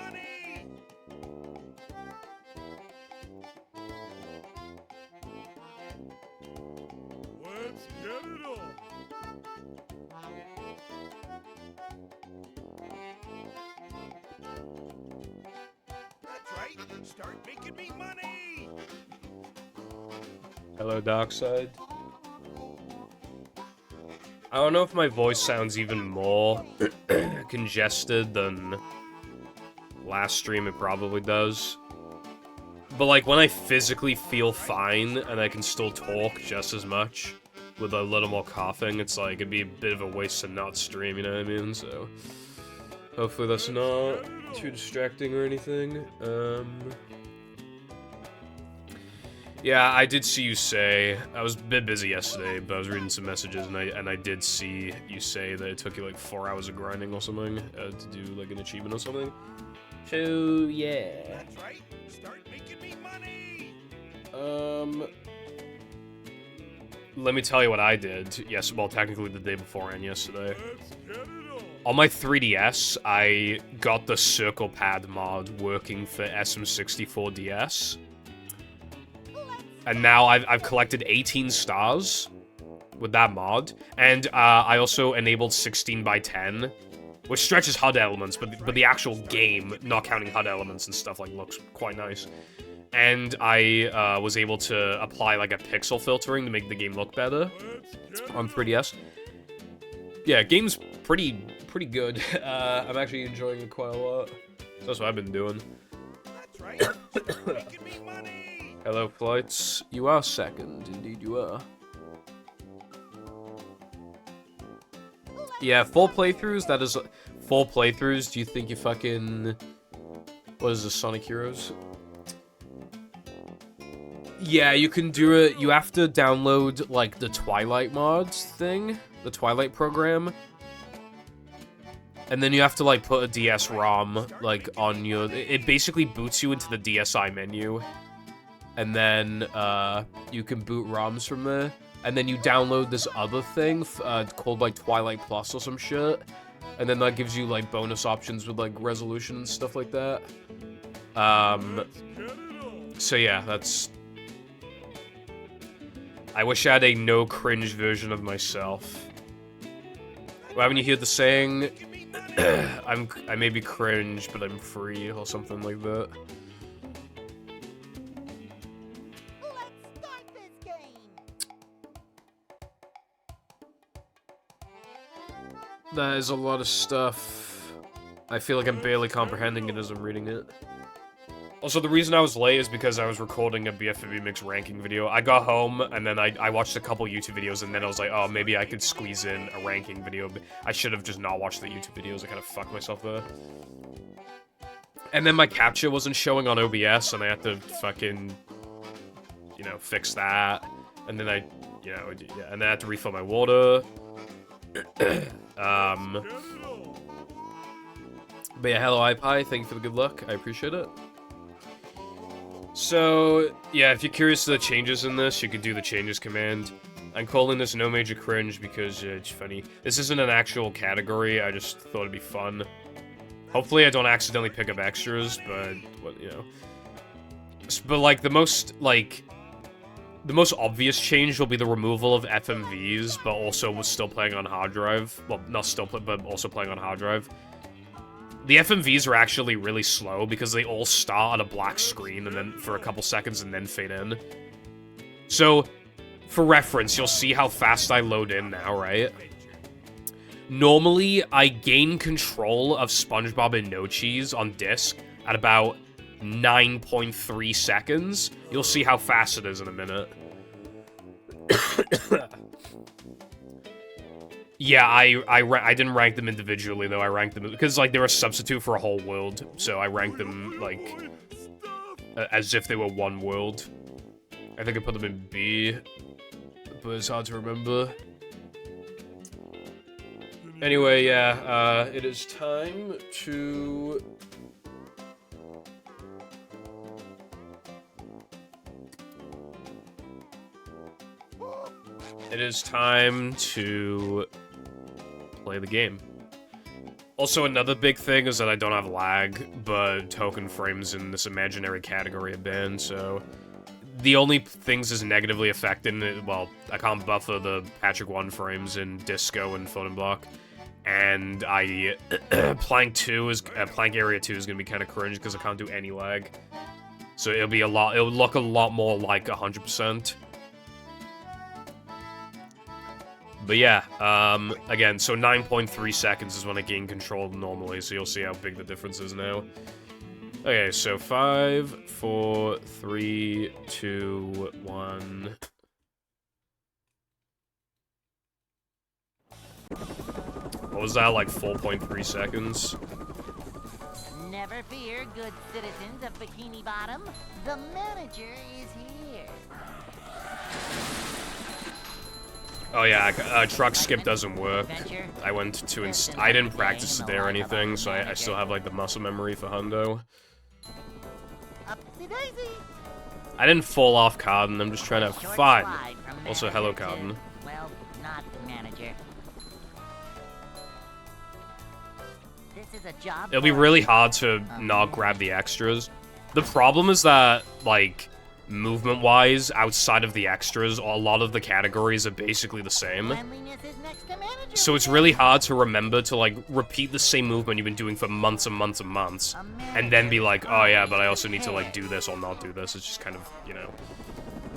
money! Let's get it on! That's right, start making me money! Hello, Darkside. I don't know if my voice sounds even more congested than last stream. It probably does. But, like, when I physically feel fine and I can still talk just as much with a little more coughing, it's like, it'd be a bit of a waste to not stream, you know what I mean? So, hopefully that's not too distracting or anything. Yeah, I did see you say, I was a bit busy yesterday, but I was reading some messages, and I did see you say that it took you like 4 hours of grinding or something to do like an achievement or something. So yeah. That's right, start making me money! Let me tell you what I did. Yes, well, technically the day before and yesterday. Let's get it on! On my 3DS, I got the circle pad mod working for SM64DS. And now I've collected 18 stars with that mod, and I also enabled 16 by 10, which stretches HUD elements, but the actual game, not counting HUD elements and stuff, like looks quite nice. And I was able to apply like a pixel filtering to make the game look better on 3DS. Yeah, game's pretty good. I'm actually enjoying it quite a lot. So that's what I've been doing. That's right, start making me money! Hello, Flights. You are second. Indeed, you are. Yeah, full playthroughs, that is... Full playthroughs, do you think you fucking... What is this, Sonic Heroes? Yeah, you can do it. You have to download, like, the Twilight mods thing. The Twilight program. And then you have to, like, put a DS-ROM, like, on your... It basically boots you into the DSi menu. And then, you can boot ROMs from there. And then you download this other thing, called, like, Twilight Plus or some shit. And then that gives you, like, bonus options with, like, resolution and stuff like that. So yeah, that's... I wish I had a no-cringe version of myself. Well, haven't you heard the saying, I may be cringe, but I'm free, or something like that? That is a lot of stuff. I feel like I'm barely comprehending it as I'm reading it. Also, the reason I was late is because I was recording a BFB Mix ranking video. I got home, and then I watched a couple YouTube videos, and then I was like, oh, maybe I could squeeze in a ranking video. But I should have just not watched the YouTube videos. I kind of fucked myself there. And then my capture wasn't showing on OBS, and I had to fucking, you know, fix that. And then yeah, and then I had to refill my water. But yeah, hello iPie, thank you for the good luck, I appreciate it. So, yeah, if you're curious to the changes in this, you can do the changes command. I'm calling this no major cringe because it's funny. This isn't an actual category, I just thought it'd be fun. Hopefully I don't accidentally pick up extras, but, you know. But, like, the most obvious change will be the removal of FMVs, but also was still playing on hard drive. Well, not still, but also playing on hard drive. The FMVs are actually really slow because they all start on a black screen and then for a couple seconds and then fade in. So, for reference, you'll see how fast I load in now, right? Normally, I gain control of SpongeBob and No Cheese on disc at about 9.3 seconds. You'll see how fast it is in a minute. Yeah, I didn't rank them individually, though. I ranked them because, like, they're a substitute for a whole world. So I ranked them, like, as if they were one world. I think I put them in B, but it's hard to remember. Anyway, yeah, it is time to... It is time to play the game. Also, another big thing is that I don't have lag, but token frames in this imaginary category are banned, so... The only things is negatively affecting it, well, I can't buffer the Patrick 1 frames in Disco and Floating Block. And Plank Area 2 is gonna be kind of cringe because I can't do any lag. So it'll look a lot more like 100%. But yeah, again, so 9.3 seconds is when I gain control normally, so you'll see how big the difference is now. Okay, so 5, 4, 3, 2, 1. What was that, like 4.3 seconds? Never fear, good citizens of Bikini Bottom. The manager is here. Oh yeah, truck skip doesn't work. I went to I didn't practice today or anything, so I still have like the muscle memory for Hundo. I didn't fall off Carden, I'm just trying to have fun. Also, hello Carden. Well, not manager. This is a job. It'll be really hard to not grab the extras. The problem is that, like, movement-wise, outside of the extras, a lot of the categories are basically the same. So it's really hard to remember to, like, repeat the same movement you've been doing for months and months and months, and then be like, oh yeah, but I also need to, like, do this or not do this. It's just kind of, you know.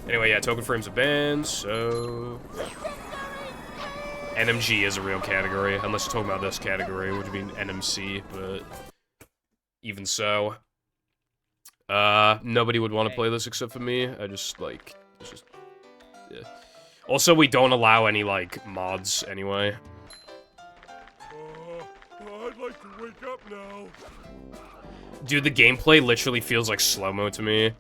Anyway, yeah, token frames are banned, so... NMG is a real category, unless you're talking about this category, which would be NMC, but... Even so... nobody would want to play this except for me. I just, like, it's just, yeah. Also, we don't allow any, like, mods anyway. I'd like to wake up now. Dude, the gameplay literally feels like slow-mo to me.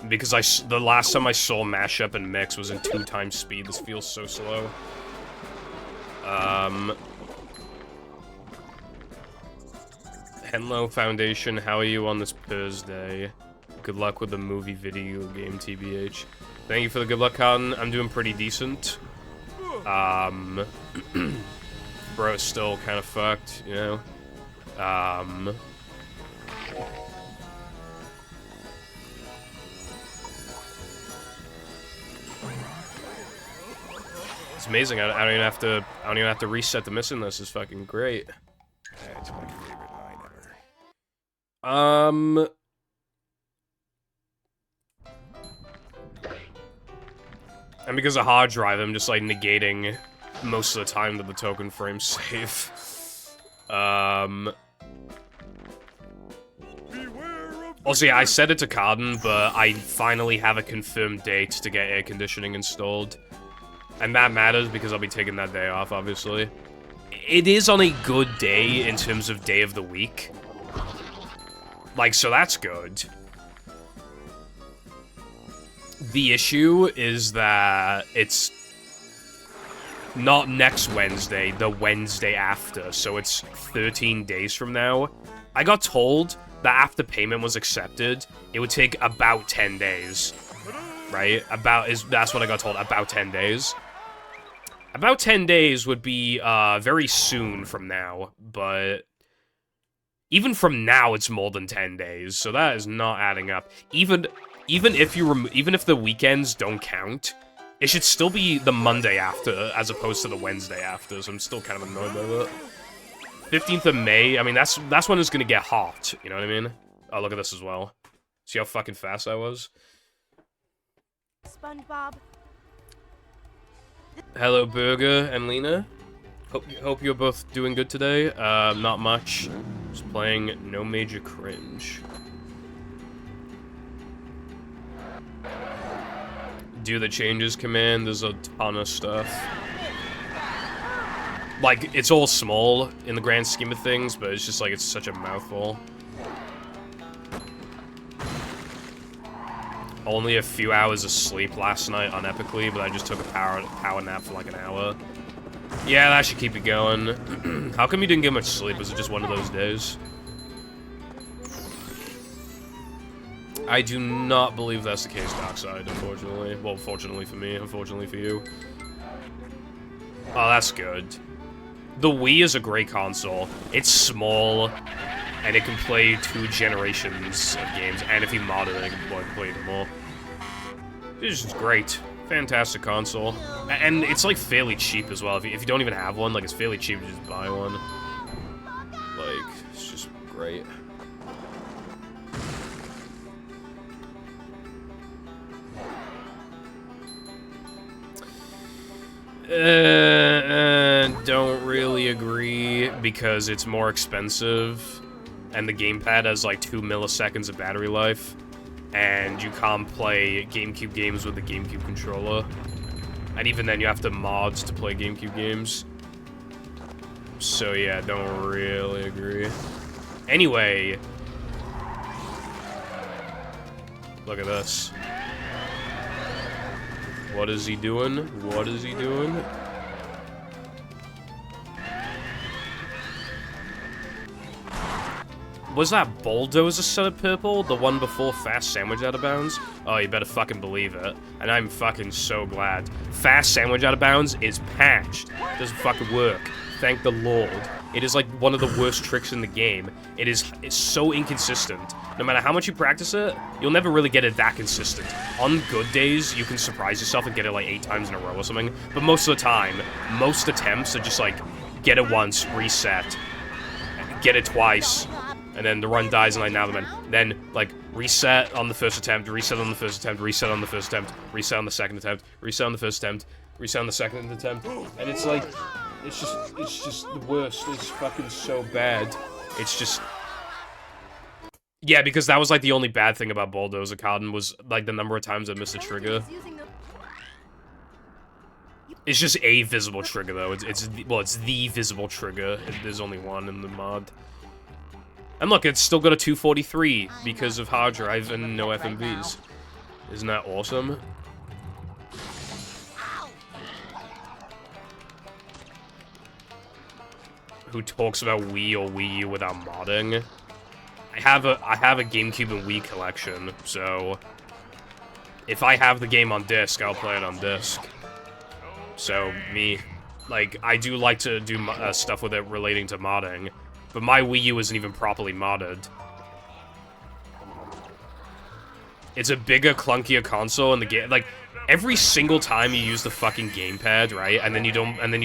Because the last time I saw mashup and mix was in 2 times speed. This feels so slow. Henlo Foundation, how are you on this Thursday? Good luck with the movie video game, TBH. Thank you for the good luck, Cotton. I'm doing pretty decent. Bro, it's still kind of fucked, you know? It's amazing. I don't even have to reset the missing list. It's fucking great. That's my favorite line ever. And because of hard drive, I'm just, like, negating most of the time that the token frames save. Also, yeah, I set it to Carden, but I finally have a confirmed date to get air conditioning installed. And that matters because I'll be taking that day off, obviously. It is on a good day in terms of day of the week. Like, so that's good. The issue is that it's not next Wednesday, the Wednesday after, so it's 13 days from now. I got told that after payment was accepted, it would take about 10 days, right? That's what I got told, about 10 days. About 10 days would be very soon from now, but even from now, it's more than 10 days, so that is not adding up. Even if the weekends don't count, it should still be the Monday after as opposed to the Wednesday after, so I'm still kind of annoyed by that. 15th of May, I mean, that's when it's gonna get hot, you know what I mean? Oh, look at this as well. See how fucking fast I was? SpongeBob. Hello, Burger and Lena. Hope you're both doing good today. Not much. Just playing no Major Cringe. Do the changes command, there's a ton of stuff. Like, it's all small in the grand scheme of things, but it's just like, it's such a mouthful. Only a few hours of sleep last night unepically, but I just took a power nap for like an hour. Yeah, that should keep it going. How come you didn't get much sleep? Was it just one of those days? I do not believe that's the case, Darkside, unfortunately. Well, fortunately for me, unfortunately for you. Oh, that's good. The Wii is a great console. It's small, and it can play 2 generations of games, and if you mod it, it can play them all. It's just great. Fantastic console. And it's, like, fairly cheap as well. If you don't even have one, like, it's fairly cheap to just buy one. Like, it's just great. Don't really agree, because it's more expensive, and the gamepad has like 2 milliseconds of battery life, and you can't play GameCube games with the GameCube controller, and even then you have to mod to play GameCube games. So yeah, don't really agree. Anyway, look at this. What is he doing? What is he doing? Was that Bulldozer set of purple? The one before Fast Sandwich Out of Bounds? Oh, you better fucking believe it. And I'm fucking so glad. Fast Sandwich Out of Bounds is patched. Doesn't fucking work. Thank the Lord. It is like one of the worst tricks in the game. It's so inconsistent. No matter how much you practice it, you'll never really get it that consistent. On good days, you can surprise yourself and get it like 8 times in a row or something. But most of the time, most attempts are just like, get it once, reset, get it twice, and then the run dies and like now the man. Then like reset on the first attempt, reset on the first attempt, reset on the first attempt, reset on the second attempt, reset on the first attempt, reset on the second attempt, and it's like, it's just the worst. It's fucking so bad. It's just, yeah, because that was like the only bad thing about Bulldozer Cotton was like the number of times I missed a trigger. It's just a visible trigger though. It's the visible trigger. There's only one in the mod. And look, it's still got a 243 because of hard drive and no FMVs. Isn't that awesome? Who talks about Wii or Wii U without modding? I have a GameCube and Wii collection, so if I have the game on disc, I'll play it on disc. So me, like, I do like to do stuff with it relating to modding, but my Wii U isn't even properly modded. It's a bigger, clunkier console, and the game, like, every single time you use the fucking gamepad, right, and then you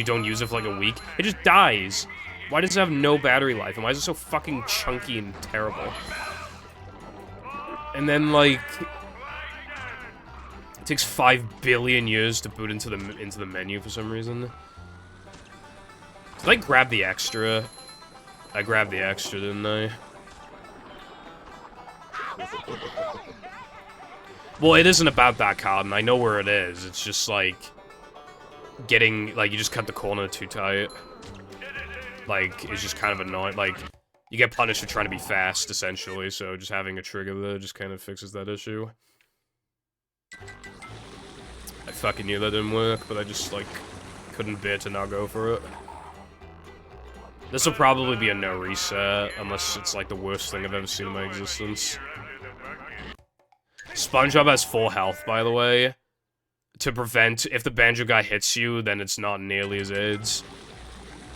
don't use it for like a week, it just dies. Why does it have no battery life, and why is it so fucking chunky and terrible? And then, like, it takes 5 billion years to boot into the menu for some reason. Did I grab the extra? I grabbed the extra, didn't I? Well, it isn't about that card, and I know where it is. It's just, like, getting, like, you just cut the corner too tight. Like, it's just kind of annoying. Like, you get punished for trying to be fast, essentially, so just having a trigger there just kind of fixes that issue. I fucking knew that didn't work, but I just, like, couldn't bear to not go for it. This will probably be a no reset, unless it's, like, the worst thing I've ever seen in my existence. SpongeBob has full health, by the way, to prevent, if the banjo guy hits you, then it's not nearly as AIDS.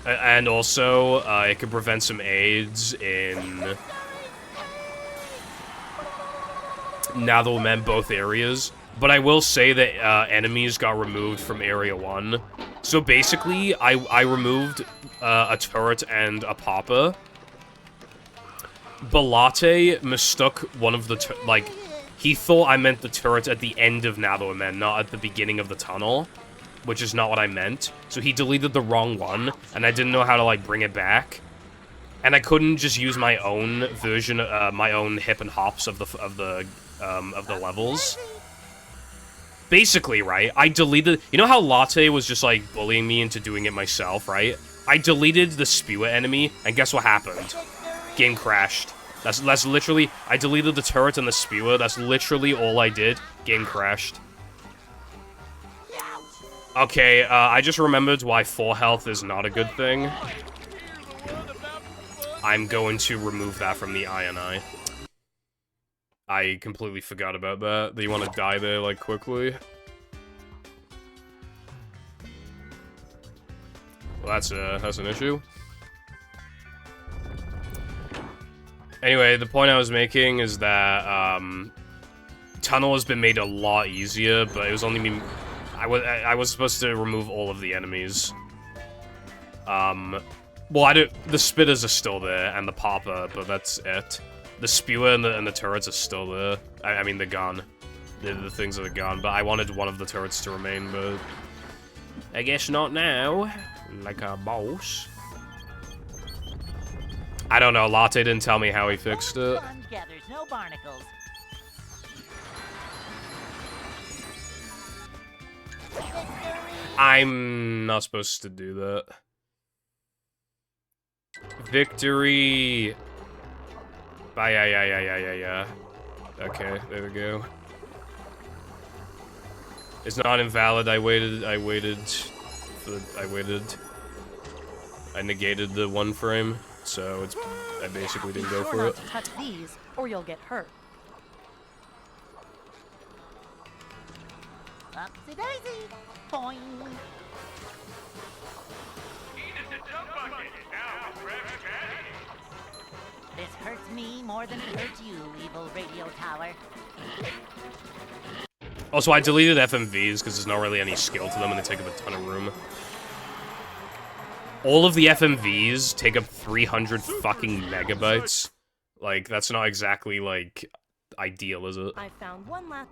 And also, it could prevent some AIDS in now that we're in both areas. But I will say that enemies got removed from Area 1. So basically, I removed a turret and a popper. Balate mistook one of the, like, he thought I meant the turret at the end of Now Men, not at the beginning of the tunnel. Which is not what I meant. So he deleted the wrong one, and I didn't know how to, like, bring it back. And I couldn't just use my own version, my own hip and hops of the levels. Basically, right, I deleted, you know how Latte was just, like, bullying me into doing it myself, right? I deleted the spewer enemy, and guess what happened? Game crashed. That's literally, I deleted the turret and the spewer, that's literally all I did. Game crashed. Okay, I just remembered why full health is not a good thing. I'm going to remove that from the INI. I completely forgot about that. Do you want to die there, like, quickly? Well, that's an issue. Anyway, the point I was making is that, Tunnel has been made a lot easier, but it was only me... I was supposed to remove all of the enemies. Well, the spitters are still there, and the popper, but that's it. The spewer and the turrets are still there. I mean, the gun. The things of the gun, but I wanted one of the turrets to remain, but... I guess not now. Like a boss. I don't know, Latte didn't tell me how he fixed it. Fun gathers no barnacles. Victory! I'm not supposed to do that. Victory! Yeah. Okay, there we go. It's not invalid, I waited. I negated the one frame, so it's... I basically didn't go for it. Be sure not to touch these, or you'll get hurt. Upsy daisy! Boing! This hurts me more than it hurts you, evil radio tower. Also, I deleted FMVs because there's not really any skill to them and they take up a ton of room. All of the FMVs take up 300 fucking megabytes. Like, that's not exactly, like, ideal, is it? I found one last.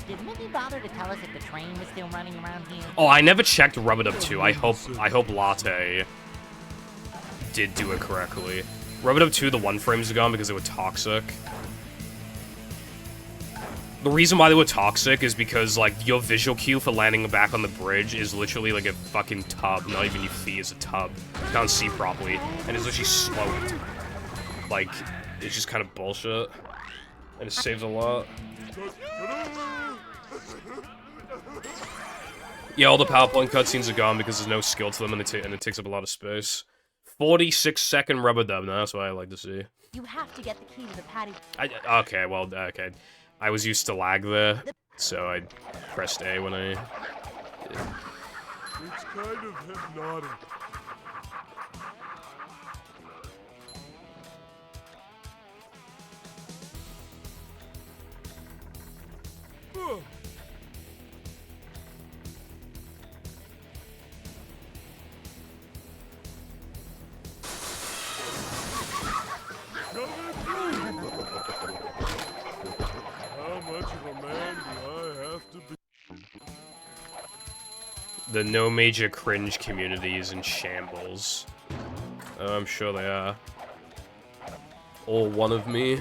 Did Minnie bother to tell us if the train was still running around here? Oh, I never checked Rub-a-Dub 2. I hope Latte did do it correctly. Rub-a-Dub 2, the one frames are gone because they were toxic. The reason why they were toxic is because, like, your visual cue for landing back on the bridge is literally like a fucking tub. Not even your feet is a tub. You can't see properly. And it's literally sloped. Like, it's just kind of bullshit. And it saves a lot. Yeah, all the PowerPoint cutscenes are gone because there's no skill to them and it takes up a lot of space. 46-second Rub-a-Dub, now that's what I like to see. You have to get the key to the patty. Okay, well, okay. I was used to lag there, so I pressed A when I... It's kind of hypnotic. The no major cringe community is in shambles. Oh, I'm sure they are. All one of me.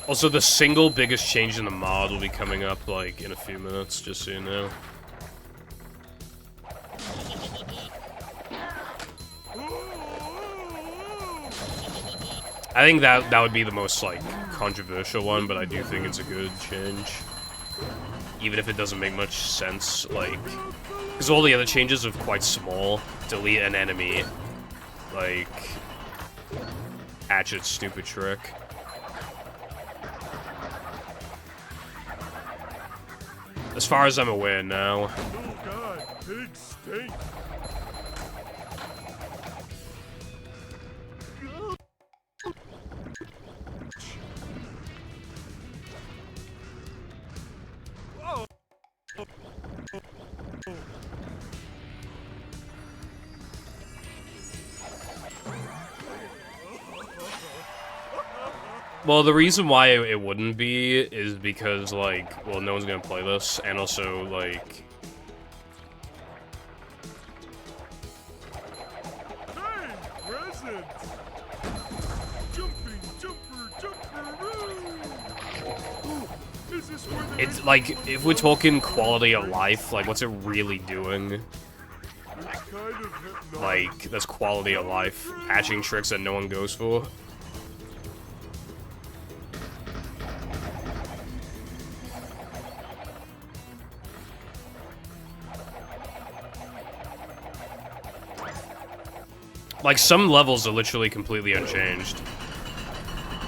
Also, the single biggest change in the mod will be coming up, like, in a few minutes, just so you know. I think that would be the most, like, controversial one, but I do think it's a good change. Even if it doesn't make much sense, like... Because all the other changes are quite small. Delete an enemy. Like... Hatchet's stupid trick. As far as I'm aware now. Oh god, pigs stink. Well, the reason why it wouldn't be is because, like, well, no one's gonna play this, and also, like... Hey, present! Jumping, jumperoo! Ooh, is this where the... It's, like, if we're talking quality of life, like, what's it really doing? It's kind of hypnotic. Like, that's quality of life. Hatching tricks that no one goes for. Like, some levels are literally completely unchanged.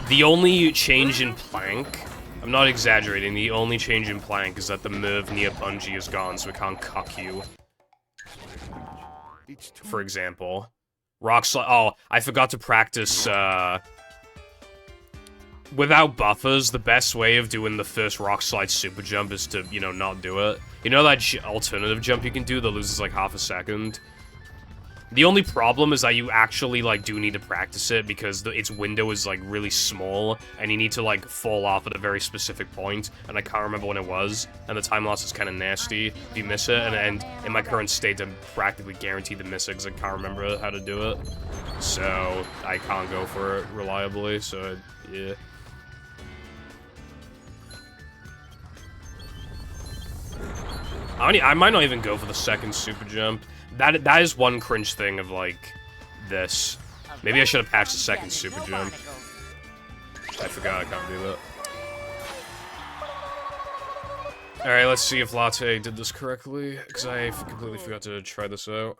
The only change in plank, I'm not exaggerating, the only change in plank is that the Merv near bungee is gone, so it can't cuck you. For example. Rock slide. Oh, I forgot to practice, without buffers, the best way of doing the first rock slide super jump is to, you know, not do it. You know that alternative jump you can do that loses like half a second? The only problem is that you actually, like, do need to practice it because its window is, like, really small, and you need to, like, fall off at a very specific point, and I can't remember when it was, and the time loss is kind of nasty if you miss it, and in my current state, I'm practically guaranteed to miss it because I can't remember how to do it, so I can't go for it reliably, so, yeah. I might not even go for the second super jump. That is one cringe thing of, like, this. Maybe I should have patched the second super jump. I forgot I can't do that. Alright, let's see if Latte did this correctly, because I completely forgot to try this out.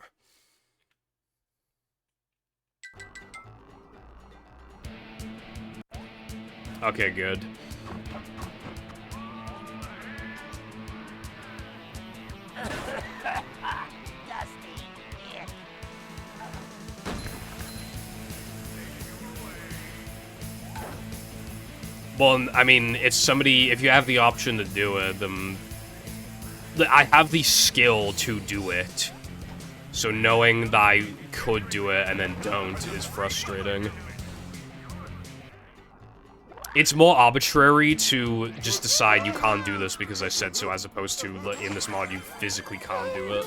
Okay, good. Well, I mean, it's somebody, if you have the option to do it, then I have the skill to do it. So knowing that I could do it and then don't is frustrating. It's more arbitrary to just decide you can't do this because I said so, as opposed to, in this mod, you physically can't do it.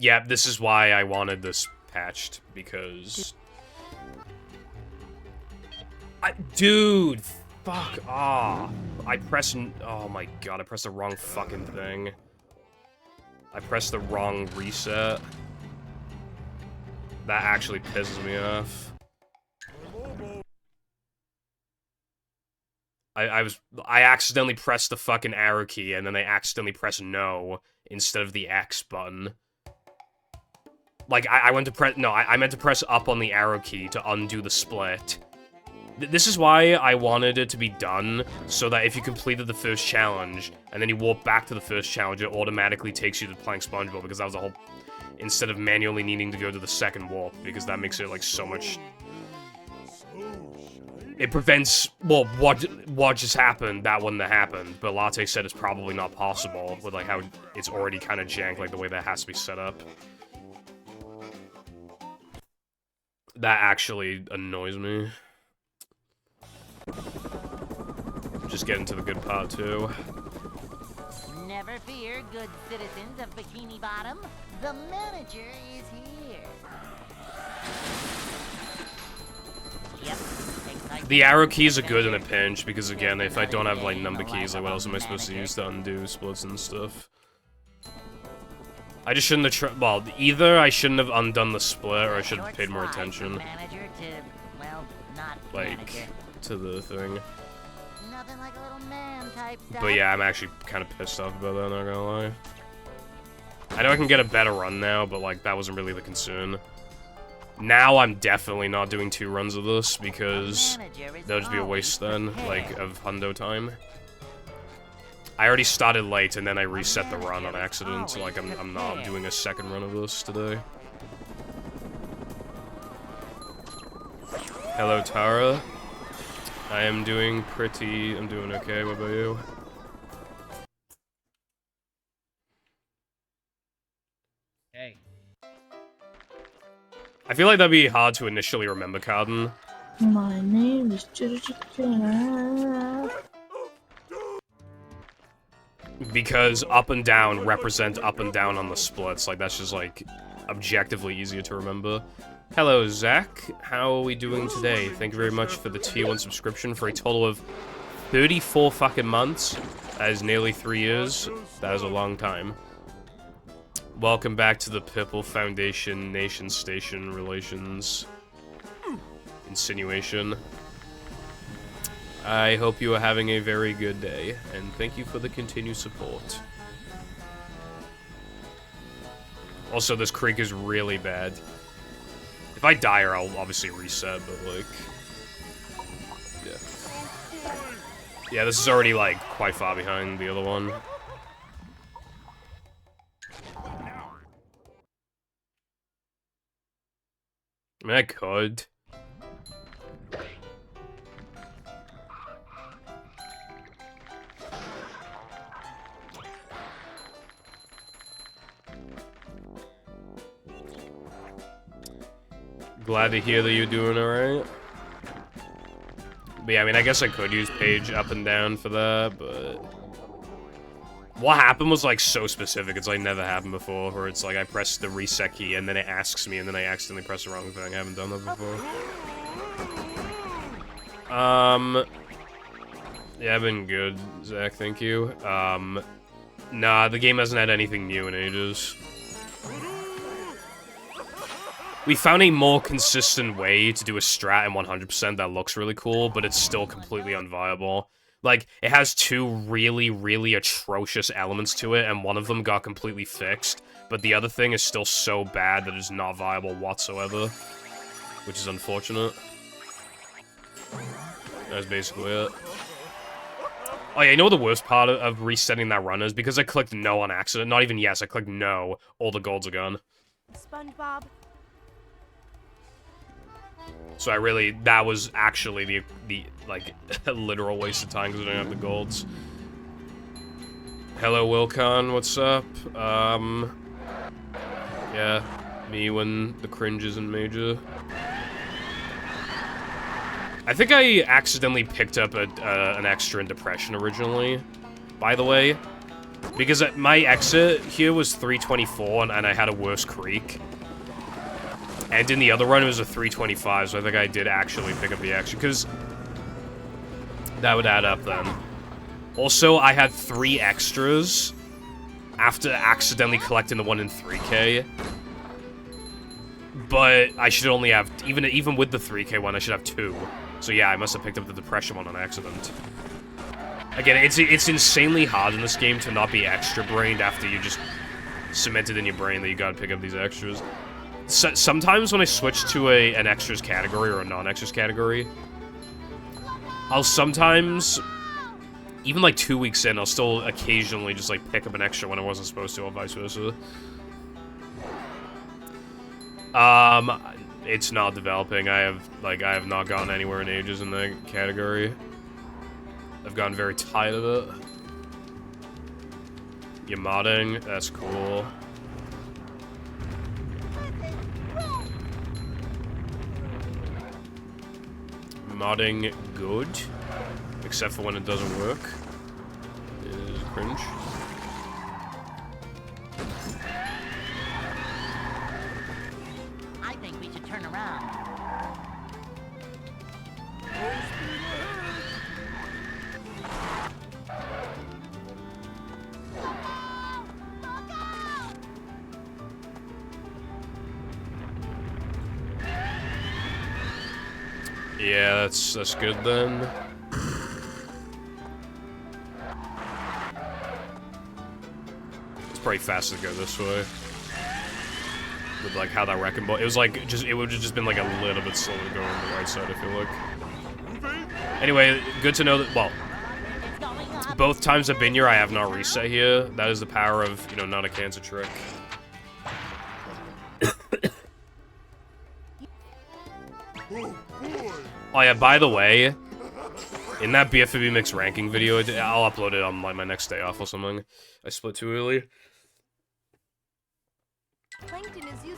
Yeah, this is why I wanted this patched, because... Dude, fuck off. Oh my god, I pressed the wrong fucking thing. I pressed the wrong reset. That actually pisses me off. I accidentally pressed the fucking arrow key, and then I accidentally pressed no instead of the X button. Like, I went to press... No, I meant to press up on the arrow key to undo the split. This is why I wanted it to be done, so that if you completed the first challenge, and then you warp back to the first challenge, it automatically takes you to Plank SpongeBob, because that was the whole... Instead of manually needing to go to the second warp, because that makes it, like, so much... It prevents... Well, what just happened, that wouldn't have happened, but Latte said it's probably not possible, with, like, how it's already kind of jank, like, the way that has to be set up. That actually annoys me. Just getting to the good part, too. Never fear, good citizens of Bikini Bottom. The manager is here. Yep. The arrow keys are good in a pinch, because again, if I don't have, like, number keys, like, what else am I supposed to use to undo splits and stuff? I just shouldn't have well, either I shouldn't have undone the split, or I should have paid more attention. Like, to the thing. Nothing like a little man type stuff. But yeah, I'm actually kind of pissed off about that, not gonna lie. I know I can get a better run now, but, like, that wasn't really the concern. Now I'm definitely not doing 2 runs of this, because that would just be a waste then, like, of Hundo time. I already started late, and then I reset the run on accident, so, like, I'm not doing a second run of this today. Hello, Tara. I'm doing okay, what about you? Hey. I feel like that'd be hard to initially remember, Carden. My name is Because up and down represent up and down on the splits. Like, that's just, like, objectively easier to remember. Hello, Zach. How are we doing today? Thank you very much for the tier 1 subscription for a total of 34 fucking months. That is nearly 3 years. That is a long time. Welcome back to the Pipple Foundation Nation Station Relations Insinuation. I hope you are having a very good day, and thank you for the continued support. Also, this creek is really bad. If I die here, I'll obviously reset, but, like... Yeah. Yeah, this is already, like, quite far behind the other one. I mean, I could. Glad to hear that you're doing alright. But yeah, I mean, I guess I could use page up and down for that, but... What happened was, like, so specific. It's, like, never happened before, where it's, like, I press the reset key, and then it asks me, and then I accidentally press the wrong thing. I haven't done that before. Yeah, I've been good, Zach, thank you. Nah, the game hasn't had anything new in ages. We found a more consistent way to do a strat in 100% that looks really cool, but it's still completely unviable. Like, it has two really, really atrocious elements to it, and one of them got completely fixed, but the other thing is still so bad that it's not viable whatsoever, which is unfortunate. That's basically it. Oh yeah, you know what the worst part of resetting that run is? Because I clicked no on accident, not even yes, I clicked no, all the golds are gone. SpongeBob. So that was actually the like, literal waste of time because I don't have the golds. Hello, Wilcon, what's up? Yeah, me when the cringe isn't major. I think I accidentally picked up an extra in Depression originally, by the way. Because my exit here was 324 and I had a worse creek. And in the other run, it was a 325, so I think I did actually pick up the extra, because that would add up then. Also, I had 3 extras after accidentally collecting the one in 3K. But I should only have, even with the 3K one, I should have 2. So yeah, I must have picked up the Depression one on accident. Again, it's insanely hard in this game to not be extra-brained after you just cemented in your brain that you gotta pick up these extras. Sometimes when I switch to an extras category or a non-extras category, I'll sometimes, even like 2 weeks in, I'll still occasionally just like pick up an extra when I wasn't supposed to, or vice versa. It's not developing. I have not gone anywhere in ages in that category. I've gotten very tired of it. You're modding, that's cool. Modding good, except for when it doesn't work. Is cringe. I think we should turn around. Yeah, that's good then. It's pretty fast to go this way. With like how that wrecking ball, it was like it would have just been like a little bit slower to go on the right side, I feel like. Anyway, good to know that, well, both times I've been here, I have not reset here. That is the power of, you know, not a cancer trick. Oh yeah, by the way, in that BFB Mix ranking video, I'll upload it on like my next day off or something. I split too early.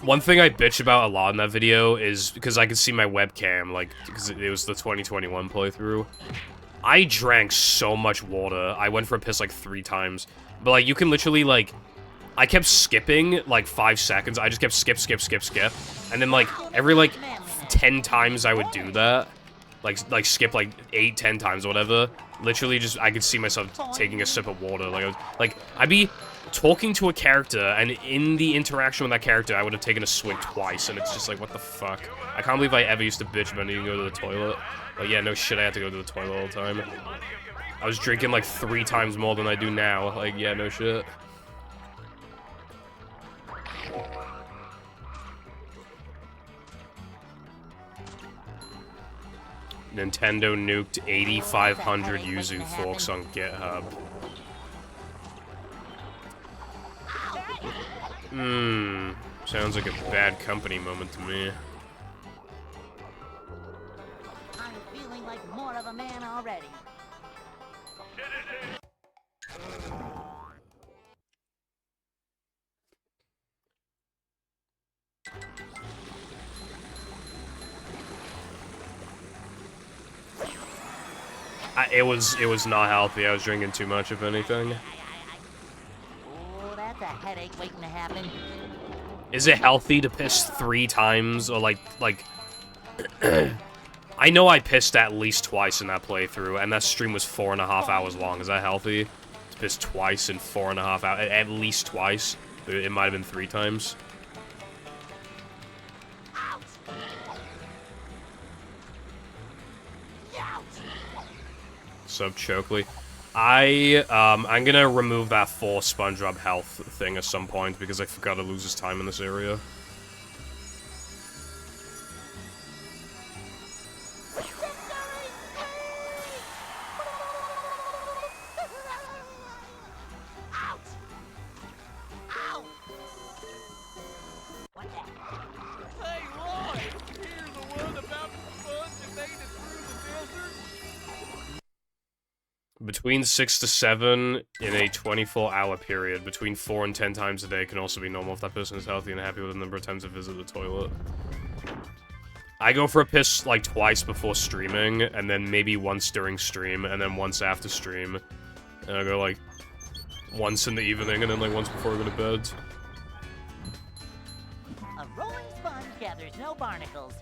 One thing I bitch about a lot in that video is because I could see my webcam, like, because it was the 2021 playthrough. I drank so much water. I went for a piss like 3 times. But like, you can literally like, I kept skipping like 5 seconds. I just kept skip. And then like, every like 10 times I would do that. Like skip like 8-10 times or whatever. Literally just, I could see myself taking a sip of water. Like, I'd be talking to a character, and in the interaction with that character, I would have taken a swig twice, and it's just like, what the fuck? I can't believe I ever used to bitch about needing to go to the toilet. But yeah, no shit, I had to go to the toilet all the time. I was drinking like 3 times more than I do now. Like, yeah, no shit. Nintendo nuked 8,500 Yuzu forks on GitHub. Sounds like a bad company moment to me. I'm feeling like more of a man already. It was not healthy. I was drinking too much, if anything. Oh, that's a headache waiting to happen. Is it healthy to piss 3 times, or like... I know I pissed at least twice in that playthrough, and that stream was 4.5 hours long. Is that healthy? To piss twice in 4.5 hours? At least twice? It might have been 3 times. Sub Chokley. I'm gonna remove that 4 SpongeBob health thing at some point because I forgot to lose his time in this area. Between 6 to 7 in a 24-hour period, between 4 and 10 times a day can also be normal if that person is healthy and happy with the number of times they visit the toilet. I go for a piss like twice before streaming, and then maybe once during stream, and then once after stream. And I go like once in the evening, and then like once before I go to bed. A rolling sponge gathers no barnacles.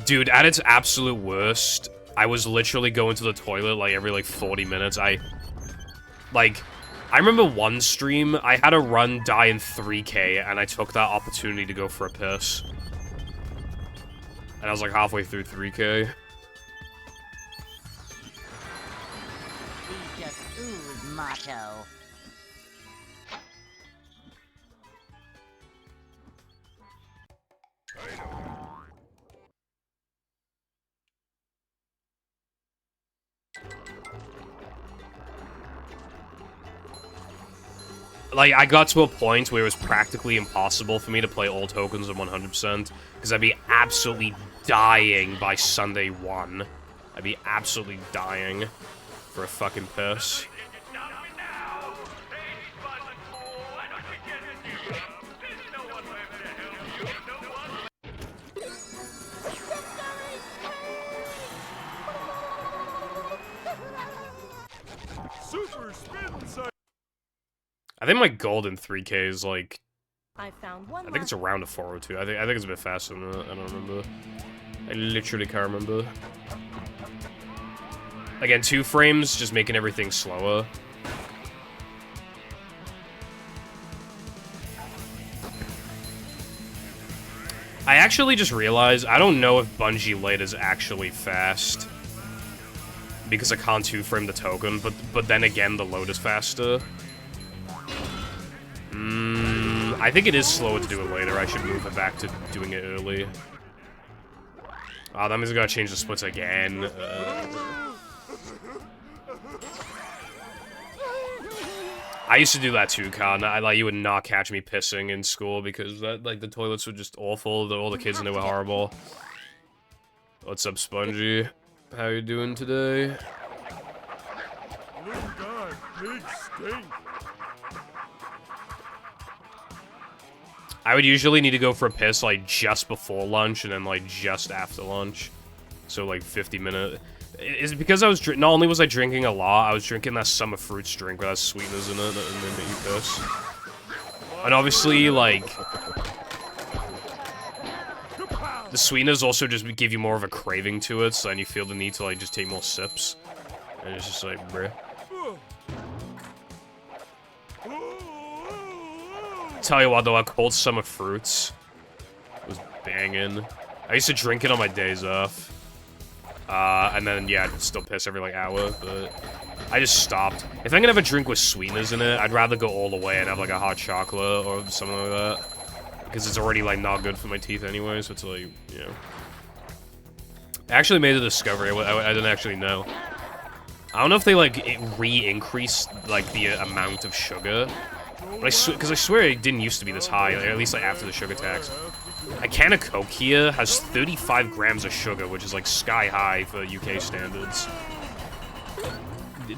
Dude, at its absolute worst, I was literally going to the toilet like every like 40 minutes. I remember one stream, I had a run die in 3K, and I took that opportunity to go for a piss. And I was like halfway through 3K. These just ooze motto. Like, I got to a point where it was practically impossible for me to play all tokens at 100%, because I'd be absolutely dying by Sunday 1. I'd be absolutely dying for a fucking piss. Super spin cycle. I think my gold in 3K is like... I found one. I think it's around a 402. I think it's a bit faster than that. I don't remember. I literally can't remember. Again, 2 frames, just making everything slower. I actually just realized, I don't know if Bungie Lite is actually fast. Because I can't 2-frame the token, but then again, the load is faster. I think it is slower to do it later. I should move it back to doing it early. Oh, that means I gotta change the splits again. I used to do that too, Khan. You would not catch me pissing in school because the toilets were just awful. All the kids in there were horrible. What's up, Spongy? How you doing today? Little guy, big stink. I would usually need to go for a piss, like, just before lunch and then, like, just after lunch. So, like, 50 minutes. Is it because I was not only was I drinking a lot, I was drinking that summer fruits drink with that sweeteners in it and then make you piss. And obviously, like... the sweeteners also just give you more of a craving to it, so then you feel the need to, like, just take more sips. And it's just like, bruh. tell you what, though, our cold summer fruits was banging. I used to drink it on my days off. And then, yeah, I'd still piss every, like, hour, but I just stopped. If I'm gonna have a drink with sweeteners in it, I'd rather go all the way and have, like, a hot chocolate or something like that. Because it's already, like, not good for my teeth anyway, so it's, like, you know. I actually made a discovery. I didn't actually know. I don't know if they, like, re-increased, like, the amount of sugar. But because I swear it didn't used to be this high, or at least, like, after the sugar tax. A can of Coke here has 35 grams of sugar, which is, like, sky high for UK standards.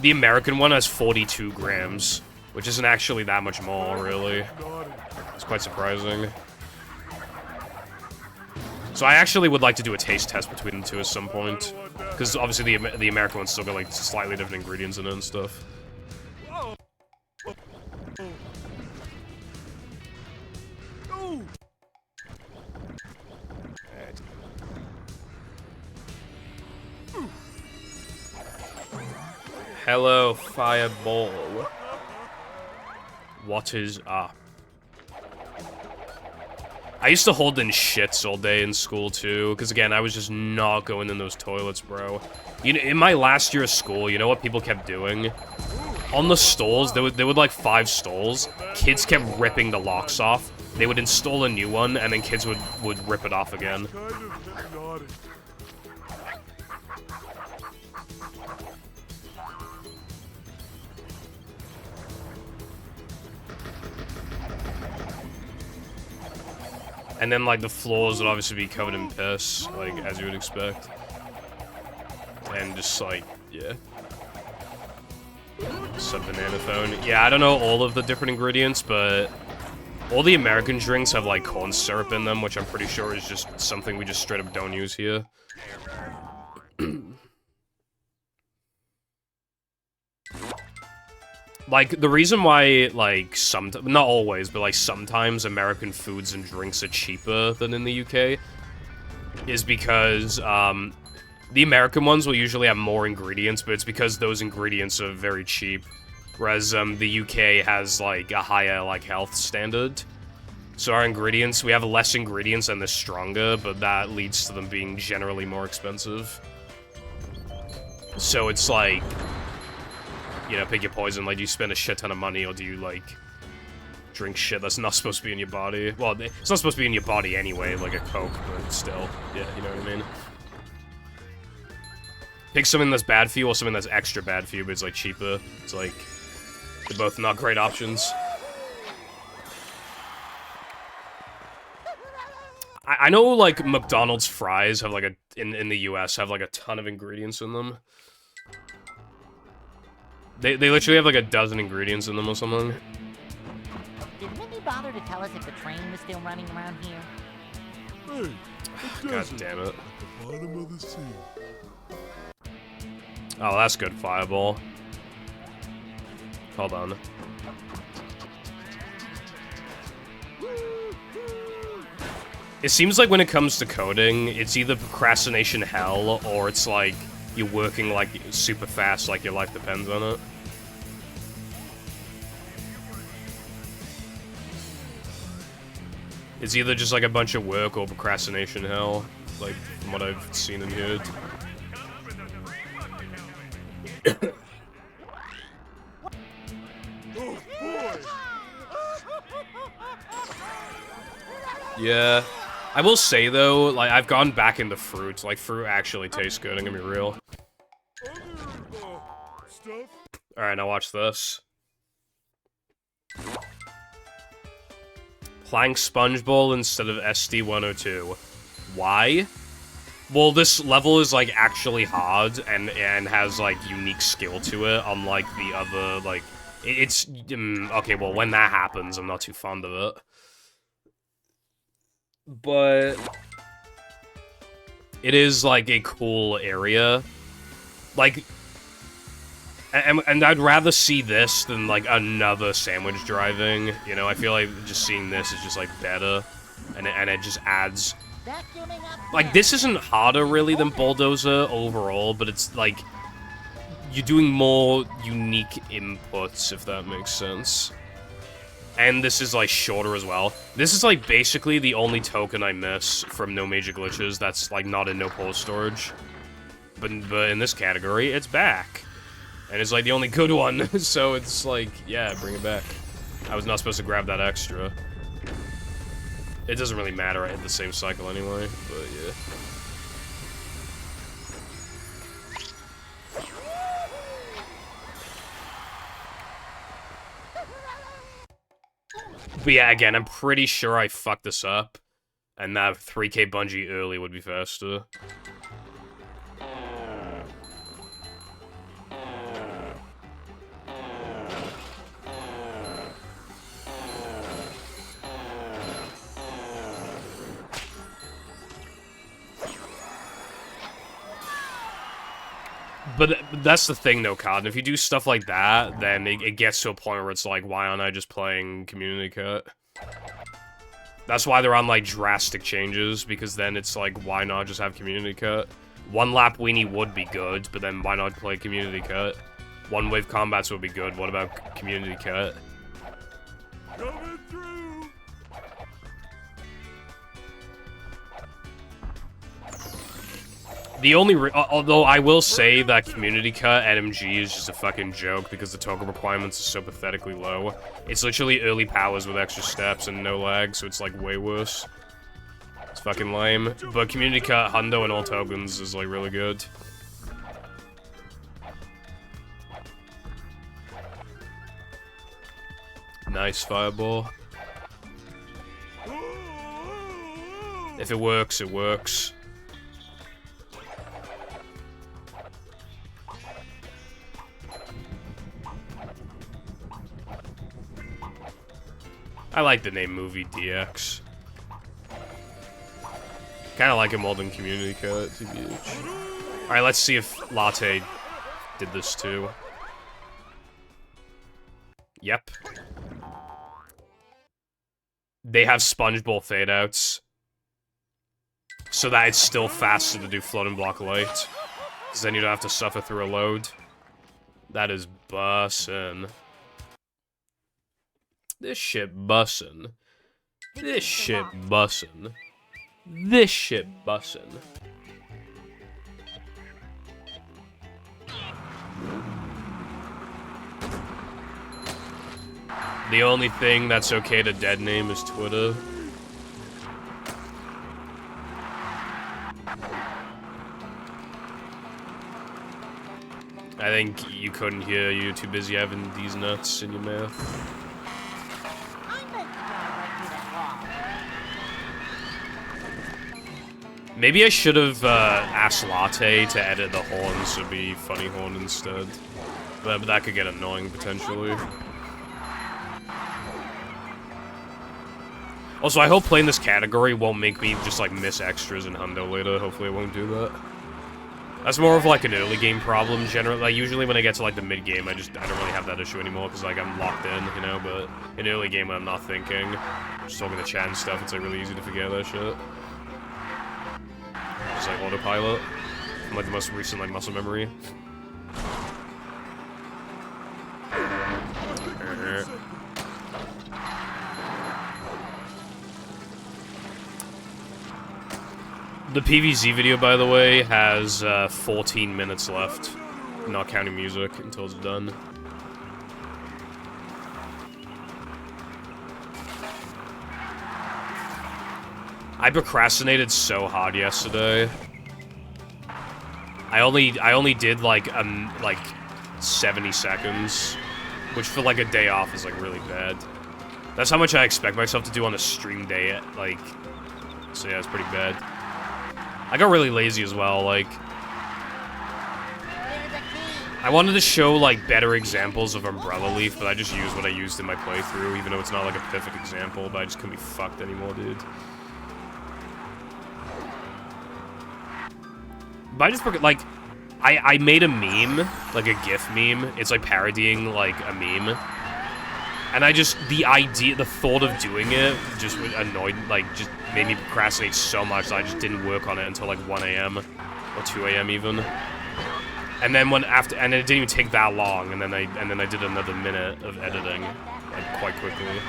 The American one has 42 grams, which isn't actually that much more, really. It's quite surprising. So I actually would like to do a taste test between the two at some point. Because, obviously, the American one's still got, like, slightly different ingredients in it and stuff. Hello, Fireball. What is up? I used to hold in shits all day in school, too, because, again, I was just not going in those toilets, bro. You know, in my last year of school, you know what people kept doing? On the stalls, there would like 5 stalls, kids kept ripping the locks off. They would install a new one, and then kids would rip it off again. And then, like, the floors would obviously be covered in piss, like, as you would expect. And just, like, yeah. Sub banana phone. Yeah, I don't know all of the different ingredients, but all the American drinks have, like, corn syrup in them, which I'm pretty sure is just something we just straight up don't use here. Like, the reason why, like, not always, but, like, sometimes American foods and drinks are cheaper than in the UK is because, the American ones will usually have more ingredients, but it's because those ingredients are very cheap. Whereas, the UK has, like, a higher, like, health standard. So our ingredients, we have less ingredients and they're stronger, but that leads to them being generally more expensive. So it's like, you know, pick your poison. Like, do you spend a shit ton of money, or do you, like, drink shit that's not supposed to be in your body? Well, it's not supposed to be in your body anyway, like a Coke, but still. Yeah, you know what I mean? Pick something that's bad for you, or something that's extra bad for you, but it's, like, cheaper. It's, like, they're both not great options. I know, like, McDonald's fries have, like, in the US, have, like, a ton of ingredients in them. They literally have, like, a dozen ingredients in them or something. Did Mindy bother to tell us if the train was still running around here? Hey, God damn it. at the bottom of the sea. Oh, that's good, Fireball. Hold on. It seems like when it comes to coding, it's either procrastination hell, or it's like you're working like super fast, like your life depends on it. It's either just like a bunch of work or procrastination hell, like from what I've seen and heard. Oh boy! Yeah. I will say, though, like, I've gone back into fruit. Like, fruit actually tastes good, I'm gonna be real. Stuff? Alright, now watch this. Playing Sponge Bowl instead of SD-102. Why? Well, this level is, like, actually hard, and has, like, unique skill to it, unlike the other, like... It's... okay, well, when that happens, I'm not too fond of it. But it is, like, a cool area. Like, and I'd rather see this than, like, another sandwich driving. You know, I feel like just seeing this is just, like, better. And it just adds... Like, this isn't harder, really, than Bulldozer overall, but it's, like, you're doing more unique inputs, if that makes sense. And this is, like, shorter as well. This is, like, basically the only token I miss from No Major Glitches that's, like, not in no pole storage. But in this category, it's back. And it's, like, the only good one. So it's, like, yeah, bring it back. I was not supposed to grab that extra. It doesn't really matter, I hit the same cycle anyway, but yeah. But yeah, again, I'm pretty sure I fucked this up. And that 3K bungee early would be faster. But that's the thing, though, Cod. If you do stuff like that, then it gets to a point where it's like, why aren't I just playing Community Cut? That's why they're on, like, drastic changes, because then it's like, why not just have Community Cut? One lap weenie would be good, but then why not play Community Cut? One wave combats would be good, what about Community Cut? Coming through. The only although I will say that Community Cut NMG is just a fucking joke because the token requirements are so pathetically low. It's literally early powers with extra steps and no lag, so it's like way worse. It's fucking lame. But Community Cut, Hundo, and all tokens is like really good. Nice fireball. If it works, it works. I like the name Movie DX. Kinda like it more than Community Cut, TBH. Alright, let's see if Latte did this too. Yep. They have sponge ball fade outs. So that it's still faster to do floating block light. Because then you don't have to suffer through a load. That is bussin'. This shit bussin'. This shit bussin'. This shit bussin'. The only thing that's okay to dead name is Twitter. I think you couldn't hear, you're too busy having these nuts in your mouth. Maybe I should have asked Latte to edit the horns to be funny horn instead. But that could get annoying, potentially. Also, I hope playing this category won't make me just, like, miss extras in Hundo later. Hopefully it won't do that. That's more of, like, an early game problem, generally. Like, usually when I get to, like, the mid-game, I don't really have that issue anymore, because, like, I'm locked in, you know? But in early game, when I'm not thinking, just talking to chat and stuff, it's, like, really easy to forget that shit. Just like autopilot, from like the most recent like muscle memory. The PVZ video, by the way, has 14 minutes left, not counting music, until it's done. I procrastinated so hard yesterday. I only did like 70 seconds, which for like a day off is like really bad. That's how much I expect myself to do on a stream day, like, so yeah, it's pretty bad. I got really lazy as well, like, I wanted to show like better examples of Umbrella Leaf, but I just used what I used in my playthrough, even though it's not like a perfect example, but I just couldn't be fucked anymore, dude. But I just forget, like, I made a meme, like a GIF meme. It's like parodying like a meme. And I just, the thought of doing it just annoyed, like, just made me procrastinate so much that I just didn't work on it until like 1 AM or 2 AM even. And then and it didn't even take that long, and then I did another minute of editing, like, quite quickly.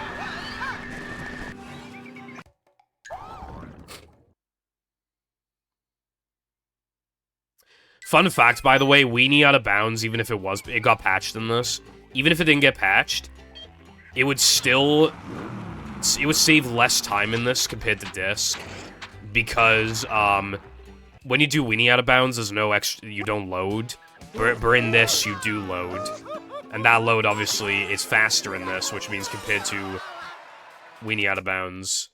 Fun fact, by the way, Weenie Out of Bounds, even if it got patched in this, even if it didn't get patched, it would save less time in this compared to disc, because, when you do Weenie Out of Bounds, there's no extra, you don't load, but in this, you do load, and that load, obviously, is faster in this, which means compared to Weenie Out of Bounds,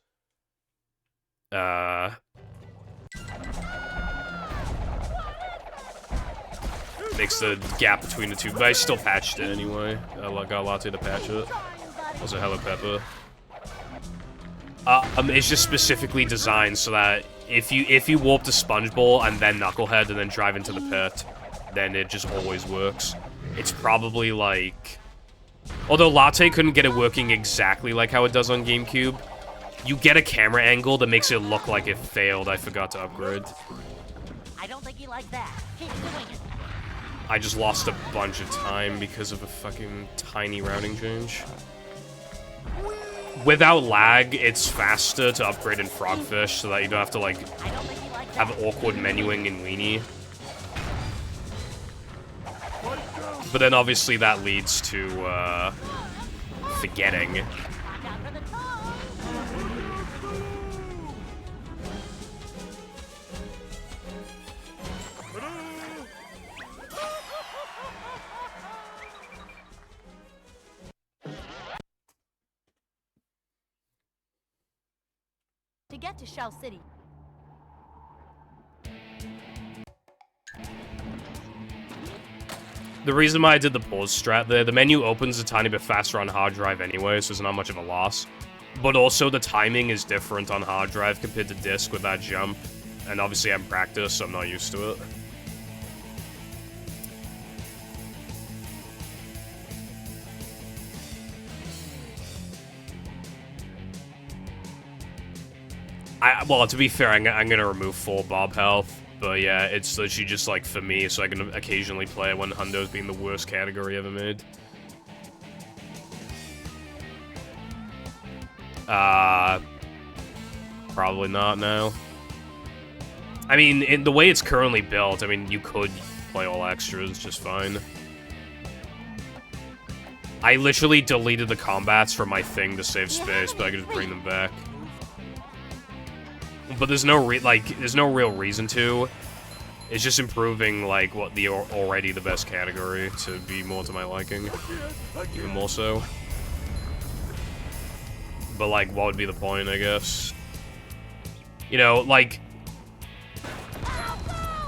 makes the gap between the two, but I still patched it anyway. I got Latte to patch it. Also, Hello Pepper. It's just specifically designed so that if you warp to Sponge Bowl and then Knucklehead and then drive into the pit, then it just always works. It's probably like... Although Latte couldn't get it working exactly like how it does on GameCube, you get a camera angle that makes it look like it failed. I forgot to upgrade. I don't think you like that. Keep doing it. I just lost a bunch of time because of a fucking tiny routing change. Without lag, it's faster to upgrade in Frogfish so that you don't have to, like, have awkward menuing in Weenie. But then obviously that leads to, forgetting. To get to Shell City. The reason why I did the pause strat there, the menu opens a tiny bit faster on hard drive anyway, so it's not much of a loss. But also the timing is different on hard drive compared to disc with that jump. And obviously I'm practiced, so I'm not used to it. Well, to be fair, I'm gonna remove full Bob health, but yeah, it's literally just like for me, so I can occasionally play it when Hundo's being the worst category ever made. Probably not now. I mean, in the way it's currently built, I mean, you could play all extras just fine. I literally deleted the combats from my thing to save space, but I could just bring them back. But there's no there's no real reason to. It's just improving, like, what the already the best category to be more to my liking. Even more so. But, like, what would be the point, I guess? You know, like...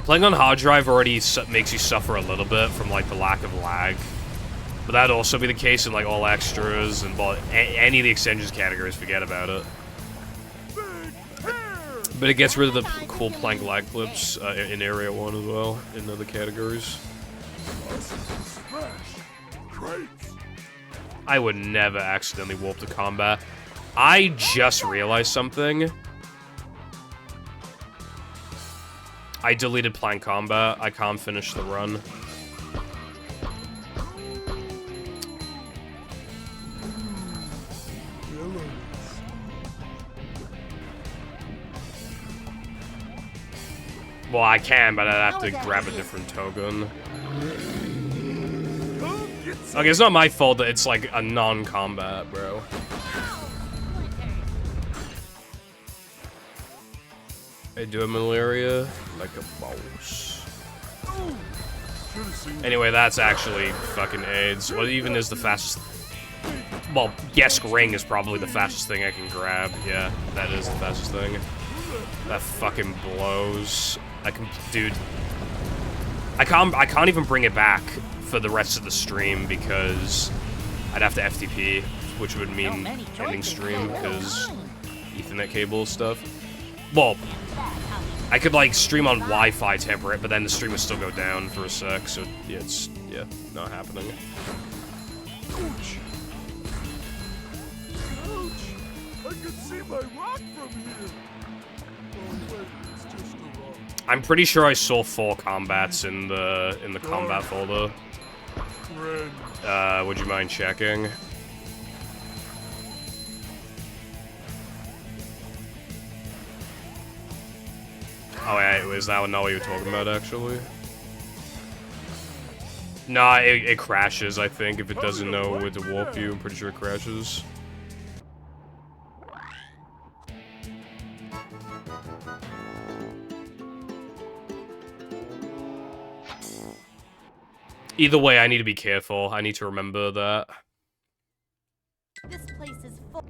Playing on hard drive already makes you suffer a little bit from, like, the lack of lag. But that'd also be the case in, like, all extras and any of the extensions categories, forget about it. But it gets rid of the cool plank lag clips in Area 1 as well, in other categories. I would never accidentally warp to combat. I just realized something. I deleted plank combat. I can't finish the run. Well, I can, but I'd have to grab a different token. Okay, it's not my fault that it's like a non-combat, bro. I do a malaria like a boss. Anyway, that's actually fucking AIDS. What even is the fastest? Well, Gesk Ring is probably the fastest thing I can grab. Yeah, that is the fastest thing. That fucking blows. Dude, I can't even bring it back for the rest of the stream because I'd have to FTP, which would mean ending stream because Ethernet cable stuff. Well, I could like stream on Wi-Fi temporary, but then the stream would still go down for a sec, so yeah, it's not happening. Ouch! Ouch! I can see my rock from here. Oh wait, it's just a rock. I'm pretty sure I saw 4 combats in the combat folder. Would you mind checking? Oh yeah, is that not what you were talking about, actually? Nah, it crashes, I think. If it doesn't know where to warp you, I'm pretty sure it crashes. Either way, I need to be careful. I need to remember that. This place is full.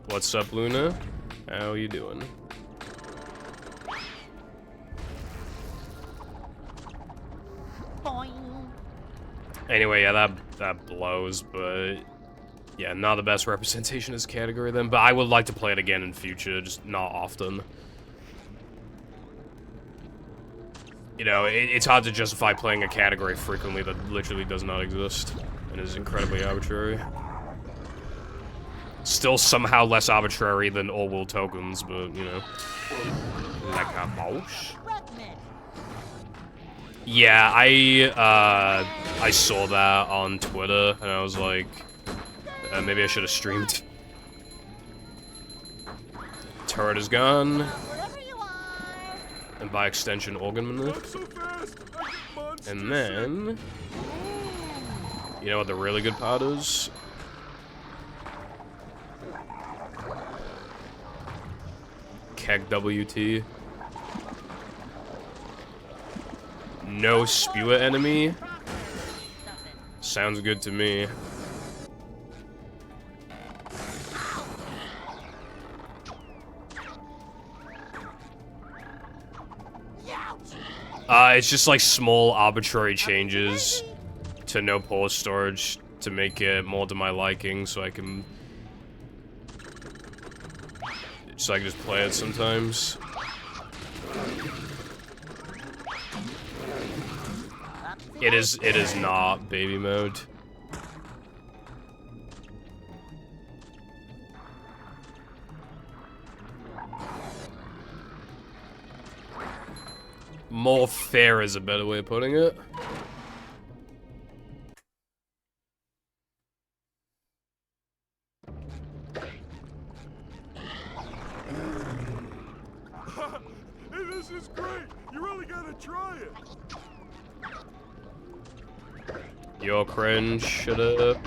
What's up, Luna? How you doing? Boing. Anyway, yeah, that blows, but yeah, not the best representation as a category then. But I would like to play it again in future, just not often. You know, it's hard to justify playing a category frequently that literally does not exist and is incredibly arbitrary. Still somehow less arbitrary than all will tokens, but you know, like a mouse. Yeah, I saw that on Twitter, and I was like, maybe I should have streamed. Turret is gone. And by extension, organ manip. And then, you know what the really good part is? Keg WT. No spewer enemy. Sounds good to me. It's just like small arbitrary changes to no pause storage to make it more to my liking, so I can just play it sometimes. It is not baby mode. More fair is a better way of putting it. Hey, this is great. You really gotta try it. Your cringe, shut up.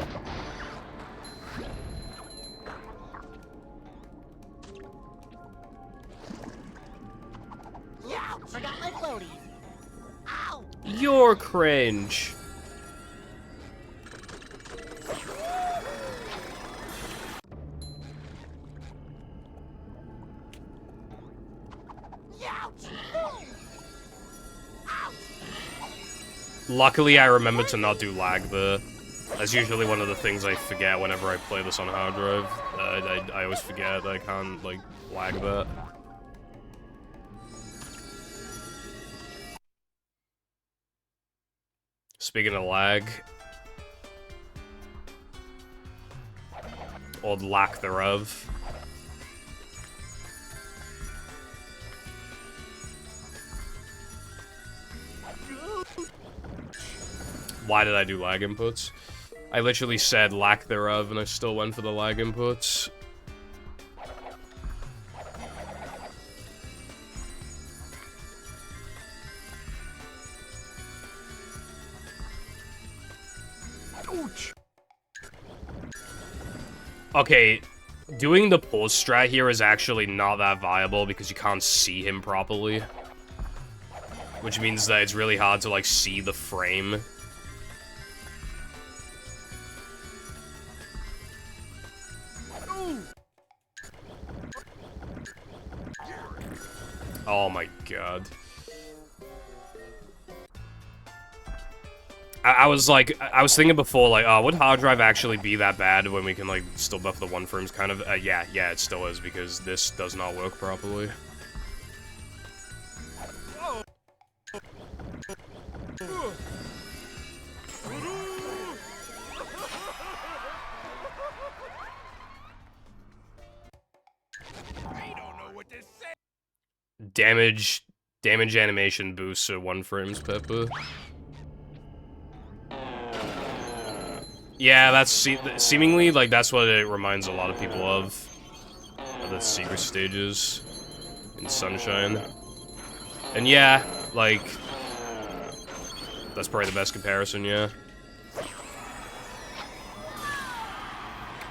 Forgot my floaties. Ow! Your cringe. Luckily, I remember to not do lag there. That's usually one of the things I forget whenever I play this on hard drive. I always forget that I can't, like, lag that. Speaking of lag, or lack thereof. Why did I do lag inputs? I literally said lack thereof, and I still went for the lag inputs. Okay, doing the pause strat here is actually not that viable because you can't see him properly. Which means that it's really hard to, like, see the frame. Oh my god. I was thinking before, like, would hard drive actually be that bad when we can, like, still buff the 1 frames kind of? Yeah, it still is, because this does not work properly. Damage animation boosts at 1 frames, Pepper. Yeah, that's seemingly, like, that's what it reminds a lot of people of. of the secret stages in Sunshine. And yeah, like, that's probably the best comparison, yeah.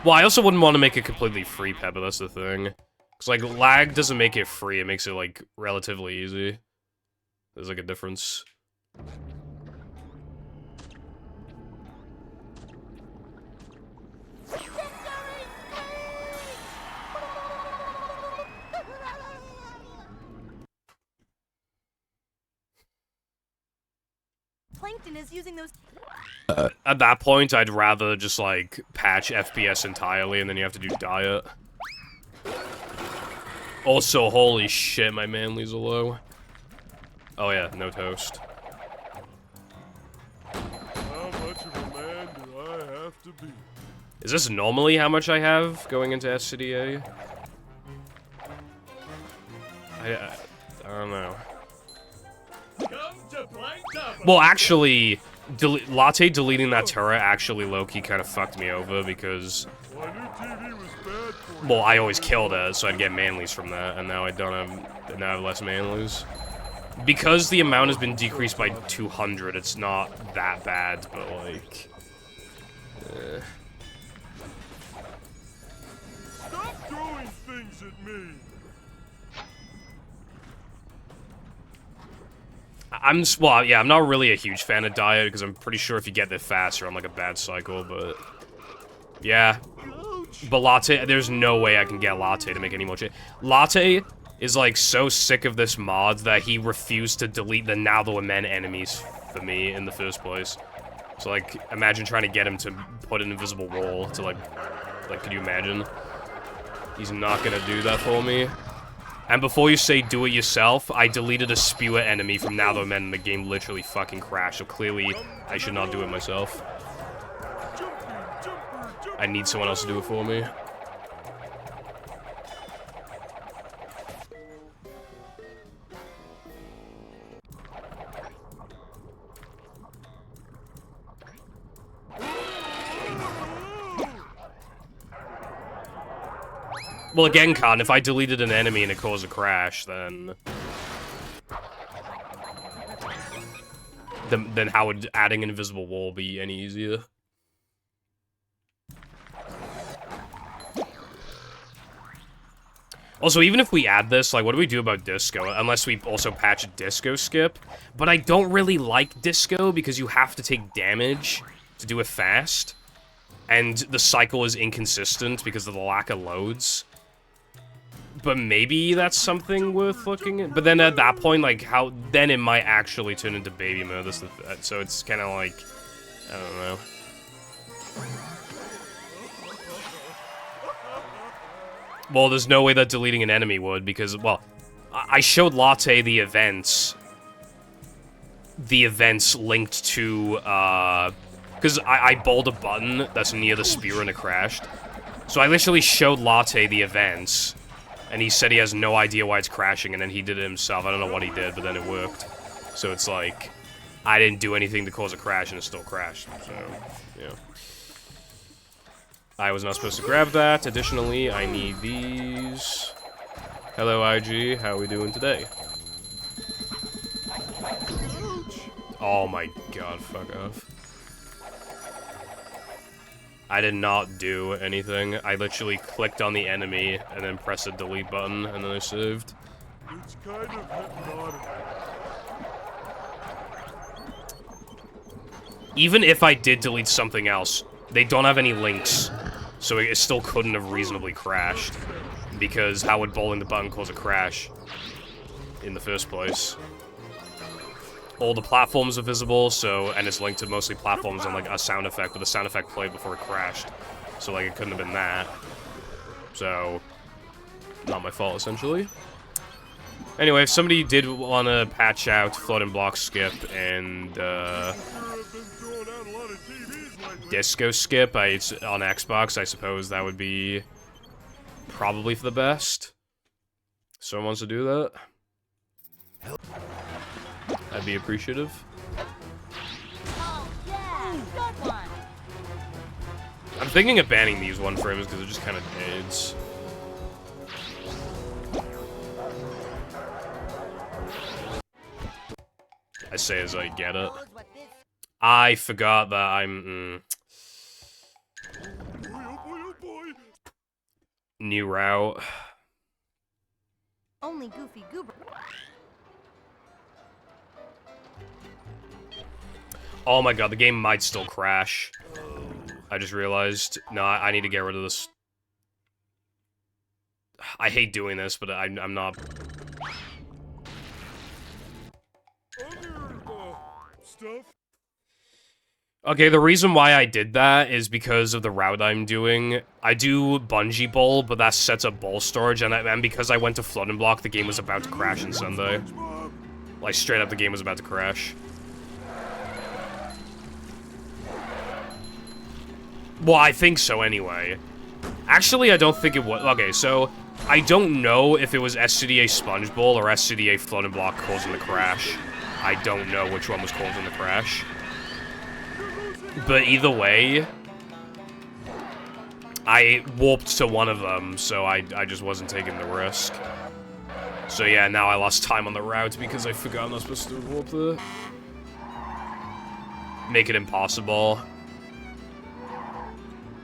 Well, I also wouldn't want to make it completely free, Pepper, that's the thing. Because, like, lag doesn't make it free, it makes it, like, relatively easy. There's, like, a difference. Plankton is using those. At that point, I'd rather just, like, patch FPS entirely, and then you have to do diet. Also, holy shit, my manlies are low. Oh yeah, no toast. How much of a man do I have to be? Is this normally how much I have going into SCDA? I don't know. Well, actually, Latte deleting that turret actually low-key kind of fucked me over because... My new TV was bad for Well, I always killed it, so I'd get manlies from that, and now I don't have... Now I have less manlies. Because the amount has been decreased by 200, it's not that bad, but like... Stop throwing things at me! Well, yeah, I'm not really a huge fan of diet, because I'm pretty sure if you get there fast, you're on, like, a bad cycle, but... Yeah. But Latte, there's no way I can get Latte to make any more change. Latte is, like, so sick of this mod that he refused to delete the Now There Were Men enemies for me in the first place. So, like, imagine trying to get him to put an invisible wall to, like, could you imagine? He's not gonna do that for me. And before you say do it yourself, I deleted a spewer enemy from Now There Were Men and the game literally fucking crashed, so clearly I should not do it myself. I need someone else to do it for me. Well, again, Khan, if I deleted an enemy and it caused a crash, then how would adding an invisible wall be any easier? Also, even if we add this, like, what do we do about Disco? Unless we also patch Disco Skip. But I don't really like Disco because you have to take damage to do it fast. And the cycle is inconsistent because of the lack of loads. But maybe that's something worth looking at. But then at that point, like, then it might actually turn into baby mode. So it's kind of like, I don't know. Well, there's no way that deleting an enemy would, because, well, I showed Latte the events. The events linked to, because I bowled a button that's near the spear and it crashed. So I literally showed Latte the events, and he said he has no idea why it's crashing, and then he did it himself. I don't know what he did, but then it worked. So it's like, I didn't do anything to cause a crash, and it still crashed. So, yeah. I was not supposed to grab that. Additionally, I need these. Hello, IG. How are we doing today? Oh my god, fuck off. I did not do anything. I literally clicked on the enemy and then pressed the delete button and then I saved. It's kind of hypnotic. Even if I did delete something else, they don't have any links, so it still couldn't have reasonably crashed. Because how would bowling the button cause a crash in the first place? All the platforms are visible, so, and it's linked to mostly platforms and like a sound effect, but the sound effect played before it crashed. So like it couldn't have been that. So, not my fault essentially. Anyway, if somebody did want to patch out floating block skip and disco skip on Xbox, I suppose that would be probably for the best. Someone wants to do that? I'd be appreciative. Oh, yeah, good one. I'm thinking of banning these one frames because it just kind of aids. I say as I get it. Knows what this I forgot that I'm... Boy, oh boy, oh boy. New route. Only Goofy Goober. Oh my god, the game might still crash. I just realized. No, I need to get rid of this. I hate doing this, but I'm not... Other, stuff. Okay, the reason why I did that is because of the route I'm doing. I do bungee bowl, but that sets up bowl storage, and because I went to floating block, the game was about to crash on Sunday. SpongeBob. Like, straight up, the game was about to crash. Well, I think so anyway. Actually, I don't think it was. Okay, so I don't know if it was SCDA Sponge Bowl or SCDA Floating Block causing the crash. I don't know which one was causing the crash. But either way, I warped to one of them, so I just wasn't taking the risk. So yeah, now I lost time on the route because I forgot I'm not supposed to warp there. Make it impossible.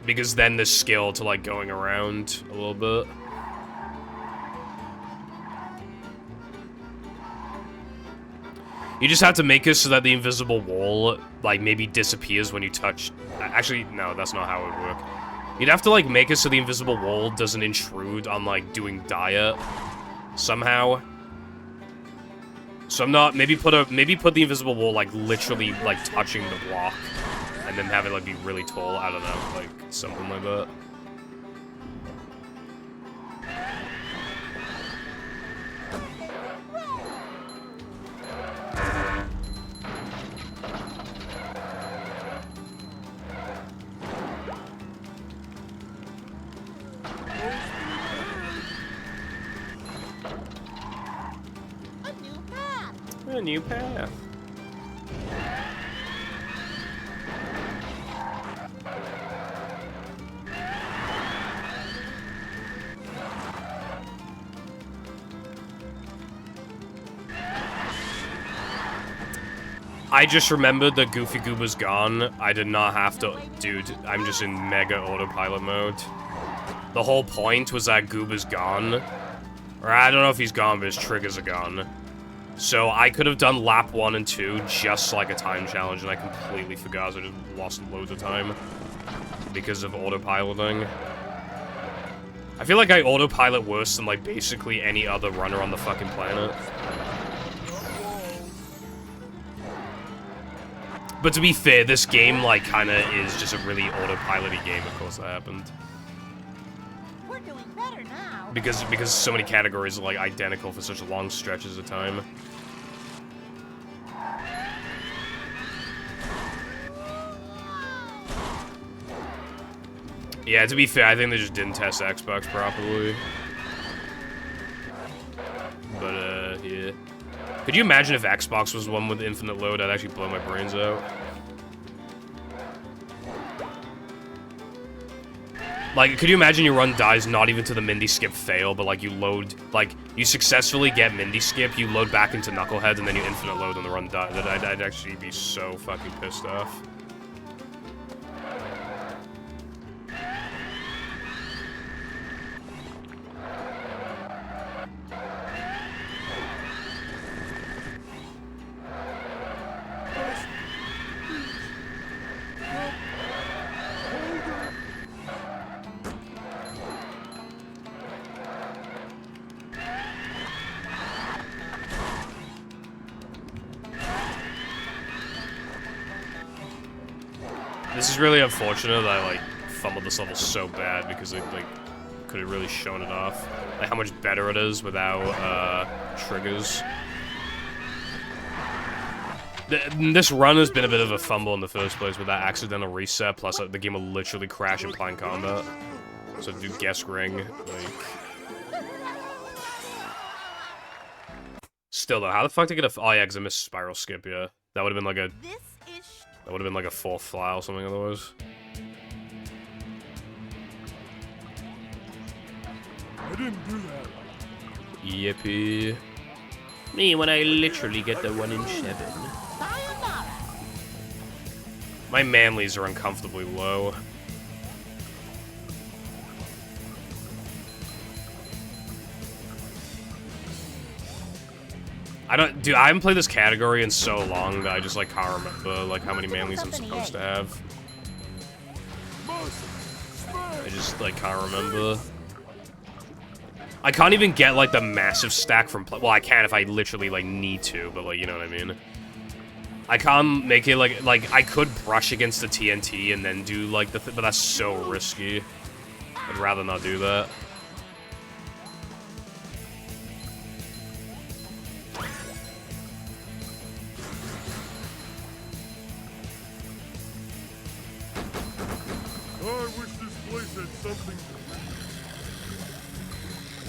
Because then there's skill to, like, going around a little bit. You just have to make it so that the invisible wall, like, maybe disappears when you touch... Actually, no, that's not how it would work. You'd have to, like, make it so the invisible wall doesn't intrude on, like, doing diet somehow. So I'm not... Maybe put the invisible wall, like, literally, like, touching the block. And then have it, like, be really tall. I don't know, like, something like that. a new path. A new path. I just remembered that Goofy Goober's gone. I did not have to... Dude, I'm just in mega autopilot mode. The whole point was that Goober's gone. Or I don't know if he's gone, but his triggers are gone. So I could have done lap 1 and 2 just like a time challenge, and I completely forgot. So I just lost loads of time because of autopiloting. I feel like I autopilot worse than, like, basically any other runner on the fucking planet. But to be fair, this game, like, kinda is just a really autopilot-y game, of course that happened. We're doing better now. Because so many categories are, like, identical for such long stretches of time. Yeah, to be fair, I think they just didn't test Xbox properly. But, yeah. Could you imagine if Xbox was one with infinite load? I'd actually blow my brains out. Like, could you imagine your run dies not even to the Mindy skip fail, but, like, you load... Like, you successfully get Mindy skip, you load back into Knucklehead, and then you infinite load and the run dies. I'd actually be so fucking pissed off. This is really unfortunate that I, like, fumbled this level so bad because I, like, could have really shown it off. Like, how much better it is without, triggers. This run has been a bit of a fumble in the first place with that accidental reset, plus the game will literally crash in plain combat. So do guess ring, like... Still though, how the fuck did I get a... Oh yeah, because I missed spiral skip, yeah. That would have been like a... That would have been like a 4th fly or something otherwise. I didn't do that. Yippee. Me when I literally get the 1 in 7. Sayonara. My manlies are uncomfortably low. Dude, I haven't played this category in so long that I just, like, can't remember, like, how many manlies I'm supposed to have. I just, like, can't remember. I can't even get, like, the massive stack from well, I can if I literally, like, need to, but, like, you know what I mean? I can't make it, like, I could brush against the TNT and then do, like, but that's so risky. I'd rather not do that.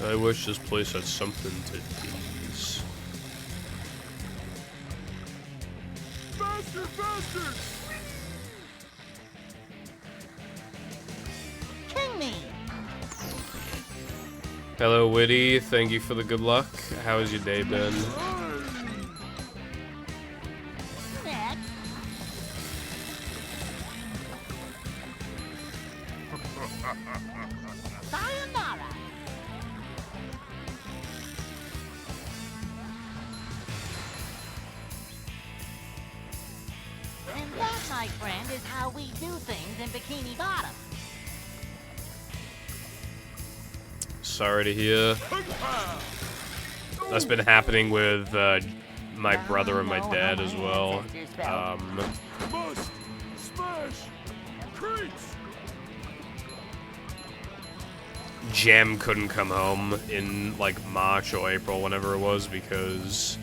I wish this place had something to tease. Faster, faster! King me. Hello, Witty. Thank you for the good luck. How has your day been? Next. Sayonara. And that, my friend, is how we do things in Bikini Bottom. Sorry to hear. That's been happening with my brother and my dad as well. Must smash crates! Jem couldn't come home in, like, March or April, whenever it was, because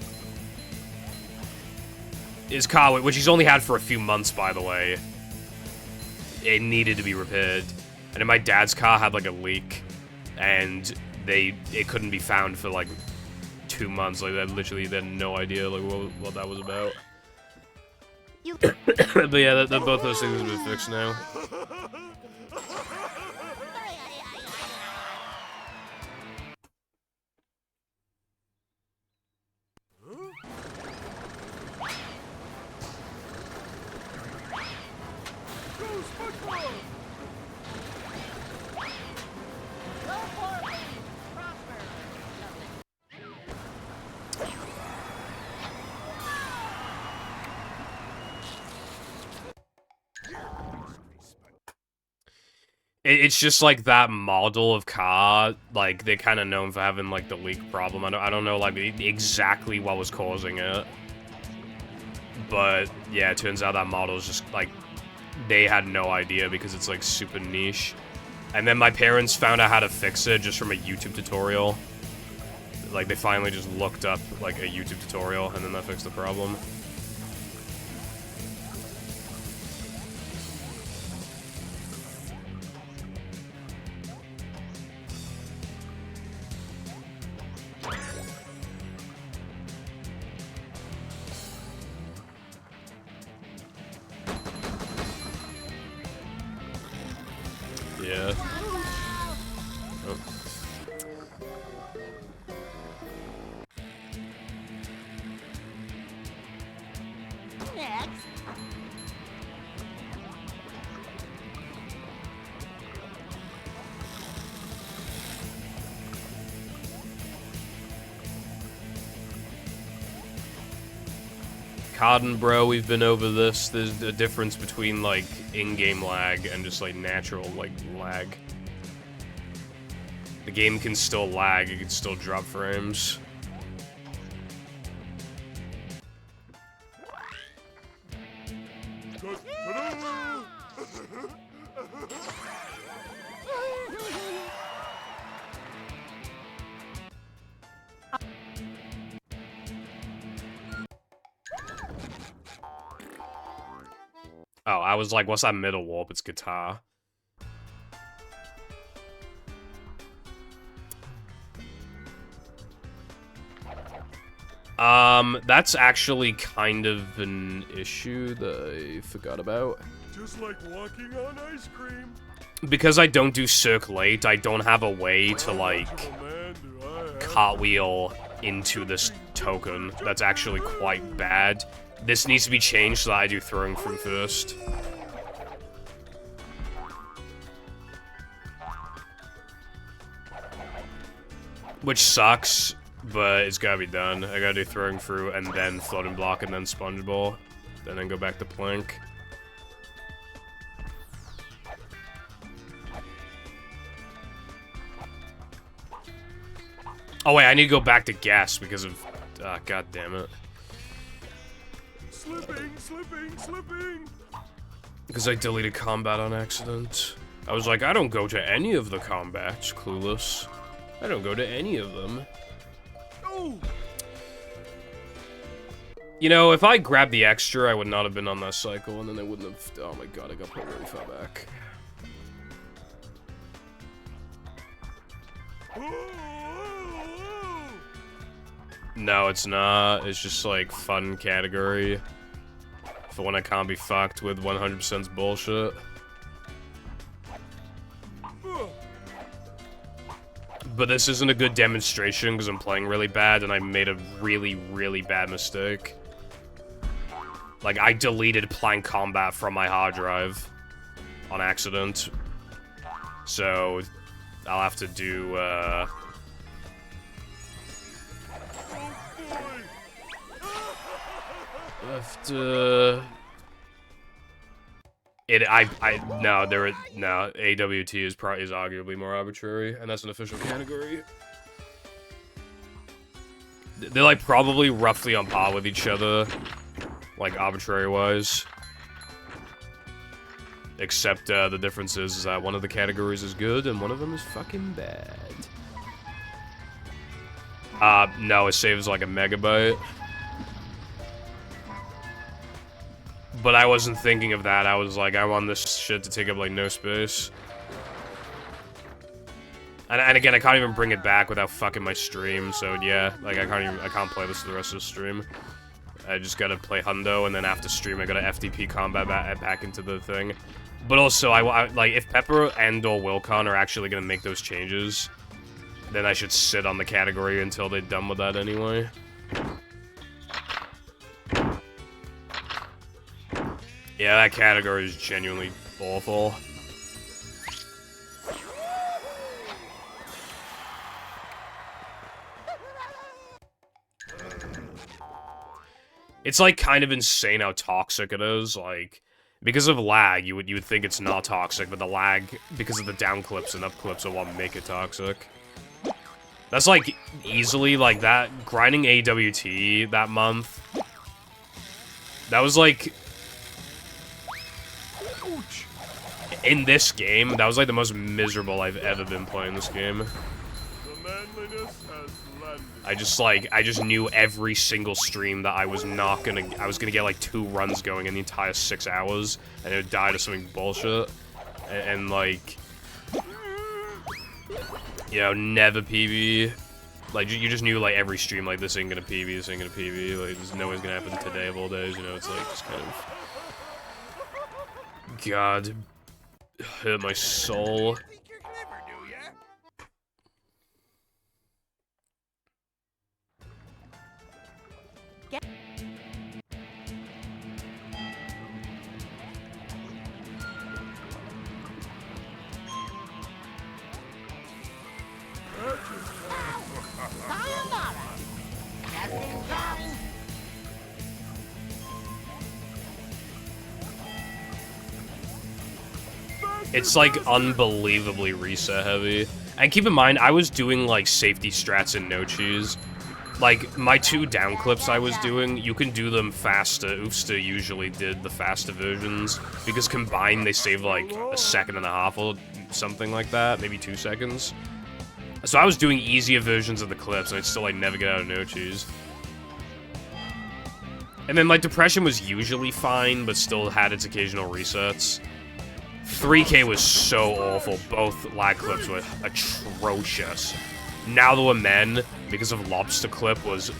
his car, which he's only had for a few months, by the way, it needed to be repaired. And then my dad's car had, like, a leak, and it couldn't be found for, like, 2 months. Like, they had no idea, like, what that was about. But yeah, both those things have been fixed now. It's just like that model of car, like they're kind of known for having like the leak problem. I don't know like exactly what was causing it, but yeah, it turns out that model is just like they had no idea because it's like super niche. And then my parents found out how to fix it just from a YouTube tutorial. Like they finally just looked up like a YouTube tutorial and then that fixed the problem. Yeah. Oh. Next. Cotton, bro, we've been over this. There's a difference between, like, in-game lag and just, like, natural, like, lag. The game can still lag, it can still drop frames. Oh, I was like, what's that middle warp? It's guitar. That's actually kind of an issue that I forgot about. Just like walking on ice cream. Because I don't do Cirque Late, I don't have a way to, like, cartwheel into this token. That's actually quite bad. This needs to be changed so that I do throwing through first. Which sucks, but it's gotta be done. I gotta do throwing through and then floating block and then sponge ball. Then go back to plank. Oh wait, I need to go back to gas because of... God damn it. Slipping, slipping, slipping. Because I deleted combat on accident. I was like, I don't go to any of the combats, clueless. I don't go to any of them. Oh. You know, if I grabbed the extra, I would not have been on that cycle, and then I wouldn't have... Oh my god, I got put really far back. No, it's not. It's just, like, fun category. For when I can't be fucked with 100% bullshit. But this isn't a good demonstration because I'm playing really bad and I made a really, really bad mistake. Like, I deleted plank combat from my hard drive on accident. So, I'll have to do, no, AWT is arguably more arbitrary, and that's an official category. They're, like, probably roughly on par with each other, like, arbitrary-wise. Except, the difference is that one of the categories is good, and one of them is fucking bad. No, it saves, like, a megabyte. But I wasn't thinking of that. I was like, I want this shit to take up, like, no space. And again, I can't even bring it back without fucking my stream, so yeah. Like, I can't play this for the rest of the stream. I just gotta play Hundo, and then after stream, I gotta FTP combat back into the thing. But also, like, if Pepper and/or Wilcon are actually gonna make those changes, then I should sit on the category until they're done with that anyway. Yeah, that category is genuinely awful. It's, like, kind of insane how toxic it is, like, because of lag, you would think it's not toxic, but the lag, because of the down clips and up clips, are what make it toxic. That's, like, easily, like, that, grinding AWT that month, that was, like... In this game, that was, like, the most miserable I've ever been playing this game. I just knew every single stream that I was gonna get, like, 2 runs going in the entire 6 hours, and it would die to something bullshit. And like... You know, never PB. Like, you just knew, like, every stream, like, this ain't gonna PB, this ain't gonna PB, like, there's no way's gonna happen today of all days, you know, it's, like, just kind of... God... Hurt my soul. It's, like, unbelievably reset heavy. And keep in mind, I was doing, like, safety strats and no cheese. Like, my 2 down clips I was doing, you can do them faster. Oofsta usually did the faster versions, because combined they save, like, a second and a half or something like that, maybe 2 seconds. So I was doing easier versions of the clips, and I'd still, like, never get out of no cheese. And then, like, depression was usually fine, but still had its occasional resets. 3K was so awful. Both lag clips were atrocious. Now There Were Men, because of Lobster Clip, was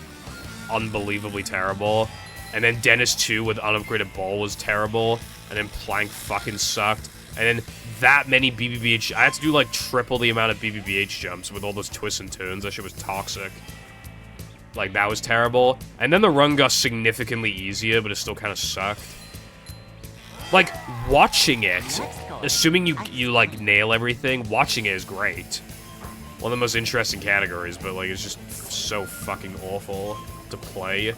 unbelievably terrible. And then Dennis 2 with unupgraded ball was terrible. And then Plank fucking sucked. And then that many BBBH... I had to do, like, triple the amount of BBBH jumps with all those twists and turns. That shit was toxic. Like, that was terrible. And then the run got significantly easier, but it still kind of sucked. Like, watching it, assuming you like, nail everything, watching it is great. One of the most interesting categories, but, like, it's just so fucking awful to play.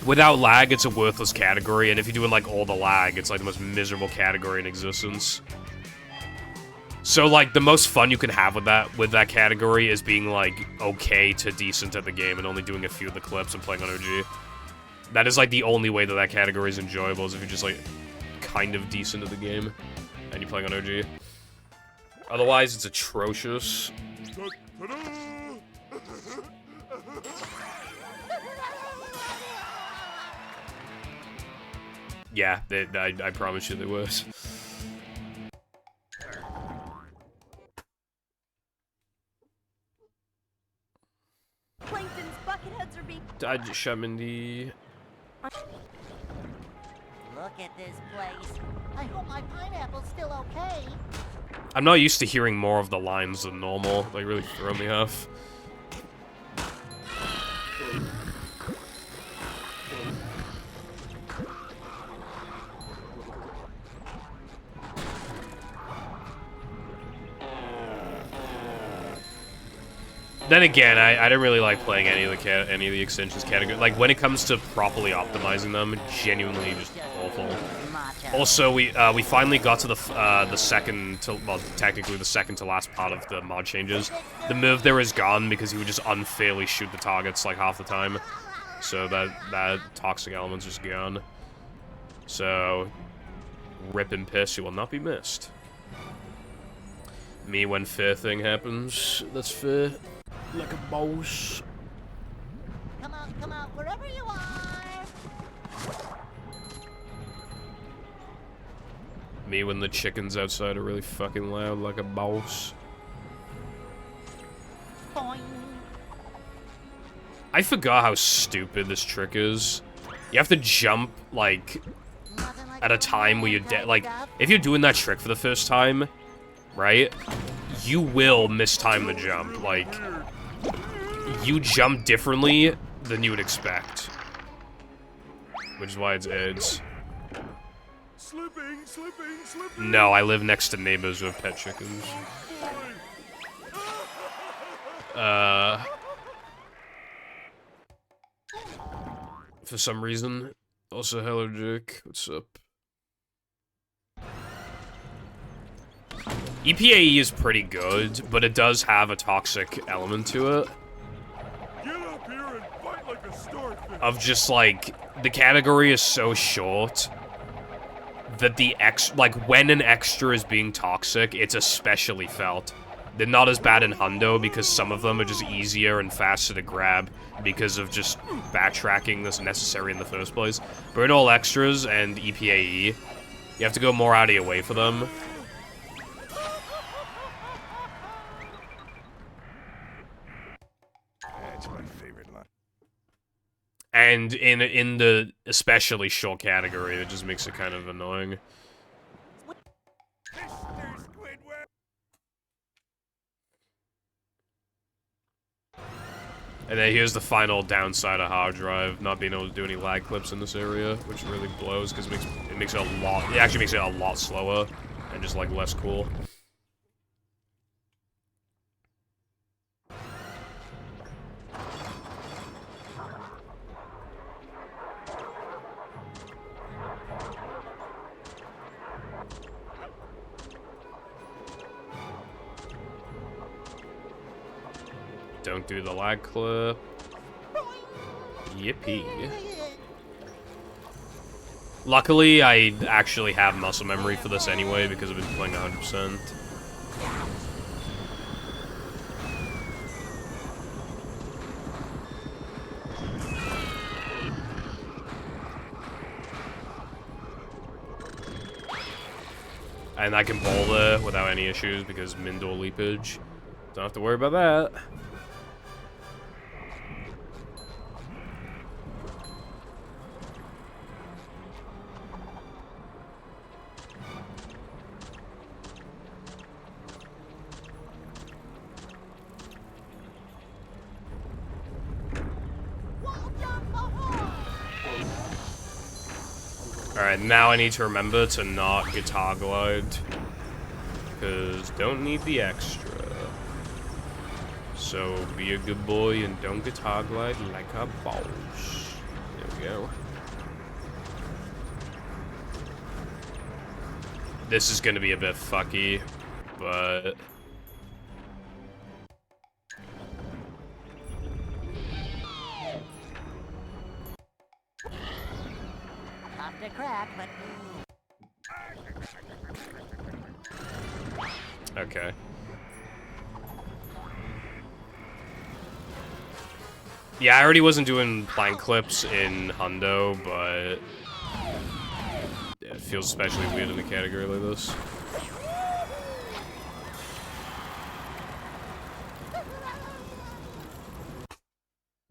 Without lag, it's a worthless category, and if you're doing, like, all the lag, it's, like, the most miserable category in existence. So, like, the most fun you can have with that category is being, like, okay to decent at the game and only doing a few of the clips and playing on OG. That is, like, the only way that category is enjoyable, is if you're just, like, kind of decent at the game and you're playing on OG. Otherwise, it's atrocious. Yeah, I promise you they were. Plankton's bucketheads are being. Shamindi. Look at this place. I hope my pineapple's still okay. I'm not used to hearing more of the lines than normal. They really throw me off. Then again, I don't really like playing any of the extensions category. Like, when it comes to properly optimizing them, genuinely just awful. Also, we finally got to the second to, well, technically the second to last part of the mod changes. The move there is gone because he would just unfairly shoot the targets like half the time. So that toxic element's just gone. So, rip and piss, you will not be missed. Me when fair thing happens, that's fair. Like a boss. Come out, wherever you are. Me when the chickens outside are really fucking loud, like a boss. Boing. I forgot how stupid this trick is. You have to jump, like, at a time where you're dead. Like, if you're doing that trick for the first time, right, you will mistime the jump. Like, you jump differently than you would expect. Which is why it's AIDS. Slipping. No, I live next to neighbors with pet chickens. For some reason. Also, hello, Jake. What's up? EPAE is pretty good, but it does have a toxic element to it. Get up here and fight like a starfish. Of just, like, the category is so short that when an extra is being toxic, it's especially felt. They're not as bad in Hundo because some of them are just easier and faster to grab because of just backtracking that's necessary in the first place. But in all extras and EPAE, you have to go more out of your way for them. That's my favorite line. And in the especially short category, it just makes it kind of annoying. Mr. Squidward. And then here's the final downside of hard drive, not being able to do any lag clips in this area, which really blows because it actually makes it a lot slower and just like less cool. Don't do the lag clip. Yippee. Luckily, I actually have muscle memory for this anyway because I've been playing 100%. And I can bowl there without any issues because Mindor leapage. Don't have to worry about that. Alright, now I need to remember to not guitar glide. Because don't need the extra. So be a good boy and don't guitar glide like a boss. There we go. This is gonna be a bit fucky, but... Tough to crack, but... Okay. Yeah, I already wasn't doing plank clips in Hundo, but... it feels especially weird in a category like this.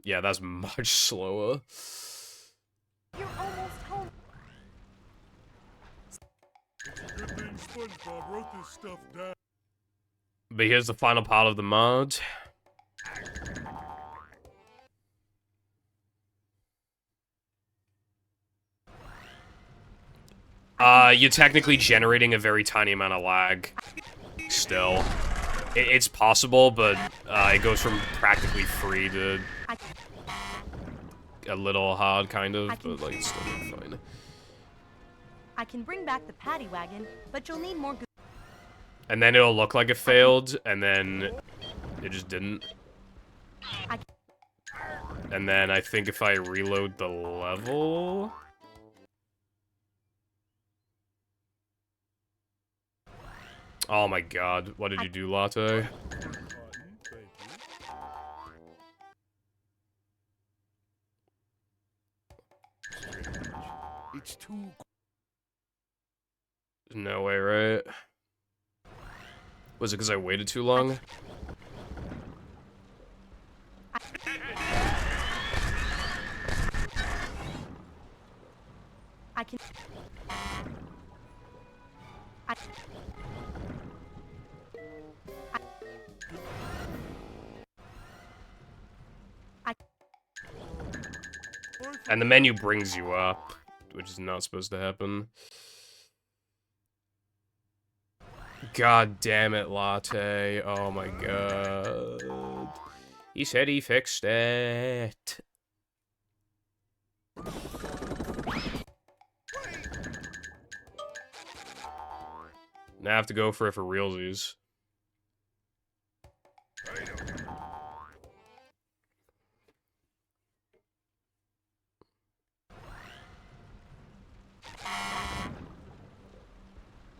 Yeah, that's much slower. You're almost home. Good thing SpongeBob wrote this stuff down. But here's the final part of the mod. You're technically generating a very tiny amount of lag. Still. It's possible, but it goes from practically free to a little hard, kind of, but like, it's still fine. I can bring back the paddy wagon, but you'll need more. And then it'll look like it failed, and then it just didn't. And then I think if I reload the level... Oh my god, what did you do, Latte? It's too... No way, right? Was it because I waited too long? I can. And the menu brings you up, which is not supposed to happen. God damn it, Latte. Oh my god. He said he fixed it. Now I have to go for it for realsies.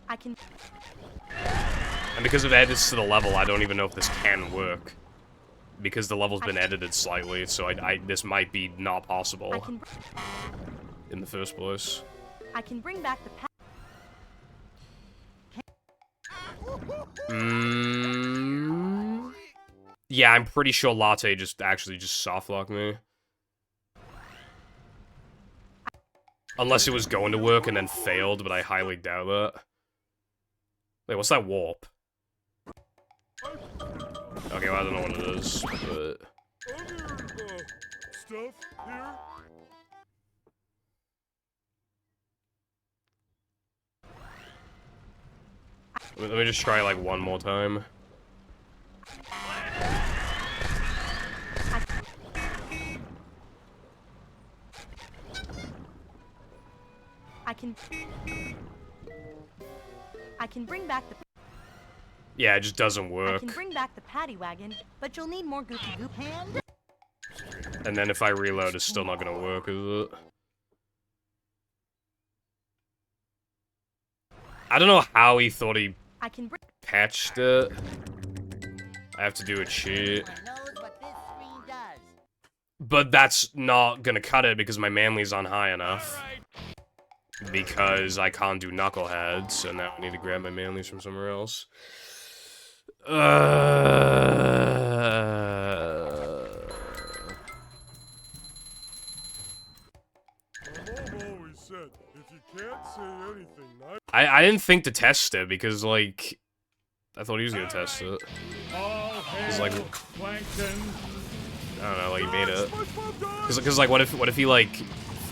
I can. And because of edits to the level, I don't even know if this can work. Because the level's been edited slightly, so this might be not possible in the first place. I can bring back the paddy. Yeah, I'm pretty sure Latte just softlocked me. Unless it was going to work and then failed, but I highly doubt that. Wait, what's that warp? Okay, well, I don't know what it is, but... Other, stuff here? Let me just try, like, one more time. I can bring back the. Yeah, it just doesn't I work. can bring back the paddy wagon, but you'll need more goopy goop hand. And then if I reload, it's still not gonna work, is it? I don't know how he thought he I can bring. patched it. I have to do a cheat. Everyone knows what this screen does. But that's not gonna cut it because my manly's on high enough. Because I can't do knuckleheads, so now I need to grab my manlies from somewhere else. My mom always said, if you can't say anything nice... I didn't think to test it because, like, I thought he was gonna test it. It's like, I don't know, like, he made it. Cause like, what if he, like,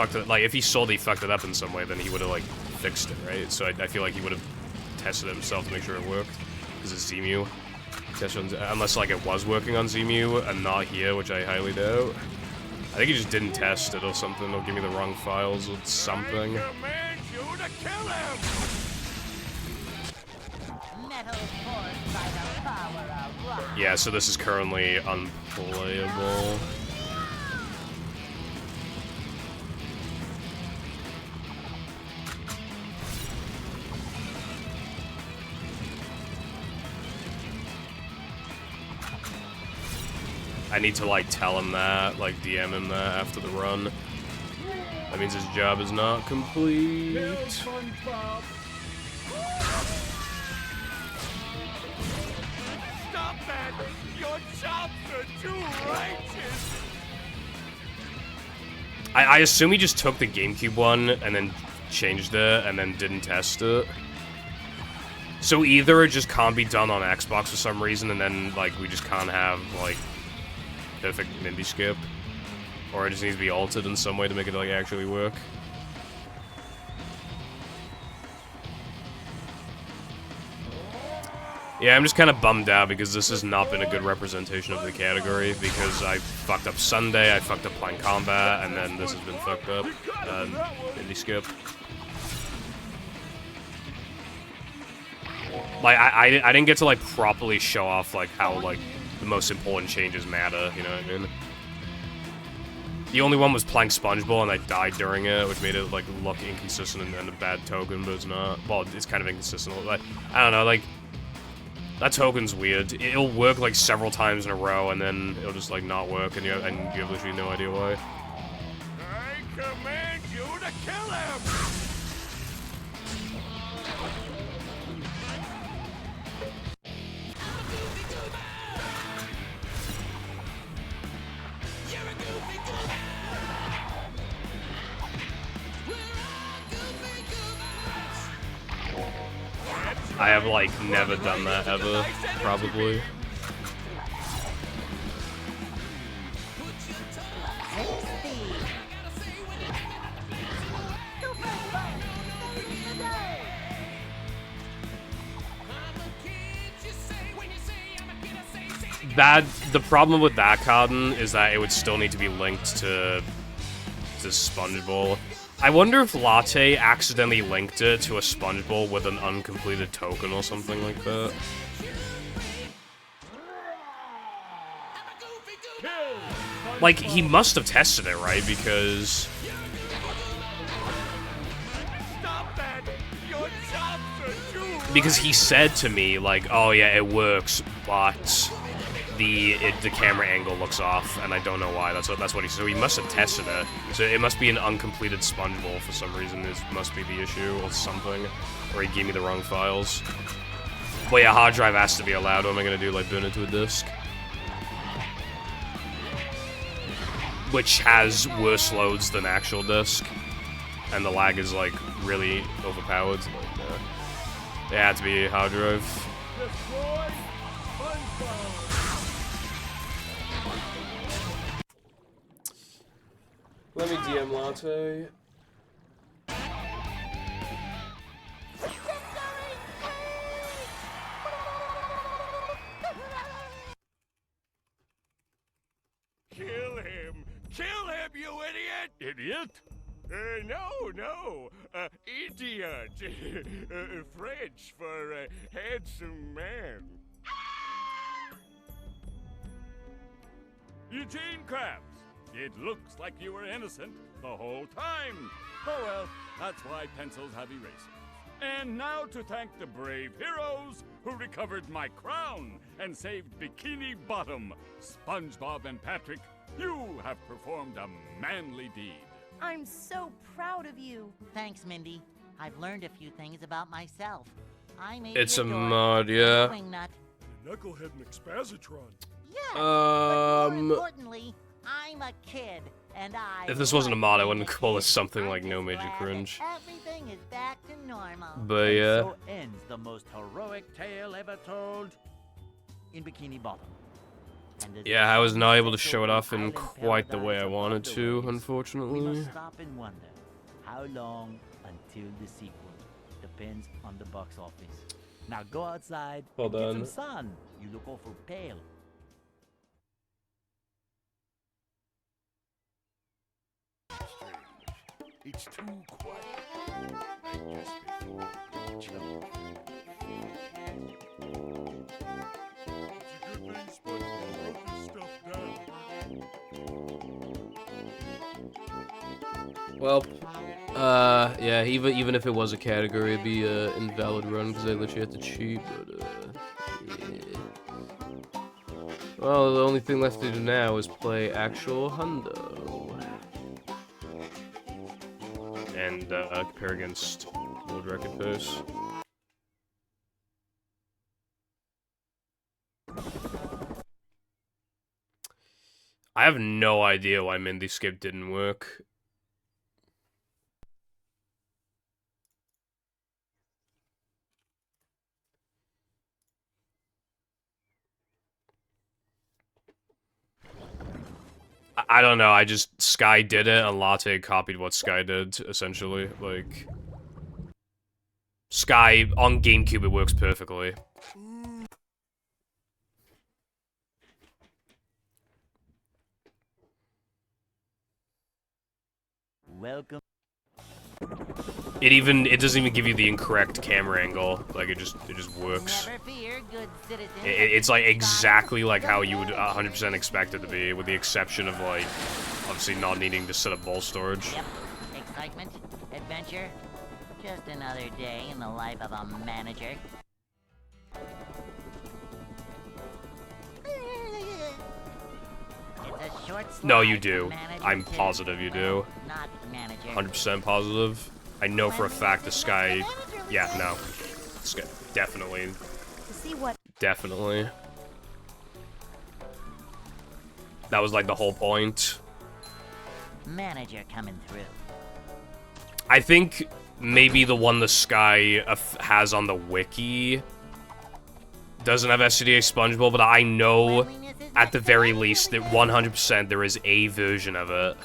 fucked it. Like, if he saw that he fucked it up in some way, then he would have like fixed it, right? So I feel like he would have tested it himself to make sure it worked. Because it's Zemu. Unless like it was working on Zemu and not here, which I highly doubt. I think he just didn't test it or something, or give me the wrong files or something. I command you to kill him! Metal forged by the power of rock. Yeah, so this is currently unplayable. I need to, like, tell him that, like, DM him that after the run. That means his job is not complete. SpongeBob! Stop that! Your chops are too righteous! I assume he just took the GameCube one and then changed it and then didn't test it. So either it just can't be done on Xbox for some reason and then, like, we just can't have, like, perfect Mindy skip, or it just needs to be altered in some way to make it like actually work. Yeah, I'm just kind of bummed out because this has not been a good representation of the category because I fucked up Sunday, I fucked up Playing Combat, and then this has been fucked up. Mindy skip. Like, I didn't get to like properly show off like how like the most important changes matter, you know what I mean? The only one was playing SpongeBob and I died during it, which made it like look inconsistent and a bad token, but it's not. Well, it's kind of inconsistent. Like, I don't know, like, that token's weird. It'll work like several times in a row and then it'll just like not work and you have literally no idea why. I command you to kill him! I have like never done that ever, probably. The problem with that cardin is that it would still need to be linked to SpongeBob. I wonder if Latte accidentally linked it to a SpongeBob with an uncompleted token or something like that. Like, he must have tested it, right? Because... Because he said to me, like, oh yeah, it works, but the camera angle looks off, and I don't know why. That's what he said. So he must have tested it. So it must be an uncompleted SpongeBob for some reason. This must be the issue or something, or he gave me the wrong files. Well, yeah, hard drive has to be allowed. What am I gonna do? Like burn it to a disk? Which has worse loads than actual disk, and the lag is like really overpowered. Like, it had to be hard drive. Destroy SpongeBob! Let me DM Latte. Kill him! Kill him, you idiot! Idiot? No. Idiot. French for handsome man. Eugene Krabs, it looks like you were innocent the whole time. Oh well, that's why pencils have erasers. And now to thank the brave heroes who recovered my crown and saved Bikini Bottom, SpongeBob and Patrick, you have performed a manly deed. I'm so proud of you. Thanks, Mindy. I've learned a few things about myself. I made It's a the door mod, yeah. Wingnut. Knucklehead and Expazitron. Yes, but more Um, importantly, I'm a kid, and I. If this wasn't a mod, I wouldn't like call it kids. something I'm like No just Major glad Cringe. that everything is back to normal. But And yeah. so ends the most heroic tale ever told in Bikini Bottom. Yeah, I was not able to show it off in quite the way I wanted to, unfortunately. We must stop and wonder, how long until the sequel? Depends on the box office. Now go outside Hold and on. get some sun. You look awful pale. It's too quiet. I guess before we jump. It's a good thing SpongeBob wrote this stuff down. Well, yeah, even if it was a category, it'd be a invalid run because I literally had to cheat, but, yeah. Well, the only thing left to do now is play actual Hundo. And, compare against world record pace. I have no idea why Mindy Skip didn't work. I don't know, I just, Sky did it, and Latte copied what Sky did, essentially, like... Sky, on GameCube, it works perfectly. Welcome. It doesn't even give you the incorrect camera angle, like, it just works. Never fear, good citizens. It's like exactly like how you would 100% expect it to be, with the exception of like, obviously not needing to set up ball storage. Yep. Excitement, adventure, just another day in the life of a manager. It's a short No, slide you from do. manager I'm to- positive you do. Not manager. 100% positive. I know for a fact this guy. Yeah, no. This guy, definitely. To see what Definitely. That was like the whole point. Manager coming through. I think maybe the one the Sky has on the wiki doesn't have SCDA SpongeBob, but I know at the very least that 100% there is a version of it.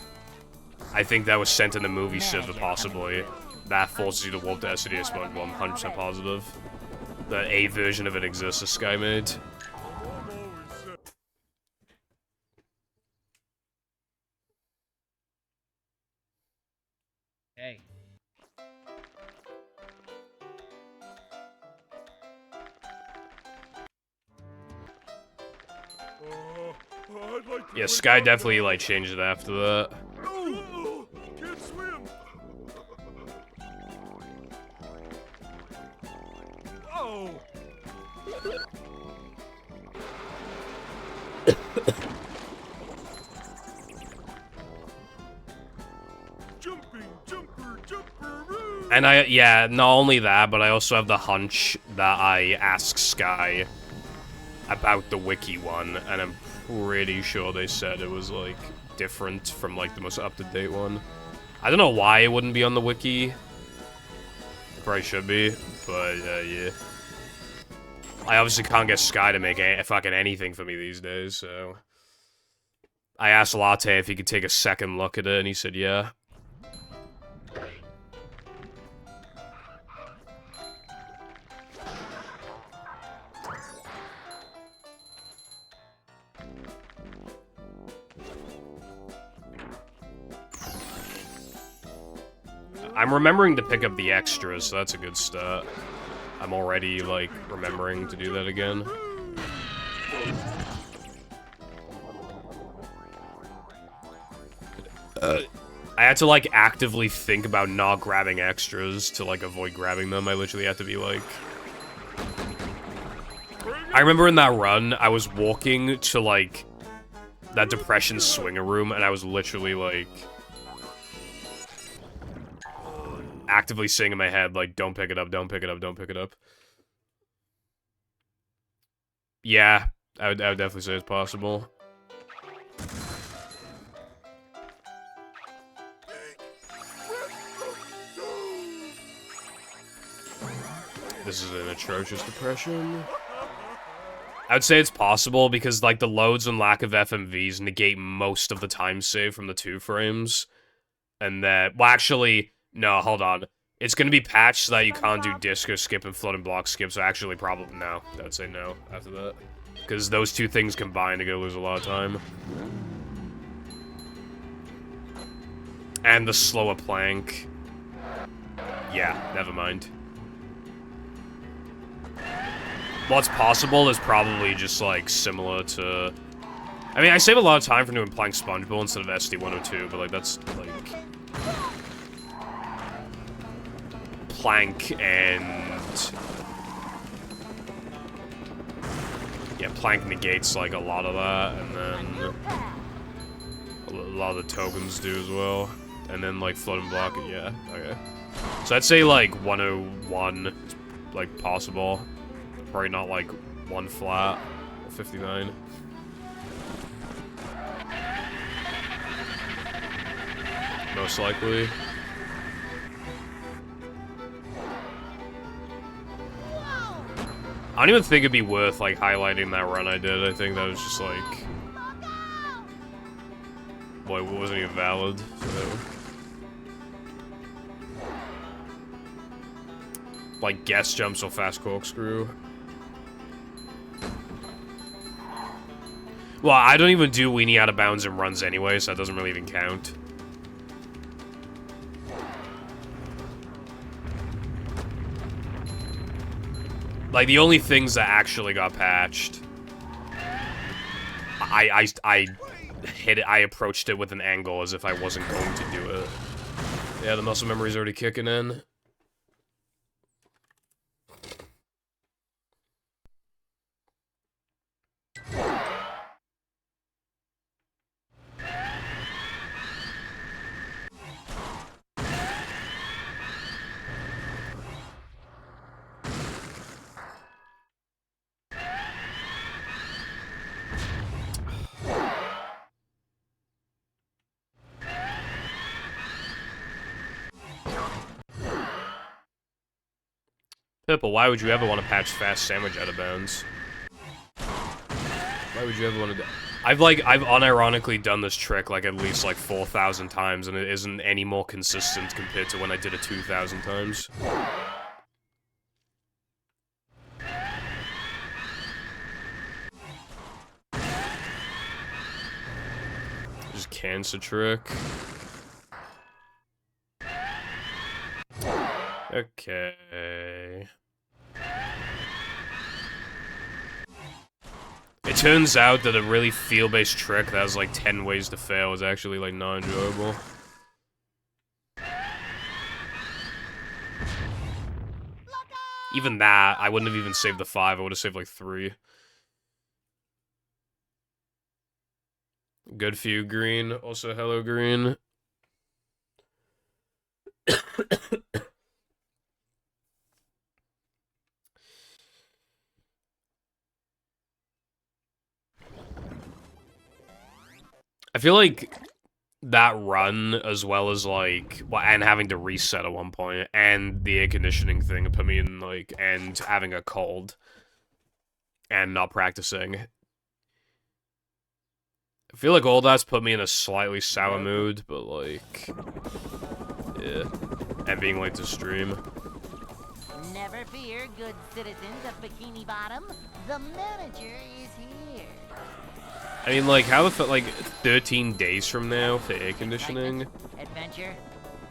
I think that was sent in the movie server, possibly. That forces you to warp to SCDA SpongeBob, I'm 100% positive. That a version of it exists, a Sky made. Hey. I'd like to Yeah, Sky definitely, like, changed it after that. Oh, can't swim. Oh. Jumping, jumper, jumper. And yeah, not only that, but I also have the hunch that I asked Sky about the wiki one, and I'm pretty sure they said it was, like, different from, like, the most up-to-date one. I don't know why it wouldn't be on the wiki. It probably should be, but, yeah. I obviously can't get Sky to make fucking anything for me these days, so... I asked Latte if he could take a second look at it, and he said yeah. I'm remembering to pick up the extras, so that's a good start. I'm already, like, remembering to do that again. I had to, like, actively think about not grabbing extras to, like, avoid grabbing them. I literally had to be, like... I remember in that run, I was walking to, like, that Depression swinger room, and I was literally, like... actively saying in my head, like, don't pick it up, don't pick it up, don't pick it up. Yeah, I would definitely say it's possible. This is an atrocious depression. I would say it's possible because, like, the loads and lack of FMVs negate most of the time save from the 2 frames. And that, well, actually, no, hold on. It's gonna be patched so that you can't do disco skip and floating block skip, so actually, probably no. I would say no after that. Because those 2 things combined are gonna lose a lot of time. And the slower plank. Yeah, never mind. What's possible is probably just, like, similar to... I mean, I save a lot of time for doing plank sponge bowl instead of SD102, but, like, that's, like... Plank and... Yeah, plank negates, like, a lot of that, and then... A lot of the tokens do as well. And then, like, floating block, yeah, okay. So I'd say, like, 101 is, like, possible. Probably not, like, 1 flat, or 59. Most likely. I don't even think it'd be worth, like, highlighting that run I did. I think that was just, like... Boy, it wasn't even valid, so... Like, guest jumps or fast corkscrew. Well, I don't even do weenie out of bounds and runs anyway, so that doesn't really even count. Like, the only things that actually got patched... I hit it, I approached it with an angle as if I wasn't going to do it. Yeah, the muscle memory's already kicking in. Pipple, why would you ever want to patch fast sandwich out of bounds? Why would you ever want to do... I've unironically done this trick, like, at least, like, 4,000 times, and it isn't any more consistent compared to when I did it 2,000 times. Just cancer trick. Okay... It turns out that a really feel-based trick that has, like, 10 ways to fail is actually, like, not enjoyable. Even that, I wouldn't have even saved the 5, I would have saved, like, 3. Good for you, Green. Also, hello, Green. I feel like that run, as well as, like, well, and having to reset at one point, and the air conditioning thing put me in, like, and having a cold, and not practicing. I feel like all that's put me in a slightly sour mood, but, like, yeah. And being late to stream. Never fear, good citizens of Bikini Bottom. The manager is here. I mean, like, how the like, 13 days from now for air conditioning? Adventure.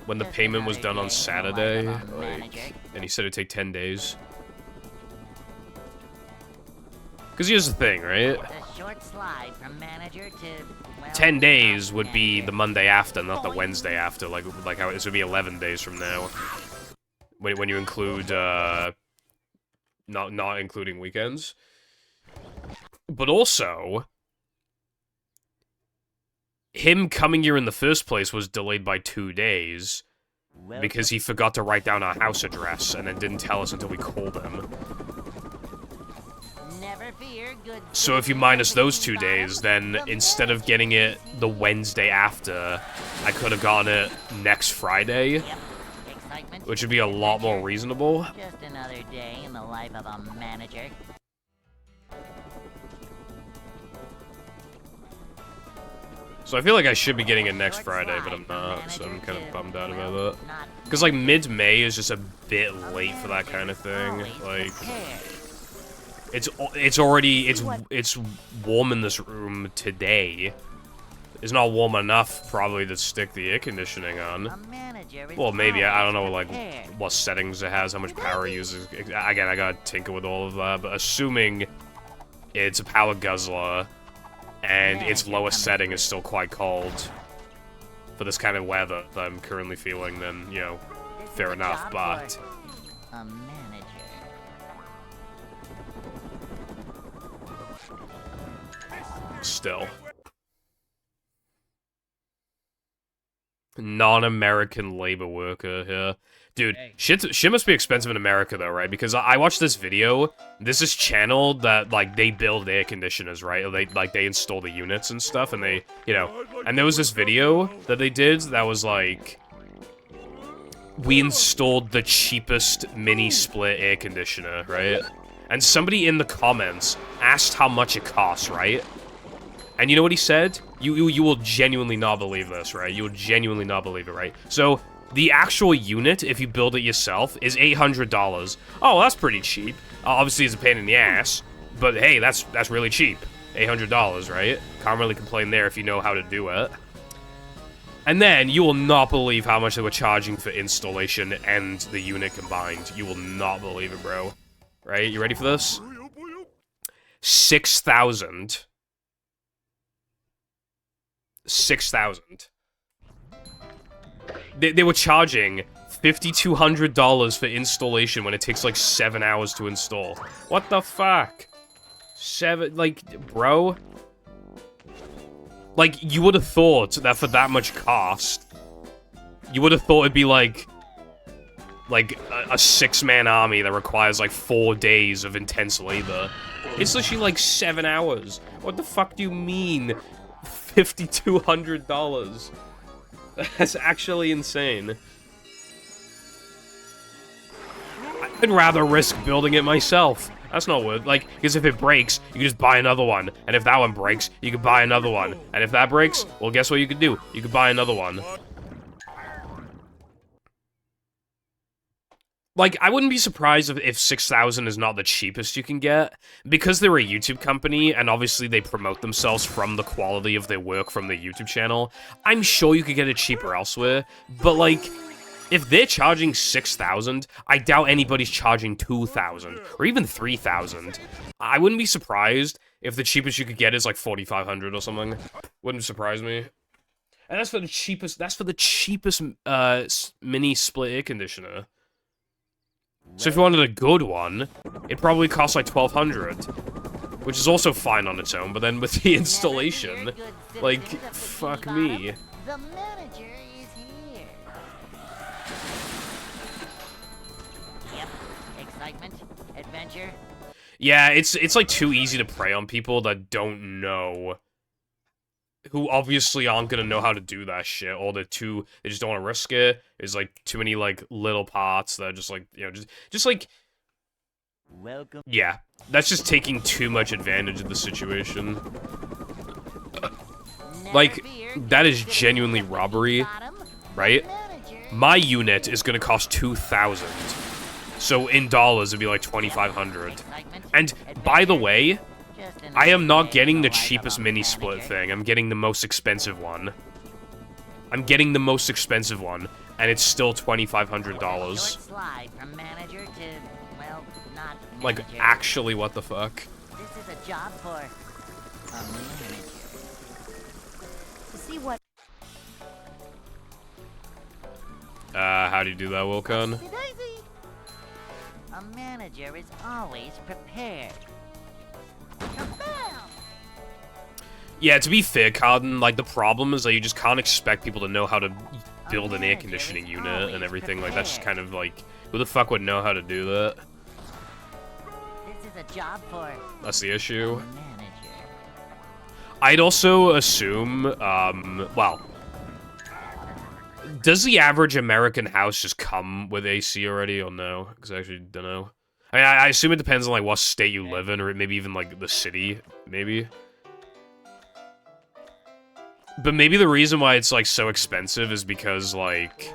When the payment was done on Saturday, like, and he said it'd take 10 days. Because here's the thing, right? A short slide from manager to, well, 10 days would be the Monday after, not the Wednesday after. Like how this would be 11 days from now. When you include, not including weekends. But also, him coming here in the first place was delayed by 2 days because he forgot to write down our house address and then didn't tell us until we called him. Never fear, good So if you minus those 2 days, then instead of getting it the Wednesday after, I could have gotten it next Friday, which would be a lot more reasonable. Just another day in the life of a manager. So I feel like I should be getting it next Friday, but I'm not, so I'm kind of bummed out about that. Because, like, mid-May is just a bit late for that kind of thing. Like, it's already, it's warm in this room today. It's not warm enough, probably, to stick the air conditioning on. Well, maybe, I don't know, like, what settings it has, how much power it uses. Again, I gotta tinker with all of that, but assuming it's a power guzzler, and its lowest setting is still quite cold for this kind of weather that I'm currently feeling, then, you know, fair enough, but... A manager. Still. Non-American labor worker here. Dude, shit must be expensive in America, though, right? Because I watched this video. There's this channel that, like, they build air conditioners, right? They install the units and stuff, and they, you know... And there was this video that they did that was, like... We installed the cheapest mini-split air conditioner, right? And somebody in the comments asked how much it costs, right? And you know what he said? You will genuinely not believe this, right? You will genuinely not believe it, right? So... The actual unit, if you build it yourself, is $800. Oh, that's pretty cheap. Obviously, it's a pain in the ass, but hey, that's really cheap. $800, right? Can't really complain there if you know how to do it. And then, you will not believe how much they were charging for installation and the unit combined. You will not believe it, bro. Right? You ready for this? 6,000. 6,000. They were charging $5,200 for installation when it takes like 7 hours to install. What the fuck? Bro? Like, you would have thought that for that much cost, you would have thought it'd be like a 6-man army that requires like 4 days of intense labor. It's literally like 7 hours. What the fuck do you mean? $5,200? That's actually insane. I'd rather risk building it myself. That's not worth, like, because if it breaks, you can just buy another one. And if that one breaks, you can buy another one. And if that breaks, well, guess what you could do? You could buy another one. Like, I wouldn't be surprised if 6,000 is not the cheapest you can get. Because they're a YouTube company, and obviously they promote themselves from the quality of their work from the YouTube channel, I'm sure you could get it cheaper elsewhere. But, like, if they're charging 6,000, I doubt anybody's charging 2,000, or even 3,000. I wouldn't be surprised if the cheapest you could get is, like, 4,500 or something. Wouldn't surprise me. And that's for the cheapest, mini split air conditioner. So if you wanted a good one, it probably costs like 1,200, which is also fine on its own, but then with the installation, like, fuck me. The manager is here. Yep, excitement, adventure. Yeah, it's like too easy to prey on people that don't know, who obviously aren't gonna know how to do that shit, or they just don't want to risk it. There's like too many like little parts that are just like, you know, just like, Welcome. yeah, that's just taking too much advantage of the situation. Like, that is genuinely robbery, right? My unit is gonna cost 2,000, so in dollars it'd be like 2,500. And by the way, I am not getting the cheapest mini-split thing. I'm getting the most expensive one. I'm getting the most expensive one, and it's still $2,500. Like, actually, what the fuck? This is a job for a manager. To see what How do you do that, Wilcon? Daisy. A manager is always prepared. Yeah, to be fair, Carden, like, the problem is that you just can't expect people to know how to build an air conditioning unit and everything. Like, that's just kind of like, who the fuck would know how to do that? This is a job for That's the issue. a manager. I'd also assume, well, does the average American house just come with AC already, or no? Because I actually don't know. I mean, I assume it depends on, like, what state you live in, or maybe even, like, the city, maybe. But maybe the reason why it's, like, so expensive is because, like...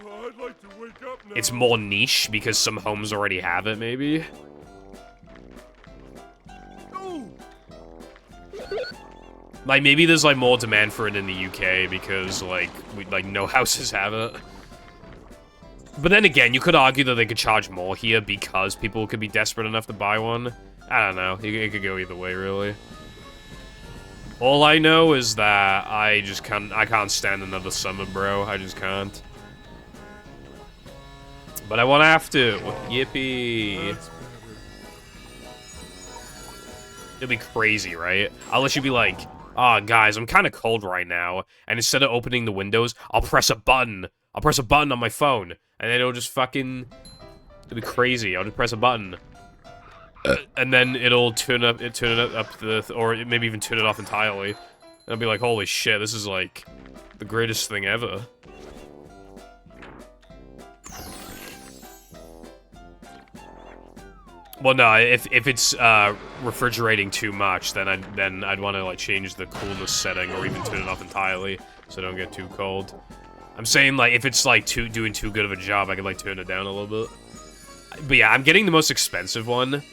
I'd like to wake up now. It's more niche because some homes already have it, maybe? Like, maybe there's, like, more demand for it in the UK because, like, no houses have it. But then again, you could argue that they could charge more here because people could be desperate enough to buy one. I don't know. It could go either way, really. All I know is that I can't stand another summer, bro. I just can't. But I won't have to. Yippee. It'll be crazy, right? I'll let you be like, "Ah, guys, I'm kind of cold right now." And instead of opening the windows, I'll press a button. I'll press a button on my phone. And then it'll just fucking... It'll be crazy. I'll just press a button. And then it'll turn it up the... Or maybe even turn it off entirely. And I'll be like, holy shit, this is like... the greatest thing ever. Well, no, if it's refrigerating too much, then I'd want to like change the coolness setting or even turn it off entirely so I don't get too cold. I'm saying like if it's like doing too good of a job, I could like turn it down a little bit. But yeah, I'm getting the most expensive one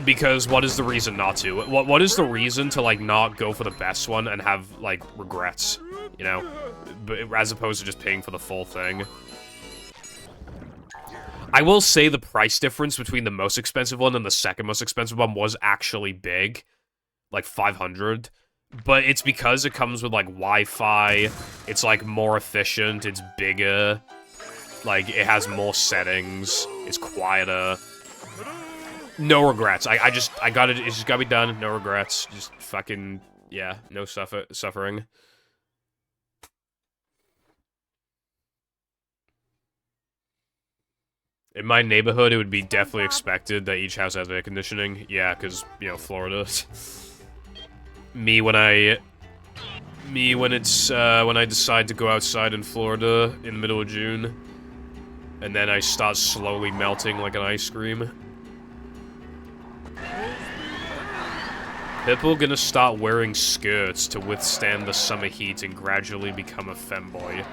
because what is the reason not to? What is the reason to like not go for the best one and have like regrets, you know, as opposed to just paying for the full thing? I will say the price difference between the most expensive one and the second most expensive one was actually big. Like 500. But it's because it comes with like Wi-Fi. It's like more efficient. It's bigger. Like it has more settings. It's quieter. No regrets. I got it. It's just gotta be done. No regrets. Just fucking, yeah, no suffering. In my neighborhood, it would be definitely expected that each house has air conditioning. Yeah, because, you know, Florida. When I decide to go outside in Florida in the middle of June, and then I start slowly melting like an ice cream. People gonna start wearing skirts to withstand the summer heat and gradually become a femboy.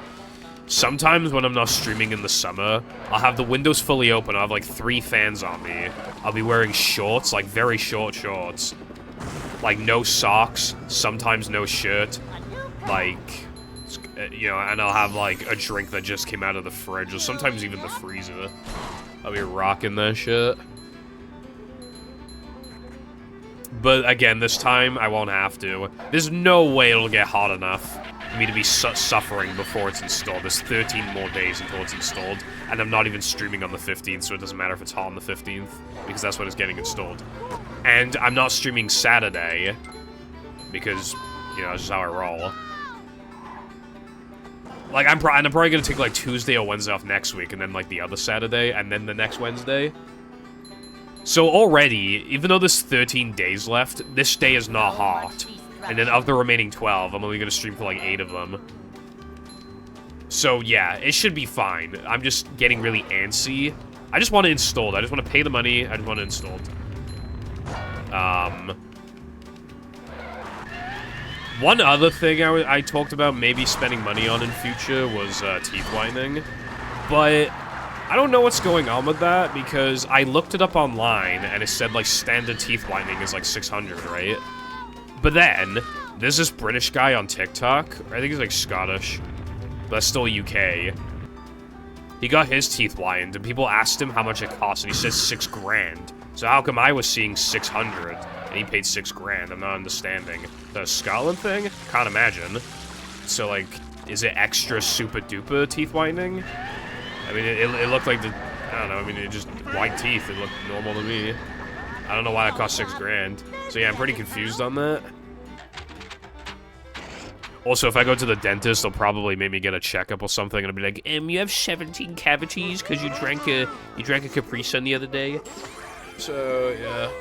Sometimes when I'm not streaming in the summer, I'll have the windows fully open, I'll have like 3 fans on me. I'll be wearing shorts, like very short shorts. Like no socks, sometimes no shirt. Like, you know, and I'll have like a drink that just came out of the fridge, or sometimes even the freezer. I'll be rocking that shit. But again, this time I won't have to. There's no way it'll get hot enough for me to be suffering before it's installed. There's 13 more days until it's installed, and I'm not even streaming on the 15th, so it doesn't matter if it's hot on the 15th, because that's when it's getting installed. And I'm not streaming Saturday, because, you know, that's just how I roll. Like, I'm probably gonna take, like, Tuesday or Wednesday off next week, and then, like, the other Saturday, and then the next Wednesday. So already, even though there's 13 days left, this day is not hot. And then of the remaining 12, I'm only gonna stream for like 8 of them. So yeah, it should be fine. I'm just getting really antsy. I just want it installed. I just want to pay the money. I just want it installed. One other thing I talked about maybe spending money on in future was teeth whitening. But I don't know what's going on with that because I looked it up online and it said like standard teeth whitening is like 600, right? But then, there's this British guy on TikTok, I think he's like Scottish, but still UK. He got his teeth whitened, and people asked him how much it cost, and he says 6 grand. So how come I was seeing 600, and he paid 6 grand? I'm not understanding. The Scotland thing? Can't imagine. So like, is it extra super duper teeth whitening? I mean, it looked like I don't know, I mean, it just white teeth, it looked normal to me. I don't know why it cost 6 grand. So yeah, I'm pretty confused on that. Also, if I go to the dentist, they'll probably make me get a checkup or something, and I'll be like, you have 17 cavities because you drank a Capri Sun the other day. So yeah.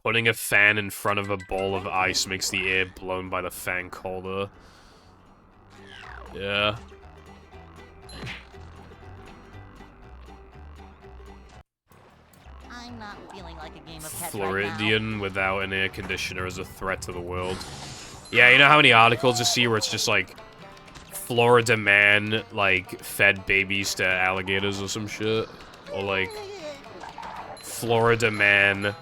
Putting a fan in front of a bowl of ice makes the air blown by the fan colder. Yeah. I'm not feeling like a game of pets right now. Floridian without an air conditioner is a threat to the world. Yeah, you know how many articles you see where it's just like Florida man like fed babies to alligators or some shit, or like Florida man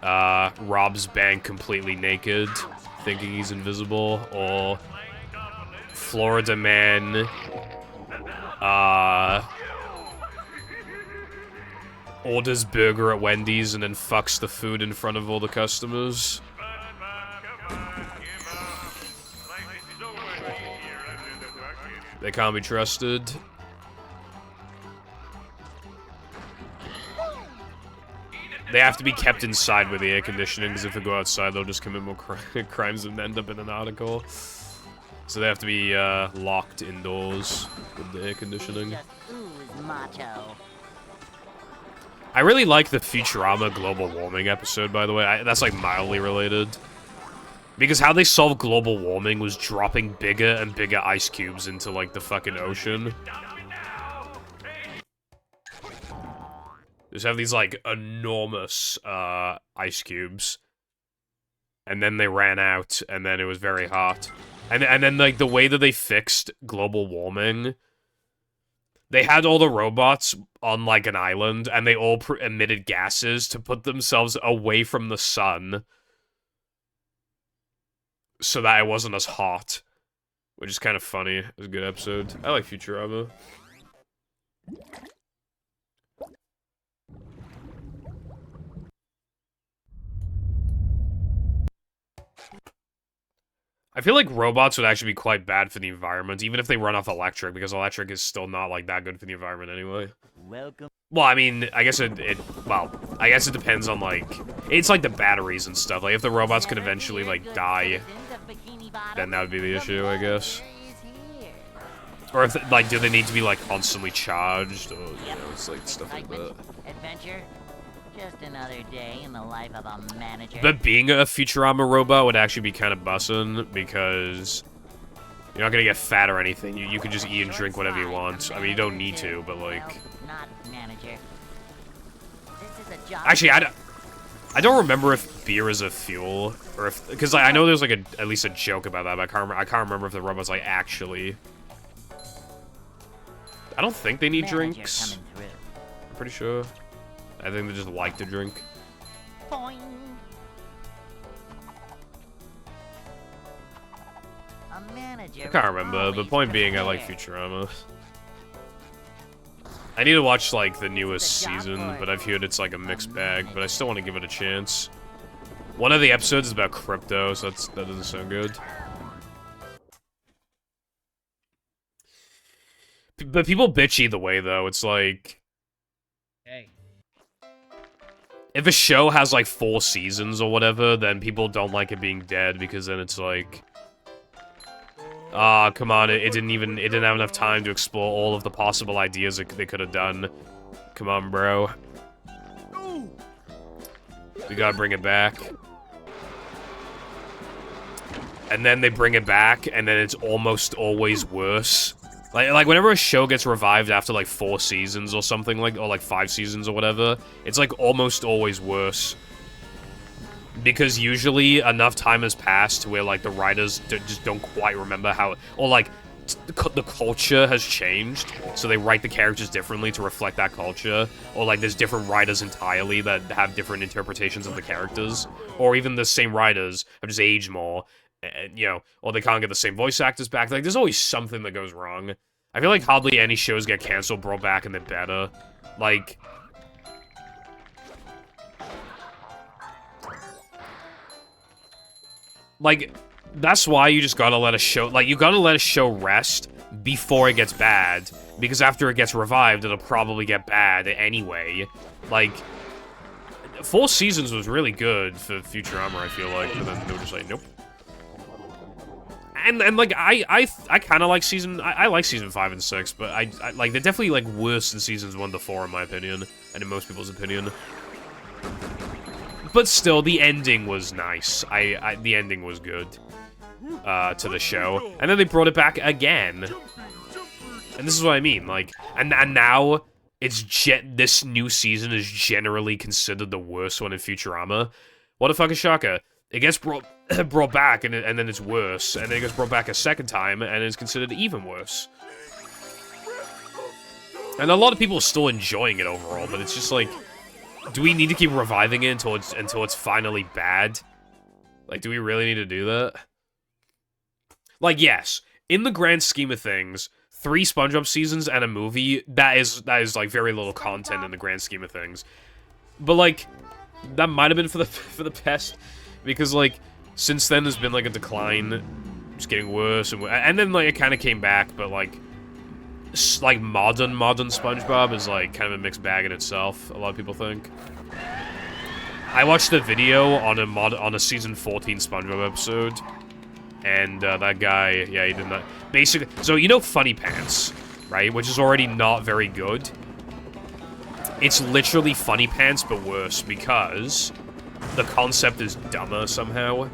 robs bank completely naked, thinking he's invisible, or Florida man orders burger at Wendy's and then fucks the food in front of all the customers. They can't be trusted. They have to be kept inside with the air conditioning, because if they go outside, they'll just commit more crimes and end up in an article. So they have to be locked indoors with the air conditioning. Just ooze macho. I really like the Futurama global warming episode, by the way. That's like mildly related. Because how they solved global warming was dropping bigger and bigger ice cubes into, like, the fucking ocean. Just have these, like, enormous, ice cubes. And then they ran out, and then it was very hot. And then, like, the way that they fixed global warming... They had all the robots on, like, an island, and they all emitted gases to put themselves away from the sun... so that it wasn't as hot. Which is kind of funny. It was a good episode. I like Futurama. I feel like robots would actually be quite bad for the environment, even if they run off electric, because electric is still not, like, that good for the environment anyway. Welcome. Well, I mean, I guess it depends on, like, it's like the batteries and stuff. Like, if the robots could eventually, like, die, then that would be the issue, I guess. Or if, like, do they need to be, like, constantly charged, or, you know, it's, like, stuff like that. Adventure. Just another day in the life of a manager. But being a Futurama robot would actually be kind of bussin', because you're not gonna get fat or anything. You can just eat and drink whatever you want. I mean, you don't need to, but, like... Not manager. This is a job. Actually, I don't remember if beer is a fuel, or if... Because, like, I know there's, like, at least a joke about that, but I can't remember if the robot's, like, actually... I don't think they need drinks. I'm pretty sure. I think they just like to drink. Boing. A manager. I can't remember. The point being, I like Futurama. I need to watch, like, the newest season, but I've heard it's, like, a mixed bag, but I still want to give it a chance. One of the episodes is about crypto, so that doesn't sound good. But people bitch either way, though. It's like... Hey. If a show has, like, 4 seasons or whatever, then people don't like it being dead, because then it's like... Ah, come on, it didn't have enough time to explore all of the possible ideas that they could have done. Come on, bro. We gotta bring it back. And then they bring it back, and then it's almost always worse. Like whenever a show gets revived after, like, 4 seasons or something, like, or, like, 5 seasons or whatever, it's, like, almost always worse. Because usually enough time has passed where, like, the writers just don't quite remember how... Or, like, the culture has changed, so they write the characters differently to reflect that culture. Or, like, there's different writers entirely that have different interpretations of the characters. Or even the same writers have just aged more. And, you know, or they can't get the same voice actors back. Like, there's always something that goes wrong. I feel like hardly any shows get canceled, brought back, and they're better. Like... Like, that's why you just gotta let a show... Like, you gotta let a show rest before it gets bad. Because after it gets revived, it'll probably get bad anyway. Like... 4 seasons was really good for Futurama, I feel like. But then they were just like, nope. And like, I kind of like season... I like season 5 and 6, but I like, they're definitely, like, worse than seasons 1 to 4, in my opinion. And in most people's opinion. But still, the ending was nice. The ending was good. To the show. And then they brought it back again. And this is what I mean, like... And now, this new season is generally considered the worst one in Futurama. What a fucking shocker. It gets brought back, and then it's worse. And then it gets brought back a second time, and it's considered even worse. And a lot of people are still enjoying it overall, but it's just like... Do we need to keep reviving it until it's finally bad? Like, do we really need to do that? Like, yes. In the grand scheme of things, 3 SpongeBob seasons and a movie, that is like very little content in the grand scheme of things. But like, that might have been for the best, because like, since then there's been like a decline, it's getting worse, and then like it kind of came back, but like modern SpongeBob is like kind of a mixed bag in itself. A lot of people think. I watched a video on a season 14 SpongeBob episode. And that guy, yeah, he did not. Basically, so you know Funny Pants, right? Which is already not very good. It's literally Funny Pants, but worse, because the concept is dumber somehow.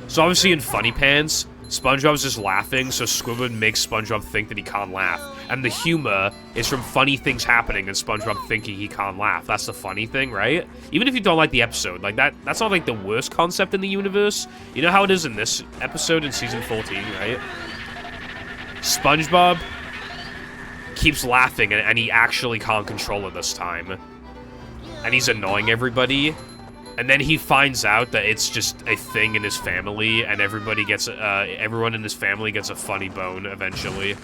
So obviously in Funny Pants, SpongeBob's just laughing, so Squidward makes SpongeBob think that he can't laugh. And the humor is from funny things happening and SpongeBob thinking he can't laugh. That's the funny thing, right? Even if you don't like the episode, like that's not like the worst concept in the universe. You know how it is in this episode in season 14, right? SpongeBob keeps laughing and he actually can't control it this time. And he's annoying everybody. And then he finds out that it's just a thing in his family, and everyone in his family gets a funny bone eventually.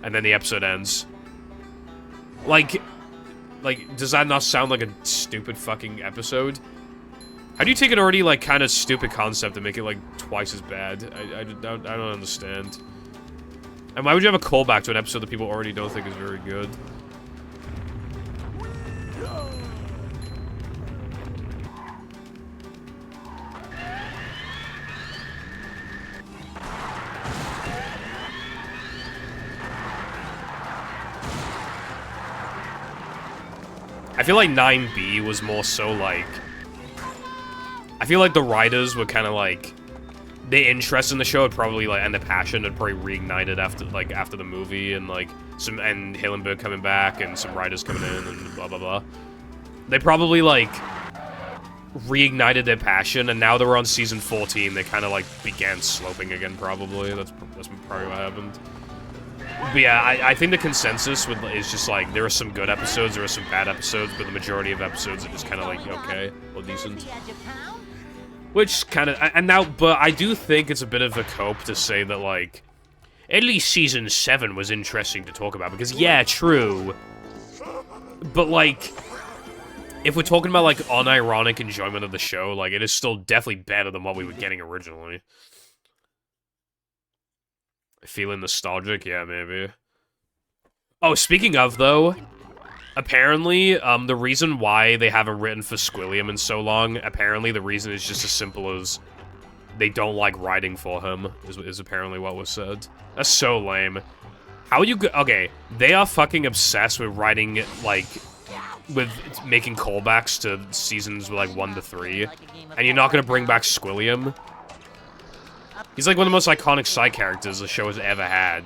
And then the episode ends. Like, does that not sound like a stupid fucking episode? How do you take an already, like, kind of stupid concept and make it, like, twice as bad? I don't understand. And why would you have a callback to an episode that people already don't think is very good? I feel like 9B was more so like... I feel like the writers were kind of like... The interest in the show had probably like, and the passion had probably reignited after the movie, and like and Hillenburg coming back and some writers coming in and blah blah blah. They probably like reignited their passion, and now that we're on season 14, they kind of like began sloping again. Probably that's probably what happened. But yeah, I think the consensus is just like, there are some good episodes, there are some bad episodes, but the majority of episodes are just kind of like, okay, well, decent. Which kind of, and now, but I do think it's a bit of a cope to say that, like, at least season 7 was interesting to talk about, because yeah, true. But like, if we're talking about like unironic enjoyment of the show, like, it is still definitely better than what we were getting originally. Feeling nostalgic? Yeah, maybe. Oh, speaking of, though, apparently, the reason why they haven't written for Squilliam in so long, apparently the reason is just as simple as they don't like writing for him, is apparently what was said. That's so lame. How are you okay, they are fucking obsessed with writing, like, with making callbacks to seasons, like, 1 to 3, and you're not gonna bring back Squilliam? He's like one of the most iconic side characters the show has ever had.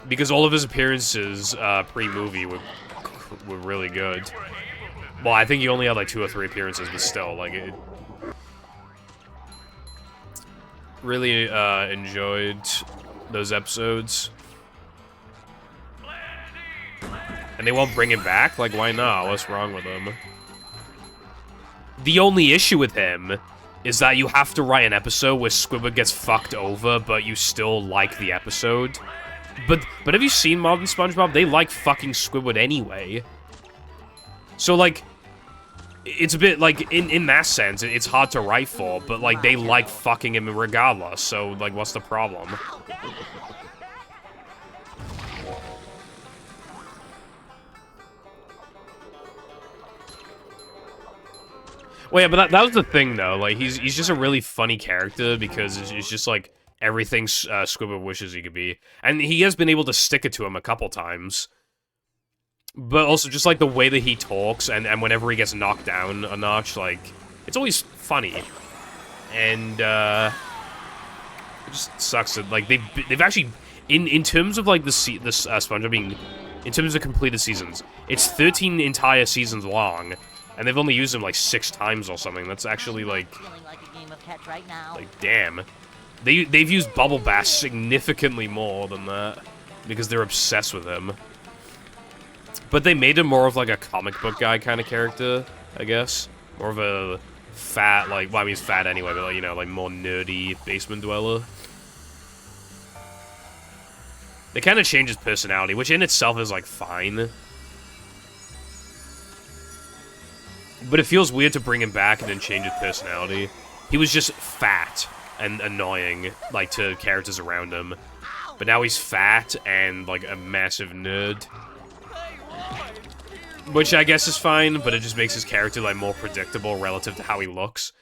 Because all of his appearances pre-movie were really good. Well, I think he only had like 2 or 3 appearances, but still, like, it... Really enjoyed those episodes. And they won't bring him back? Like, why not? What's wrong with him? The only issue with him is that you have to write an episode where Squidward gets fucked over, but you still like the episode. But have you seen Modern SpongeBob? They like fucking Squidward anyway. So, like, it's a bit, like, in that sense, it's hard to write for, but, like, they like fucking him regardless, so, like, what's the problem? Well, yeah, but that was the thing, though. Like, he's just a really funny character because it's just, like, everything Squidward wishes he could be. And he has been able to stick it to him a couple times. But also, just, like, the way that he talks and whenever he gets knocked down a notch, like, it's always funny. And, it just sucks that, like, they've actually... In terms of, like, the SpongeBob being in terms of completed seasons. It's 13 entire seasons long, and they've only used them like 6 times or something. That's actually like, Feeling like a game of catch right now. like damn. They've used Bubble Bass significantly more than that because they're obsessed with him. But they made him more of like a comic book guy kind of character, I guess. More of a fat, like, well, I mean, he's fat anyway, but, like, you know, like, more nerdy basement dweller. They kind of change his personality, which in itself is, like, fine. But it feels weird to bring him back and then change his personality. He was just fat and annoying, like, to characters around him. But now he's fat and, like, a massive nerd. Which I guess is fine, but it just makes his character, like, more predictable relative to how he looks.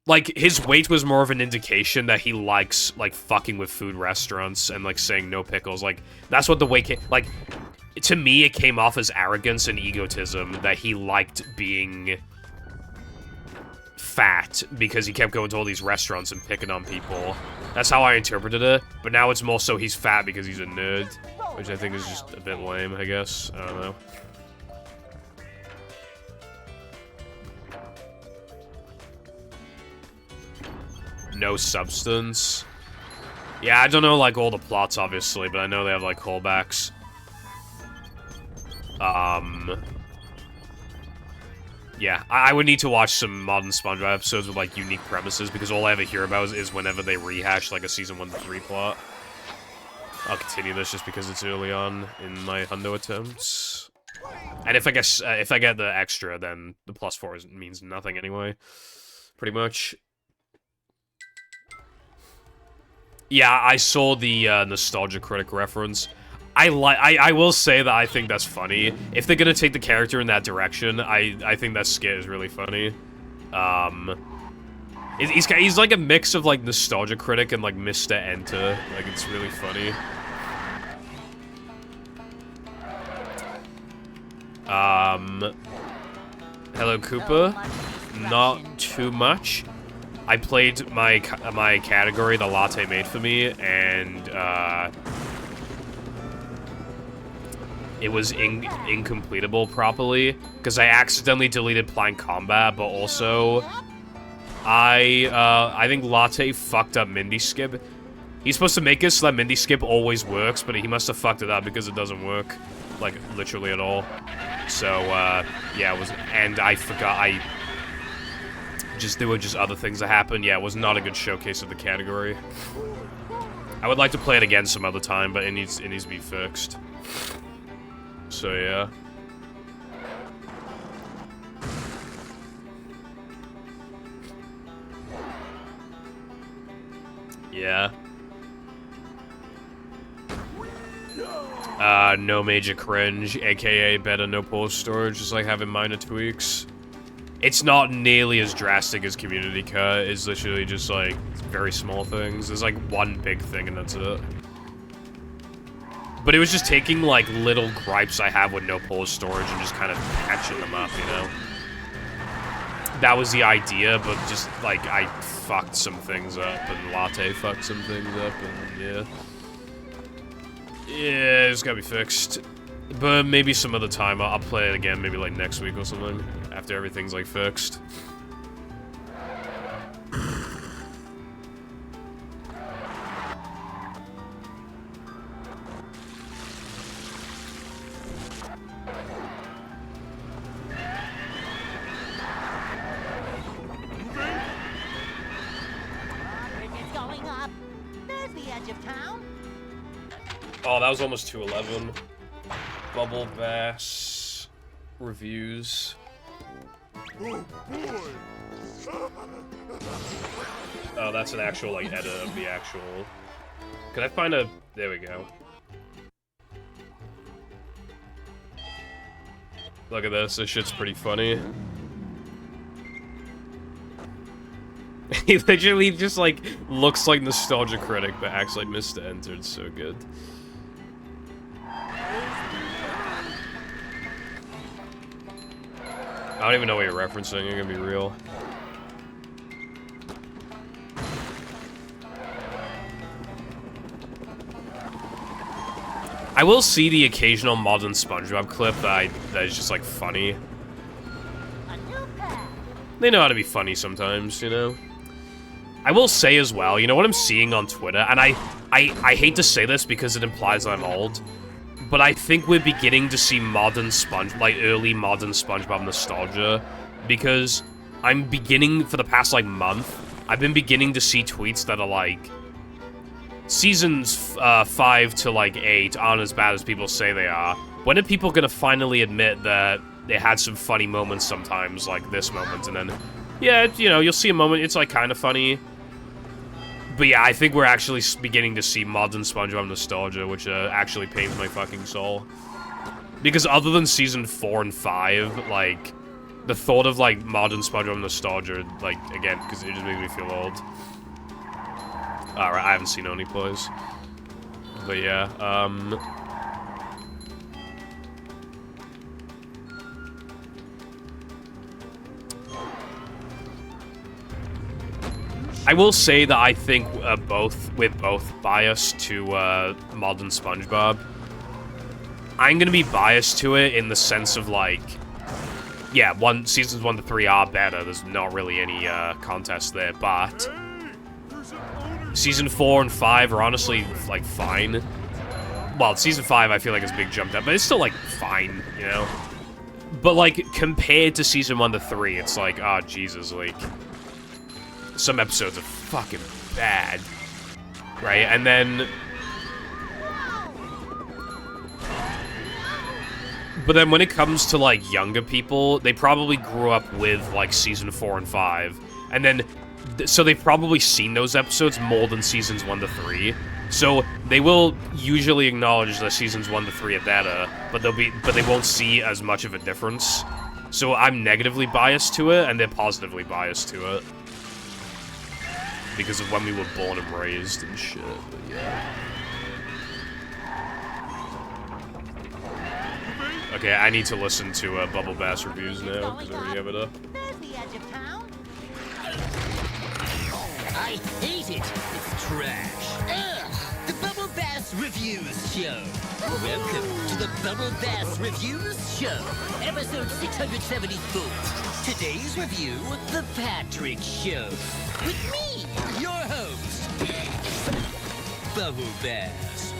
Like, his weight was more of an indication that he likes, like, fucking with food restaurants and, like, saying no pickles. Like, that's what the weight came... Like, to me, it came off as arrogance and egotism that he liked being fat because he kept going to all these restaurants and picking on people. That's how I interpreted it, but now it's more so he's fat because he's a nerd, which I think is just a bit lame, I guess. I don't know. No substance. Yeah, I don't know, like, all the plots, obviously, but I know they have, like, callbacks. Yeah, I would need to watch some modern SpongeBob episodes with, like, unique premises, because all I ever hear about is whenever they rehash, like, a Season 1 to 3 plot. I'll continue this just because it's early on in my Hundo attempts. And if I get the extra, then the +4 means nothing anyway. Pretty much. Yeah, I saw the Nostalgia Critic reference. I will say that I think that's funny. If they're gonna take the character in that direction, I think that skit is really funny. He's like a mix of like Nostalgia Critic and like Mr. Enter. Like, it's really funny. Hello Koopa. Not too much. I played my category the latte made for me, and it was incompletable properly because I accidentally deleted Blind Combat, but also I think Latte fucked up Mindy Skip. He's supposed to make it so that Mindy Skip always works, but he must have fucked it up because it doesn't work, like, literally at all. So, yeah, it was, and I forgot, there were just other things that happened. Yeah, it was not a good showcase of the category. I would like to play it again some other time, but it needs to be fixed. So, yeah. Yeah. No Major Cringe, aka better no pause storage, just like having minor tweaks. It's not nearly as drastic as Community Cut. It's literally just like very small things. There's like one big thing and that's it. But it was just taking like little gripes I have with no pause storage and just kind of patching them up, you know? That was the idea, but just like I fucked some things up and Latte fucked some things up and yeah. Yeah, it's gotta be fixed. But maybe some other time, I'll play it again, maybe like next week or something, after everything's like fixed. It's going up. There's the edge of town. Oh, that was almost 211. Bubble Bass reviews. Oh, that's an actual, like, edit of the actual... Can I find a... There we go. Look at this. This shit's pretty funny. He literally just, like, looks like Nostalgia Critic, but acts like Mr. Enter. It's so good. I don't even know what you're referencing, I'm gonna be real. I will see the occasional modern SpongeBob clip that is just, like, funny. A new pad. They know how to be funny sometimes, you know? I will say as well, you know what I'm seeing on Twitter? And I hate to say this because it implies I'm old, but I think we're beginning to see modern early modern SpongeBob nostalgia, because I'm beginning, for the past, like, month, I've been beginning to see tweets that are like, seasons 5 to, like, 8 aren't as bad as people say they are. When are people gonna finally admit that they had some funny moments sometimes, like this moment, and then, yeah, you know, you'll see a moment, it's, like, kind of funny. But yeah, I think we're actually beginning to see modern SpongeBob nostalgia, which actually pains my fucking soul. Because other than season 4 and 5, like, the thought of, like, modern SpongeBob nostalgia, like, again, because it just makes me feel old. Alright, I haven't seen any plays. But yeah, I will say that I think we're both biased to modern SpongeBob. I'm gonna be biased to it in the sense of, like, yeah, seasons 1 to 3 are better. There's not really any contest there, but season 4 and 5 are honestly, like, fine. Well, season 5 I feel like is a big jump up, but it's still, like, fine, you know? But, like, compared to season 1 to 3, it's like, oh, Jesus, like, some episodes are fucking bad, right? And then, but then when it comes to, like, younger people, they probably grew up with, like, season 4 and 5, and then, so they've probably seen those episodes more than seasons 1 to 3. So they will usually acknowledge that seasons 1 to 3 are better, but they won't see as much of a difference. So I'm negatively biased to it, and they're positively biased to it. Because of when we were born and raised and shit, but yeah. Okay, I need to listen to Bubble Bass reviews now, because I already have it up. There's the edge of town. I hate it. It's trash. Ugh, the Bubble Bass Reviews Show. Welcome to the Bubble Bass Reviews Show, episode 674. Today's review, The Patrick Show. With me, your host, Bubble Bass.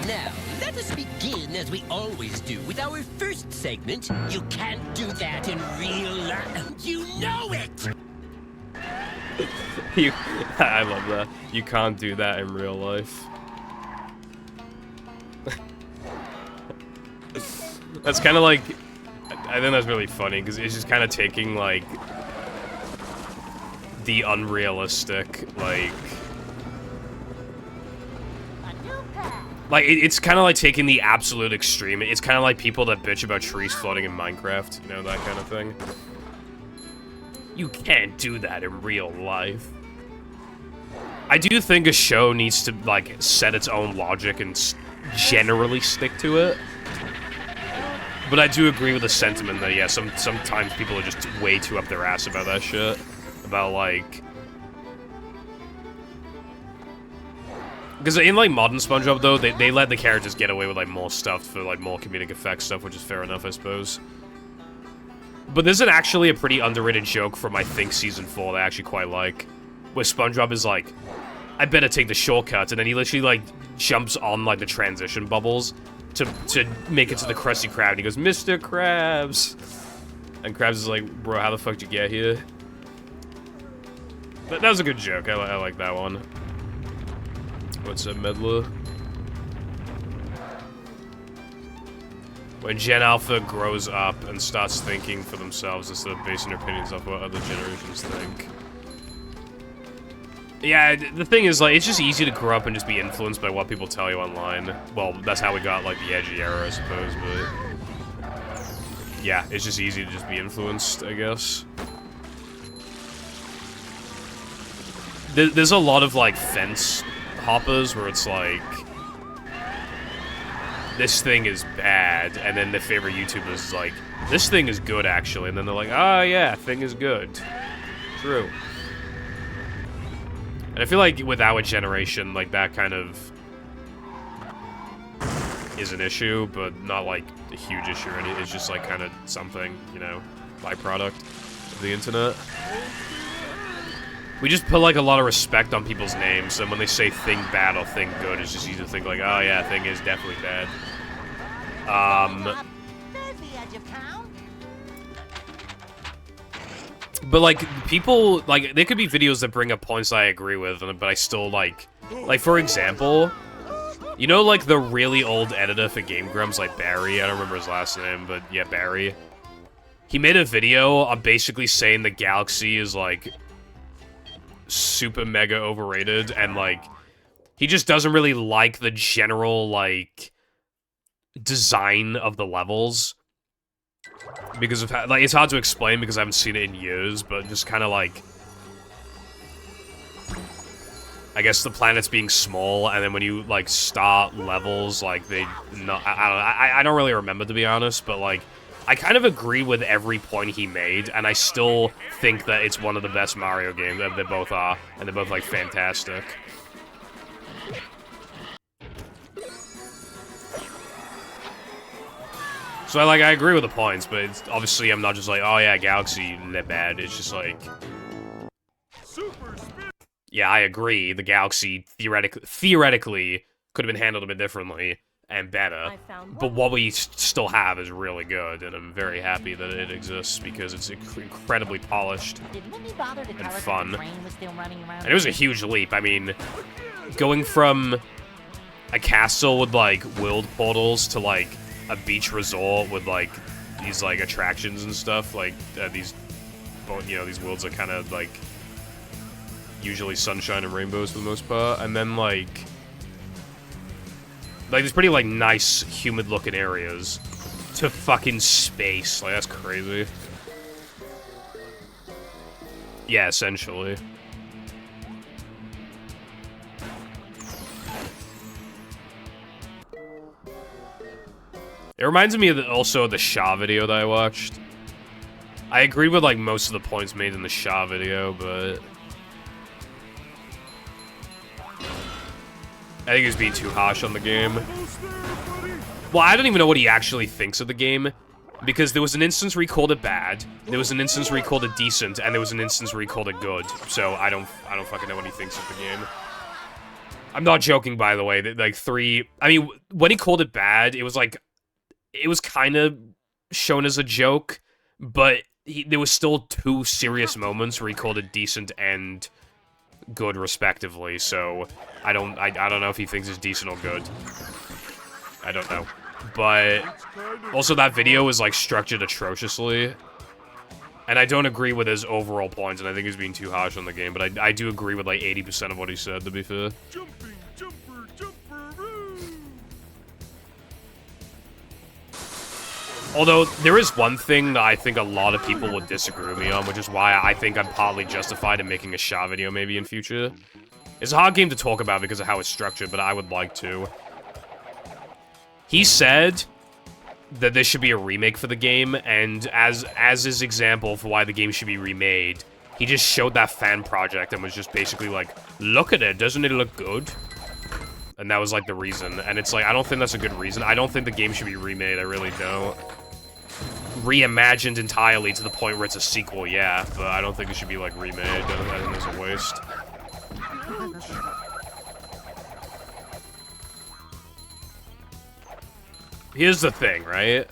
Now, let us begin as we always do with our first segment. You can't do that in real life. You know it! I love that. You can't do that in real life. That's kind of like, I think that's really funny, because it's just kind of taking, like, the unrealistic, like, it's kind of like taking the absolute extreme. It's kind of like people that bitch about trees floating in Minecraft, you know, that kind of thing. You can't do that in real life. I do think a show needs to, like, set its own logic and generally stick to it. But I do agree with the sentiment that, yeah, sometimes people are just way too up their ass about that shit. About, like... Because in, like, modern SpongeBob, though, they let the characters get away with, like, more stuff for, like, more comedic effects stuff, which is fair enough, I suppose. But there's actually a pretty underrated joke from, I think, season 4 that I actually quite like. Where SpongeBob is like, I better take the shortcut, and then he literally, like, jumps on, like, the transition bubbles to make it to the Krusty Krab, and he goes, Mr. Krabs! And Krabs is like, bro, how the fuck did you get here? That was a good joke, I like that one. What's up, Medler? When Gen Alpha grows up and starts thinking for themselves instead of basing their opinions off what other generations think. Yeah, the thing is, like, it's just easy to grow up and just be influenced by what people tell you online. Well, that's how we got, like, the edgy era, I suppose, but... Yeah, it's just easy to just be influenced, I guess. There's a lot of, like, fence hoppers where it's like... This thing is bad, and then the favorite YouTuber is like, this thing is good, actually, and then they're like, oh, yeah, thing is good. True. And I feel like with our generation, like, that kind of... is an issue, but not like a huge issue. It's just like kind of something, you know, byproduct of the internet. We just put like a lot of respect on people's names, and when they say thing bad or thing good, it's just easy to think like, oh yeah, thing is definitely bad. But like people, like there could be videos that bring up points that I agree with, but I still like for example, you know, like the really old editor for Game Grumps, like Barry. I don't remember his last name, but yeah, Barry. He made a video on basically saying the Galaxy is like super mega overrated, and like he just doesn't really like the general like design of the levels. Because of like it's hard to explain because I haven't seen it in years, but just kind of like I guess the planets being small, and then when you like start levels, like they not I don't really remember, to be honest, but like I kind of agree with every point he made, and I still think that it's one of the best Mario games. They both are, and they're both like fantastic. So I agree with the points, but it's, obviously I'm not just like, oh yeah, Galaxy, they're bad. It's just like, yeah, I agree. The Galaxy theoretically could have been handled a bit differently and better, but what we still have is really good, and I'm very happy that it exists because it's incredibly polished and fun. And it was a huge leap. I mean, going from a castle with like world portals to like a beach resort with like these like attractions and stuff, like these, you know, these worlds are kind of like usually sunshine and rainbows for the most part, and then like these pretty like nice humid looking areas to fucking space. Like that's crazy. Yeah, essentially. It reminds me of also the Shaw video that I watched. I agreed with like most of the points made in the Shaw video, but I think he was being too harsh on the game. Well, I don't even know what he actually thinks of the game, because there was an instance where he called it bad, there was an instance where he called it decent, and there was an instance where he called it good. So I don't fucking know what he thinks of the game. I'm not joking, by the way. That like I mean, when he called it bad, it was like, it was kind of shown as a joke, but there was still 2 serious moments where he called it decent and good, respectively. So I don't know if he thinks it's decent or good. I don't know. But also that video was like structured atrociously, and I don't agree with his overall points, and I think he's being too harsh on the game. But I do agree with like 80% of what he said, to be fair. Although, there is one thing that I think a lot of people would disagree with me on, which is why I think I'm partly justified in making a Shaw video maybe in future. It's a hard game to talk about because of how it's structured, but I would like to. He said that there should be a remake for the game, and as his example for why the game should be remade, he just showed that fan project and was just basically like, look at it, doesn't it look good? And that was like the reason, and it's like, I don't think that's a good reason. I don't think the game should be remade, I really don't. Reimagined entirely to the point where it's a sequel, yeah, but I don't think it should be like remade. I think it's a waste. Here's the thing, right?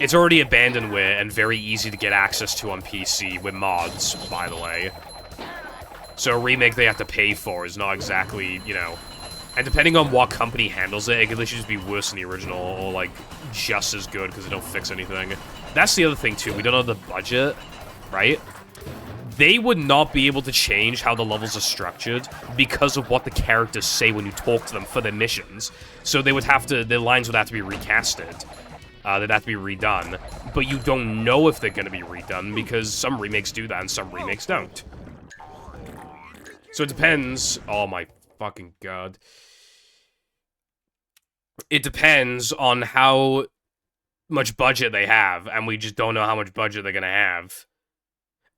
It's already abandonware and very easy to get access to on PC with mods, by the way. So a remake they have to pay for is not exactly, you know... And depending on what company handles it, it could literally just be worse than the original, or like, just as good, because they don't fix anything. That's the other thing, too. We don't have the budget, right? They would not be able to change how the levels are structured because of what the characters say when you talk to them for their missions. So they would have to, their lines would have to be recasted. They'd have to be redone. But you don't know if they're going to be redone because some remakes do that and some remakes don't. So it depends. Oh my fucking god. It depends on how much budget they have, and we just don't know how much budget they're gonna have.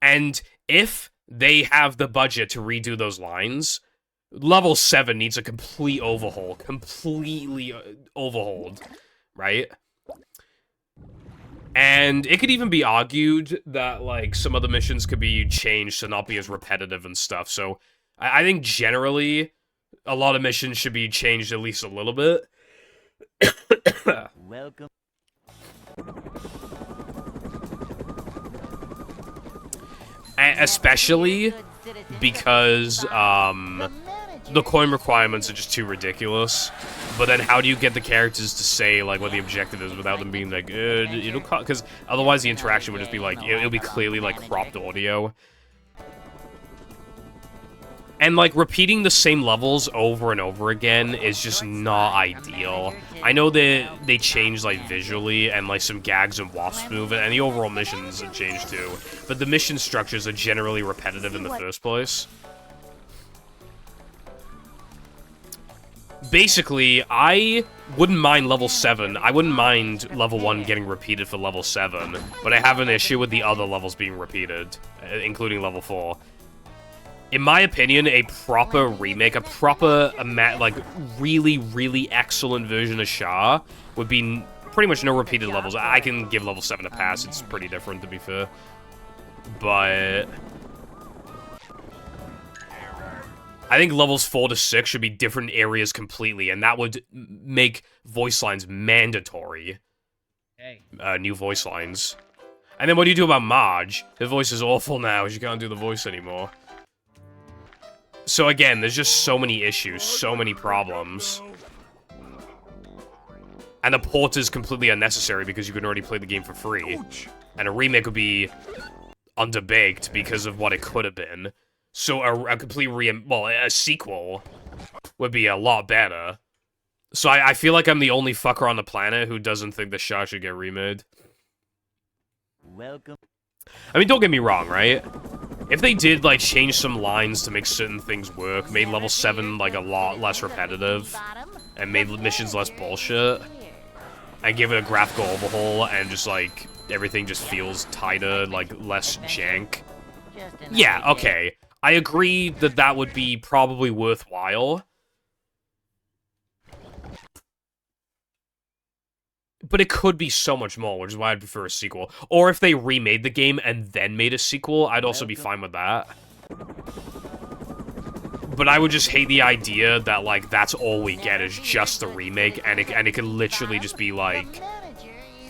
And if they have the budget to redo those lines, level 7 needs a complete overhaul. Completely overhauled, right? And it could even be argued that, like, some of the missions could be changed to not be as repetitive and stuff. So, I think generally, a lot of missions should be changed at least a little bit. Welcome. Especially because, the coin requirements are just too ridiculous. But then how do you get the characters to say, like, what the objective is without them being like, it'll because otherwise the interaction would just be like, it'll be clearly, like, cropped audio. And, like, repeating the same levels over and over again is just not ideal. I know that they changed, like, visually, and, like, some gags and wasps move, and the overall missions have changed, too. But the mission structures are generally repetitive in the first place. Basically, I wouldn't mind level 7. I wouldn't mind level 1 getting repeated for level 7. But I have an issue with the other levels being repeated, including level 4. In my opinion, a proper remake, a proper, like, really, really excellent version of Shah would be pretty much no repeated levels. I can give level 7 a pass. It's pretty different, to be fair. But I think levels 4 to 6 should be different areas completely, and that would make voice lines mandatory. Hey. New voice lines. And then what do you do about Marge? Her voice is awful now, she can't do the voice anymore. So again, there's just so many issues, so many problems. And a port is completely unnecessary because you can already play the game for free. And a remake would be underbaked because of what it could have been. So a complete a sequel would be a lot better. So I feel like I'm the only fucker on the planet who doesn't think the Shah should get remade. Welcome. I mean, don't get me wrong, right? If they did, like, change some lines to make certain things work, made level 7, like, a lot less repetitive, and made missions less bullshit, and give it a graphical overhaul, and just, like, everything just feels tighter, like, less jank. Yeah, okay. I agree that that would be probably worthwhile. But it could be so much more, which is why I'd prefer a sequel. Or if they remade the game and then made a sequel, I'd also be fine with that. But I would just hate the idea that, like, that's all we get is just the remake, and it could literally just be, like,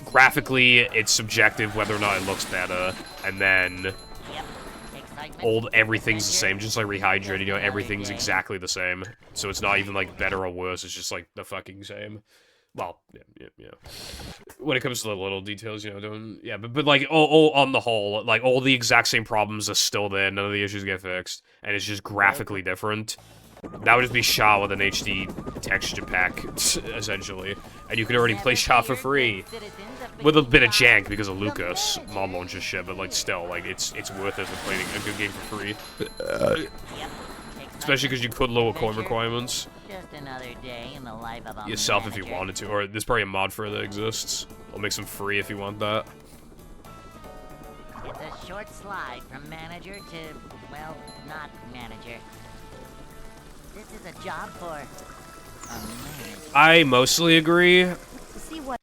graphically, it's subjective whether or not it looks better, and then everything's the same, just like Rehydrated, you know, everything's exactly the same. So it's not even, like, better or worse, it's just, like, the fucking same. Well, yeah. When it comes to the little details, you know, but like, all on the whole, like, all the exact same problems are still there, none of the issues get fixed, and it's just graphically different. That would just be Shah with an HD texture pack, essentially. And you could already play Shah for free. With a bit of jank because of Lucas, mod launcher shit, but, like, still, like, it's worth it for playing a good game for free. Especially because you could lower coin requirements. Just another day in the life of a Yourself if you wanted to, or there's probably a mod for it that exists. I'll make some free if you want that. It's a short slide from manager to, well, not manager. This is a job for a manager. I mostly agree. To see what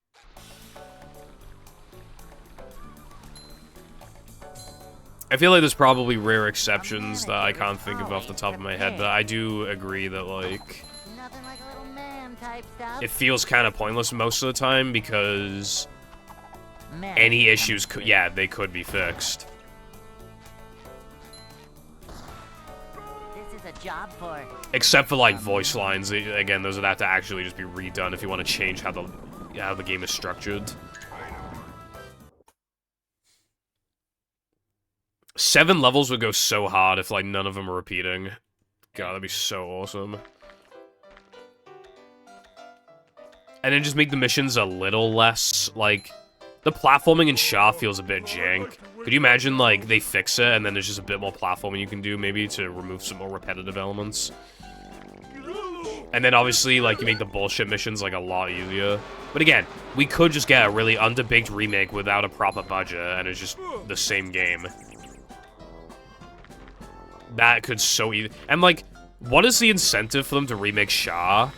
I feel like there's probably rare exceptions that I can't think of off the top of my head, but I do agree that, like, Nothing like a little man type stuff. it feels kind of pointless most of the time because Man, any issues could, yeah, they could be fixed. This is a job for Except for, like, voice lines. Again, those would have to actually just be redone if you want to change how the game is structured. 7 levels would go so hard if, like, none of them are repeating. God, that'd be so awesome. And then just make the missions a little less, like, the platforming in Shah feels a bit jank. Could you imagine, like, they fix it and then there's just a bit more platforming you can do, maybe, to remove some more repetitive elements? And then, obviously, like, you make the bullshit missions, like, a lot easier. But again, we could just get a really underbaked remake without a proper budget, and it's just the same game. That could so easy. And, like, What is the incentive for them to remake Shaw?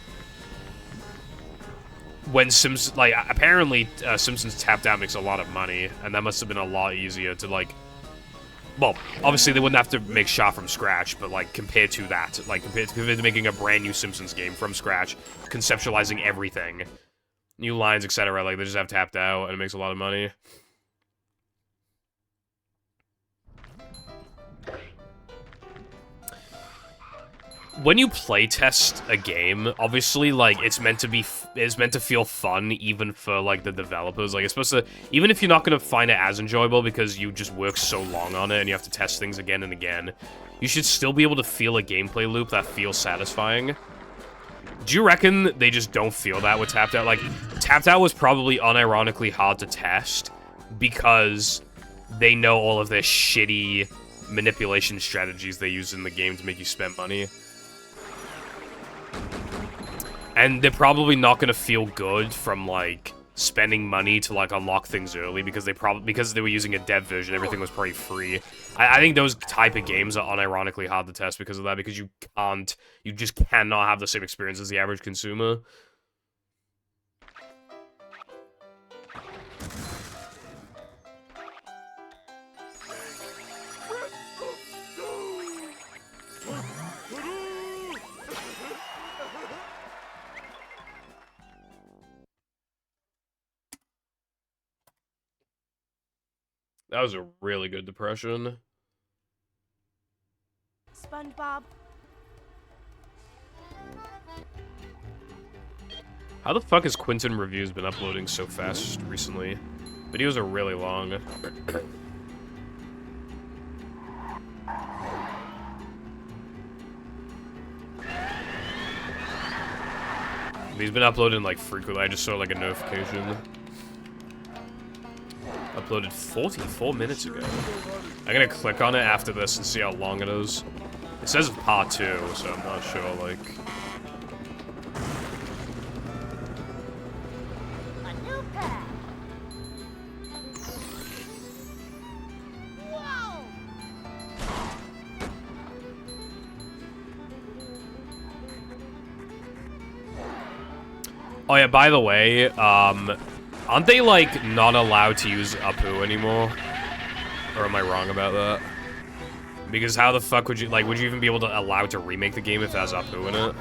When apparently Simpsons Tapped Out makes a lot of money, and that must have been a lot easier to, like... Well, obviously they wouldn't have to make Shaw from scratch, but, like, compared to that, like, compared to making a brand new Simpsons game from scratch, conceptualizing everything, new lines, etc., like, they just have Tapped Out, and it makes a lot of money. When you playtest a game, obviously, like, it's meant to feel fun, even for, like, the developers. Like, it's supposed to, even if you're not gonna find it as enjoyable because you just work so long on it and you have to test things again and again, you should still be able to feel a gameplay loop that feels satisfying. Do you reckon they just don't feel that with Tapped Out? Like, Tapped Out was probably unironically hard to test because they know all of their shitty manipulation strategies they use in the game to make you spend money. And they're probably not gonna feel good from, like, spending money to, like, unlock things early because they were using a dev version, everything was probably free. I think those type of games are unironically hard to test because of that, because you just cannot have the same experience as the average consumer. That was a really good depression. SpongeBob. How the fuck has Quentin Reviews been uploading so fast recently? Videos are really long. He's been uploading, like, frequently. I just saw, like, a notification. Uploaded 44 minutes ago. I'm gonna click on it after this and see how long it is. It says part 2, so I'm not sure, like... A new pad. Whoa! Oh yeah, by the way, aren't they, like, not allowed to use Apu anymore? Or am I wrong about that? Because how the fuck would you, like, would you even be able to allow to remake the game if it has Apu in it?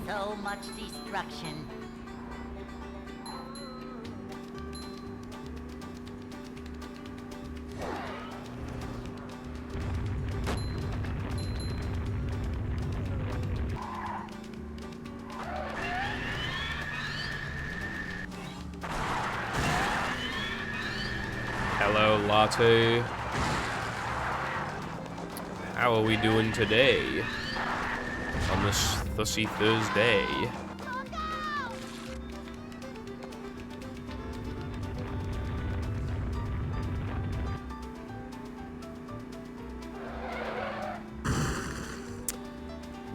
So much destruction. Hello, Latte. How are we doing today? On this Thursday Thursday.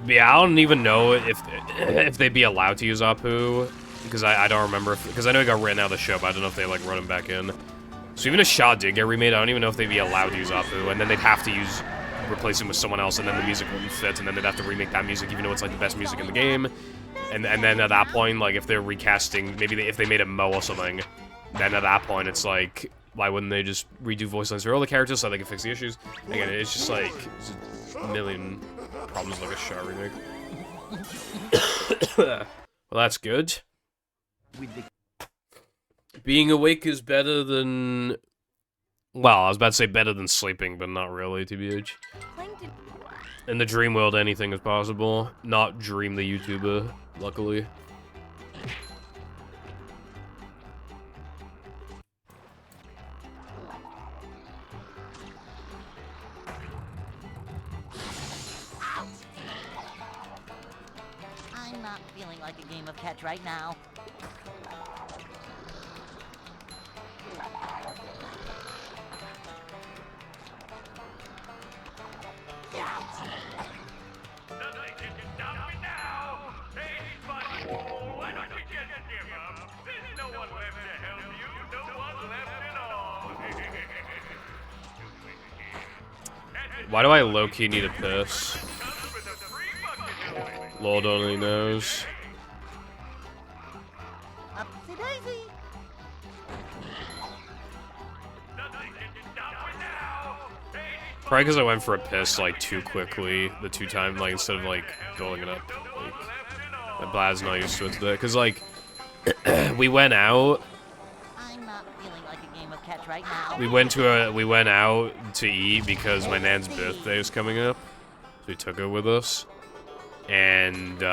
Yeah, I don't even know if they'd be allowed to use Apu, because I don't remember, because I know he got written out of the show, but I don't know if they, like, run him back in. So even if Shaw did get remade, I don't even know if they'd be allowed to use Apu, and then they'd have to replace him with someone else, and then the music wouldn't fit, and then they'd have to remake that music, even though it's, like, the best music in the game. And then at that point, like, if they're recasting, maybe if they made a Mo or something, then at that point, it's like, why wouldn't they just redo voice lines for all the characters so they can fix the issues? Again, it's just, like, a million problems like a Shaw remake. Well, that's good. Being awake is better than... Well, I was about to say better than sleeping, but not really, TBH. In the dream world, anything is possible. Not Dream the YouTuber, luckily. I'm not feeling like a game of catch right now. Why do I low-key need a piss? Lord only knows. Upsy daisy. Probably because I went for a piss, like, too quickly the 2 times, like, instead of, like, building it up. Like, my bladder's not used to it today. Because, like, we went out. I'm not feeling like a game of catch right now. We went out to eat because my nan's birthday is coming up. So we took her with us. And,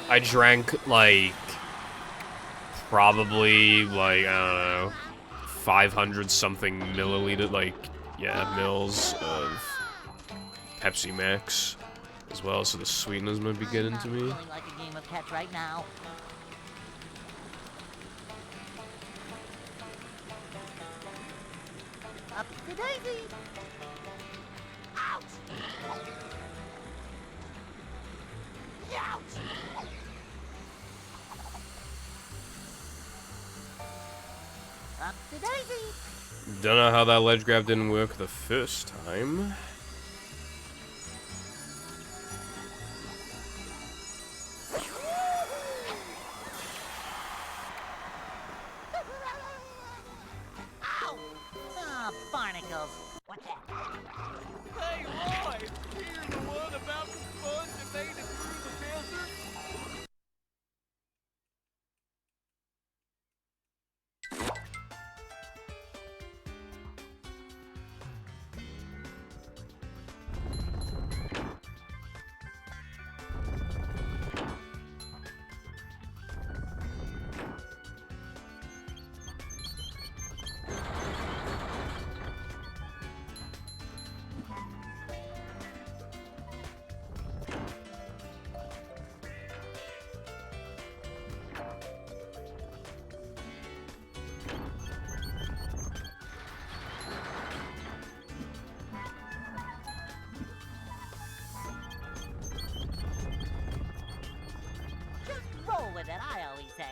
I drank, like, probably, like, I don't know, 500 something milliliter, like, yeah, mils of Pepsi Max as well, so the sweetness might be getting to me. I'm not feeling like a game of catch right now. Upsy daisy. Ouch! Ouch! Upsy daisy. Don't know how that ledge grab didn't work the first time. Ow! Ah, barnacles. What's that? Hey, Roy! You're the one about the sponge that made it through the desert? Just roll with it, I always say.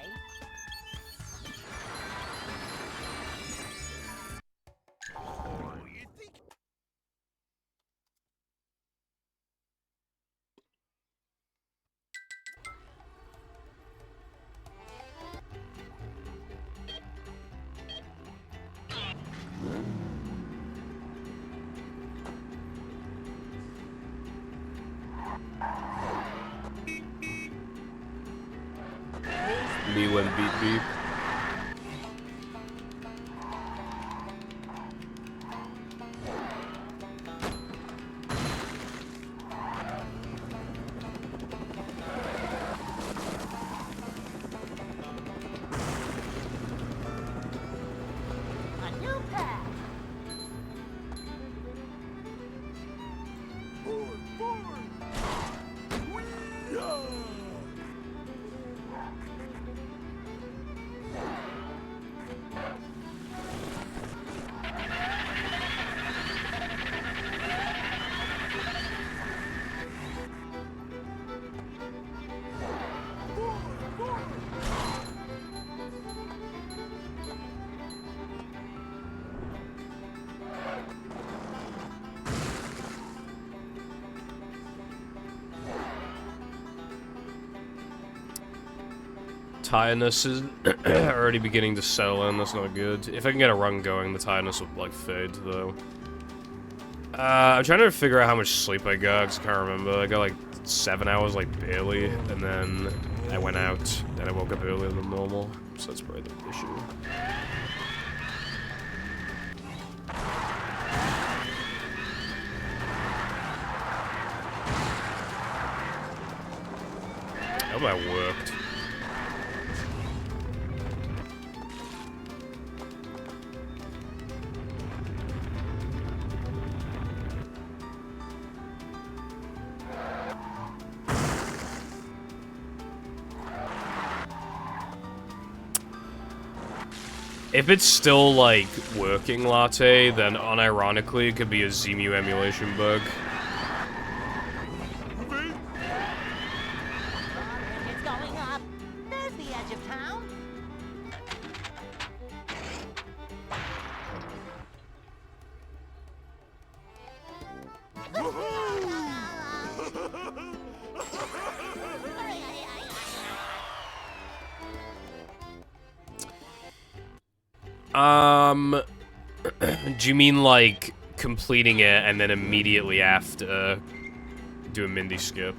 Me when beep beep. A new path. Tiredness is already beginning to settle in, that's not good. If I can get a run going, the tiredness will, like, fade, though. I'm trying to figure out how much sleep I got, because I can't remember. I got, like, 7 hours, like, barely, and then I went out, and I woke up earlier than normal, so that's probably the issue. I hope that worked. If it's still, like, working Latte, then unironically it could be a Zemu emulation bug. It's going up. There's the edge of town. Do you mean, like, completing it and then immediately after do a Mindy skip?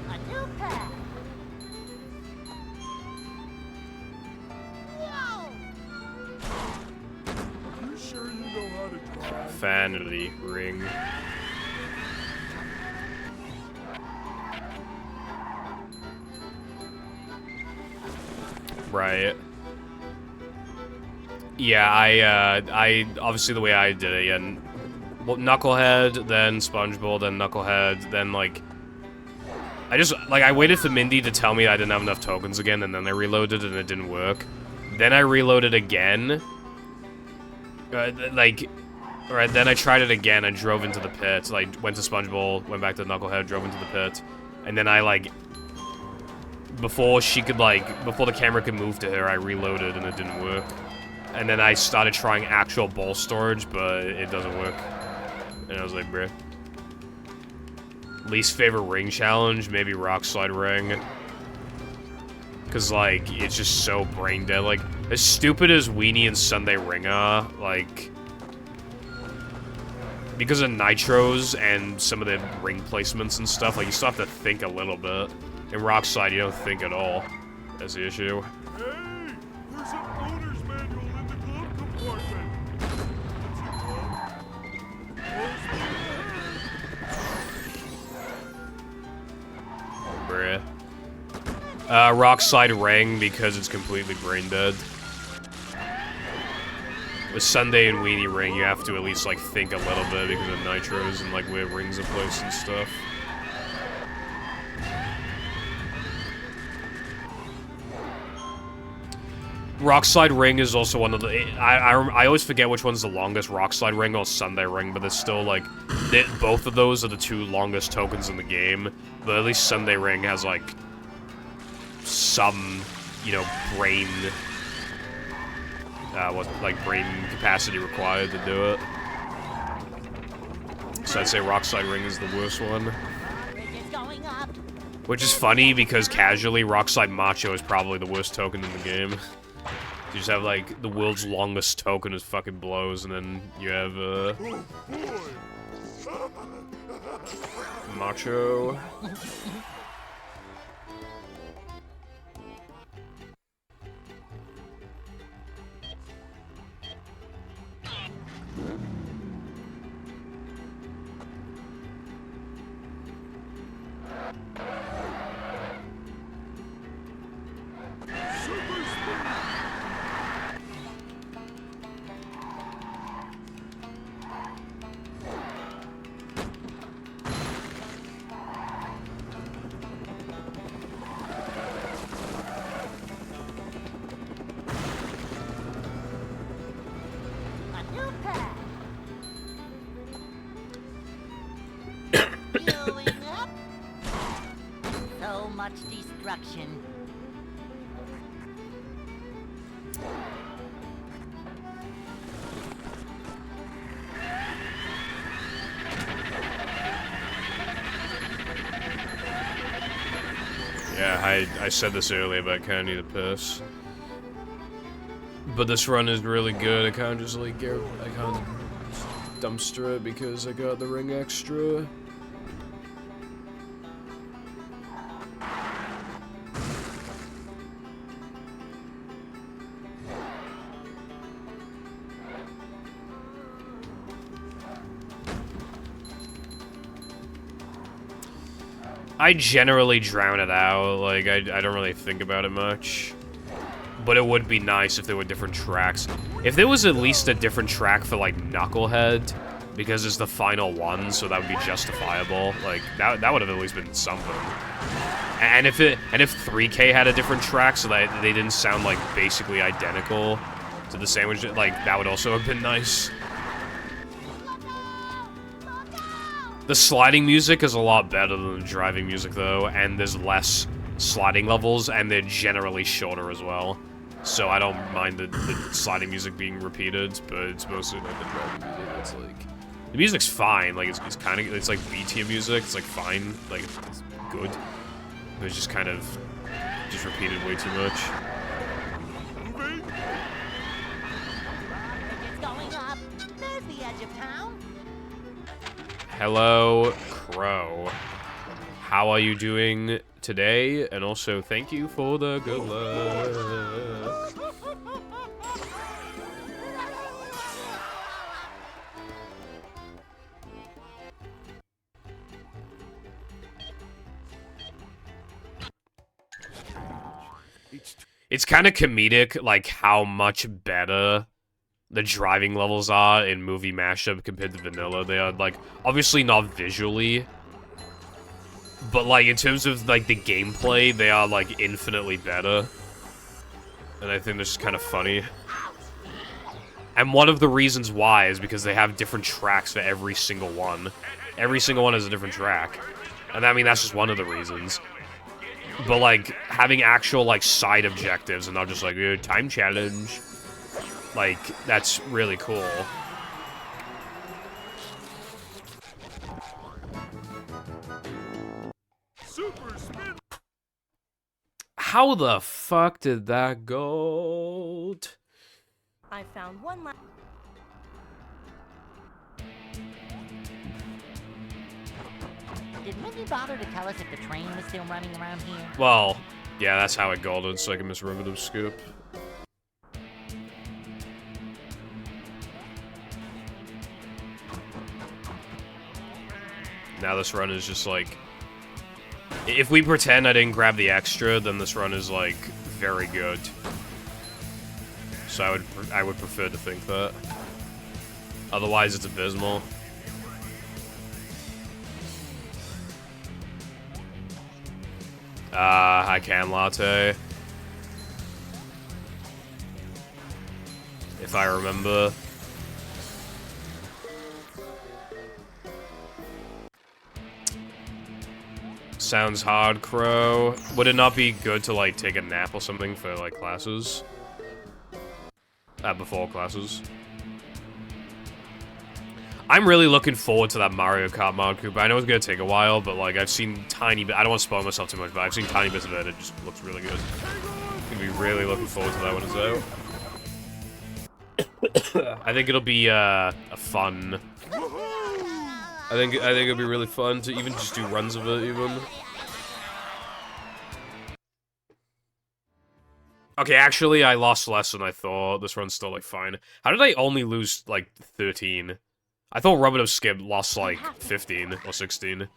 A new path. Whoa! You sure you know how to drive? Vanity ring. Right. Yeah, I obviously the way I did it, yeah. Well, Knucklehead, then SpongeBob, then Knucklehead, then like I waited for Mindy to tell me I didn't have enough tokens again, and then I reloaded and it didn't work. Then I reloaded again. Then I tried it again and drove into the pit. Like, went to SpongeBob, went back to Knucklehead, drove into the pit. And then I, like, before the camera could move to her, I reloaded and it didn't work. And then I started trying actual ball storage, but it doesn't work. And I was like, bruh. Least favorite ring challenge, maybe Rock Slide Ring. Cause like, it's just so brain dead. Like, as stupid as Weenie and Sunday Ring are, like, because of nitros and some of the ring placements and stuff, like, you still have to think a little bit. In Rock Slide, you don't think at all. That's the issue. Hey, there's an owner's manual in the glove compartment. Bruh. Rock Slide Ring because it's completely brain dead. With Sunday and Weenie Ring, you have to at least, like, think a little bit because of nitros and, like, where rings are placed and stuff. Rock Slide Ring is also one of the... I always forget which one's the longest, Rock Slide Ring or Sunday Ring, but it's still, like... both of those are the two longest tokens in the game, but at least Sunday Ring has, like... some, you know, brain... brain capacity required to do it. So I'd say Rock Slide Ring is the worst one. Bridge is going up. Which is funny, because casually, Rock Slide Macho is probably the worst token in the game. You just have, like, the world's longest token is fucking blows, and then you have, Macho. A new path. Fueling up. So much destruction. Yeah, I said this earlier, but I kinda need a piss. But this run is really good. I can't just, like, I can't dumpster it because I got the ring extra. I generally drown it out. Like, I don't really think about it much. But it would be nice if there were different tracks. If there was at least a different track for, like, Knucklehead, because it's the final one, so that would be justifiable. Like, that would have at least been something. And if 3K had a different track so that they didn't sound, like, basically identical to the sandwich, like, that would also have been nice. The sliding music is a lot better than the driving music, though, and there's less sliding levels, and they're generally shorter as well. So I don't mind the sliding music being repeated, but it's mostly like the driving music. It's like the music's fine, like it's kind of it's like B tier music. It's like fine, like it's good. But it's just kind of just repeated way too much. It's going up. There's the edge of town. Hello, Crow. How are you doing today? And also, thank you for the good luck. It's kind of comedic, like, how much better the driving levels are in Movie Mashup compared to Vanilla. They are, like, obviously not visually, but, like, in terms of, like, the gameplay, they are, like, infinitely better. And I think this is kind of funny. And one of the reasons why is because they have different tracks for every single one. Every single one has a different track. And I mean, that's just one of the reasons. But, like, having actual, like, side objectives and not just, like, time challenge. Like, that's really cool. Super spin. How the fuck did that go? I found one last. Did Mindy bother to tell us if the train was still running around here? Well, yeah, that's how it golded, so I can miss Rivetum Scoop. Now this run is just like... If we pretend I didn't grab the extra, then this run is, like, very good. So I would prefer to think that. Otherwise, it's abysmal. I can latte. If I remember. Sounds hard, Crow. Would it not be good to, like, take a nap or something for, like, classes? Before classes. I'm really looking forward to that Mario Kart mod, Cooper. I know it's gonna take a while, but, like, I've seen tiny bit. I don't want to spoil myself too much, but I've seen tiny bits of it. It just looks really good. I'm gonna be really looking forward to that when it's out. I think it'll be a fun. I think it'll be really fun to even just do runs of it, even. Okay, actually, I lost less than I thought. This run's still, like, fine. How did I only lose, like, 13? I thought Rubber Skip lost, like, 15 or 16.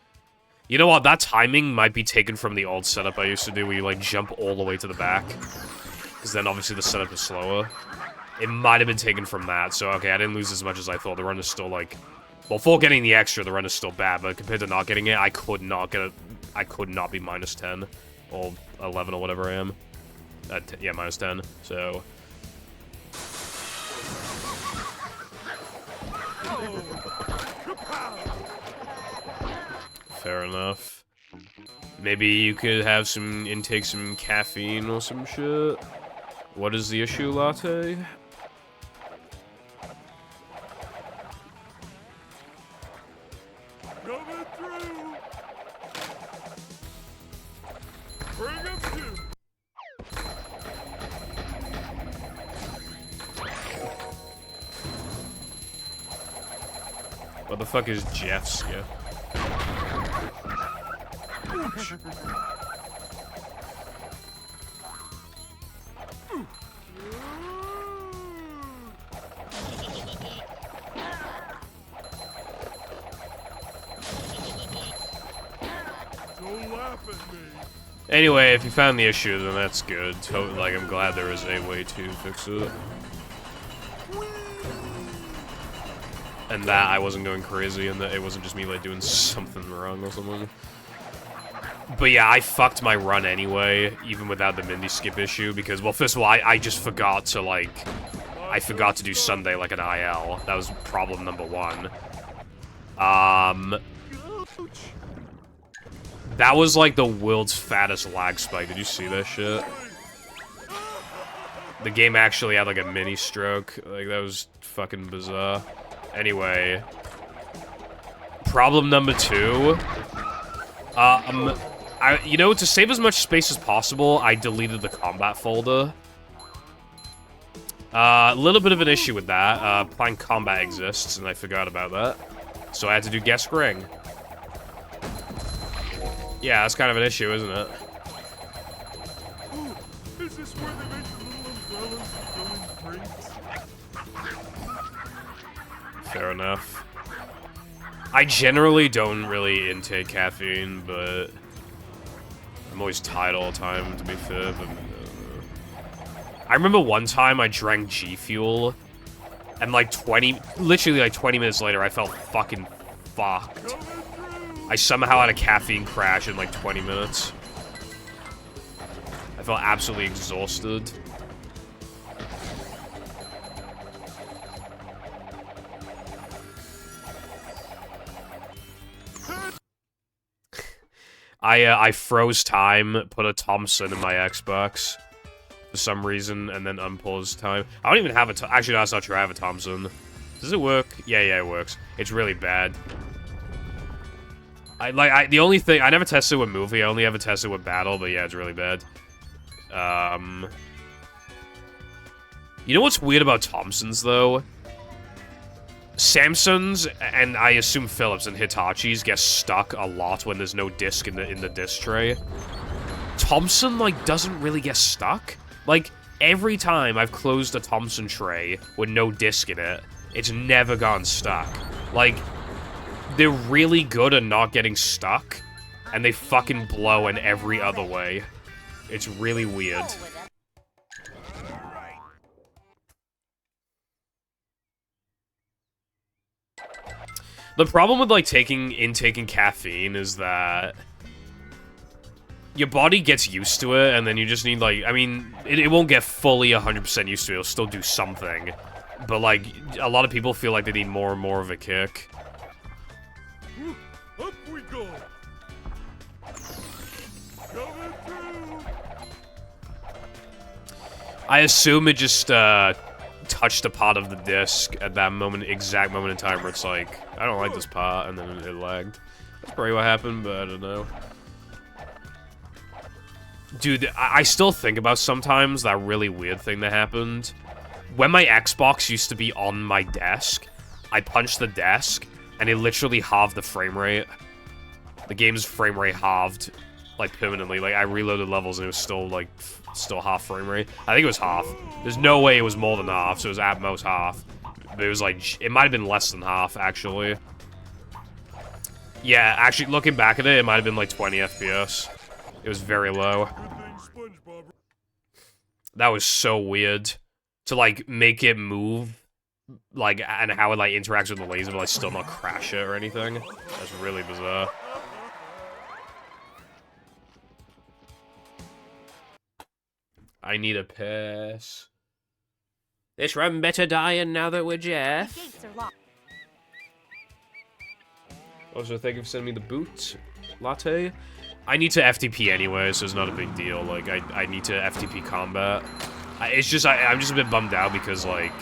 You know what? That timing might be taken from the old setup I used to do, where you, like, jump all the way to the back. Because then, obviously, the setup is slower. It might have been taken from that, so, okay, I didn't lose as much as I thought. The run is still, like... Well, for getting the extra, the run is still bad, but compared to not getting it, I could not get it. I could not be minus 10 or 11 or whatever I am. Yeah, minus 10. So. Fair enough. Maybe you could have intake some caffeine or some shit. What is the issue, Latte? Coming through. Bring him to. What the fuck is Jeff's? Yeah. So Anyway, if you found the issue, then that's good. Like, I'm glad there is a way to fix it. And that I wasn't going crazy, and that it wasn't just me, like, doing something wrong or something. But yeah, I fucked my run anyway, even without the Mindy skip issue, because, well, first of all, I just forgot to, like... I forgot to do Sunday like an IL. That was problem number one. That was like the world's fattest lag spike. Did you see that shit? The game actually had like a mini stroke. Like, that was fucking bizarre. Anyway. Problem number two. You know, to save as much space as possible, I deleted the combat folder. A little bit of an issue with that. Playing combat exists, and I forgot about that. So I had to do guess ring. Yeah, that's kind of an issue, isn't it? Ooh, is this where they make the little umbrellas going drinks? Fair enough. I generally don't really intake caffeine, but I'm always tired all the time, to be fair. But, I remember one time I drank G Fuel, and like literally like 20 minutes later, I felt fucking fucked. I somehow had a caffeine crash in like 20 minutes. I felt absolutely exhausted. I froze time, put a Thompson in my Xbox for some reason, and then unpaused time. I don't even have a actually, no, that's not true. I have a Thompson. Does it work? Yeah, it works. It's really bad. The only thing, I never tested with movie, I only ever tested with battle, but yeah, it's really bad. You know what's weird about Thompsons, though? Samsung's, and I assume Philips and Hitachi's, get stuck a lot when there's no disc in the disc tray. Thompson, like, doesn't really get stuck. Like, every time I've closed a Thompson tray with no disc in it, it's never gone stuck. Like, they're really good at not getting stuck, and they fucking blow in every other way. It's really weird. The problem with, like, intaking caffeine is that your body gets used to it, and then you just need, like, I mean, it won't get fully 100% used to it, it'll still do something. But, like, a lot of people feel like they need more and more of a kick. Up we go. Coming through. I assume it just, touched a part of the disc at that exact moment in time where it's like, I don't like this part, and then it lagged. That's probably what happened, but I don't know. Dude, I still think about sometimes that really weird thing that happened. When my Xbox used to be on my desk, I punched the desk, and it literally halved the frame rate. The game's frame rate halved, like, permanently. Like, I reloaded levels, and it was still, like, still half frame rate. I think it was half. There's no way it was more than half, so it was at most half. But it was, like, it might have been less than half, actually. Yeah, actually, looking back at it, it might have been, like, 20 FPS. It was very low. That was so weird. To, like, make it move, like, and how it, like, interacts with the laser, but, like, still not crash it or anything. That's really bizarre. I need a piss. This run better dying now that we're Jeff. The gates are locked. Also, thank you for sending me the boot latte. I need to FTP anyway, so it's not a big deal. Like, I need to FTP combat. It's just, I'm just a bit bummed out because, like...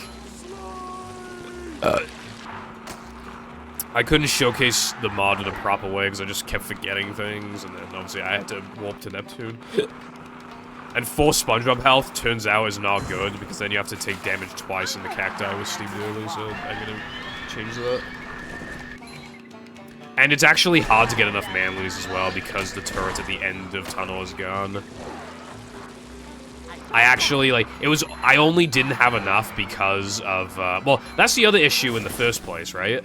I couldn't showcase the mod in a proper way because I just kept forgetting things, and then obviously I had to warp to Neptune. And 4 SpongeBob health turns out is not good, because then you have to take damage twice in the cacti with Steve early, so I'm gonna change that. And it's actually hard to get enough manlies as well, because the turret at the end of Tunnel is gone. I actually, like, I only didn't have enough because of, well, that's the other issue in the first place, right?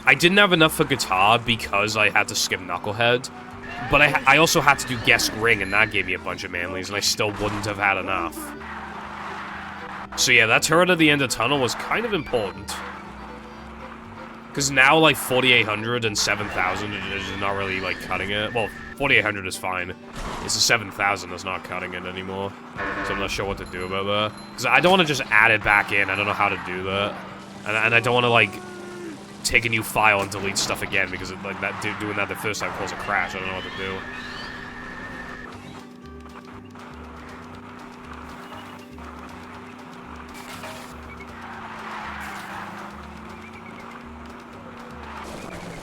I didn't have enough for guitar because I had to skip Knucklehead. But I also had to do guest ring, and that gave me a bunch of manlies, and I still wouldn't have had enough. So yeah, that turret at the end of tunnel was kind of important. Because now, like, 4,800 and 7,000 is not really, like, cutting it. Well, 4,800 is fine. It's the 7,000 that's not cutting it anymore. So I'm not sure what to do about that. Because I don't want to just add it back in. I don't know how to do that. And I don't want to, like, take a new file and delete stuff again. Because, like, doing that the first time caused a crash. I don't know what to do.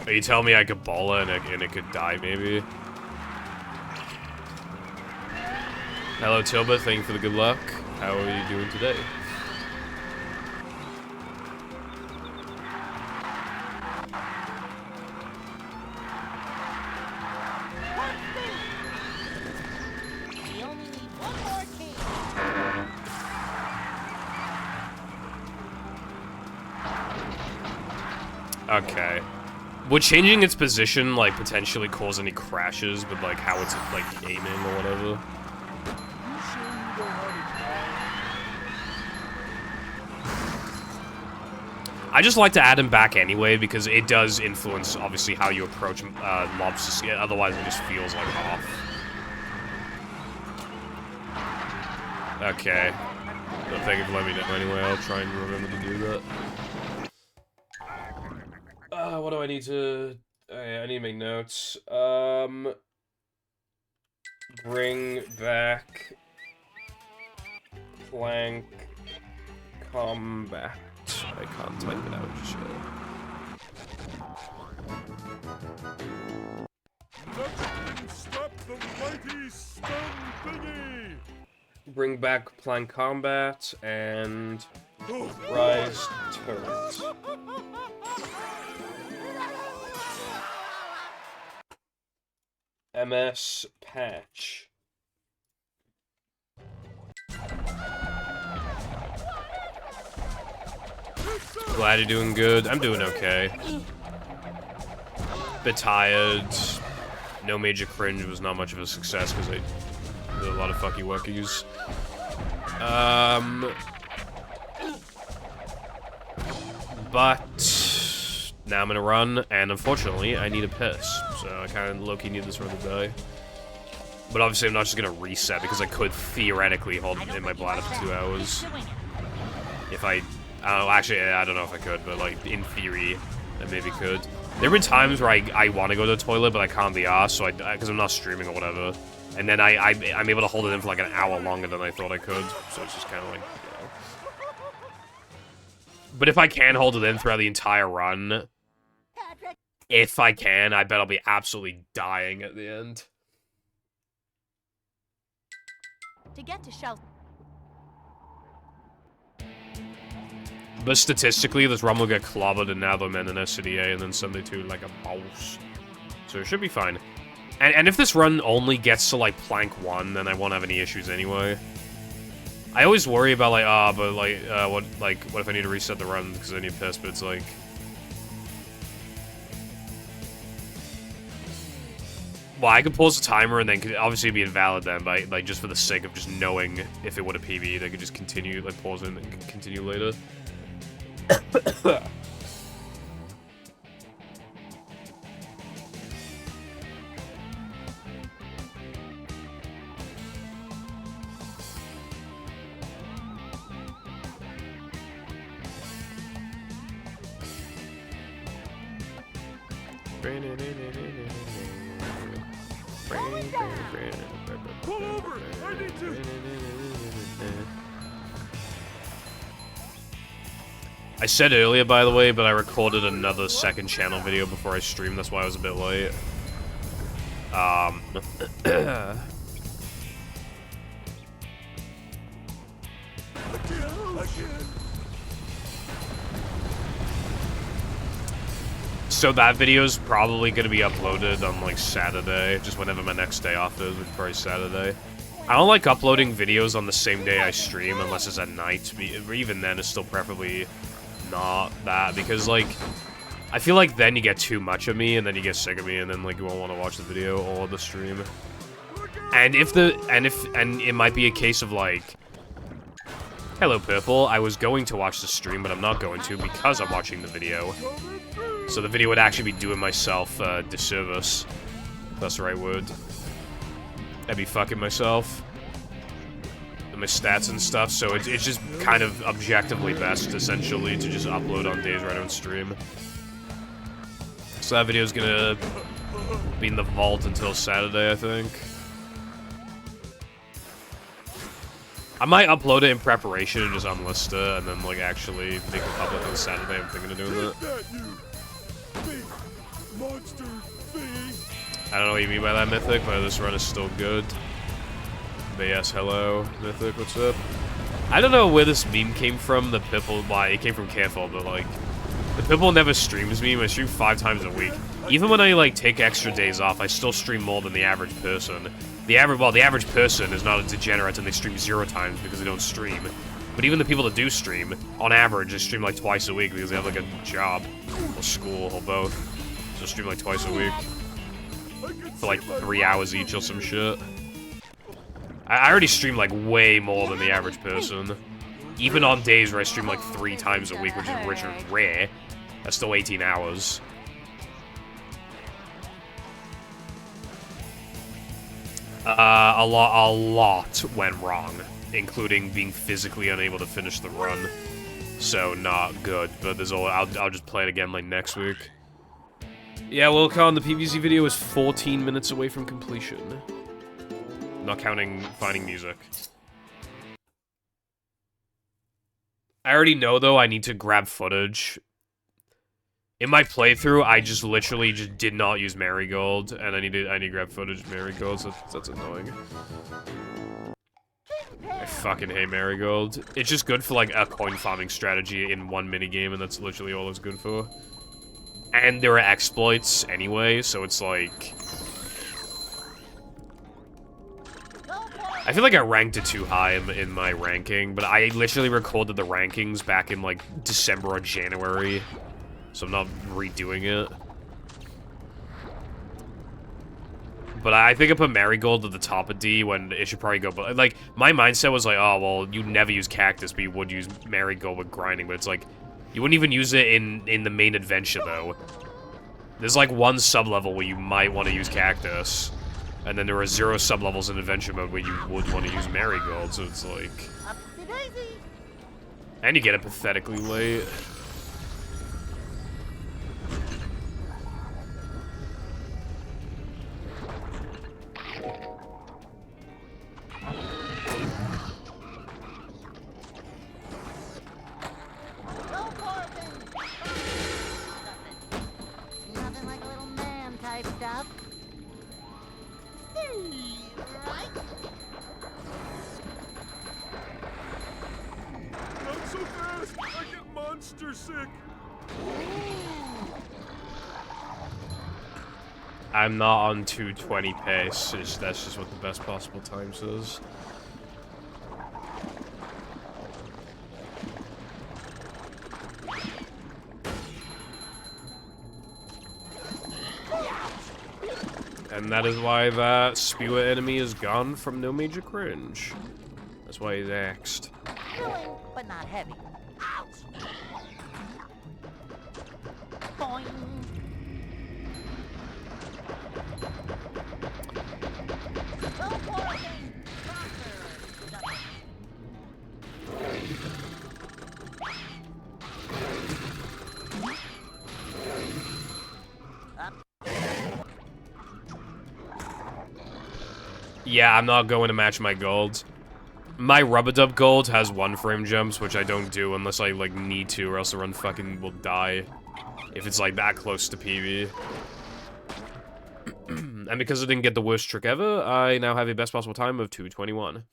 Are you telling me I could ball it and it could die, maybe? Hello, Tilba. Thank you for the good luck. How are you doing today? We only need one more king. Okay. Would changing its position, like, potentially cause any crashes with, like, how it's, like, aiming or whatever? I just like to add him back anyway, because it does influence, obviously, how you approach mobs. Otherwise, it just feels like off. Okay. Well, thank you for letting me know anyway. I'll try and remember to do that. What do I need to... I need to make notes. Bring back... Plank... Combat. I can't type it out just yet. Nothing stop the mighty stun thingy! Bring back Plank Combat and... Rise Turret. MS Patch. Glad you're doing good. I'm doing okay. Bit tired. No Major Cringe was not much of a success because I did a lot of fucky wuckies. But now I'm gonna run, and unfortunately, I need a piss. So I kind of low-key need this for the day. But obviously, I'm not just gonna reset because I could theoretically hold it in my bladder for 2 hours. If I don't know, actually, I don't know if I could, but, like, in theory, I maybe could. There have been times where I want to go to the toilet, but I can't be arsed, so because I'm not streaming or whatever. And then I'm able to hold it in for, like, an hour longer than I thought I could, so it's just kind of like, you know. But if I can hold it in throughout the entire run, if I can, I bet I'll be absolutely dying at the end. To get to shelter. But statistically, this run will get clobbered and now they're in an SCDA and then Sunday 2 like a mouse. So it should be fine. And if this run only gets to, like, Plank 1, then I won't have any issues anyway. I always worry about, like, what if I need to reset the run because I need piss, but it's like... Well, I could pause the timer and then could obviously it'd be invalid then, but, like, just for the sake of just knowing if it would have PB'd, I could just continue, like, pause it and then continue later. Pull over! I need to... I said earlier, by the way, but I recorded another second channel video before I streamed, that's why I was a bit late. So that video's probably going to be uploaded on, like, Saturday, just whenever my next day off is, which is probably Saturday. I don't like uploading videos on the same day I stream unless it's at night, or even then it's still preferably not that, because, like, I feel like then you get too much of me, and then you get sick of me, and then like you won't want to watch the video or the stream. And and it might be a case of like, hello Purple, I was going to watch the stream, but I'm not going to because I'm watching the video. So the video would actually be doing myself disservice. If that's the right word. I'd be fucking myself. And my stats and stuff, so it's just kind of objectively best, essentially, to just upload on days where I don't stream. So that video's gonna be in the vault until Saturday, I think. I might upload it in preparation and just unlist it, and then, like, actually make it public on Saturday. I'm thinking of doing that. I don't know what you mean by that, Mythic, but this run is still good. But yes, hello, Mythic, what's up? I don't know where this meme came from, the Pipple, why, it came from Careful, but, like, the Pipple never streams meme. I stream 5 times a week. Even when I, like, take extra days off, I still stream more than the average person. The average person is not a degenerate and they stream 0 times because they don't stream. But even the people that do stream, on average, they stream like twice a week because they have like a job, or school, or both. So stream like twice a week. For like 3 hours each or some shit. I already stream like way more than the average person. Even on days where I stream like 3 times a week, which is rare, that's still 18 hours. A lot went wrong, including being physically unable to finish the run. So not good, but there's I'll just play it again like next week. Yeah, Wilcon, the PVZ video is 14 minutes away from completion. Not counting finding music. I already know though I need to grab footage. In my playthrough, I just literally just did not use Marigold, and I need to grab footage of Marigold, so that's annoying. I fucking hate Marigold. It's just good for like a coin farming strategy in one minigame, and that's literally all it's good for. And there are exploits anyway, so it's like... I feel like I ranked it too high in my ranking, but I literally recorded the rankings back in like December or January. So I'm not redoing it. But I think I put Marigold at the top of D when it should probably go... But like, my mindset was like, oh, well, you never use Cactus, but you would use Marigold with grinding. But it's like, you wouldn't even use it in the main adventure, though. There's like 1 sub-level where you might want to use Cactus. And then there are 0 sub-levels in adventure mode where you would want to use Marigold. So it's like... And you get it pathetically late. Nothing like a little man type stuff. Right? Not so fast! I get monster sick! I'm not on 220 pace, that's just what the best possible time says. And that is why that spewer enemy is gone from no Major Cringe. That's why he's axed. Filling, but not heavy. Ouch! Boing! Yeah, I'm not going to match my gold. My Rub-a-Dub gold has 1 frame jumps, which I don't do unless I, like, need to, or else the run fucking will die. If it's, like, that close to PB. And because I didn't get the worst trick ever, I now have a best possible time of 2:21.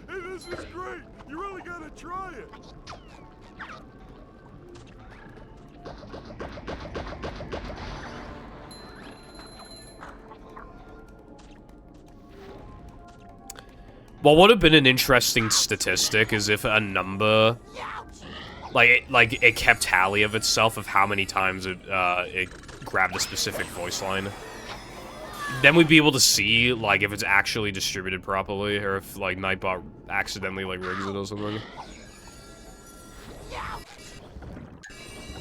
Hey, this is great! You really gotta try it! What would have been an interesting statistic is if a number, like it kept tally of itself of how many times it grabbed a specific voice line. Then we'd be able to see, like, if it's actually distributed properly, or if, like, Nightbot accidentally, like, rigs it or something.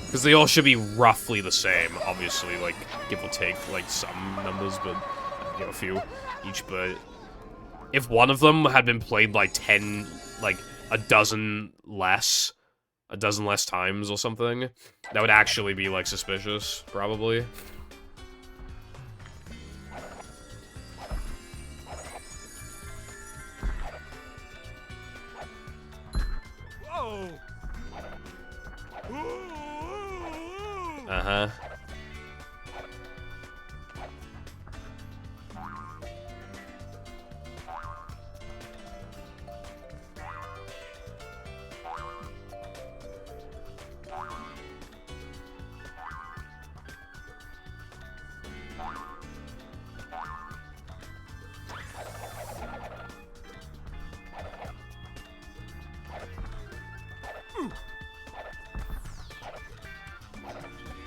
Because they all should be roughly the same, obviously, like, give or take, like, some numbers, but, you know, a few each, but... If one of them had been played, like, 10, like, a dozen less times or something, that would actually be, like, suspicious, probably. Whoa! Uh-huh.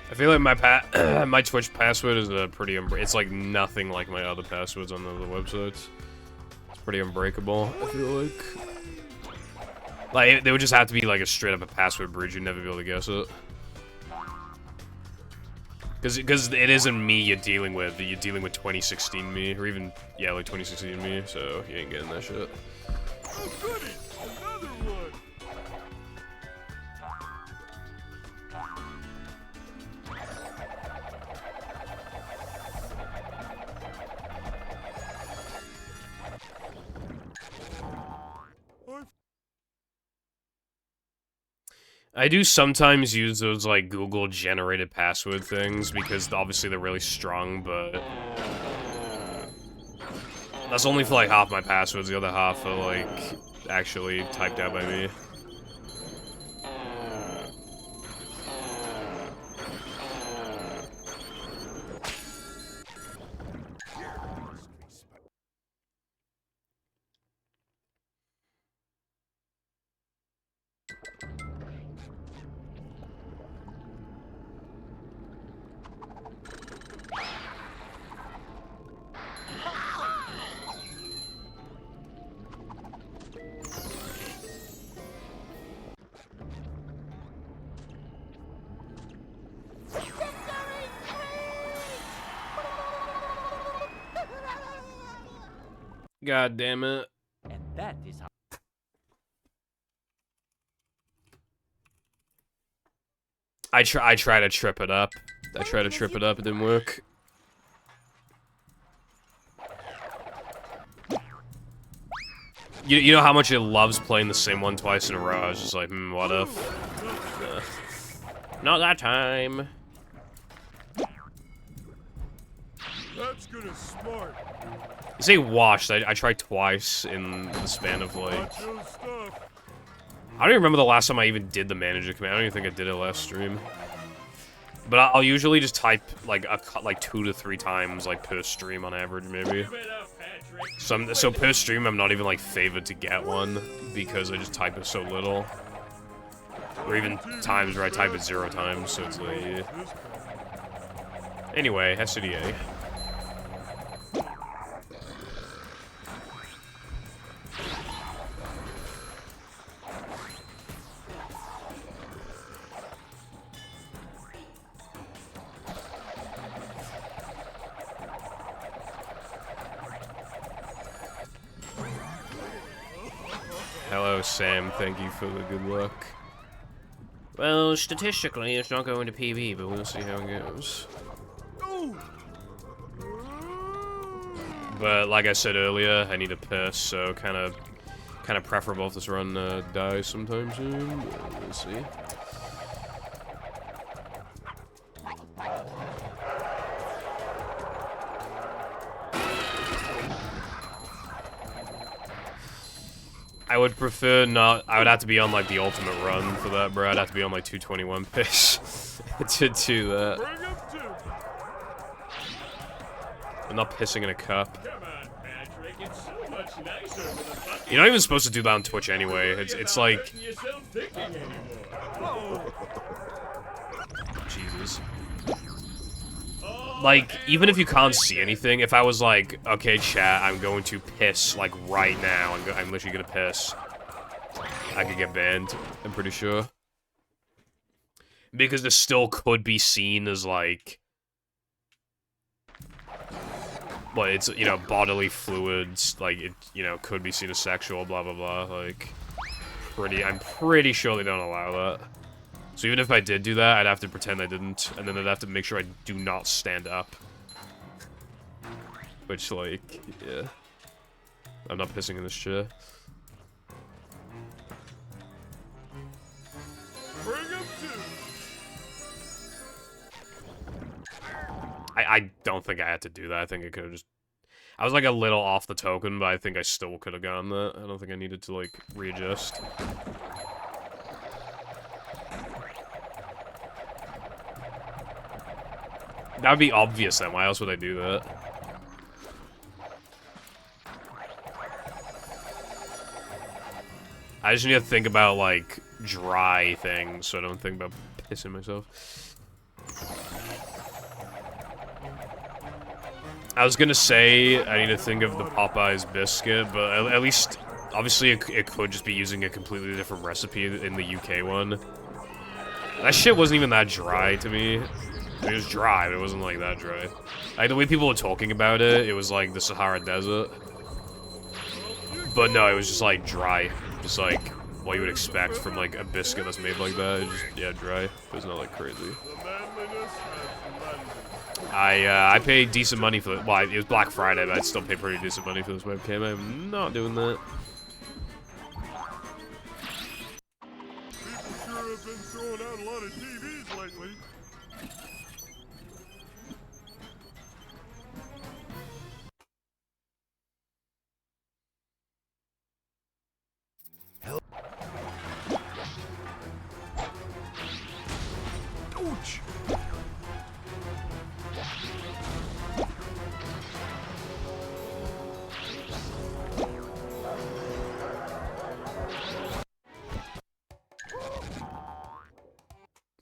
I feel like my my Twitch password is pretty it's like nothing like my other passwords on the other websites. It's pretty unbreakable, I feel like. They would just have to be like a straight up a password bridge, you'd never be able to guess it. Because it isn't me you're dealing with 2016 me, or even, yeah, like 2016 me, so you ain't getting that shit. Oh, goody! Another one! I do sometimes use those, like, Google-generated password things, because obviously they're really strong, but... That's only for, like, half my passwords, the other half are, like, actually typed out by me. God damn it. And that is how. I try to trip it up. I try to trip it up, it didn't work. You know how much it loves playing the same one twice in a row? I was just like, what if? Not that time. That's good as smart. You say washed, I tried twice in the span of, like... Watch your stuff. I don't even remember the last time I even did the manager command. I don't even think I did it last stream. But I'll usually just type, like, 2 to 3 times, like, per stream on average, maybe. So per stream, I'm not even, like, favored to get one, because I just type it so little. Or even times where I type it 0 times, so it's like, yeah. Anyway, SCDA. Hello, Sam. Thank you for the good luck. Well, statistically, it's not going to PB, but we'll see how it goes. But like I said earlier, I need a piss, so kind of preferable if this run dies sometime soon. But we'll see. I would prefer not. I would have to be on like the ultimate run for that, bro. I'd have to be on like 221 pace to do that. I'm not pissing in a cup. Come on, Patrick. It's so much nicer with a bucket. You're not even supposed to do that on Twitch anyway. It's like... Jesus. Like, even if you can't see anything, if I was like, okay, chat, I'm going to piss, like, right now, I'm literally gonna piss, I could get banned, I'm pretty sure. Because this still could be seen as, like... Well, it's, you know, bodily fluids, like, it, you know, could be seen as sexual, blah, blah, blah, like... I'm pretty sure they don't allow that. So even if I did do that, I'd have to pretend I didn't, and then I'd have to make sure I do not stand up. Which, like, yeah. I'm not pissing in this chair. Bring him to. I don't think I had to do that. I think I could have just... I was, like, a little off the token, but I think I still could have gotten that. I don't think I needed to, like, readjust. That would be obvious then. Why else would I do that? I just need to think about, like, dry things, so I don't think about pissing myself. I was gonna say I need to think of the Popeyes biscuit, but at least, obviously, it could just be using a completely different recipe in the UK one. That shit wasn't even that dry to me. It was dry, but it wasn't, like, that dry. Like, the way people were talking about it, it was like the Sahara Desert. But no, it was just, like, dry. Just, like, what you would expect from, like, a biscuit that's made like that. It's just, yeah, dry. It was not, like, crazy. I paid decent money for it. Well, it was Black Friday, but I'd still pay pretty decent money for this webcam. I'm not doing that. People sure have been throwing out a lot of TVs lately. Ouch!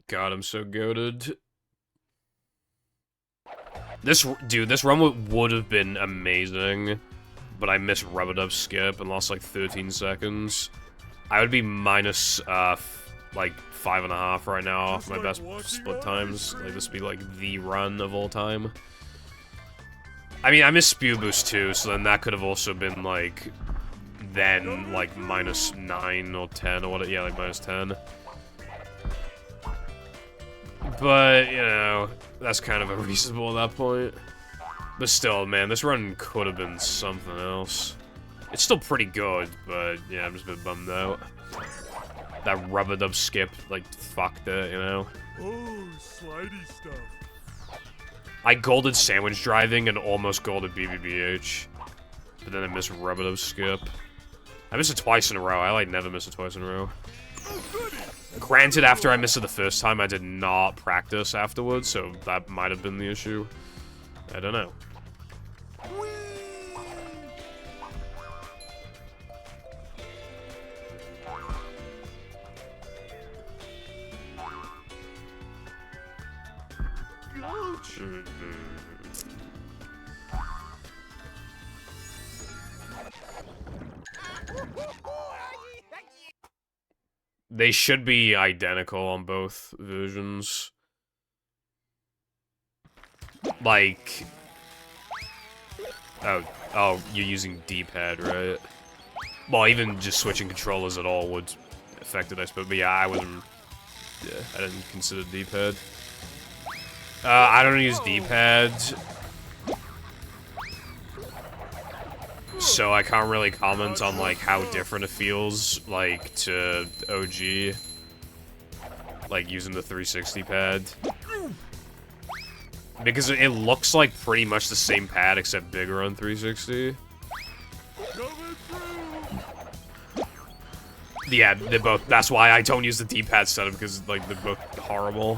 God, I'm so goated. This run would have been amazing, but I missed Rub-a-Dub skip and lost like 13 seconds. I would be minus, like 5.5 right now off my best split times. Like, this would be like the run of all time. I mean, I missed Spew Boost too, so then that could have also been like, then like minus 9 or 10 or what? Yeah, like minus 10. But, you know, that's kind of unreasonable at that point. But still, man, this run could have been something else. It's still pretty good, but, yeah, I'm just a bit bummed out. That Rub-a-Dub skip, like, fucked it, you know? Oh, slidey stuff. I golded sandwich driving and almost golded BBBH. But then I missed Rub-a-Dub skip. I missed it twice in a row. I, like, never miss it twice in a row. Oh, goody! Granted, after I missed it the first time, I did not practice afterwards, so that might have been the issue. I don't know. They should be identical on both versions. Like... Oh, you're using D-pad, right? Well, even just switching controllers at all would affect it, I suppose. But yeah, I wasn't... Yeah, I didn't consider D-pad. I don't use D-pad. So I can't really comment on, like, how different it feels, like, to OG. Like, using the 360 pad. Because it looks like pretty much the same pad, except bigger on 360. Yeah, they're both... That's why I don't use the D-pad setup, because, like, they're both horrible.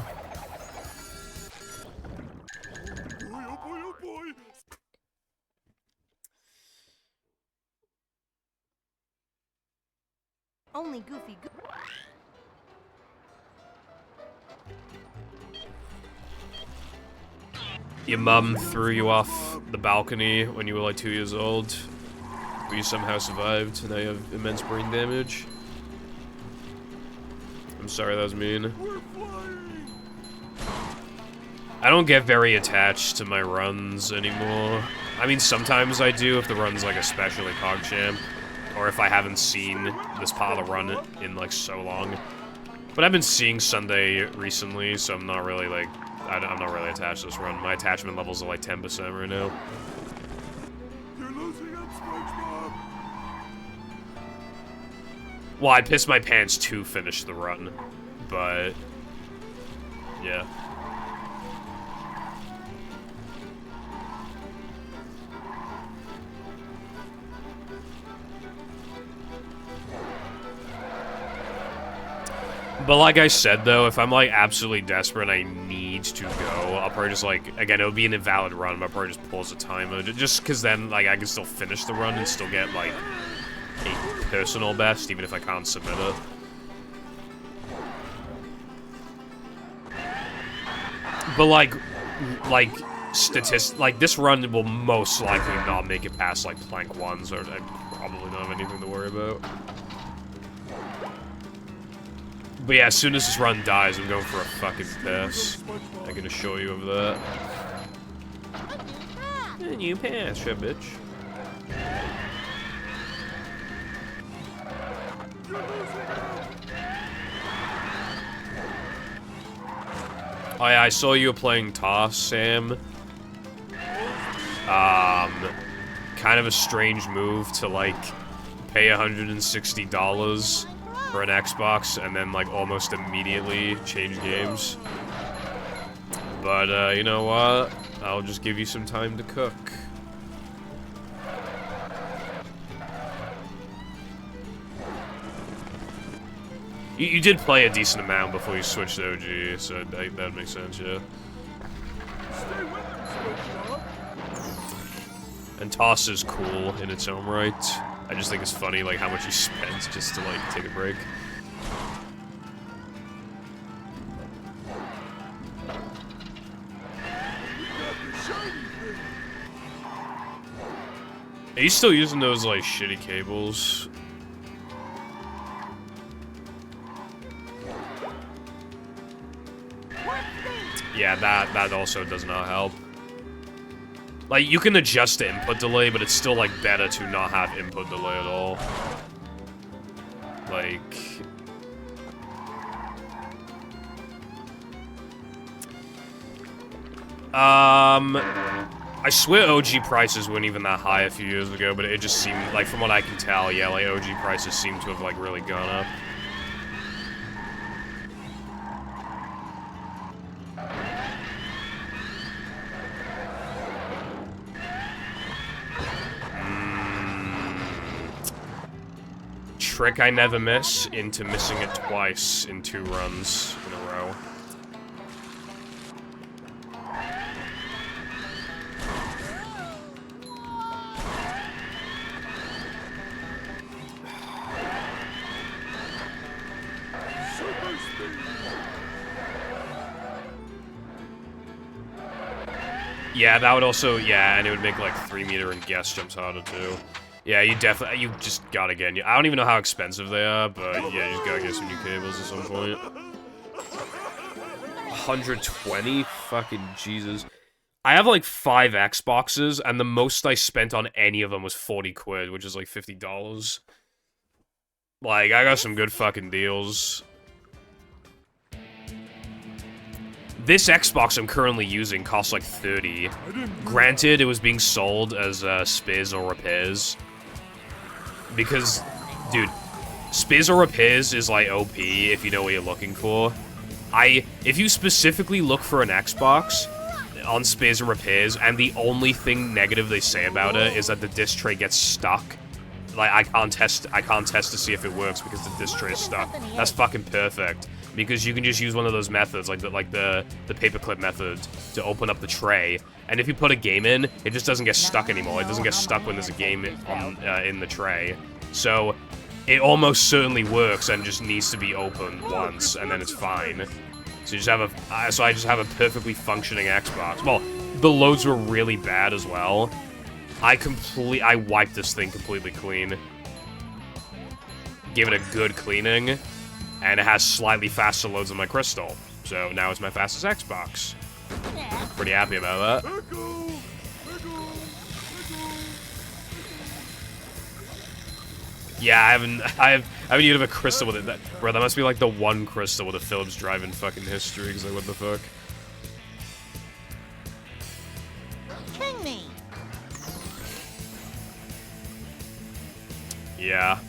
only Goofy Goo. Your mum threw you off the balcony when you were like 2 years old. But you somehow survived, and now you have immense brain damage. I'm sorry, that was mean. I don't get very attached to my runs anymore. I mean, sometimes I do if the run's like especially PogChamp, or if I haven't seen this part of the run in like so long. But I've been seeing Sunday recently, so I'm not really like, I'm not really attached to this run. My attachment levels are like 10% right now. You're losing up, SpongeBob. Well, I pissed my pants to finish the run, but yeah. But like I said, though, if I'm, like, absolutely desperate and I need to go, I'll probably just, like, again, it would be an invalid run, but I'll probably just pause the timer, just because then, like, I can still finish the run and still get, like, a personal best, even if I can't submit it. But, like, this run will most likely not make it past, like, plank 1, so I probably don't have anything to worry about. But yeah, as soon as this run dies, I'm going for a fucking piss. I can assure you of that. A new pass, yeah, bitch. Oh yeah, I saw you were playing Toss, Sam. Kind of a strange move to, like, pay $160 for an Xbox and then, like, almost immediately change games. But, you know what? I'll just give you some time to cook. You did play a decent amount before you switched to OG, so that makes sense, yeah. And Toss is cool in its own right. I just think it's funny, like, how much you spent just to, like, take a break. Are you still using those, like, shitty cables? Yeah, that also does not help. Like, you can adjust the input delay, but it's still, like, better to not have input delay at all. Like... I swear OG prices weren't even that high a few years ago, but it just seemed, like, from what I can tell, yeah, like, OG prices seem to have, like, really gone up. Trick I never miss into missing it twice in 2 runs in a row. Yeah, that would also, yeah, and it would make, like, 3-meter and guess jumps harder, too. Yeah, you definitely, you just gotta get, I don't even know how expensive they are, but yeah, you just gotta get some new cables at some point. 120? Fucking Jesus. I have, like, 5 Xboxes, and the most I spent on any of them was 40 quid, which is, like, $50. Like, I got some good fucking deals. This Xbox I'm currently using costs, like, 30. Granted, it was being sold as, Spiz or Repairs. Because, dude, Spiz or Repairs is, like, OP if you know what you're looking for. If you specifically look for an Xbox on Spiz or Repairs, and the only thing negative they say about it is that the disc tray gets stuck. Like, I can't test to see if it works because the disc tray is stuck. That's fucking perfect. Because you can just use one of those methods, like the paperclip method, to open up the tray. And if you put a game in, it just doesn't get stuck anymore. It doesn't get stuck when there's a game in the tray. So, it almost certainly works and just needs to be opened once, and then it's fine. So you just have I just have a perfectly functioning Xbox. Well, the loads were really bad as well. I wiped this thing completely clean. Gave it a good cleaning, and it has slightly faster loads than my Crystal. So now it's my fastest Xbox. Pretty happy about that. Yeah, I haven't used a crystal with it. Bro, that must be like the one crystal with a Phillips drive in fucking history, because like, what the fuck? King me. Yeah.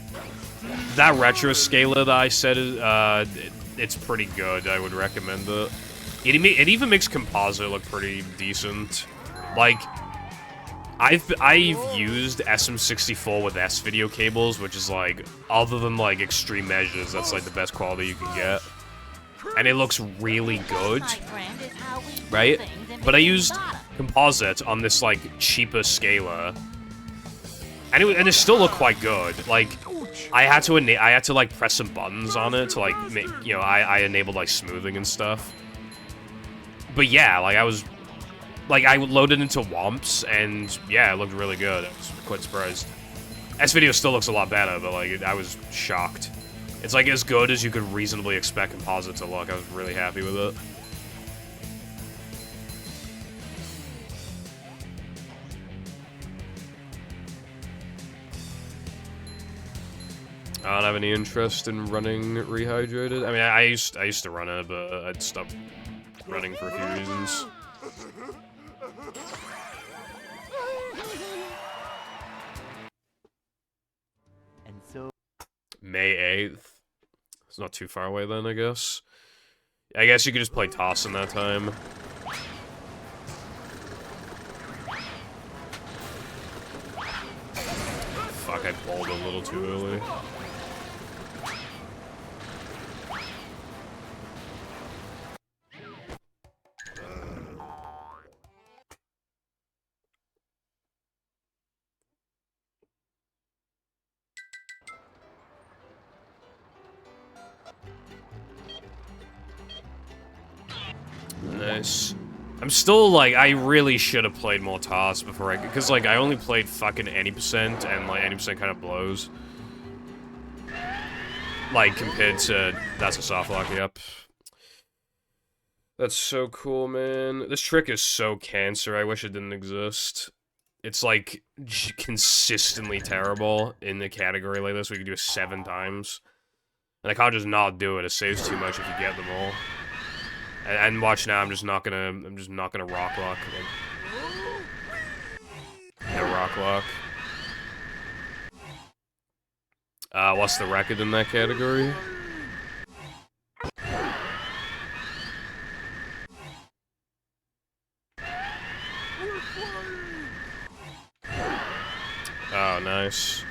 That retro scaler that I said is, it's pretty good. I would recommend it. It even makes composite look pretty decent. Like, I've used SM64 with S-video cables, which is like, other than like extreme measures, that's like the best quality you can get. And it looks really good, right? But I used composite on this like cheaper scaler, and it still looked quite good. Like, I had to like press some buttons on it to like make, you know, I enabled like smoothing and stuff. But yeah, like I loaded into Womps, and yeah, it looked really good. I was quite surprised. S-Video still looks a lot better, but like, I was shocked. It's like as good as you could reasonably expect composite to look. I was really happy with it. I don't have any interest in running Rehydrated. I mean, I used to run it, but I'd stopped running for a few reasons. And so May 8th. It's not too far away then, I guess. I guess you could just play Toss in that time. Fuck, I balled a little too early. Nice. I'm still, like, I really should have played more Toss before I... Because, like, I only played fucking 80%, and, like, 80% kind of blows. Like, compared to... That's a soft lock, yep. That's so cool, man. This trick is so cancer, I wish it didn't exist. It's, like, consistently terrible in the category like this. We can do it 7 times. And I can't just not do it. It saves too much if you get them all. And watch now, I'm just not gonna rock lock. No rock lock. What's the record in that category? Oh, nice.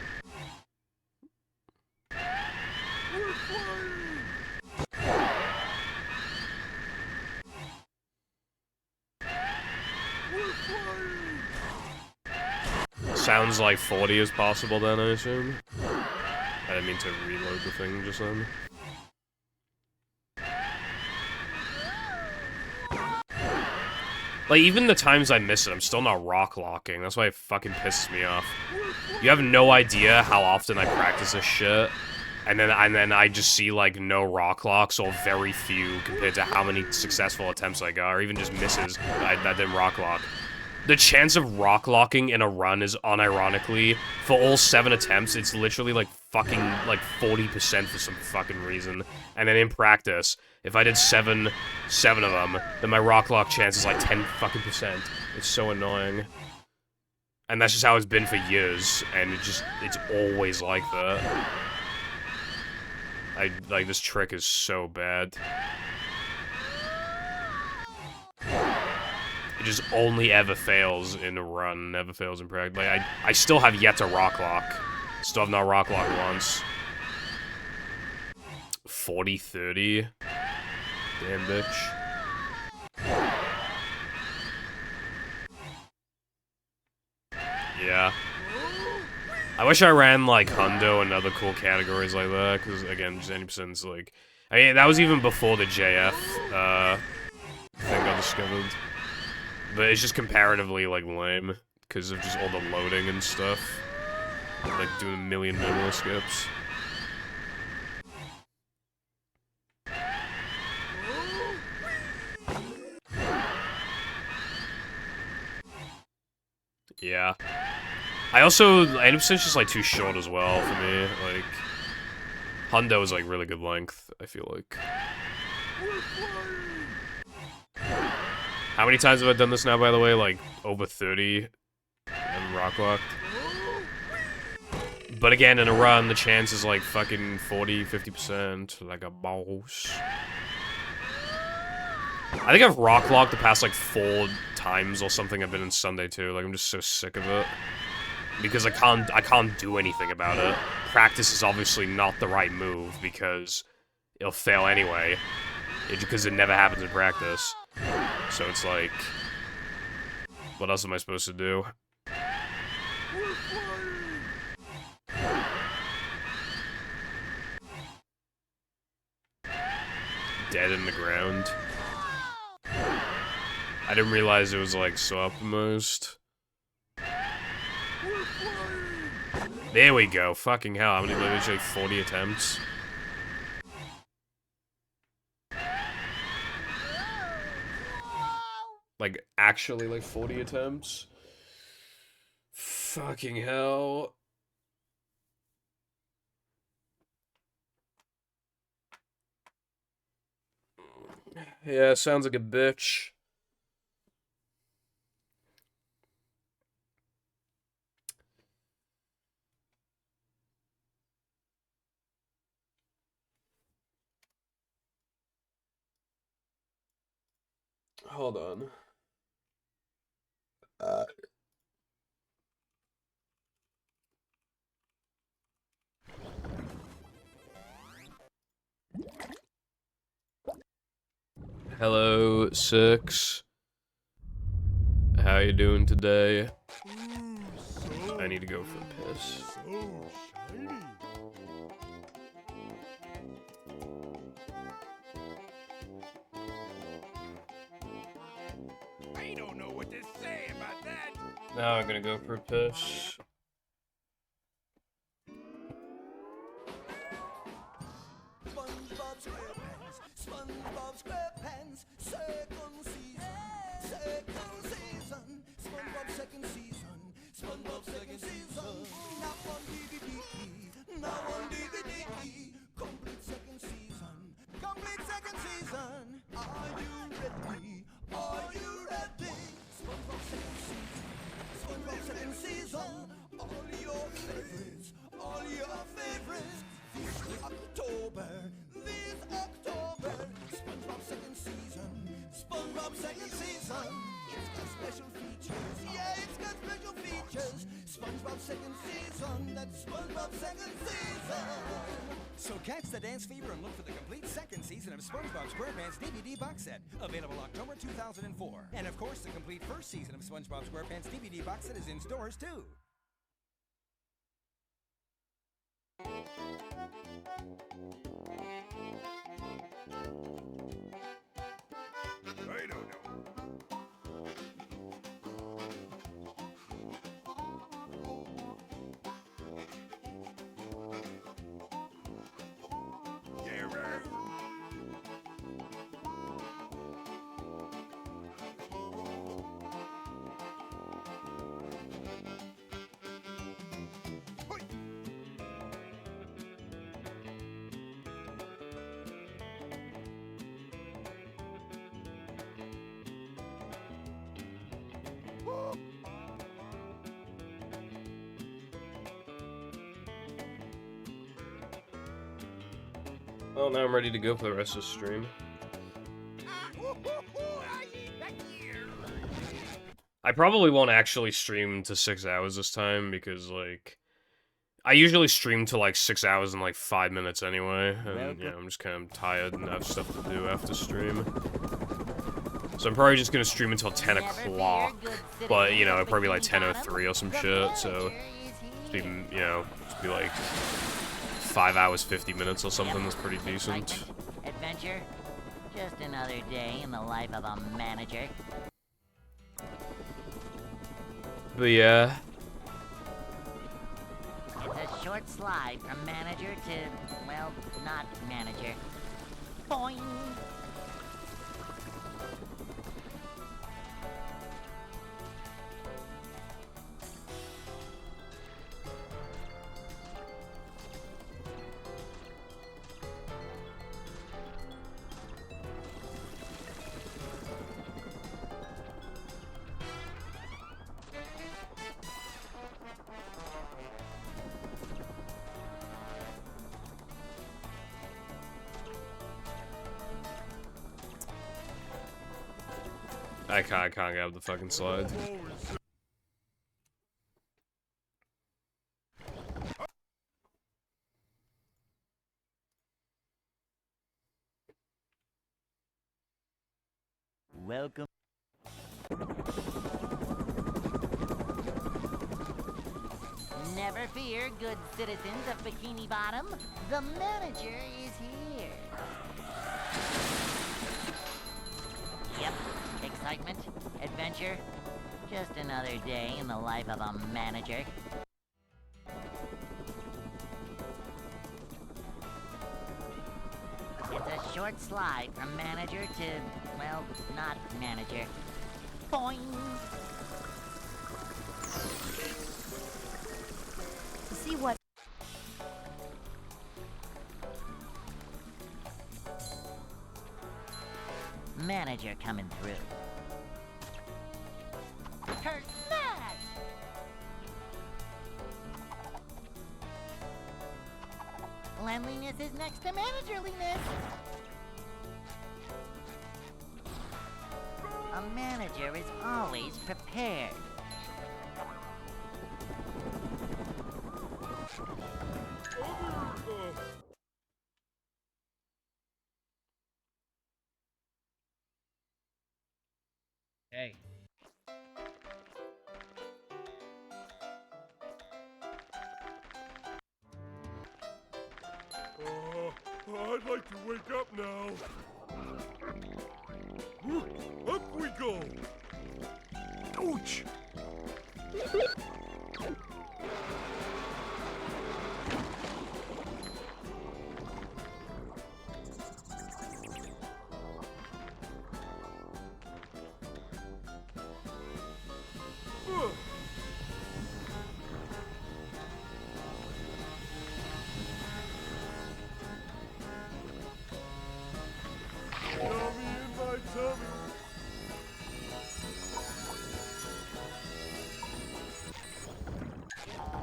Sounds like 40 is possible then, I assume. I didn't mean to reload the thing just then. Like, even the times I miss it, I'm still not rock locking. That's why it fucking pisses me off. You have no idea how often I practice this shit. And then I just see, like, no rock locks, or very few, compared to how many successful attempts I got, or even just misses that didn't rock lock. The chance of rock locking in a run is unironically, for all 7 attempts, it's literally like fucking like 40% for some fucking reason. And then in practice, if I did seven of them, then my rock lock chance is like 10 fucking %. It's so annoying. And that's just how it's been for years, and it's always like that. Like, this trick is so bad. It just only ever fails in a run, never fails in practice. Like, I still have yet to rock lock. Still have not rock locked once. 40-30. Damn bitch. Yeah. I wish I ran, like, Hundo and other cool categories like that, because, again, just 90% is, like... I mean, that was even before the JF, thing got discovered. But it's just comparatively, like, lame, because of just all the loading and stuff. Like, doing a million minimal skips. Yeah. I also, 90% is just, like, too short as well for me. Like, Hundo is, like, really good length, I feel like. How many times have I done this now, by the way? Like, over 30 and rock locked. But again, in a run, the chance is, like, fucking 40, 50%, like a boss. I think I've rock locked the past, like, 4 times or something I've been in Sunday, too. Like, I'm just so sick of it. Because I can't do anything about it. Practice is obviously not the right move, because it'll fail anyway. Because it never happens in practice. So it's like... What else am I supposed to do? Dead in the ground. I didn't realize it was, like, so optimized. There we go. Fucking hell. How many literally 40 attempts? Like, actually, like, 40 attempts? Fucking hell. Yeah, sounds like a bitch. Hold on. Hello, Six. How you doing today? I need to go for a piss. I don't know what to say about that. Now I'm gonna go for a piss. SpongeBob SquarePants, SpongeBob SquarePants, second season, SpongeBob second season, SpongeBob second season, now on DVD, complete second season, are you ready, SpongeBob second season, all your favorites, this October, SpongeBob second season, it's got special features, SpongeBob second season, that's SpongeBob second season. So catch the dance fever and look for the complete second season of SpongeBob SquarePants DVD box set, available October 2004. And of course, the complete first season of SpongeBob SquarePants DVD box set is in stores too. I don't know. Well, now I'm ready to go for the rest of the stream. I probably won't actually stream to 6 hours this time, because, like... I usually stream to, like, 6 hours and, like, 5 minutes anyway, and, yeah, I'm just kind of tired and have stuff to do after stream. So I'm probably just gonna stream until 10 o'clock, but, you know, it'll probably be, like, 10:03 or some shit, so... It's been, you know, it's be like 5 hours, 50 minutes or something. That's pretty decent. Excitement, adventure. Just another day in the life of a manager. But yeah. It's a short slide from manager to, well, not manager. Boing! I can't get up the fucking slide. Welcome. Never fear, good citizens of Bikini Bottom. The manager is here. Yep, excitement, adventure. Just another day in the life of a manager. It's a short slide from manager to, well, not manager. Boing! See what? Manager coming through. Her smash! Cleanliness is next to managerliness. A manager is always prepared. Hey. I'd like to wake up now. Up we go. Ouch!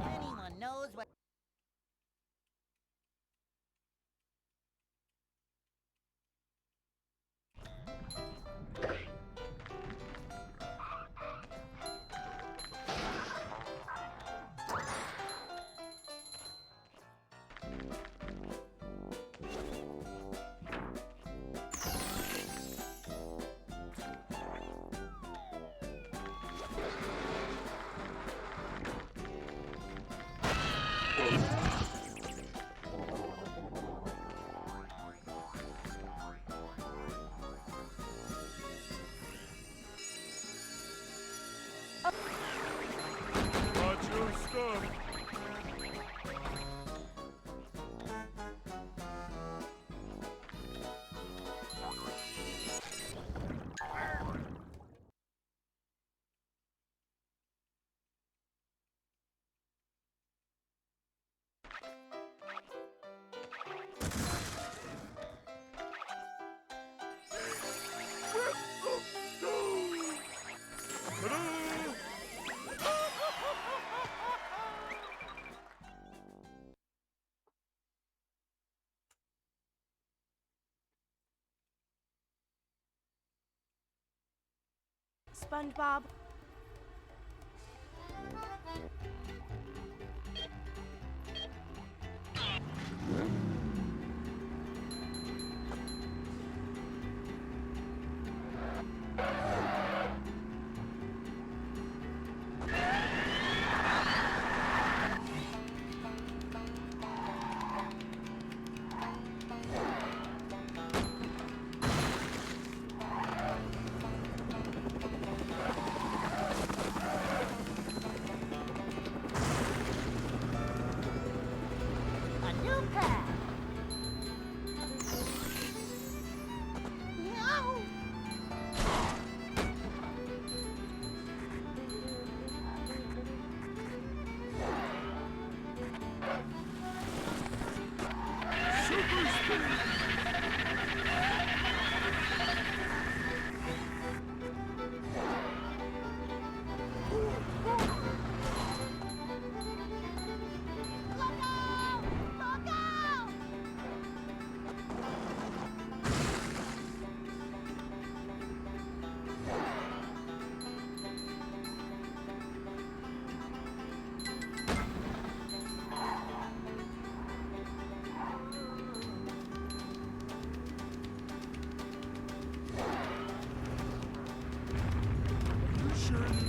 Anyone knows what... Watch your stuff. SpongeBob.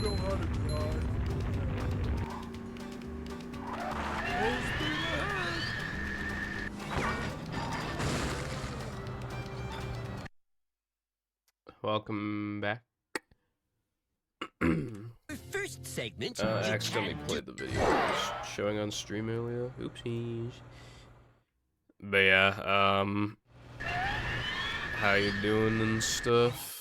know how to drive. Full speed ahead. Welcome back. First segment. I accidentally played the video I was showing on stream earlier. Oopsies. But yeah, how you doing and stuff?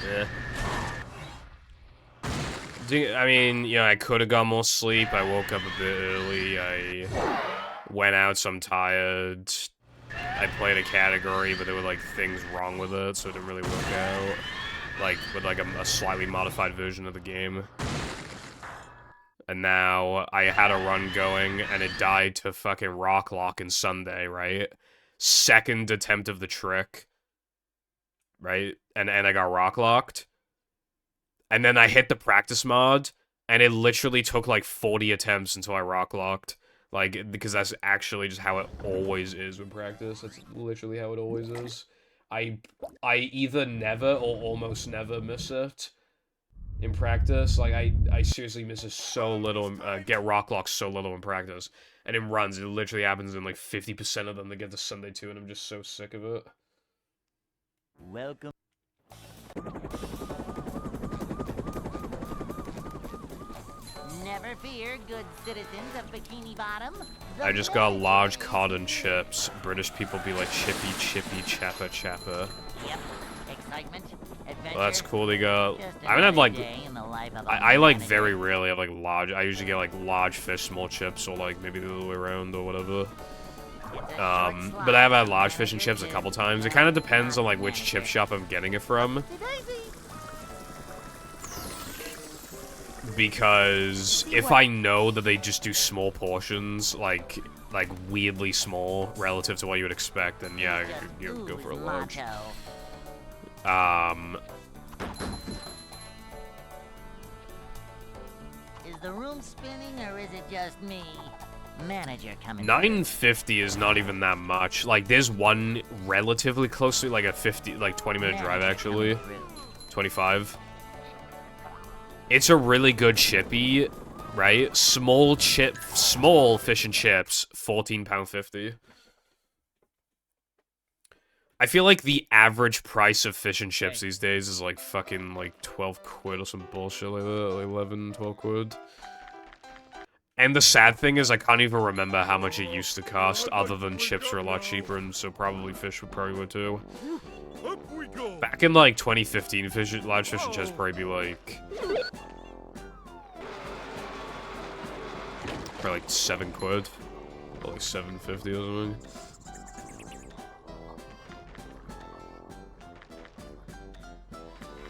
Yeah. I mean, you know, I could have got more sleep. I woke up a bit early. I went out, so I'm tired. I played a category, but there were, like, things wrong with it, so it didn't really work out. Like, with, like, a slightly modified version of the game. And now, I had a run going, and it died to fucking Rock Lock in Sunday, right? Second attempt of the trick. Right? And I got Rock Locked. And then I hit the practice mod, and it literally took, like, 40 attempts until I Rock Locked. Like, because that's actually just how it always is with practice. That's literally how it always is. I either never or almost never miss it in practice. Like, I seriously miss it so little, get Rock Locked so little in practice. And in runs, it literally happens in, like, 50% of them that get to Sunday 2, and I'm just so sick of it. Welcome. Never fear, good citizens of Bikini Bottom. I just got large cotton chips. British people be like chippy, chippy, chappa, chappa. Yep. Excitement, adventure. Well, that's cool. They got. Just I would have like. day in the life of a I like manager. very rarely have like large. I usually get like large fish, small chips, or like maybe the other way around or whatever. But I have had large fish and chips a couple times. It kind of depends on like which chip shop I'm getting it from. Because if I know that they just do small portions, like weirdly small relative to what you would expect, then yeah, you go for a large. Is the room spinning or is it just me? Manager coming. 950 is not even that much. Like, there's one relatively close to like a 20-minute drive actually. 25. It's a really good chippy, right? Small fish and chips, £14.50. I feel like the average price of fish and chips these days is like fucking like 12 quid or some bullshit like that, like 11, 12 quid. And the sad thing is I can't even remember how much it used to cost, other than chips are a lot cheaper, and so probably fish would too. Up we go. Back in like 2015, large fish and chips probably be like... for like 7 quid. Or like 7.50 or something.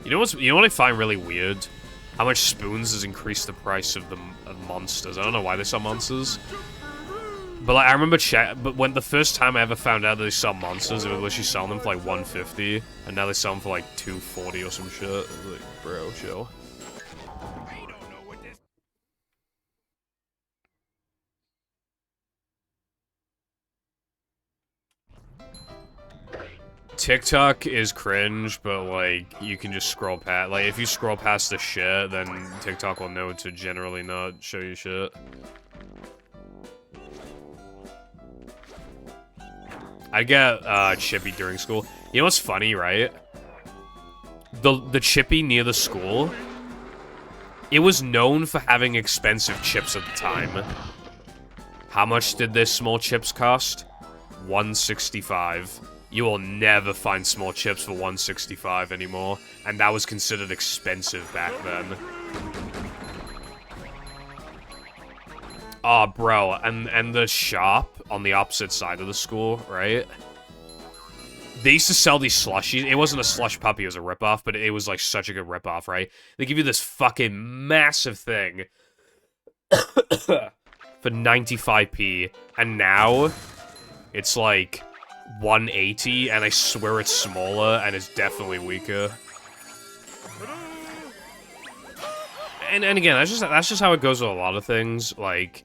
You know what I find really weird? How much Spoons has increased the price of the monsters. I don't know why they sell monsters. But like, I remember but when the first time I ever found out that they sell monsters, they were literally selling them for like 150, and now they sell them for like 240 or some shit. It's like, bro, chill. I don't know what this. TikTok is cringe, but like, you can just scroll past. Like, if you scroll past the shit, then TikTok will know to generally not show you shit. I get Chippy during school. You know what's funny, right? The Chippy near the school, it was known for having expensive chips at the time. How much did this small chips cost? $1.65. You will never find small chips for $1.65 anymore, and that was considered expensive back then. Oh, bro, and the shop on the opposite side of the school, right? They used to sell these slushies. It wasn't a slush puppy, it was a ripoff, but it was like such a good ripoff, right? They give you this fucking massive thing. for 95p, and now it's like 180, and I swear it's smaller, and it's definitely weaker. And again, that's just how it goes with a lot of things. Like,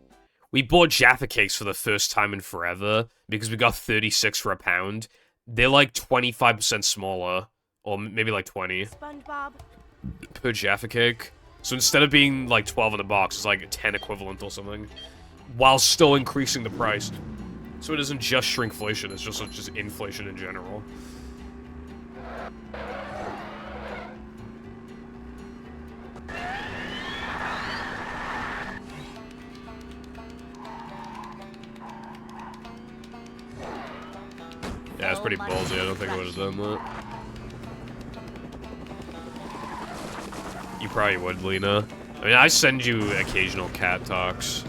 we bought Jaffa cakes for the first time in forever because we got 36 for a pound. They're like 25% smaller, or maybe like 20 SpongeBob. per Jaffa cake. So instead of being like 12 in a box, it's like 10 equivalent or something, while still increasing the price. So it isn't just shrinkflation; it's just inflation in general. Yeah, it's pretty ballsy. I don't think I would have done that. You probably would, Lena. I mean, I send you occasional cat talks.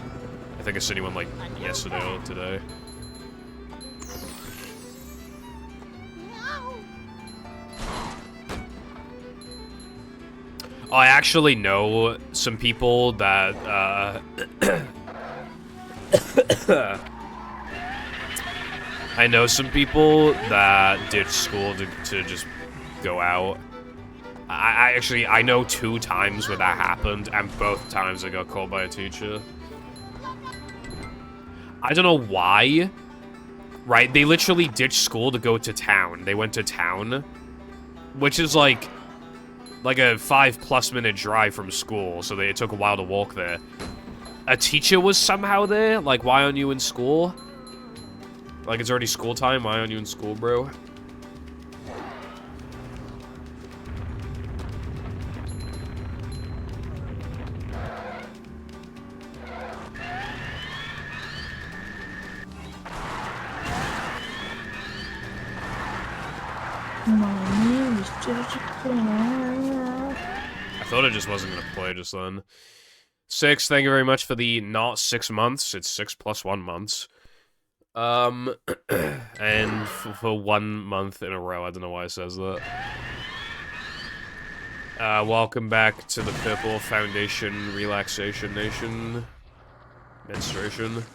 I think I sent you one, like, yesterday or today. Oh, I actually know some people that, I know some people that ditched school to just go out. I know 2 times where that happened, and both times I got called by a teacher. I don't know why. Right, they literally ditched school to go to town. They went to town, which is like a 5+ minute drive from school, so it took a while to walk there. A teacher was somehow there? Like, why aren't you in school? Like, it's already school time, why aren't you in school, bro? My name is Major Cringe. I thought it just wasn't gonna play just then. 6, thank you very much for the not 6 months, it's 6 + 1 months. And for 1 month in a row, I don't know why it says that. Welcome back to the Purple Foundation Relaxation Nation. Menstruation.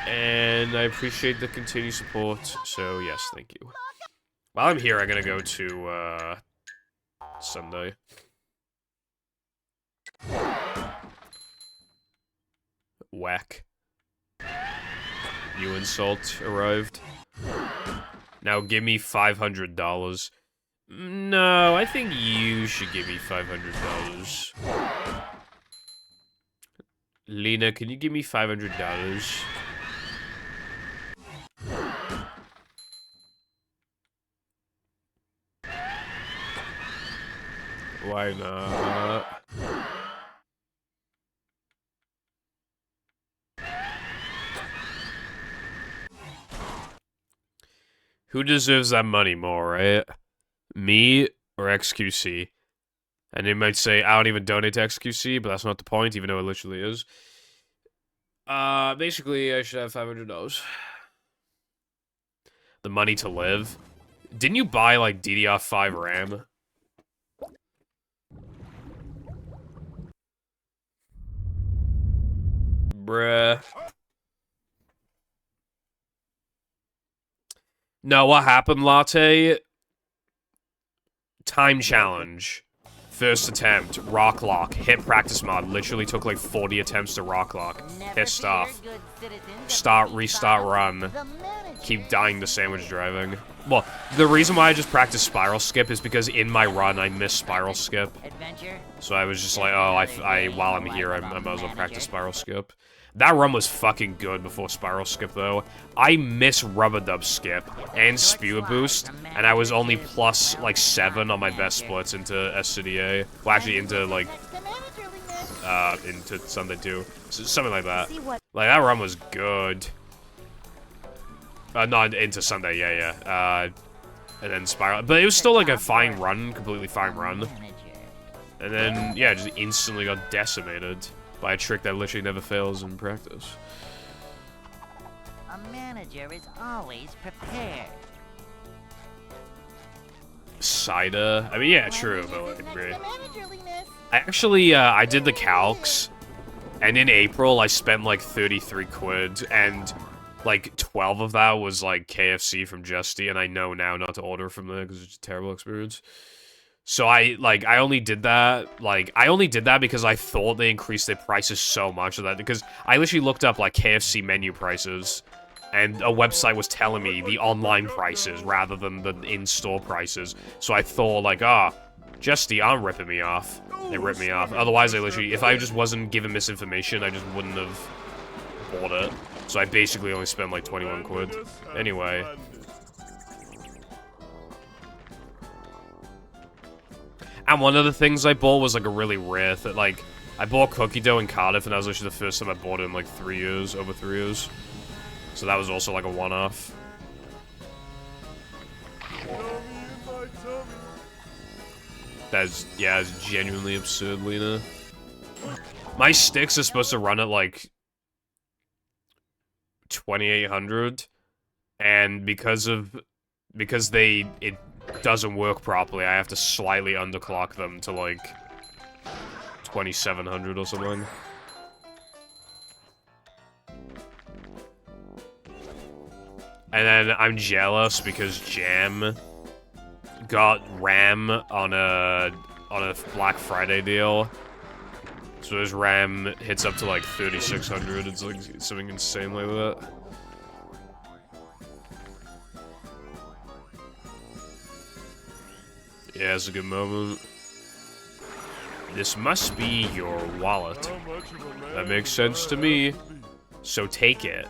And I appreciate the continued support, so yes, thank you. While I'm here, I'm gonna go to, Sunday. Whack. You insult arrived. Now give me $500. No, I think you should give me $500. Lena, can you give me $500? Why not? Who deserves that money more, right? Me or XQC? And they might say, I don't even donate to XQC, but that's not the point, even though it literally is. Basically, I should have $500. The money to live. Didn't you buy, like, DDR5 RAM? Bruh. No, what happened, Latte? Time challenge. First attempt, rock lock, hit practice mod. Literally took like 40 attempts to rock lock. Pissed off. Start, restart, run. Keep dying to sandwich driving. Well, the reason why I just practiced spiral skip is because in my run I missed spiral skip. So I was just like, oh, while I'm here, I might as well practice spiral skip. That run was fucking good before Spiral Skip, though. I miss Rubber Dub Skip and Spewer Boost, and I was only plus, like, 7 on my best splits into SCDA. Well, actually, into, like, into Sunday, too. So, something like that. Like, that run was good. Not into Sunday, yeah. And then Spiral. But it was still, like, a fine run, completely fine run. And then, yeah, just instantly got decimated by a trick that literally never fails in practice. A manager is always prepared. Cider? I mean, yeah, true, but like, I actually, I did the calcs, And in April, I spent like 33 quid, and like 12 of that was like KFC from Justy, and I know now not to order from there because it's a terrible experience. So I only did that, because I thought they increased their prices so much of that, because I literally looked up like KFC menu prices, and a website was telling me the online prices rather than the in-store prices. So I thought like, Justy aren't ripping me off. They ripped me off. Otherwise, if I just wasn't given misinformation, I just wouldn't have bought it. So I basically only spent like 21 quid. Anyway. And one of the things I bought was like a really rare thing. Like, I bought cookie dough in Cardiff, and that was actually the first time I bought it in like 3 years, over 3 years. So that was also like a one-off. That's genuinely absurd, Lena. My sticks are supposed to run at like 2800, and because it doesn't work properly, I have to slightly underclock them to like 2700 or something. And then I'm jealous because Jam got RAM on a Black Friday deal. So his RAM hits up to like 3600. It's like something insane like that. Yeah, it's a good moment. This must be your wallet. That makes sense to me. So take it.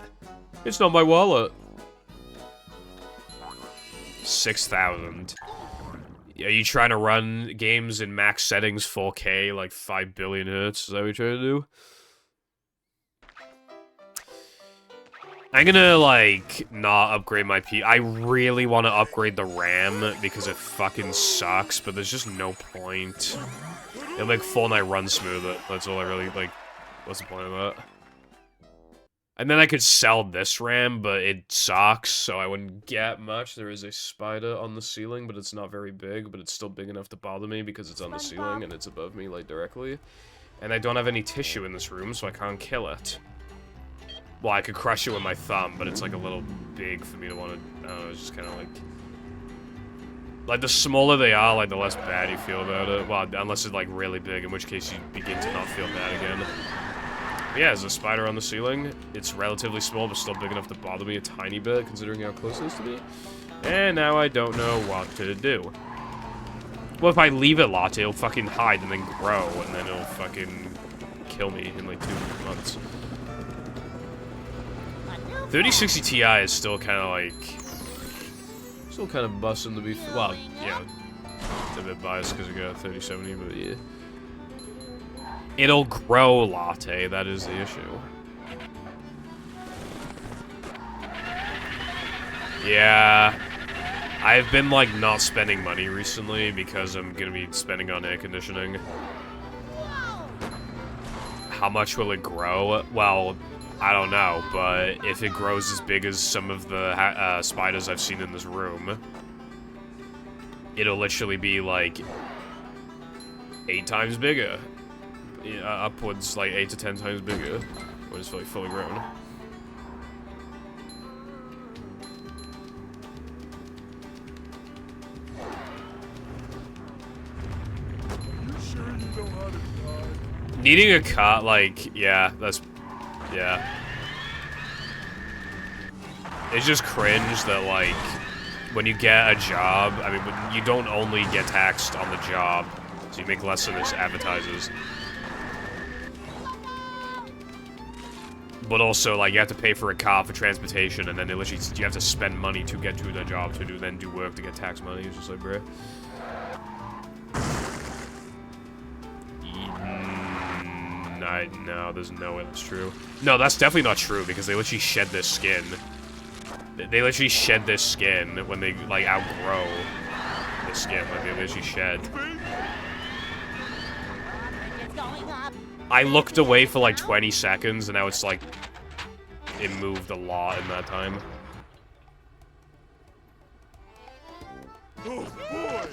It's not my wallet. 6,000. Are you trying to run games in max settings 4K, like 5 billion hertz? Is that what you're trying to do? I'm gonna, like, not upgrade my P. I really want to upgrade the RAM because it fucking sucks, but there's just no point. It'll make Fortnite run smoother. That's all I really, like, what's the point of that? And then I could sell this RAM, but it sucks, so I wouldn't get much. There is a spider on the ceiling, but it's not very big, but it's still big enough to bother me because it's on the ceiling and it's above me, like, directly. And I don't have any tissue in this room, so I can't kill it. Well, I could crush it with my thumb, but it's, like, a little big for me to want to... I don't know, it's just kind of, like... Like, the smaller they are, like, the less bad you feel about it. Well, unless it's, like, really big, in which case you begin to not feel bad again. Yeah, there's a spider on the ceiling. It's relatively small, but still big enough to bother me a tiny bit, considering how close it is to me. And now I don't know what to do. Well, if I leave it locked, it'll fucking hide and then grow, and then it'll fucking kill me in like 2 months. 3060 Ti is still kind of like... Still kind of busting to be... Well, yeah. It's a bit biased because we got a 3070, but yeah. It'll grow, Latte. That is the issue. Yeah. I've been, like, not spending money recently because I'm gonna be spending on air conditioning. How much will it grow? Well, I don't know, but if it grows as big as some of the spiders I've seen in this room, it'll literally be, like, 8 times bigger. Upwards, like, 8 to 10 times bigger when it's, like, fully grown. Needing a car, like, yeah, that's... Yeah. It's just cringe that, like, when you get a job, I mean, when you don't only get taxed on the job, so you make less than this advertisers. But also, like, you have to pay for a car for transportation, and then you have to spend money to get to the job to then do work to get tax money. It's just like, bruh. No, there's no way that's true. No, that's definitely not true, because they literally shed their skin. They literally shed their skin when they, like, outgrow the skin. Like, they literally shed. I looked away for, like, 20 seconds, and now it's, like, it moved a lot in that time. Oh, boy!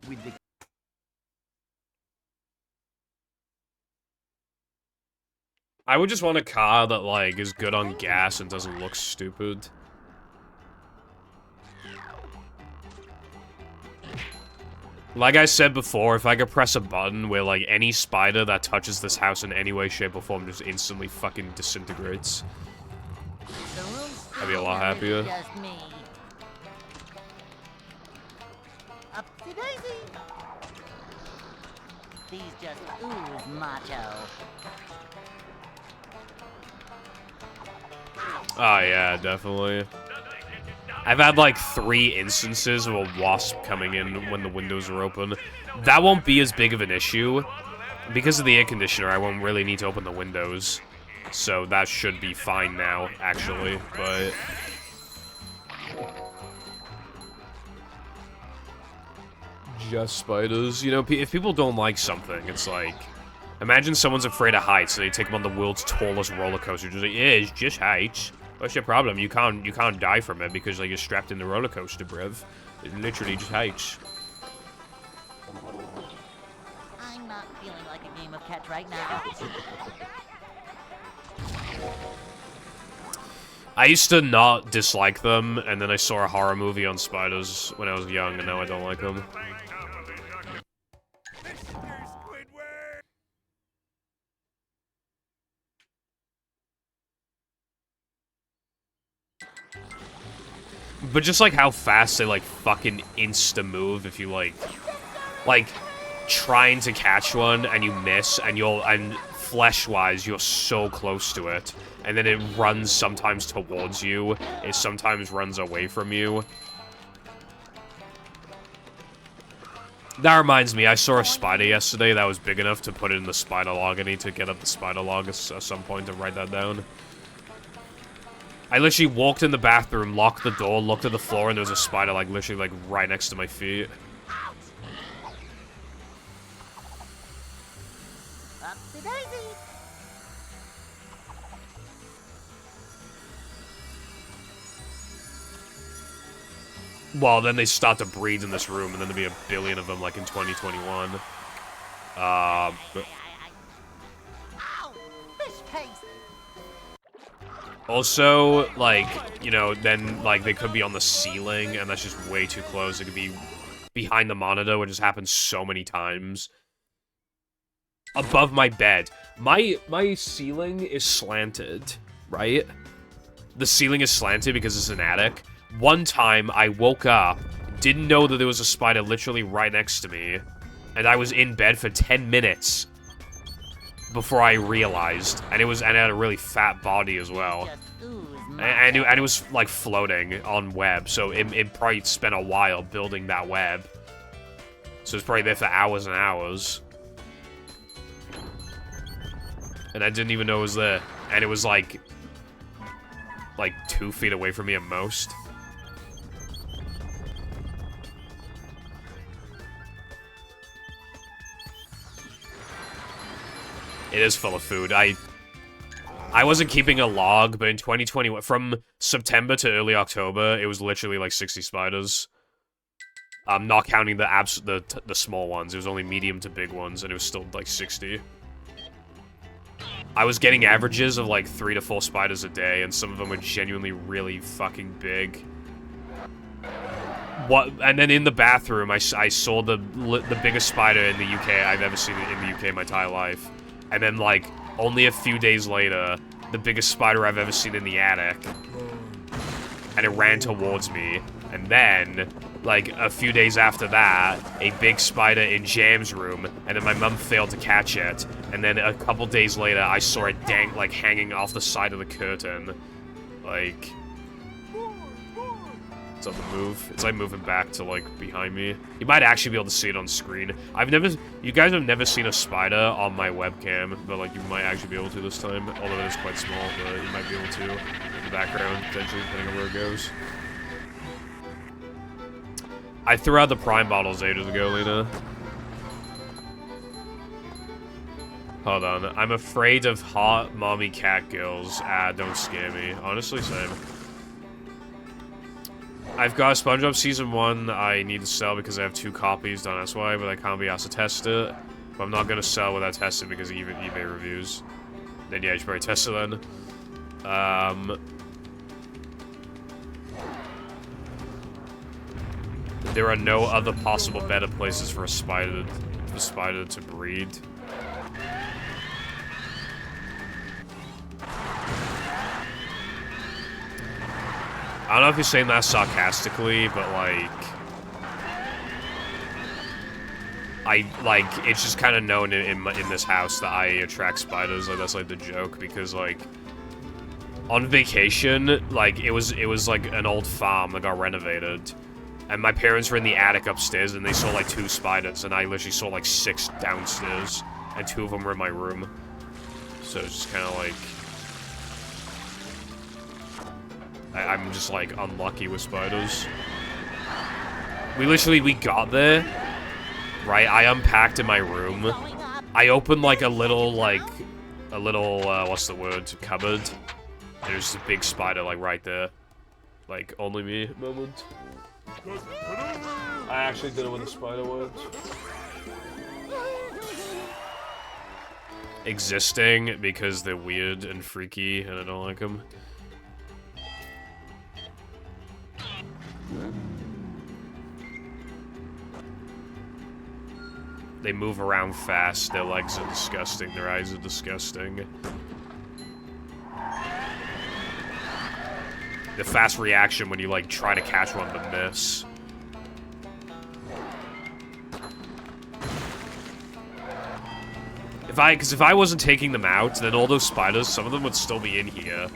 with the I would just want a car that, like, is good on gas and doesn't look stupid. Like I said before, if I could press a button where, like, any spider that touches this house in any way, shape, or form just instantly fucking disintegrates, I'd be a lot happier. Just me. Upsy daisy. These just ooze macho. Oh yeah, definitely. I've had like 3 instances of a wasp coming in when the windows are open. That won't be as big of an issue. Because of the air conditioner, I won't really need to open the windows. So that should be fine now, actually, but... Just spiders. You know, if people don't like something, it's like... Imagine someone's afraid of heights, so they take them on the world's tallest roller coaster. Just like, yeah, it's just heights. What's your problem? You can't die from it because like you're strapped in the roller coaster, bruv. It's literally just heights. I'm not feeling like a game of catch right now. I used to not dislike them, and then I saw a horror movie on spiders when I was young, and now I don't like them. But just like how fast they like fucking insta-move if you like trying to catch one and you miss and flesh-wise you're so close to it. And then it runs sometimes towards you, it sometimes runs away from you. That reminds me, I saw a spider yesterday that was big enough to put it in the spider log. I need to get up the spider log at some point and write that down. I literally walked in the bathroom, locked the door, looked at the floor, and there was a spider, like, literally, like, right next to my feet. Upsy daisy. Well, then they start to breed in this room, and then there'll be a billion of them, like, in 2021. But... Ow! Fish paste. Also, like, you know, then, like, they could be on the ceiling, and that's just way too close. It could be behind the monitor, which has happened so many times. Above my bed. My ceiling is slanted, right? The ceiling is slanted because it's an attic. One time, I woke up, didn't know that there was a spider literally right next to me, and I was in bed for 10 minutes before I realized, and it had a really fat body as well, and it was like floating on web, so it probably spent a while building that web, so it's probably there for hours and hours, and I didn't even know it was there, and it was like 2 feet away from me at most. It is full of food. I wasn't keeping a log, but in 2021, from September to early October, it was literally like 60 spiders. Not counting the small ones. It was only medium to big ones, and it was still like 60. I was getting averages of like 3 to 4 spiders a day, and some of them were genuinely really fucking big. And then in the bathroom, I saw the biggest spider in the UK I've ever seen in the UK in my entire life. And then, like, only a few days later, the biggest spider I've ever seen in the attic. And it ran towards me. And then, like, a few days after that, a big spider in Jam's room. And then my mum failed to catch it. And then a couple days later, I saw it like, hanging off the side of the curtain. Like... It's on the move. It's like moving back to like behind me. You might actually be able to see it on screen. You guys have never seen a spider on my webcam, but like you might actually be able to this time. Although it is quite small, but you might be able to in the background, potentially, depending on where it goes. I threw out the prime bottles ages ago, Lena. Hold on. I'm afraid of hot mommy cat girls. Ah, don't scare me. Honestly, same. I've got SpongeBob Season 1 I need to sell because I have 2 copies done SY, but I can't be asked to test it. But I'm not going to sell without testing because of eBay reviews. Then yeah, you should probably test it then. There are no other possible better places for a spider to breed. I don't know if you're saying that sarcastically, but it's just kind of known in this house that I attract spiders. Like that's like the joke because like on vacation, like it was like an old farm that got renovated, and my parents were in the attic upstairs and they saw like 2 spiders, and I literally saw like 6 downstairs, and 2 of them were in my room. So it's just kind of like. I'm just, like, unlucky with spiders. We got there, right? I unpacked in my room. I opened, like, a little, what's the word? Cupboard. And there's a big spider, like, right there. Like, only me moment. I actually didn't know where the spider was. Existing, because they're weird and freaky, and I don't like them. They move around fast, their legs are disgusting, their eyes are disgusting. The fast reaction when you, like, try to catch one but miss. Because if I wasn't taking them out, then all those spiders, some of them would still be in here.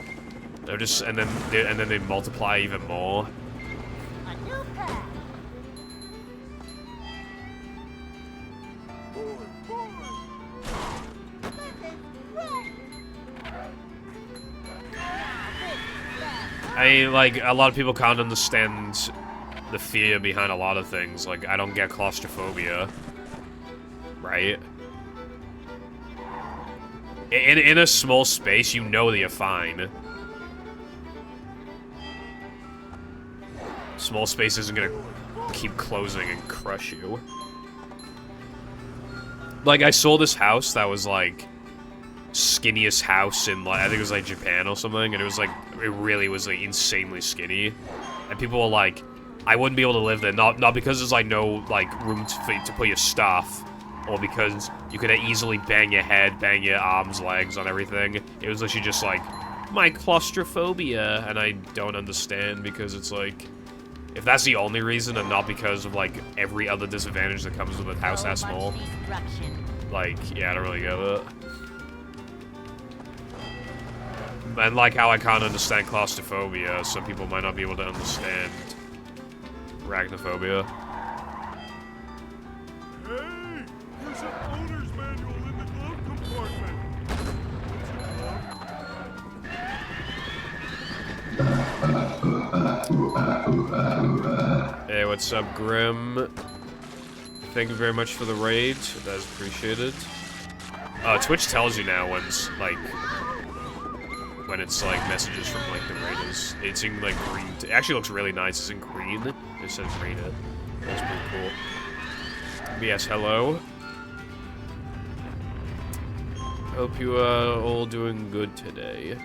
They're just, and then they multiply even more. I mean, like, a lot of people can't understand the fear behind a lot of things. Like, I don't get claustrophobia. Right? In a small space, you know that you're fine. Small space isn't gonna keep closing and crush you. Like, I saw this house that was, like, skinniest house in, like, I think it was, like, Japan or something, and it was, like, it really was, like, insanely skinny. And people were like, I wouldn't be able to live there, not because there's, like, no, like, room to put your stuff, or because you could easily bang your head, bang your arms, legs on everything. It was literally just, like, my claustrophobia, and I don't understand, because it's, like, if that's the only reason, and not because of, like, every other disadvantage that comes with a house that small, like, yeah, I don't really get it. And like how I can't understand claustrophobia, some people might not be able to understand arachnophobia. Hey, there's an owner's manual in the glove compartment. Hey, what's up, Grim? Thank you very much for the raid. That is appreciated. Twitch tells you now when's, like, when it's, like, messages from, like, the raiders. It's in, like, green. It actually looks really nice. It's in green. It says raider. That's pretty cool. But yes, hello. Hope you are all doing good today.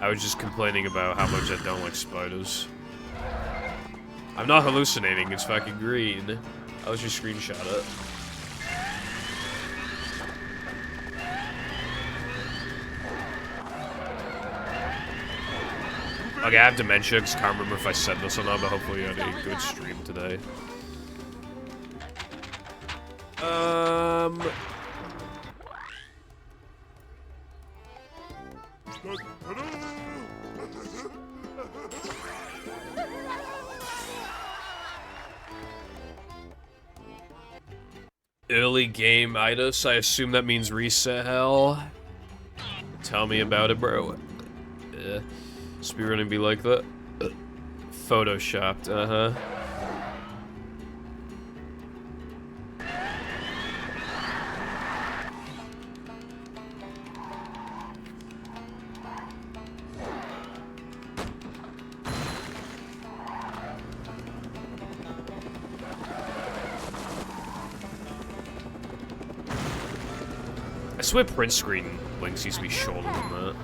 I was just complaining about how much I don't like spiders. I'm not hallucinating. It's fucking green. I'll just screenshot it. Okay, I have dementia, because I can't remember if I said this or not, but hopefully you had a good stream today. Early game itis, I assume that means reset hell. Tell me about it, bro. Yeah. Speedrunning be like that. Photoshopped, uh-huh. swear print screen links used to be shorter than that.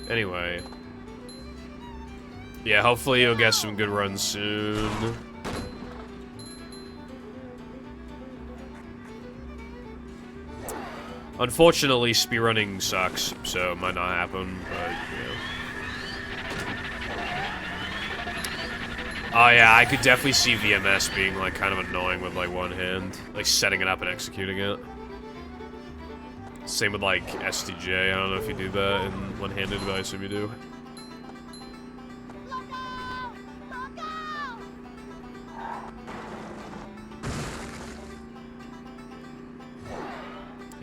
Anyway. Yeah, hopefully you'll get some good runs soon. Unfortunately, speedrunning sucks, so it might not happen, but, oh yeah, I could definitely see VMS being, like, kind of annoying with, like, one hand. Like, setting it up and executing it. Same with, like, STJ. I don't know if you do that in one-handed, but I assume you do.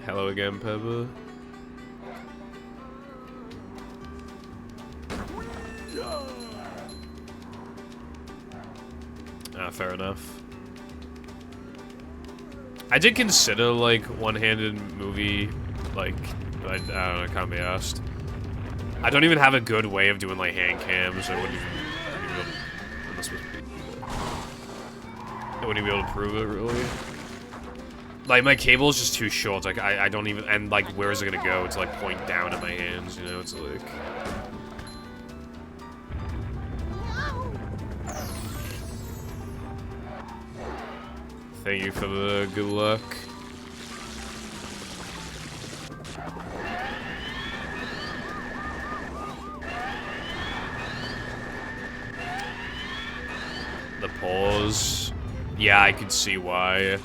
Hello again, Peppa. Ah, fair enough. I did consider, like, one-handed movie, like, I don't know, it can't be asked. I don't even have a good way of doing, like, hand cams. I wouldn't even be able to, I wouldn't even be able to prove it, really. Like, my cable is just too short. Like, I don't even, and, like, where is it gonna go? To, like, point down at my hands, you know? It's like... Thank you for the good luck. The pause. Yeah, I could see why.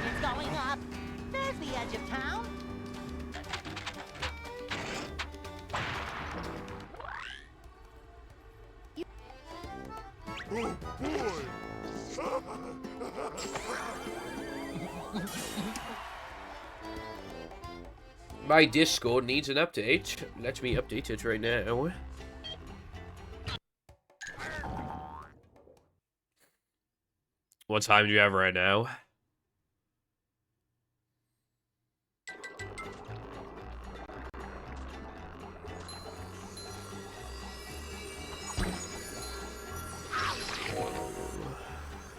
It's going up. There's the edge of town. Oh, boy! My Discord needs an update. Let me update it right now. What time do you have right now?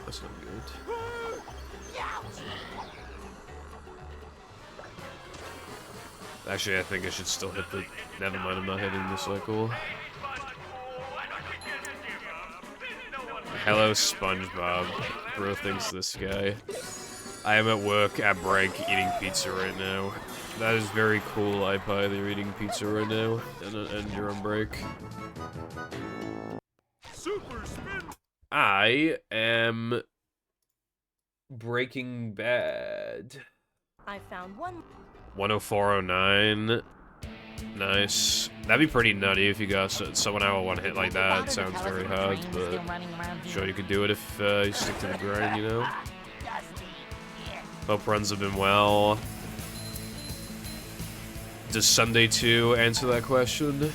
That's not good. Actually, I think I should still hit the... Never mind, I'm not hitting the cycle. Hello, SpongeBob. Bro thinks this guy. I am at work at break eating pizza right now. That is very cool, iPie, that you're eating pizza right now. And you're on break. I am... Breaking Bad. I found one. 10409. Nice. That'd be pretty nutty if you got someone out with one hit like that. It sounds very hard, but sure you could do it if you stick to the grind, you know? Hope runs have been well. Does Sunday 2 answer that question?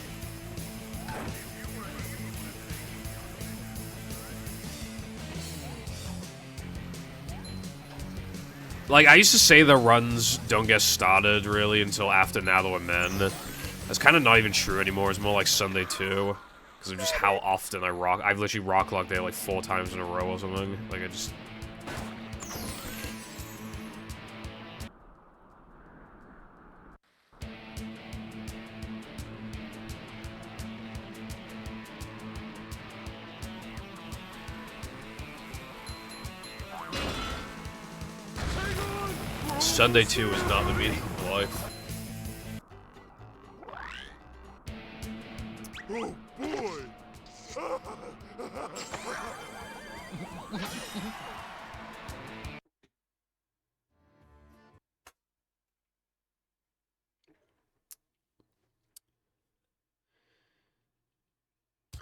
Like, I used to say the runs don't get started, really, until after Now That We're Men. That's kind of not even true anymore. It's more like Sunday 2. Because of just how often I rock. I've literally rock-locked there like 4 times in a row or something. Like, I just... Sunday 2 is not the meaning of life. Oh, boy!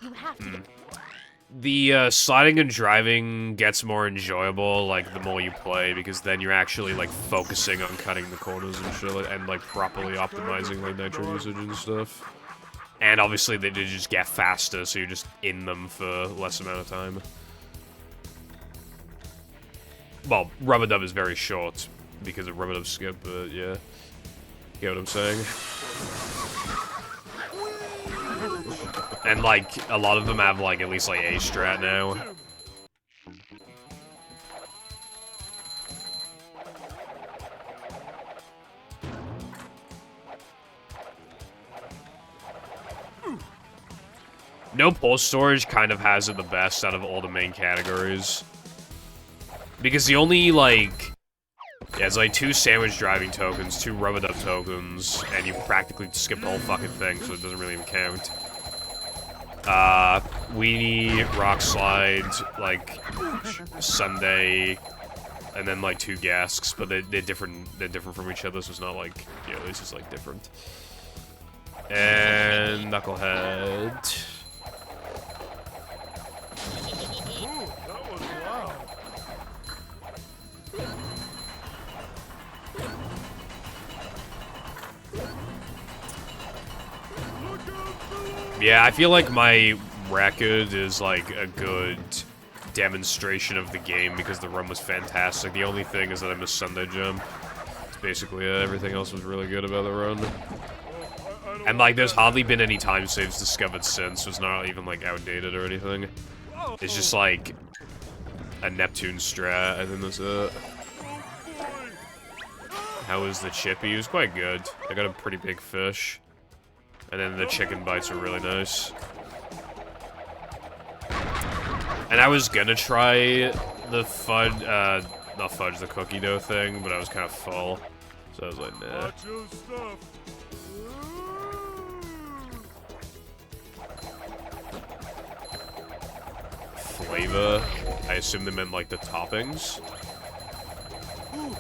You have to. The sliding and driving gets more enjoyable, like, the more you play, because then you're actually, like, focusing on cutting the corners and shit, and, like, properly optimizing, like, nitro usage and stuff. And obviously they did just get faster, so you're just in them for less amount of time. Well, Rubber Dub is very short because of Rubber Dub Skip, but yeah. You get what I'm saying? And, like, a lot of them have, like, at least, like, A strat now. No pulse storage kind of has it the best out of all the main categories. Because the only, like... Yeah, it's like 2 sandwich driving tokens, 2 rubber dub tokens, and you practically skip the whole fucking thing, so it doesn't really even count. Weenie, Rock Slide, like, Sunday, and then, like, 2 Gasks, but they're different from each other, so it's not like, you know, it's just, like, different. And Knucklehead. Yeah, I feel like my record is, like, a good demonstration of the game because the run was fantastic. The only thing is that I missed Sunday Jump. It's basically everything else was really good about the run. And, like, there's hardly been any time saves discovered since, so it's not even, like, outdated or anything. It's just, like, a Neptune strat, I think that's it. How was the chippy? It was quite good. I got a pretty big fish. And then the chicken bites are really nice. And I was gonna try the fudge, not fudge, the cookie dough thing, but I was kind of full. So I was like, nah. Flavor. I assume they meant like the toppings. Ooh,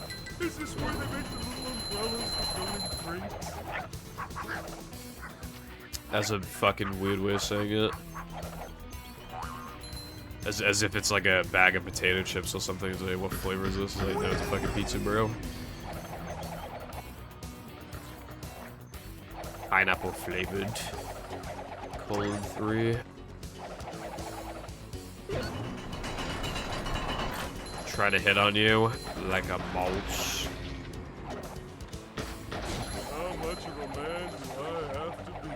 is this where they make the little umbrellas that go in drinks? That's a fucking weird way of saying it. As if it's like a bag of potato chips or something. It's like, what flavor is this? It's like, no, it's a fucking pizza, bro. Pineapple flavored. Colon 3. Try to hit on you like a mouse. How much of a man do I have to be?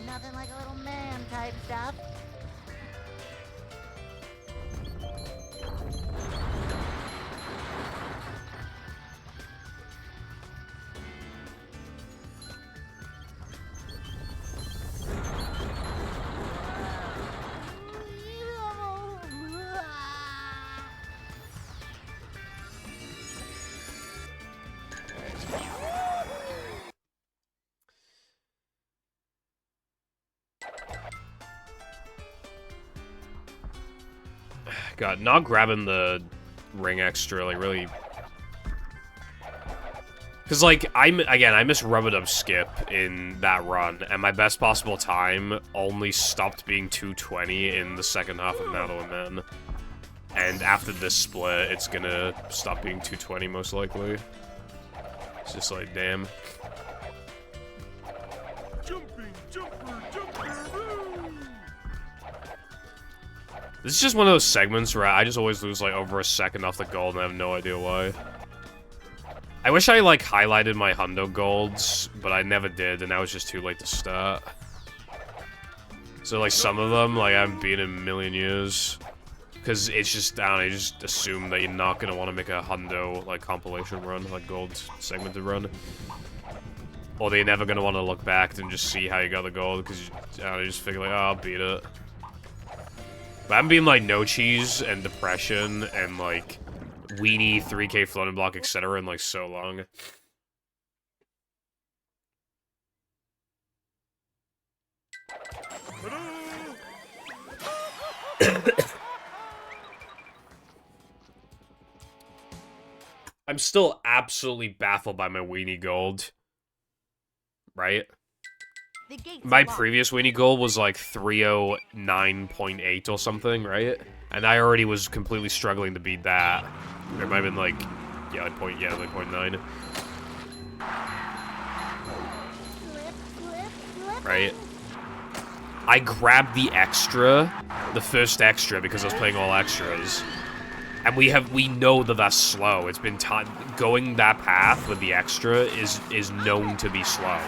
Nothing like a little man type stuff. God, not grabbing the ring extra, like, really... Because, like, I missed Rubber Dub Skip in that run, and my best possible time only stopped being 220 in the second half of Now and Then. And after this split, it's gonna stop being 220, most likely. It's just like, damn. Jumping, jumper, jumper, This is just one of those segments where I just always lose, like, over a second off the gold, and I have no idea why. I wish I, like, highlighted my Hundo golds, but I never did, and now it's just too late to start. So, like, some of them, like, I haven't beat in a million years. Because it's just, I don't know, you just assume that you're not going to want to make a Hundo, like, compilation run, like, gold segmented run. Or that you're never going to want to look back and just see how you got the gold, because you just figure, like, oh, I'll beat it. But I'm being like No Cheese and Depression and like Weenie, 3K Floating Block, etc. in like so long. I'm still absolutely baffled by my weenie gold. Right? The gates My are locked. previous weenie gold was like 309.8 or something, right? And I already was completely struggling to beat that. It might have been like, yeah, like 0.9. Right? I grabbed the extra, the first extra, because I was playing all extras. And we know that that's slow. It's been time going that path with the extra is known to be slow.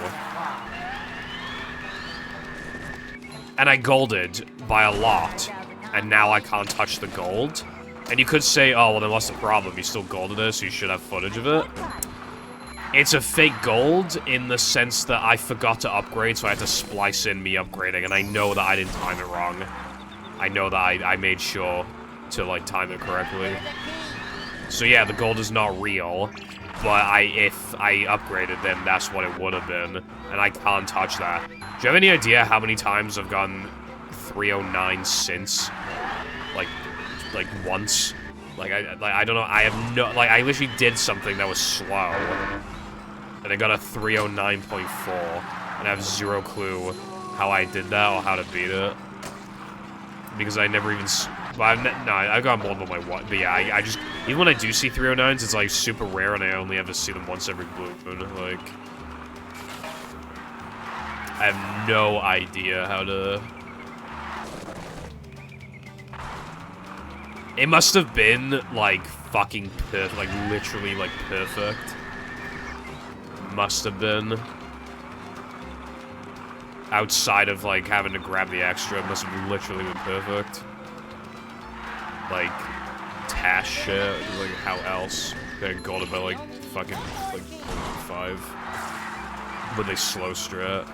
And I golded by a lot, and now I can't touch the gold. And you could say, oh, well, then what's the problem? You still golded it, so you should have footage of it. It's a fake gold in the sense that I forgot to upgrade, so I had to splice in me upgrading, and I know that I didn't time it wrong. I know that I made sure to, like, time it correctly. So yeah, the gold is not real, but if I upgraded, then that's what it would have been, and I can't touch that. Do you have any idea how many times I've gotten 309 since? Like once? I don't know, I have no, like, I literally did something that was slow, and I got a 309.4, and I have zero clue how I did that or how to beat it. Because I never even, well, no, I got more than my one, but yeah, I just, even when I do see 309s, it's like super rare, and I only ever see them once every blue moon, like, I have no idea how to, it must have been, like, fucking perfect, like, literally, like, perfect, must have been. Outside of, like, having to grab the extra, it must have literally been perfect. Like, Tash shit, like, how else? They got it by, like, fucking, like, 0.5. When they slow strat.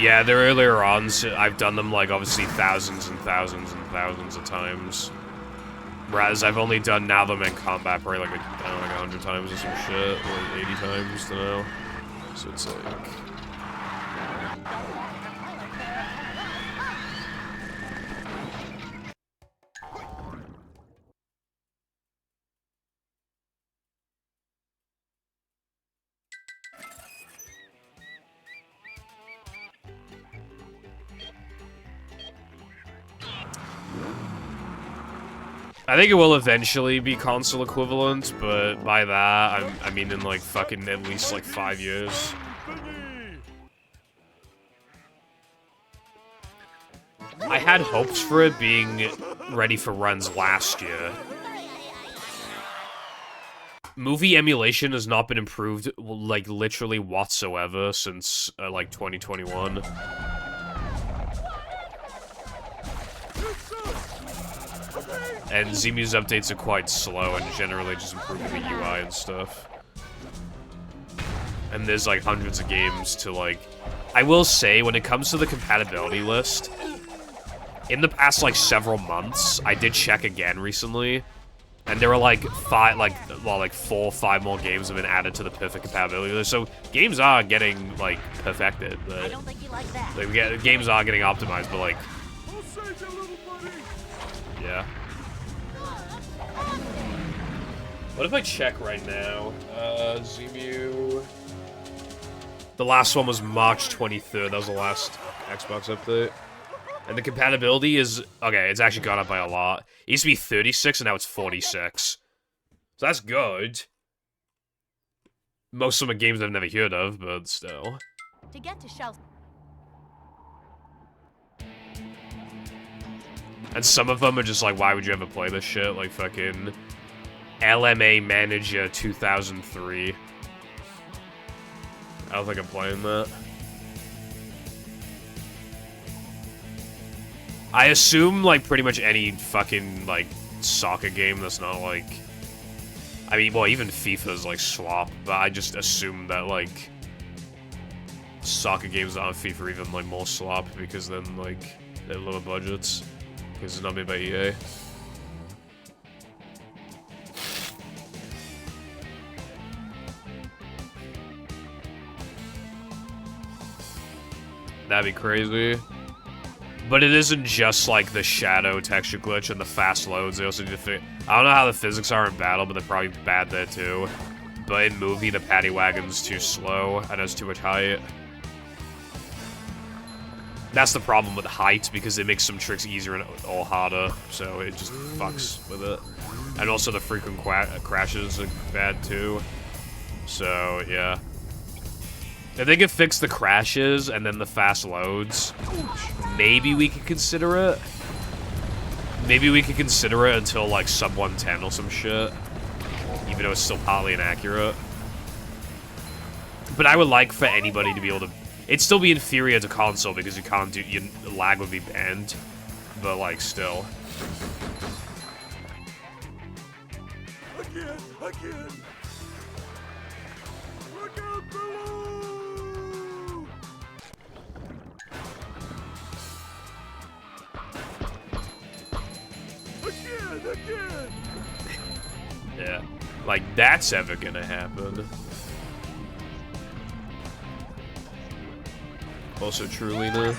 Yeah, the earlier ons, I've done them, like, obviously thousands and thousands and thousands of times. Whereas I've only done now them in combat probably, like, I don't know, like 100 times or some shit, or like 80 times to now. So it's like... I think it will eventually be console equivalent, but by that, I mean in like fucking at least like 5 years. I had hopes for it being ready for runs last year. Movie emulation has not been improved, like, literally whatsoever since, like, 2021. And ZMU's updates are quite slow and generally just improving the UI and stuff. And there's like hundreds of games to like... I will say, when it comes to the compatibility list, in the past like several months, I did check again recently, and there were like 4 or 5 more games have been added to the perfect compatibility list. So games are getting like perfected. But, I don't think you like that. like, games are getting optimized, but like... Yeah. What if I check right now? ZMU... The last one was March 23rd. That was the last Xbox update. And the compatibility is... Okay, it's actually gone up by a lot. It used to be 36, and now it's 46. So that's good. Most of them are games I've never heard of, but still. To get to shelves. And some of them are just like, why would you ever play this shit? Like fucking... LMA Manager 2003. I don't think I'm playing that. I assume, like, pretty much any fucking, like, soccer game that's not, like... I mean, well, even FIFA's, like, slop, but I just assume that, like... Soccer games on FIFA are even, like, more slop, because then, like, they have lower budgets. Because it's not made by EA. That'd be crazy. But it isn't just like the shadow texture glitch and the fast loads. They also need to I don't know how the physics are in battle, but they're probably bad there too. But in movie, the paddy wagon's too slow and has too much height. That's the problem with height, because it makes some tricks easier or harder, so it just fucks with it. And also the frequent crashes are bad too. So, yeah. If they could fix the crashes and then the fast loads, maybe we could consider it. Maybe we could consider it until, like, sub 110 or some shit. Even though it's still partly inaccurate. But I would like for anybody to be able to... It'd still be inferior to console because you can't do... lag would be banned. But, like, still. Again! Look out below! Again! Yeah. Like, that's ever gonna happen. Also true, Lena.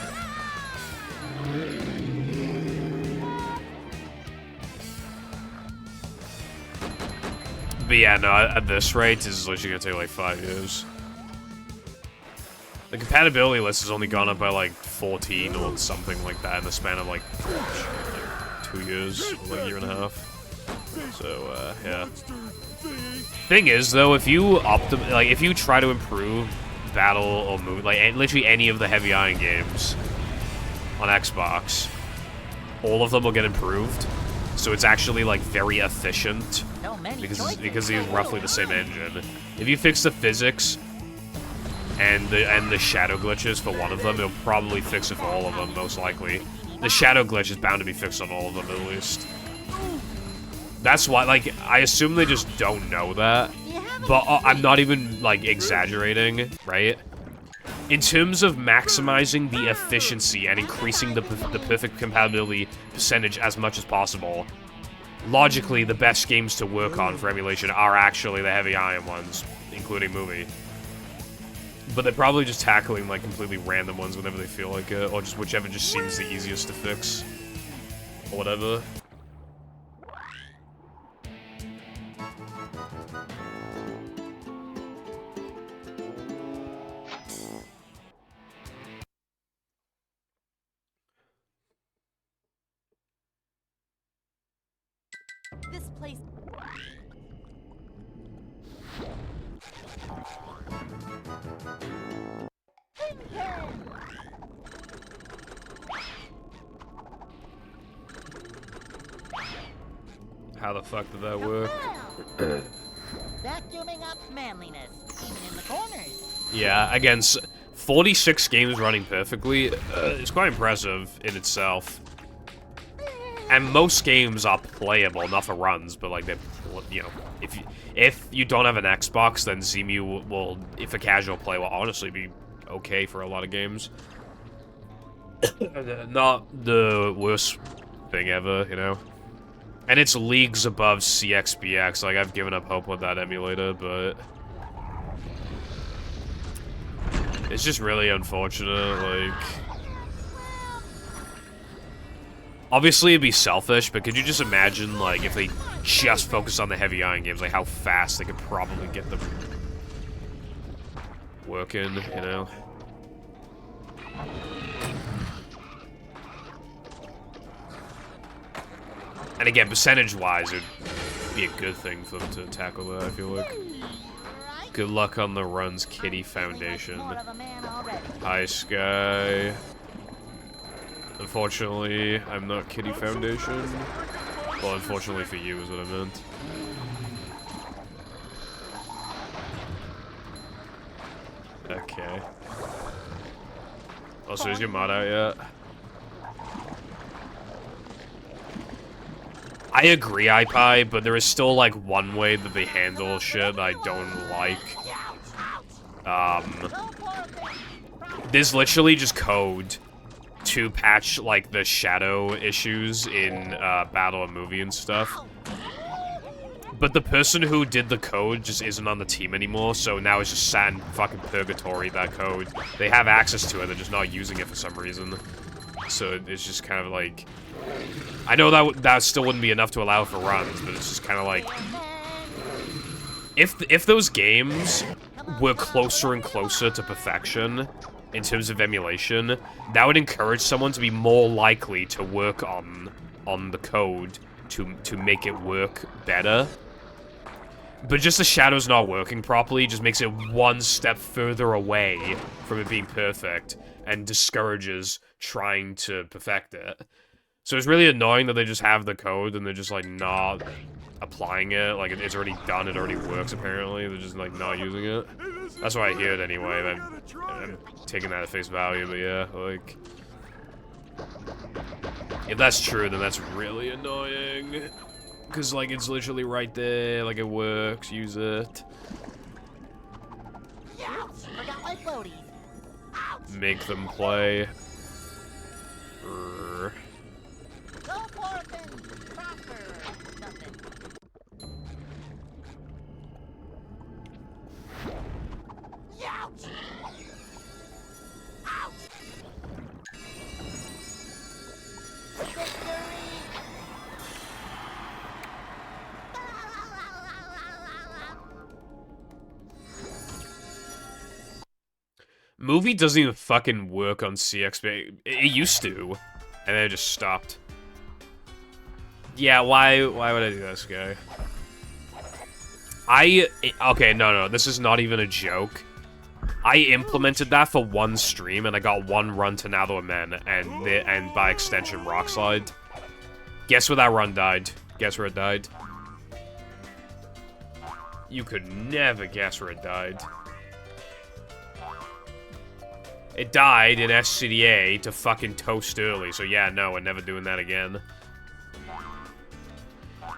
But yeah, no, at this rate, this is literally gonna take like 5 years. The compatibility list has only gone up by like 14 or something like that in the span of like 2 years, like a year and a half. So, yeah. Thing is, though, if you if you try to improve battle or move, like literally any of the heavy iron games on Xbox, all of them will get improved. So it's actually like very efficient because they use roughly the same engine. If you fix the physics and the shadow glitches for one of them, it'll probably fix it for all of them, most likely. The shadow glitch is bound to be fixed on all of them at least. That's why, like, I assume they just don't know that. But I'm not even, like, exaggerating, right? In terms of maximizing the efficiency and increasing the perfect compatibility percentage as much as possible, logically, the best games to work on for emulation are actually the heavy iron ones, including movie. But they're probably just tackling, like, completely random ones whenever they feel like it, or just whichever just seems the easiest to fix. Or whatever. This place. How the fuck did that work? Vacuuming up manliness, even in the corners. Yeah, again, 46 games running perfectly, it's quite impressive in itself. And most games are playable, not for runs, but like they're, you know, if you don't have an Xbox, then ZEMU will, if a casual play, will honestly be okay for a lot of games. Not the worst thing ever, you know. And it's leagues above CXBX. Like, I've given up hope with that emulator, but it's just really unfortunate. Like, obviously it'd be selfish, but could you just imagine, like, if they just focused on the heavy iron games, like how fast they could probably get them working, you know? And again, percentage-wise, it'd be a good thing for them to tackle that, I feel like. Good luck on the runs, Kitty Foundation. Hi, Sky. Unfortunately, I'm not Kitty Foundation. Well, unfortunately for you is what I meant. Okay. Also, is your mod out yet? I agree, iPie, but there is still, like, one way that they handle shit that I don't like. There's literally just code to patch, like, the shadow issues in Battle and Movie and stuff. But the person who did the code just isn't on the team anymore, so now it's just sat in fucking purgatory, that code. They have access to it, they're just not using it for some reason. So it's just kind of like... I know that still wouldn't be enough to allow for runs, but it's just kind of like... If those games were closer and closer to perfection, in terms of emulation, that would encourage someone to be more likely to work on the code to make it work better. But just the shadows not working properly just makes it one step further away from it being perfect and discourages trying to perfect it. So it's really annoying that they just have the code and they're just like not applying it. Like it's already done, it already works apparently. They're just like not using it. That's what I heard anyway. I'm taking that at face value, but yeah, like... If that's true, then that's really annoying. Because, like, it's literally right there, like, it works, use it. Forgot my floaties. Make them play. Go forth and prosper. Something. Ouch! Ouch! Movie doesn't even fucking work on CX, but it used to. And then it just stopped. Yeah, why would I do this, guy? Okay, no, this is not even a joke. I implemented that for one stream, and I got one run to Now the Men, and by extension, Rockslide. Guess where that run died? Guess where it died? You could never guess where it died. It died in SCDA to fucking toast early, so yeah, no, we're never doing that again.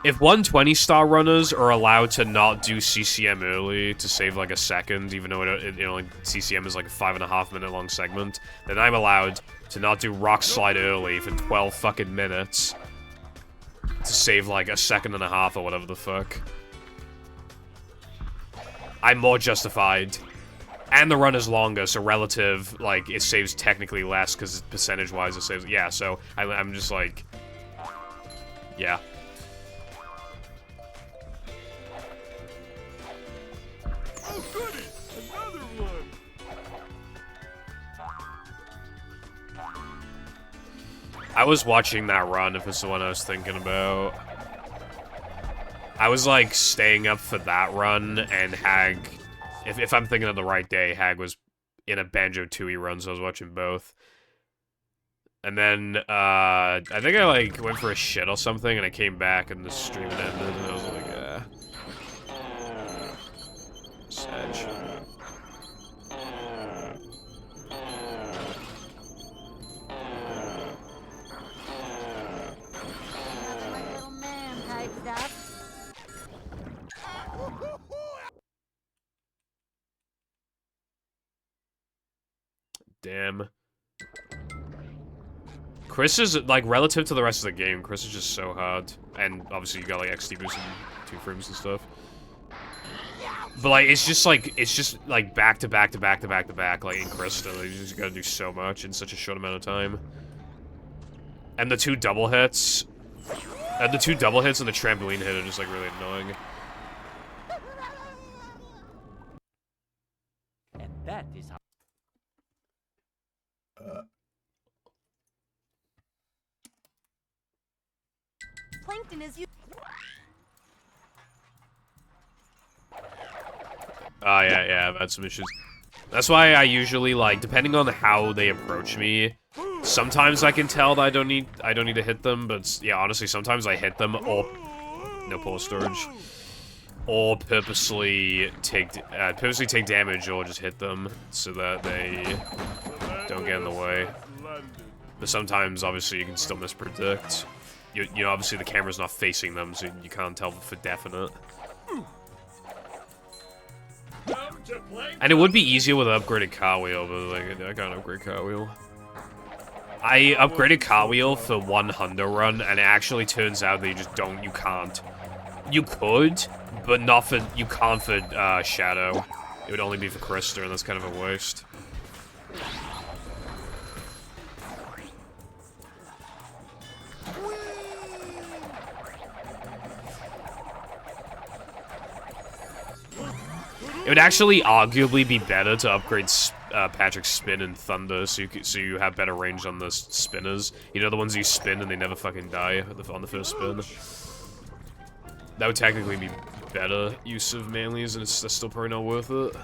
If 120-star runners are allowed to not do CCM early to save like a second, even though CCM is like a 5.5 minute long segment, then I'm allowed to not do Rock Slide early for 12 fucking minutes to save like a second and a half or whatever the fuck. I'm more justified. And the run is longer, so relative, like, it saves technically less, because percentage-wise it saves... Yeah, so I'm just like... Yeah. Oh, goody! Another one! I was watching that run, if it's the one I was thinking about. I was, like, staying up for that run, and Hag... If I'm thinking of the right day, Hag was in a Banjo-Tooie run, so I was watching both. And then, I think I, like, went for a shit or something, and I came back, and the stream had ended, and I was like, Sedge. Little man type stuff. Damn. Chris is, like, relative to the rest of the game, Chris is just so hard. And, obviously, you got, like, XD boost and 2 frames and stuff. But, like, it's just, like, back to back to back to back to back, like, in Chris still. You just gotta do so much in such a short amount of time. And the 2 double hits... the 2 double hits and the trampoline hit are just, like, really annoying. And that is how... Plankton is you. Oh, yeah, I've had some issues. That's why I usually, like, depending on how they approach me, sometimes I can tell that I don't need to hit them, but, yeah, honestly, sometimes I hit them, or... No pause storage. Or purposely take damage, or just hit them, so that they don't get in the way. But sometimes, obviously, you can still mispredict. You know, obviously the camera's not facing them, so you can't tell for definite. And it would be easier with an upgraded cartwheel, but like, I can't upgrade cartwheel. I upgraded cartwheel for one Hundo run, and it actually turns out that you can't. You could, but not for... You can't for Shadow. It would only be for Krista, and that's kind of a waste. It would actually arguably be better to upgrade Patrick's spin and thunder, so you have better range on the spinners. You know, the ones you spin and they never fucking die on the first spin. That would technically be better use of manlies, and it's still probably not worth it.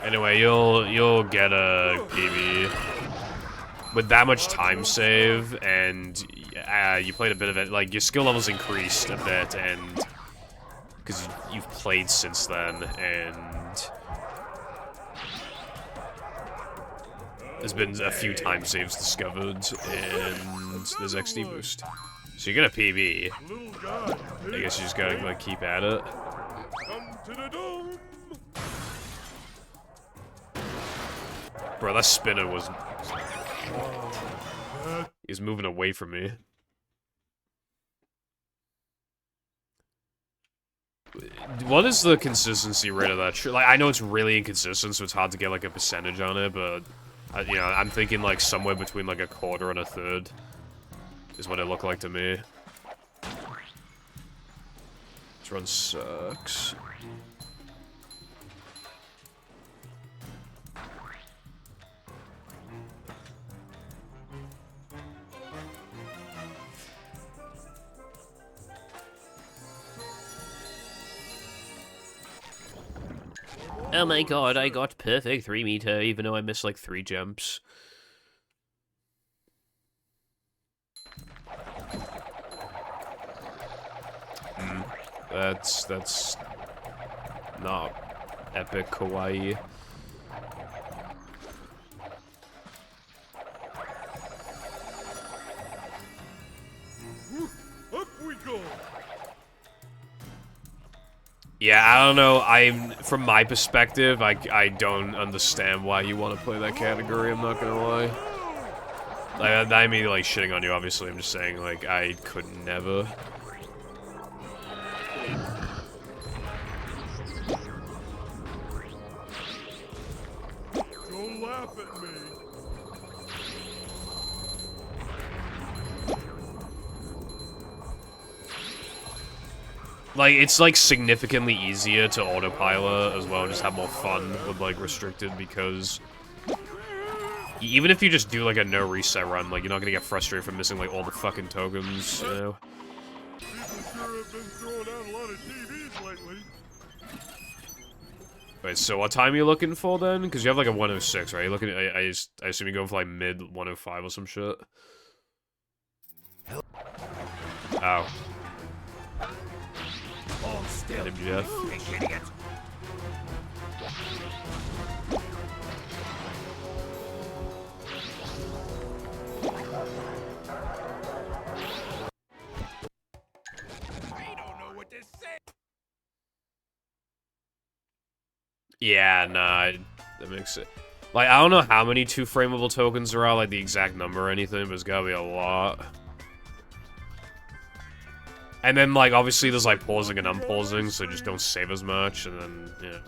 Anyway, you'll get a PB. With that much time save, and you played a bit of it, like, your skill level's increased a bit, and... Because you've played since then, and... There's been a few time saves discovered, and there's XD boost. So you get a PB. I guess you just gotta, like, keep at it. Bro, that spinner was... He's moving away from me. What is the consistency rate of that? Like, I know it's really inconsistent, so it's hard to get, like, a percentage on it, but... you know, I'm thinking, like, somewhere between, like, a quarter and a third is what it looked like to me. This run sucks. Oh my god, I got perfect 3 meter, even though I missed like 3 jumps. That's not epic kawaii. Up we go. Yeah, I don't know, from my perspective, I don't understand why you want to play that category, I'm not gonna lie. Like, I mean, like, shitting on you, obviously, I'm just saying, like, I could never. Don't laugh at me. Like, it's, like, significantly easier to autopilot as well and just have more fun with, like, restricted, because even if you just do, like, a no reset run, like, you're not gonna get frustrated from missing, like, all the fucking tokens, you know? People sure have been throwing out a lot of TVs lately. Wait, so what time are you looking for, then? Because you have, like, a 106, right? You're looking at, I assume you're going for, like, mid 105 or some shit? Oh. Get him, Jeff. Yeah, nah, that makes it. Like, I don't know how many 2 frameable tokens there are, like the exact number or anything, but it's gotta be a lot. And then, like, obviously there's, like, pausing and unpausing, so just don't save as much, and then, yeah.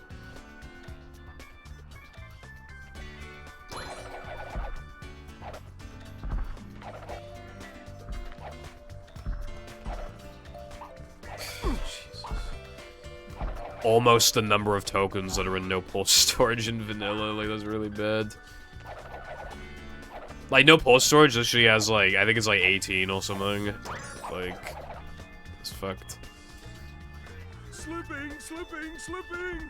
Almost the number of tokens that are in no pause storage in vanilla, like, that's really bad. Like, no pause storage literally has, like, I think it's, like, 18 or something. Like... It's fucked. Slipping, slipping, slipping.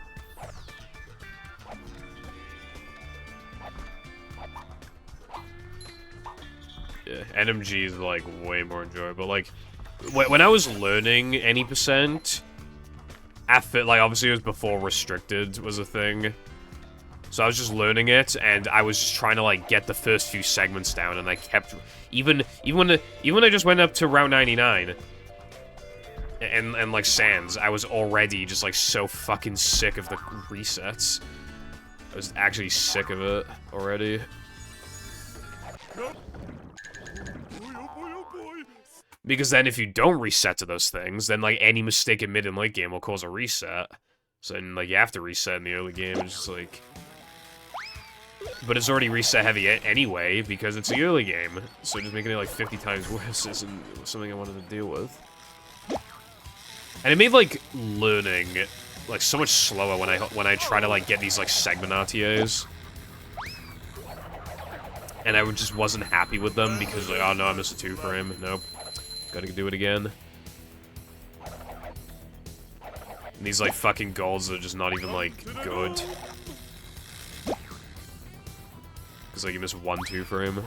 Yeah, NMG is like way more enjoyable. Like when I was learning any percent, like obviously it was before restricted was a thing. So I was just learning it, and I was just trying to like get the first few segments down, and I kept even when I just went up to Route 99. And like Sands, I was already just like so fucking sick of the resets. I was actually sick of it already. Because then if you don't reset to those things, then like any mistake in mid and late game will cause a reset. So then like you have to reset in the early game. It's just like... But it's already reset heavy anyway because it's the early game. So just making it like 50 times worse isn't something I wanted to deal with. And it made like learning like so much slower when I try to like get these like segment RTAs. And I just wasn't happy with them because like, oh no, I missed a 2 frame. Nope. Gotta do it again. And these, like, fucking goals are just not even, like, good. Because, like, you miss 1 2 frame.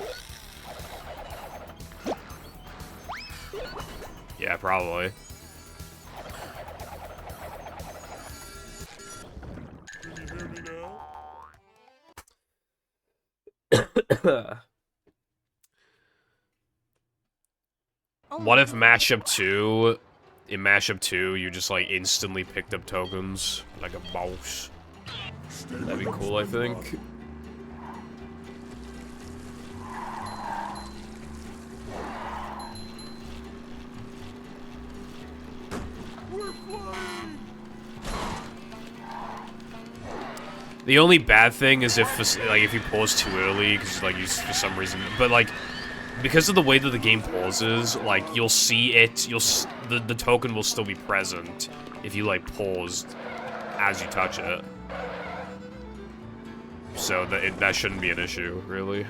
Yeah, probably. Can you hear me now? What if matchup 2, in matchup 2, you just like instantly picked up tokens like a boss? That'd be cool, I think. The only bad thing is if you pause too early, because like you for some reason, but like. Because of the way that the game pauses, like, you'll see it, the token will still be present if you, like, paused as you touch it. So that shouldn't be an issue, really.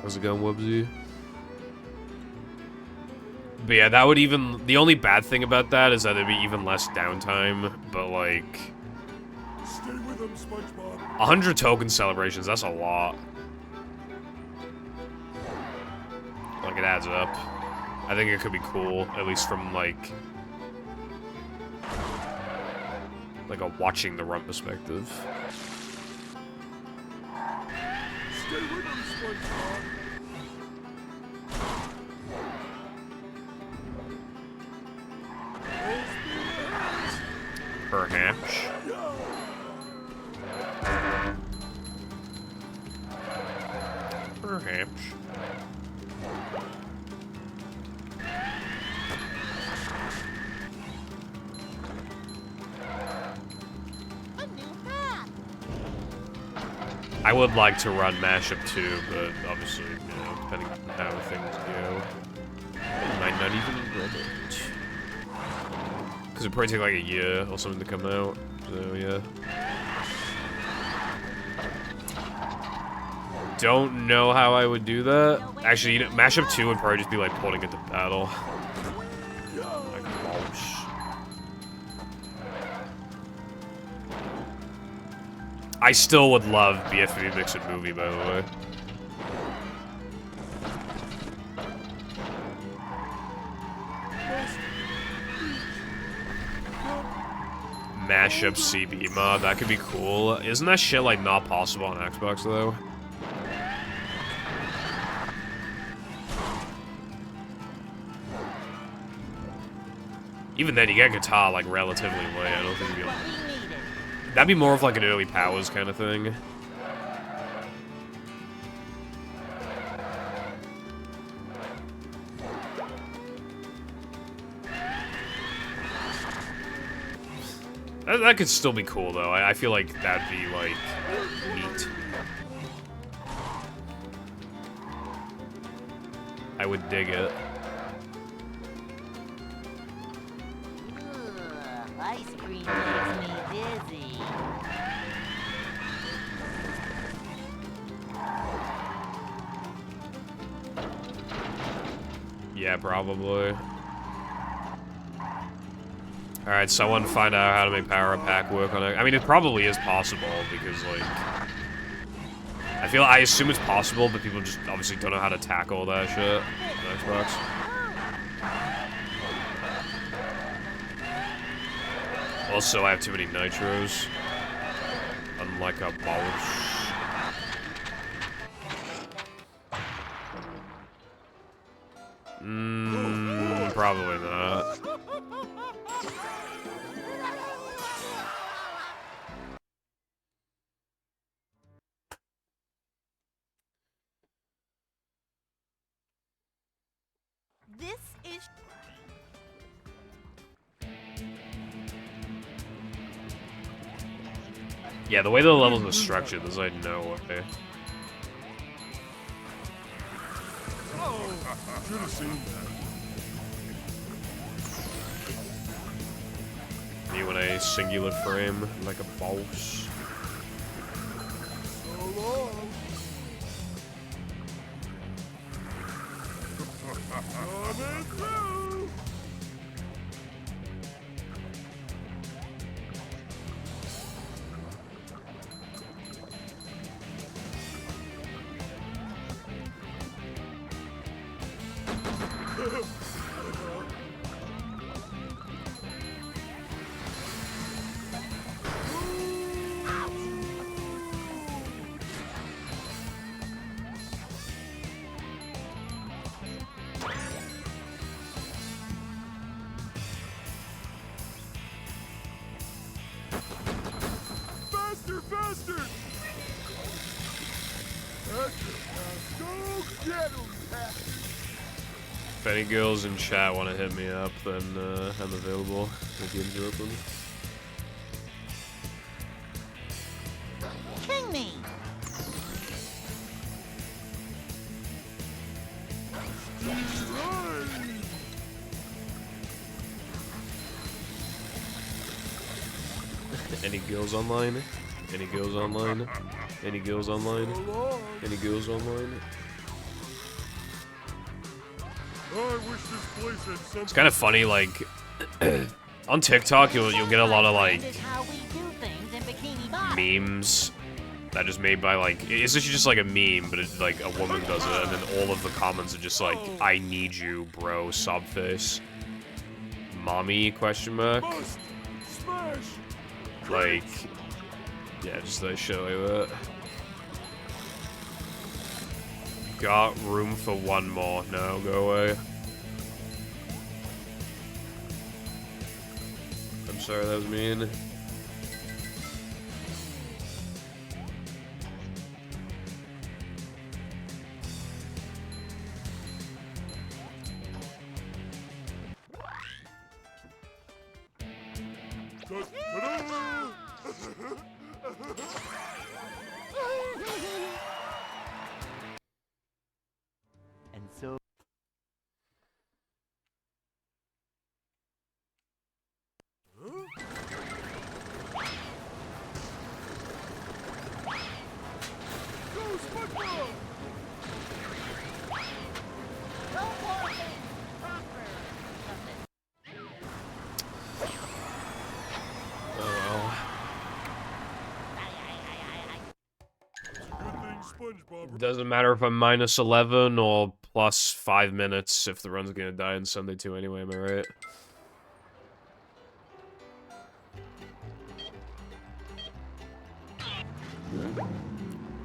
How's it going, Wubsy? But yeah, that would even... The only bad thing about that is that it'd be even less downtime, but, like... Stay with him, SpongeBob. 100 token celebrations, that's a lot. Like, it adds up. I think it could be cool, at least from, like a watching the run perspective. Stay with him, SpongeBob. Perhaps. Perhaps. I would like to run mashup 2, but obviously, you know, depending on how things go, it might not even run it. Because it'd probably take like a year or something to come out, so yeah. Don't know how I would do that. Actually, you know, mashup 2 would probably just be like porting it to battle. Like, I still would love BFB Mixed Movie, by the way. Mashup CB mod, that could be cool. Isn't that shit, like, not possible on Xbox, though? Even then, you get guitar, like, relatively late. I don't think you'd be able to... That'd be more of, like, an early powers kind of thing. That could still be cool, though. I feel like that'd be, like, neat. I would dig it. Ice cream makes me dizzy. Yeah, probably. Alright, so I want to find out how to make Power Up Pack work on it. I mean, it probably is possible, because, like... I assume it's possible, but people just obviously don't know how to tackle that shit on Xbox. Also, I have too many nitros. Unlike a boss. Probably not. Yeah, the way the levels are structured, there's like no way. Oh, should have seen that. Me when a singular frame, like a boss. So long. Coming through. Faster, faster! Go get him, Pat! If any girls in chat want to hit me up, then I'm available. The games are open. King me! Any girls online? Any girls online? Any girls online? Any girls online? I wish this place had something. It's kind of funny, like on TikTok, you'll get a lot of like This is how we do things in Bikini Bottom. memes that are just made by like it's literally just like a meme, but it's like a woman does it, and then all of the comments are just like "I need you, bro," sob face, mommy question mark, Bust! Smash! like yeah, just that shit like that. Got room for one more? No, go away. I'm sorry, that was mean. And so Go, SpongeBob! No more things proper. Oh well. Good thing SpongeBob. Doesn't matter if I'm minus 11 or plus 5 minutes if the run's gonna die on Sunday too anyway, am I right?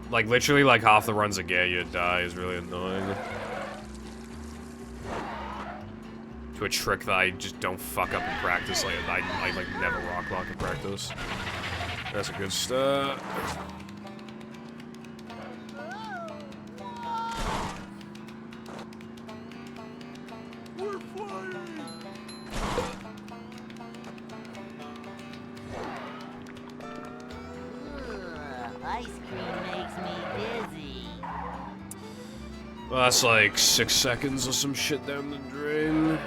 Like, literally, like, half the runs a get you die is really annoying. To a trick that I just don't fuck up in practice, like, I like, never rock lock in practice. That's a good start. We're flying! Ice cream makes me dizzy. Well, that's like 6 seconds or some shit down the drain.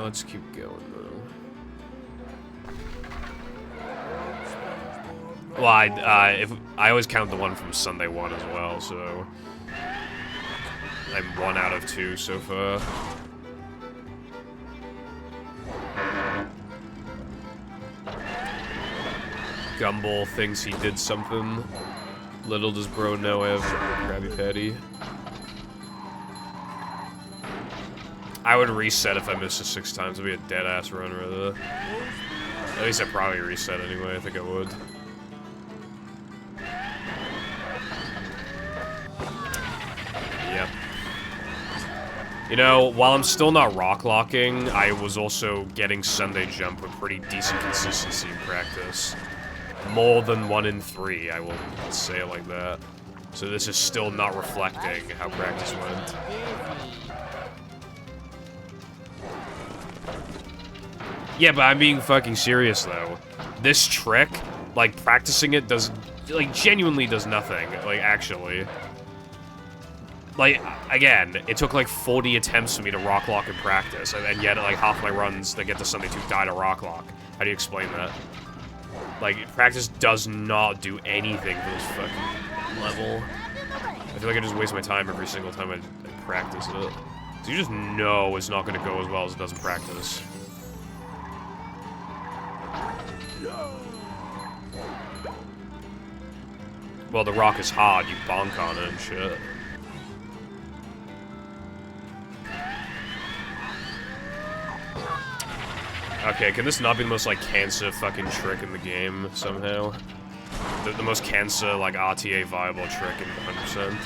Let's keep going, though. Well, I always count the one from Sunday 1 as well, so... I'm 1 out of 2 so far. Gumball thinks he did something. Little does bro know I have Krabby Patty. I would reset if I missed it 6 times. It'd be a dead-ass run, rather. At least I'd probably reset anyway. I think I would. Yep. You know, while I'm still not rock locking, I was also getting Sunday jump with pretty decent consistency in practice. More than 1 in 3, I will say it like that. So this is still not reflecting how practice went. Yeah, but I'm being fucking serious, though. This trick Like, practicing it does, like, genuinely does nothing. Like, actually. Like, again, it took like 40 attempts for me to rock lock in practice, and yet, like, half my runs that get to Sunday 2 die to rock lock. How do you explain that? Like, practice does not do anything for this fucking level. I feel like I just waste my time every single time I practice it. So you just know it's not going to go as well as it does in practice. Well, the rock is hard, you bonk on it and shit. Okay, can this not be the most, like, cancer fucking trick in the game, somehow? The most cancer, like, RTA viable trick in 100%.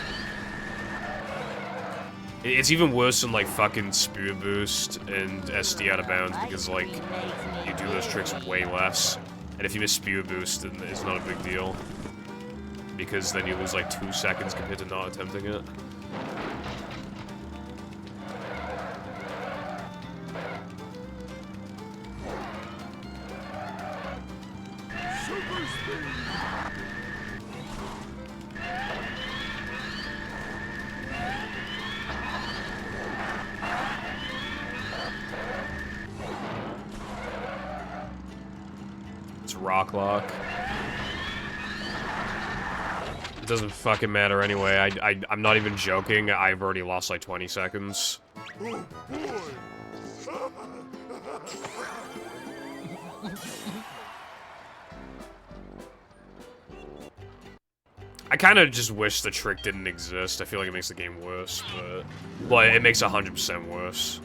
It's even worse than, like, fucking Spear Boost and SD out of bounds, because, like, you do those tricks way less. And if you miss Spear Boost, then it's not a big deal. Because then you lose, like, 2 seconds compared to not attempting it. It's rock lock. It doesn't fucking matter anyway. I'm not even joking. I've already lost like 20 seconds. Oh, boy. I kind of just wish the trick didn't exist. I feel like it makes the game worse, but... Well, it makes 100% worse.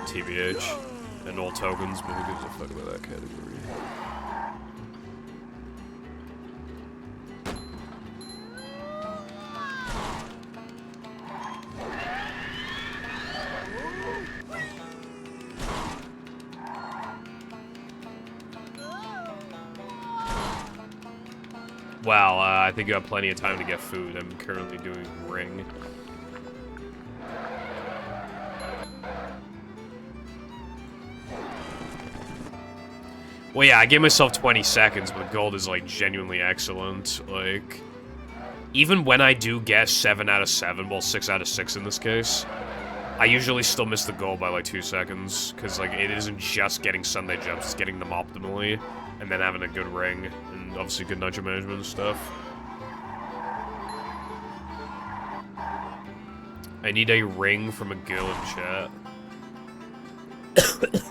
TBH. And all tokens, but who gives a fuck about that category? Wow, I think you have plenty of time to get food. I'm currently doing ring. Well, yeah, I gave myself 20 seconds, but gold is, like, genuinely excellent. Like, even when I do get 7 out of 7, well, 6 out of 6 in this case, I usually still miss the goal by, like, 2 seconds. Because, like, it isn't just getting Sunday jumps, it's getting them optimally, and then having a good ring. Obviously good nudge management and stuff. I need a ring from a girl in chat.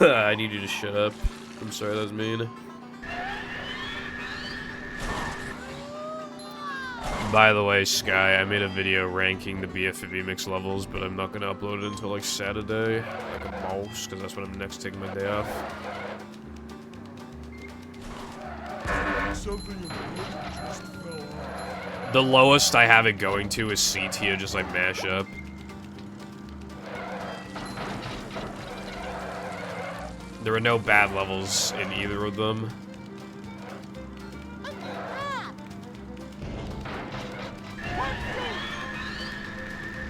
I need you to shut up. I'm sorry, that was mean. By the way, Sky, I made a video ranking the BF and VMix levels, but I'm not gonna upload it until like Saturday, like a mouse, because that's when I'm next taking my day off. The lowest I have it going to is C tier, just like mashup. There are no bad levels in either of them.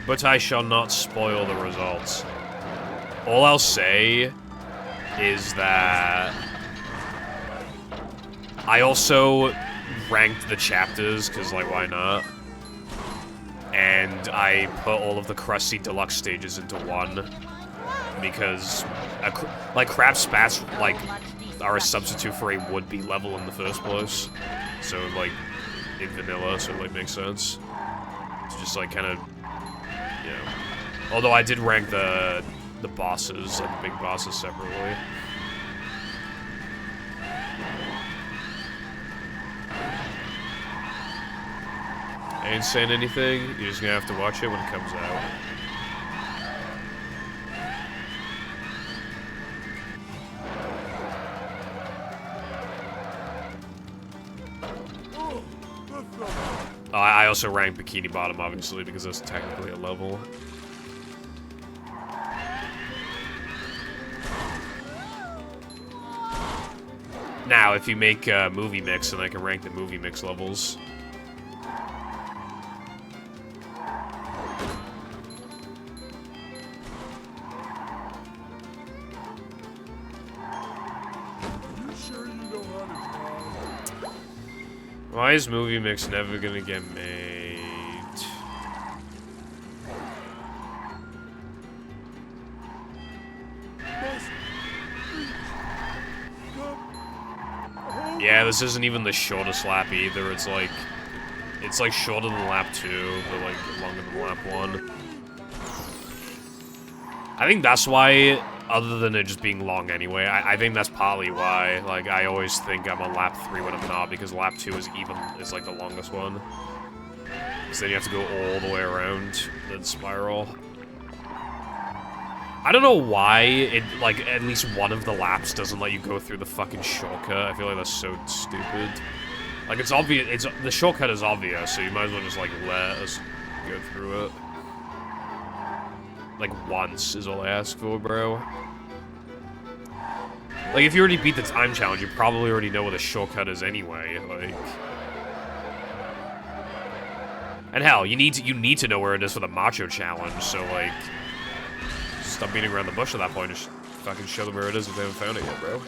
But I shall not spoil the results. All I'll say is that I also ranked the chapters, because, like, why not? And I put all of the Krusty Deluxe stages into one, because, like, crab spats, like, are a substitute for a would-be level in the first place. So, like, in vanilla, so it, like, makes sense. To just, like, kind of, you know. Although I did rank the bosses, like, the big bosses separately. I ain't saying anything, you're just gonna have to watch it when it comes out. I also ranked Bikini Bottom, obviously, because that's technically a level. Now, if you make a movie mix, then I can rank the movie mix levels. Why is Movie Mix never gonna get made? Yeah, this isn't even the shortest lap either. It's like shorter than lap 2, but like longer than lap 1. I think that's why, other than it just being long anyway, I think that's partly why. Like, I always think I'm on lap 3 when I'm not, because lap 2 is like the longest one. So then you have to go all the way around the spiral. I don't know why it, like, at least one of the laps doesn't let you go through the fucking shortcut. I feel like that's so stupid. Like, it's obvious, the shortcut is obvious, so you might as well just, like, let us go through it. Like, once is all I ask for, bro. Like, if you already beat the time challenge, you probably already know what the shortcut is anyway, like... And hell, you need to know where it is for the Macho Challenge, so, like... Stop beating around the bush at that point, just fucking show them where it is if they haven't found it yet, bro.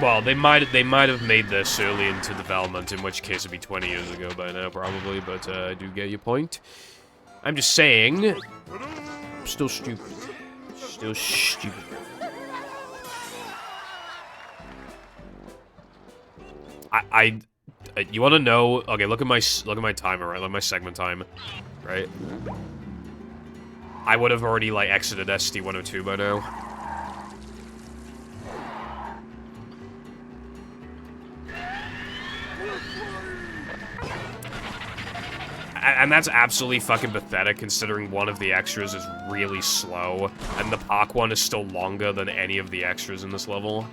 Well, they might have made this early into development, in which case it'd be 20 years ago by now, probably, but I do get your point. I'm just saying, I'm still stupid. Still stupid. You want to know? Okay, look at my timer, right? Look at my segment time, right? I would have already like exited ST102 by now. And that's absolutely fucking pathetic, considering one of the extras is really slow, and the park one is still longer than any of the extras in this level.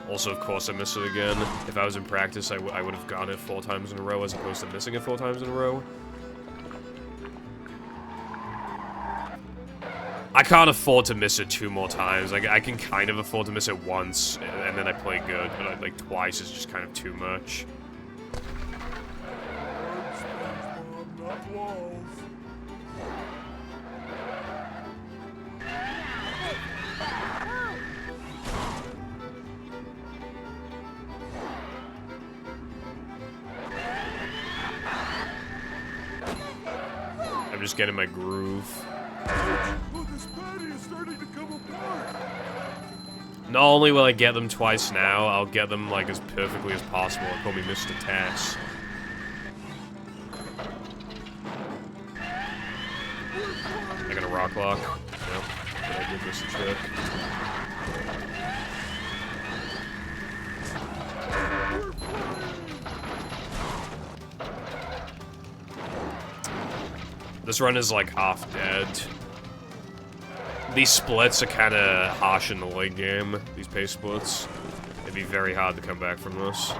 Also, of course, I missed it again. If I was in practice, I would have gotten it 4 times in a row, as opposed to missing it 4 times in a row. I can't afford to miss it 2 more times. Like, I can kind of afford to miss it once, and then I play good, but like twice is just kind of too much. I'm just getting my groove. Not only will I get them twice now, I'll get them like as perfectly as possible. Call me Mr. Tass. I got a rock lock. Nope. But I did miss a trick. This run is like half dead. These splits are kind of harsh in the late game, these pace splits. It'd be very hard to come back from this.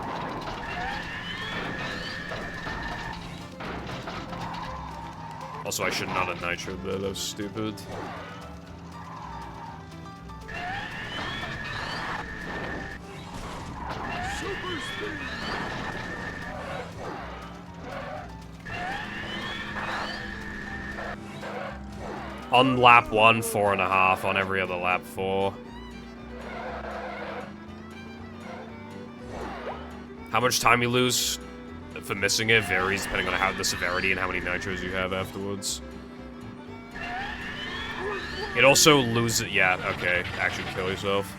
Also, I should not have nitroed there, that was stupid. Super speed. On lap 1, 4.5. On every other lap, 4. How much time you lose for missing it varies depending on how the severity and how many nitros you have afterwards. It also loses... Yeah, okay. Actually kill yourself.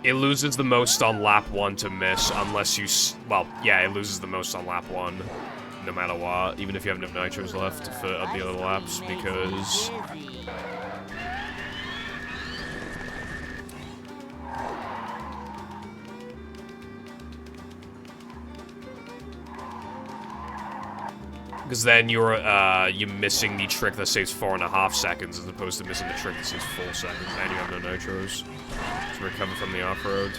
It loses the most on lap 1 to miss, unless you... Well, yeah, it loses the most on lap 1, no matter what, even if you have enough nitros left for the other laps, because... Because then you're missing the trick that saves 4.5 seconds as opposed to missing the trick that saves 4 seconds, and you have no nitros to recover from the off-road.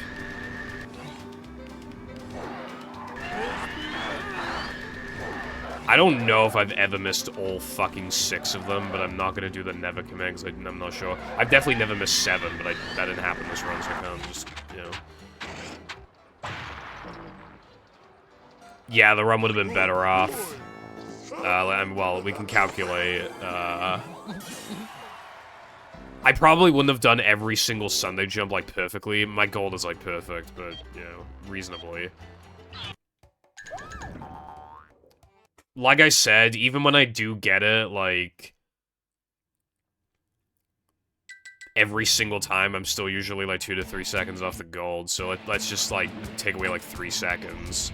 I don't know if I've ever missed all fucking 6 of them, but I'm not gonna do the never command because I'm not sure. I've definitely never missed 7, but that didn't happen this run, so I can't just, you know. Yeah, the run would have been better off. Well, we can calculate. I probably wouldn't have done every single Sunday jump, like, perfectly. My goal is, like, perfect, but, you know, reasonably. Like I said, even when I do get it, like, every single time, I'm still usually, like, 2 to 3 seconds off the gold, so let's just, like, take away, like, 3 seconds.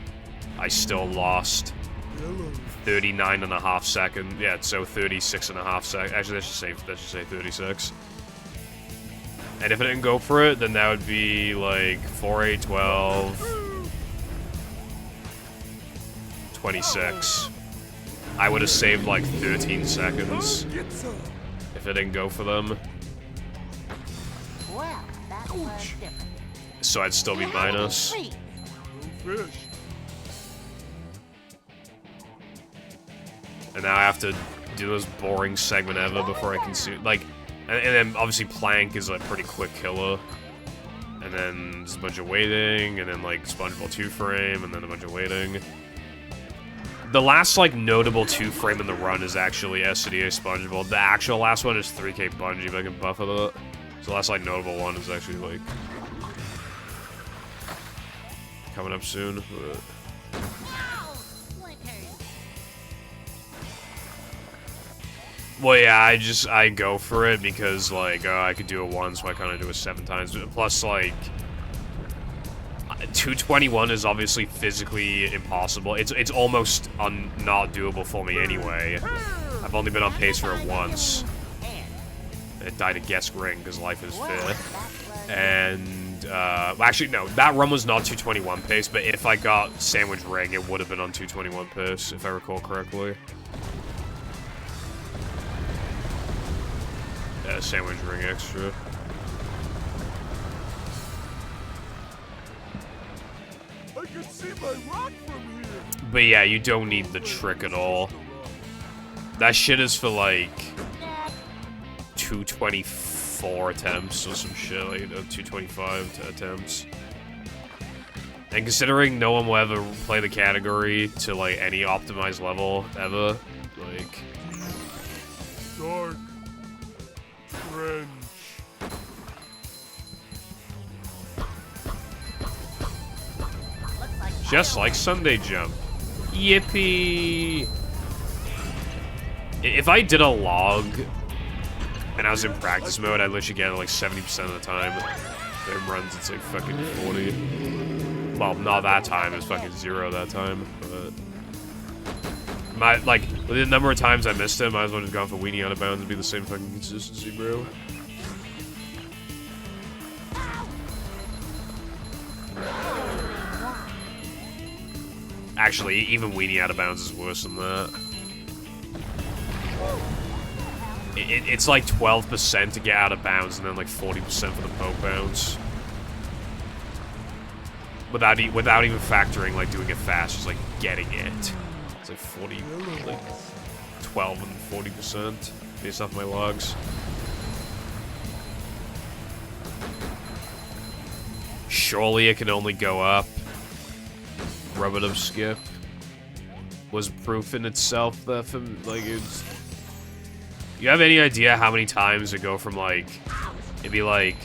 I still lost 39.5 seconds. Yeah, so 36.5 seconds. Actually, let's just say 36. And if I didn't go for it, then that would be, like, 4, 8, 12... 26. I would have saved like 13 seconds if I didn't go for them. Well, that was different. So I'd still be minus. And now I have to do the most boring segment ever before I can see, like, and then obviously Plank is a pretty quick killer. And then there's a bunch of waiting, and then like SpongeBob 2-frame, and then a bunch of waiting. The last, like, notable 2-frame in the run is actually SCDA SpongeBob. The actual last one is 3K Bungee, but I can buff it up. So the last, like, notable one is actually, like, coming up soon. But... Well, yeah, I go for it because, like, I could do it once, so I kind of do it 7 times. Plus, like... 221 is obviously physically impossible. It's almost not doable for me anyway. I've only been on pace for it once. It died a guest ring because life is fair. And actually no, that run was not 221 pace. But if I got sandwich ring, it would have been on 221 pace if I recall correctly. Yeah, sandwich ring extra. But yeah, you don't need the trick at all. That shit is for like 224 attempts or some shit, like 225 attempts. And considering no one will ever play the category to like any optimized level ever, like... Dark Cringe. Just like Sunday Jump. Yippee! If I did a log and I was in practice mode, I'd literally get it like 70% of the time. Them runs, it's like fucking 40. Well, not that time, it's fucking 0 that time, but... with the number of times I missed him, I was one who's gone for weenie out of bounds and be the same fucking consistency, bro. Actually, even weenie out of bounds is worse than that. It's like 12% to get out of bounds, and then like 40% for the poke bounce. Without even factoring like doing it fast, just like getting it. It's like 40, like 12 and 40% based off my logs. Surely it can only go up. Rub it up skip was proof in itself that from like it's. You have any idea how many times it go from like it'd be like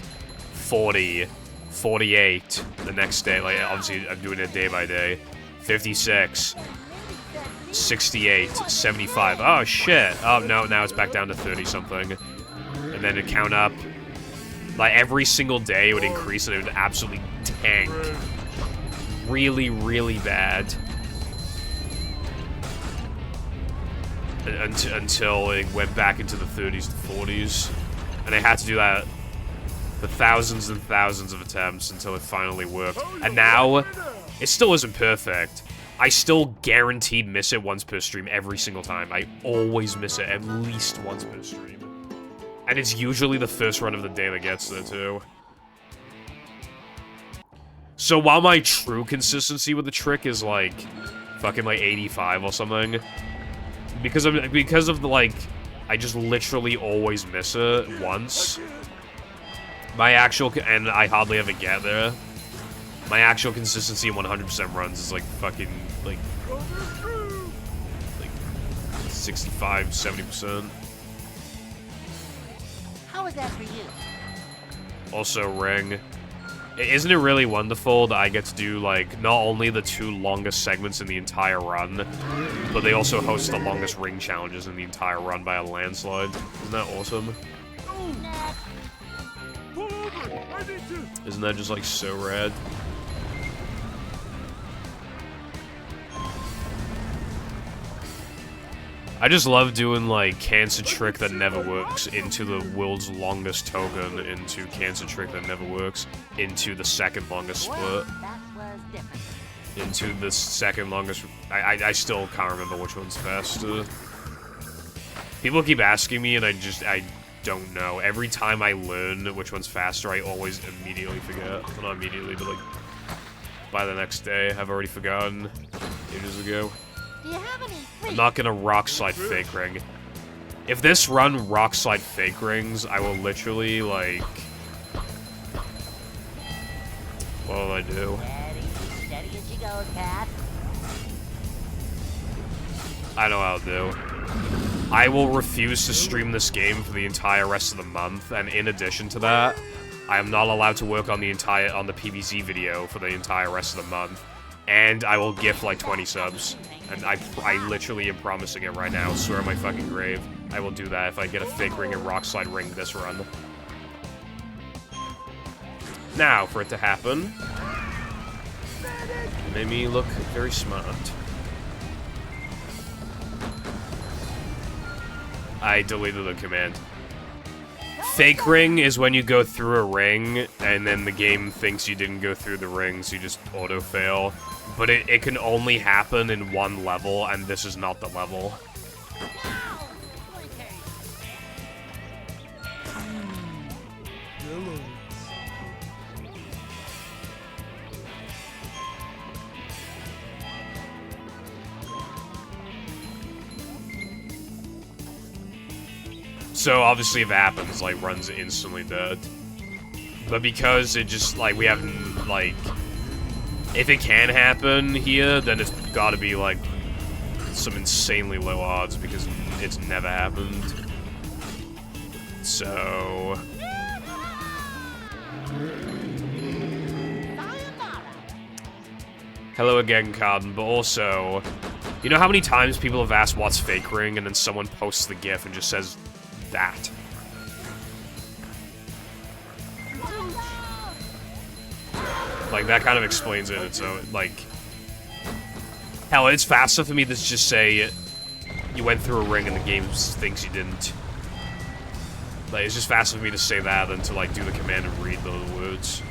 40, 48 the next day? Like obviously I'm doing it day by day. 56, 68, 75. Oh shit! Oh no, now it's back down to 30 something, and then it count up. Like every single day it would increase and it would absolutely tank. Really, really bad. Until it went back into the 30s to 40s. And I had to do that for thousands and thousands of attempts until it finally worked. And now, it still isn't perfect. I still guaranteed miss it once per stream every single time. I always miss it at least once per stream. And it's usually the first run of the day that gets there, too. So while my true consistency with the trick is like fucking like 85 or something, because of the, like, I just literally always miss it once. My actual, and I hardly ever get there. My actual consistency in 100% runs is like fucking, like 65, 70%. How was that for you? Also, Ring. Isn't it really wonderful that I get to do, like, not only the 2 longest segments in the entire run, but they also host the longest ring challenges in the entire run by a landslide? Isn't that awesome? Isn't that just, like, so rad? I just love doing, like, Cancer Trick That Never Works into the world's longest token, into Cancer Trick That Never Works, into the second longest split. Well, that was different. Into the second longest... I still can't remember which one's faster. People keep asking me, and I don't know. Every time I learn which one's faster, I always immediately forget. Well, not immediately, but, like, by the next day. I've already forgotten ages ago. Do you have any I'm not gonna rock slide fake ring. If this run rock slide fake rings, I will literally, like... What will I do? Steady as you go, cat. I know what I'll do. I will refuse to stream this game for the entire rest of the month, and in addition to that, I am not allowed to work on the PBZ video for the entire rest of the month. And I will gift like 20 subs. And I literally am promising it right now. I swear on my fucking grave. I will do that if I get a fake ring and rock slide ring this run. Now, for it to happen, it made me look very smart. I deleted the command. Fake ring is when you go through a ring, and then the game thinks you didn't go through the ring, so you just auto-fail. But it can only happen in one level, and this is not the level. So obviously if it happens, like, run's instantly dead. But because it just, like, we haven't, like... If it can happen here, then it's gotta be, like, some insanely low odds, because it's never happened. So... Hello again, Carden, but also... You know how many times people have asked what's fake ring, and then someone posts the GIF and just says, that. Like, that kind of explains it, so, like... Hell, it's faster for me to just say, you went through a ring and the game thinks you didn't. Like, it's just faster for me to say that than to, like, do the command and read the words.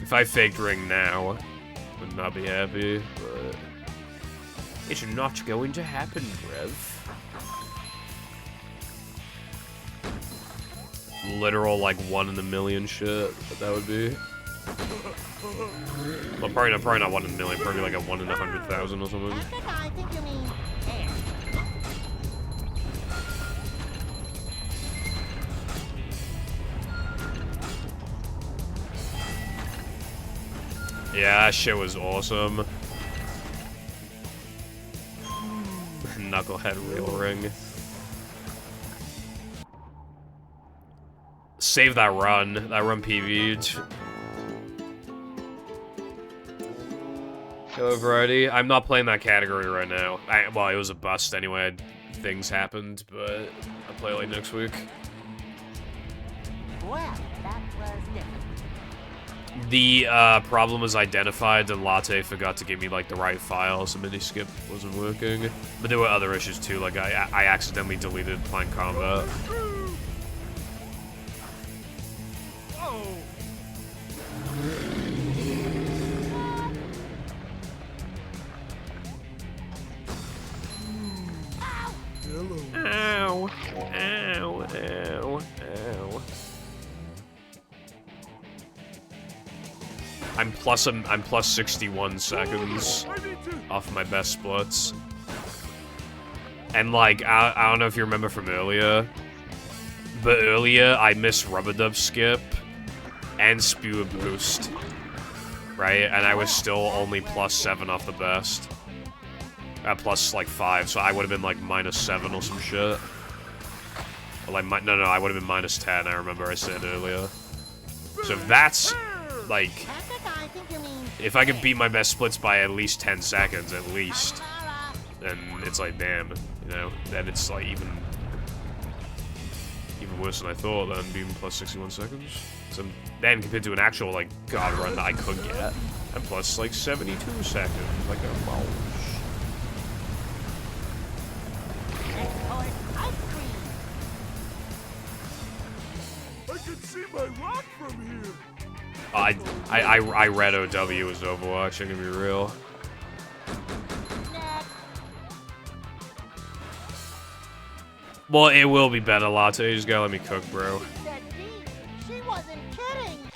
If I faked ring now, I would not be happy, but... It's not going to happen, Rev. Literal, like, 1 in a million shit, that would be. Well, probably not 1 in a million, probably like a 1 in 100,000 or something. I think you mean air. Yeah, that shit was awesome. Knucklehead real ring. Save that run. That run PV'd. Hello, Variety. I'm not playing that category right now. Well, it was a bust anyway. Things happened, but I'll play it like next week. Well, that was different. The problem was identified, and Latte forgot to give me, like, the right file, so mini-skip wasn't working. But there were other issues, too, like, I accidentally deleted Plain Combat. I'm plus 61 seconds off my best splits. And like, I don't know if you remember from earlier, but earlier I missed Rubber Dub Skip and Spewer Boost, right? And I was still only plus 7 off the best. Plus like 5, so I would have been like -7 or some shit. Or like, no, I would have been -10, I remember I said earlier. So if that's, like, if I could beat my best splits by at least 10 seconds, at least, then it's like, damn, you know, then it's like even worse than I thought, then being plus 61 seconds. So then compared to an actual, like, God run that I could get, I'm plus, like, 72 seconds, like a mouse. I can see my rock from here. I read OW as Overwatch, I'm gonna be real. Well, it will be better, Latte. You just gotta let me cook, bro. She wasn't kidding.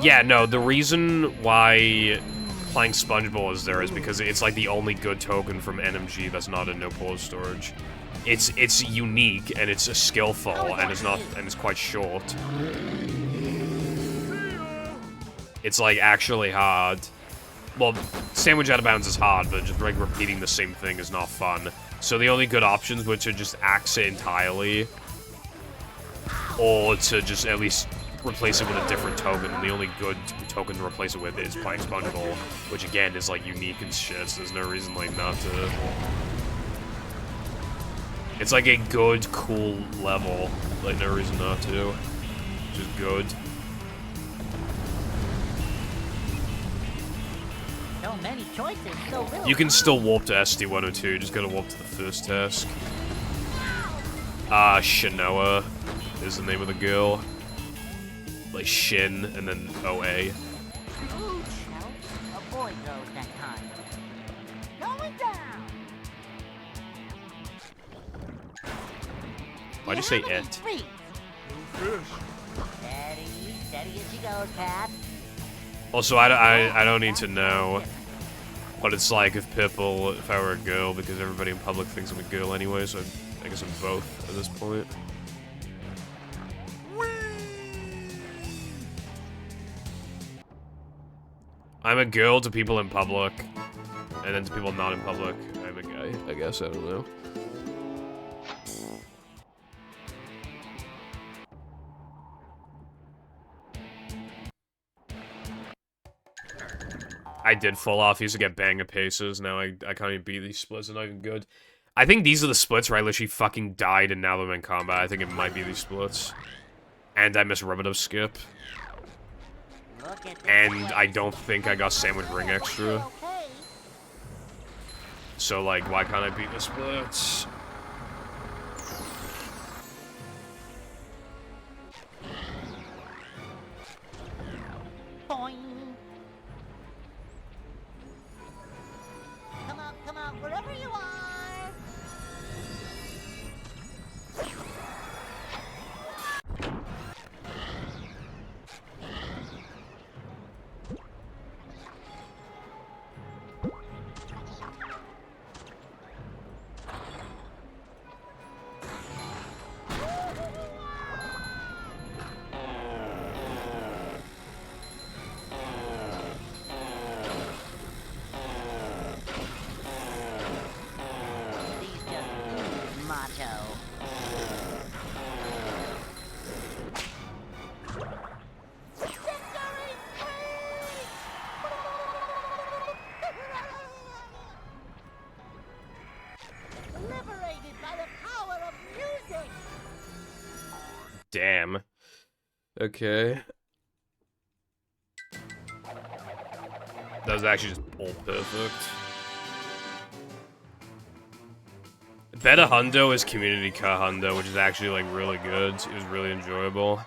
Yeah, no, the reason why playing Spongeball is there is because it's like the only good token from NMG that's not in no pause storage. It's unique and it's skillful and it's quite short. It's like actually hard. Well, Sandwich Out of Bounds is hard, but just like repeating the same thing is not fun. So the only good options were to just axe it entirely, or to just at least replace it with a different token. And the only good token to replace it with is playing Spongeball, which again is like unique and shit. So there's no reason like not to. It's like a good, cool level. Like no reason not to. Just good. So many choices, so little. You can still warp to SD-102, just gotta warp to the first task. Shinoa is the name of the girl. Like Shin, and then OA. Well, a boy goes that time. Going down. Why'd you say it? Steady, steady as she goes, Pat. Also, I don't need to know what it's like if I were a girl, because everybody in public thinks I'm a girl anyway, so I guess I'm both at this point. I'm a girl to people in public, and then to people not in public, I'm a guy, I guess, I don't know. I did fall off. I used to get banger paces. Now I can't even beat these splits. They're not even good. I think these are the splits where I literally fucking died and now I'm in combat. I think it might be these splits. And I missed Rubber Dub Skip. And I don't think I got Sandwich Ring Extra. So, like, why can't I beat the splits? Boing. Come on, wherever you are. Damn. Okay. That was actually just all perfect. Better Hundo is Community Car Hundo, which is actually, like, really good. It was really enjoyable.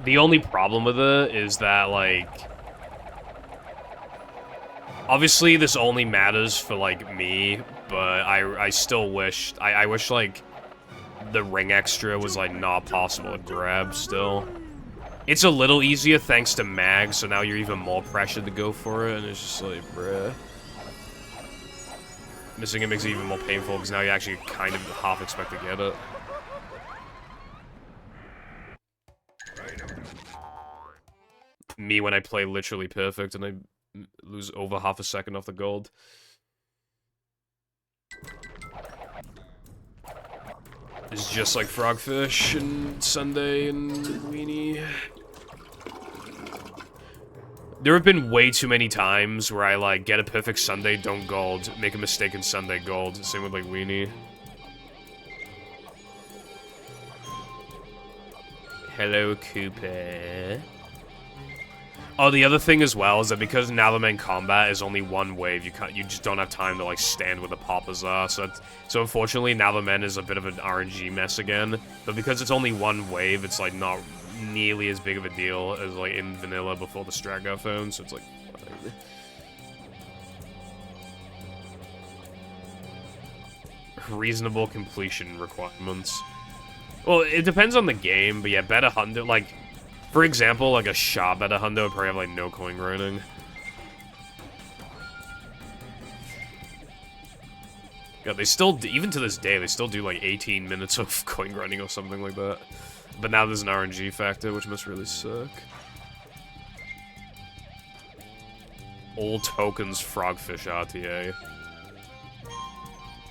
The only problem with it is that, like... Obviously, this only matters for, like, me, but I still wish... I wish, like, the ring extra was, like, not possible to grab still. It's a little easier thanks to mag, so now you're even more pressured to go for it, and it's just like, bruh. Missing it makes it even more painful, because now you actually kind of half expect to get it. Me when I play literally perfect, and I lose over half a second off the gold. It's just like Frogfish and Sunday and Weenie. There have been way too many times where I, like, get a perfect Sunday, don't gold, make a mistake in Sunday, gold. Same with, like, Weenie. Hello, Cooper. Oh, the other thing as well is that because now the main combat is only one wave, you just don't have time to, like, stand where the poppers are. So unfortunately, now the men is a bit of an RNG mess again. But because it's only one wave, it's, like, not nearly as big of a deal as, like, in vanilla before the strat got found. So it's, like, fine. Reasonable completion requirements. Well, it depends on the game, but yeah, better Hundo, like... For example, like a shop at a Hundo would probably have, like, no coin grinding. Yeah, they still, even to this day, they still do, like, 18 minutes of coin grinding or something like that. But now there's an RNG factor, which must really suck. All tokens Frogfish RTA.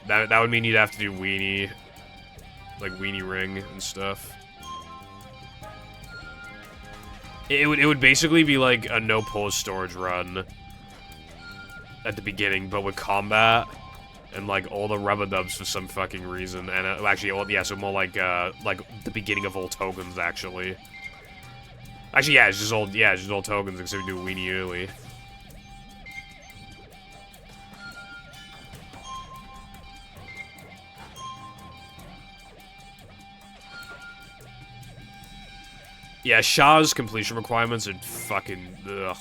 That would mean you'd have to do Weenie, like, Weenie Ring and stuff. It would basically be like a no-pause storage run at the beginning, but with combat and, like, all the rubber dubs for some fucking reason. And actually, yeah, so more like the beginning of all tokens, actually. Actually, yeah, it's just all tokens, except we do Weenie early. Yeah, Shah's completion requirements are fucking ugh.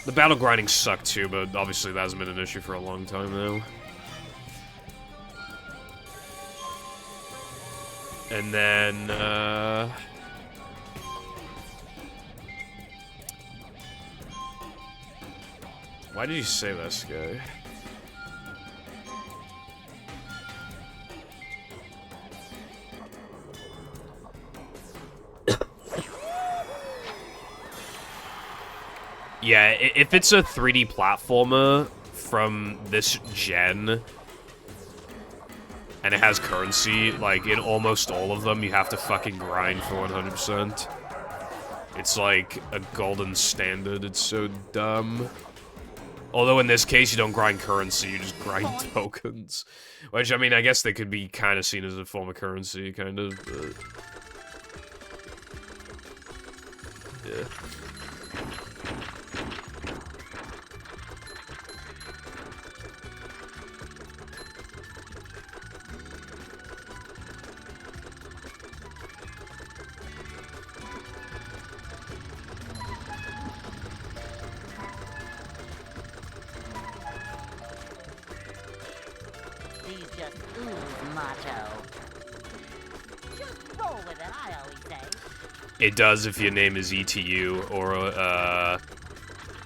The battle grinding sucked too, but obviously that hasn't been an issue for a long time now. And then, why did you say this, guy? Yeah, if it's a 3D platformer from this gen, and it has currency, like, in almost all of them, you have to fucking grind for 100%. It's like a golden standard, it's so dumb. Although in this case, you don't grind currency, you just grind tokens. Which, I mean, I guess they could be kind of seen as a form of currency, kind of, but... yeah. These just ooze macho. Just roll with it, I always say. It does if your name is ETU, or, I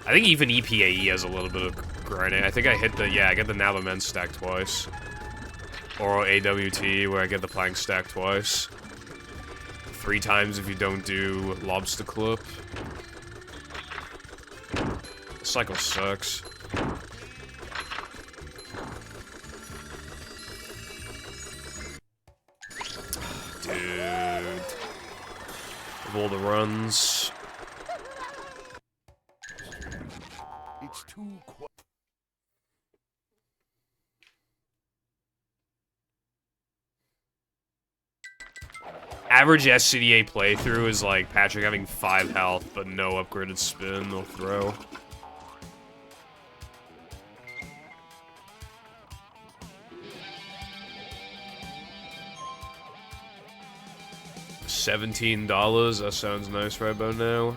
think even EPAE has a little bit of grinding. I think I hit the, yeah, I get the Navamen stack twice. Or AWT, where I get the plank stack twice. 3 times if you don't do Lobster Clip. The cycle sucks. Dude. Of all the runs. It's too quiet. Average SCDA playthrough is like Patrick having 5 health, but no upgraded spin or throw. $17. That sounds nice right about now.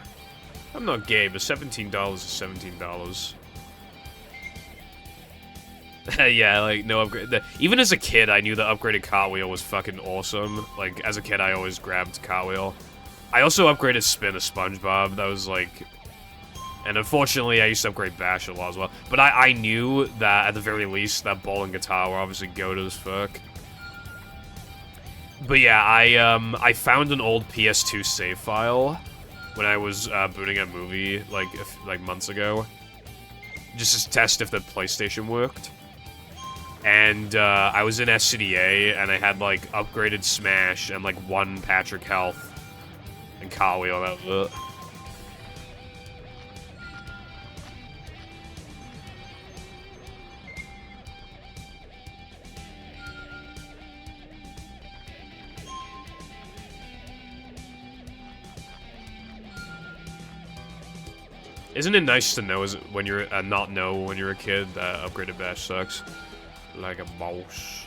I'm not gay, but $17 is $17. Yeah, like, no upgrade. Even as a kid, I knew the upgraded cartwheel was fucking awesome. Like, as a kid, I always grabbed cartwheel. I also upgraded spin to SpongeBob. That was, like... And unfortunately, I used to upgrade bash a lot as well. But I knew that, at the very least, that ball and guitar were obviously goated as fuck. But yeah, I found an old PS2 save file when I was booting a movie, like months ago. Just to test if the PlayStation worked. And I was in SCDA, and I had, like, upgraded Smash and, like, 1 Patrick health and cartwheel. That was it. Isn't it nice to know when you're not know when you're a kid that upgraded bash sucks? Like a boss.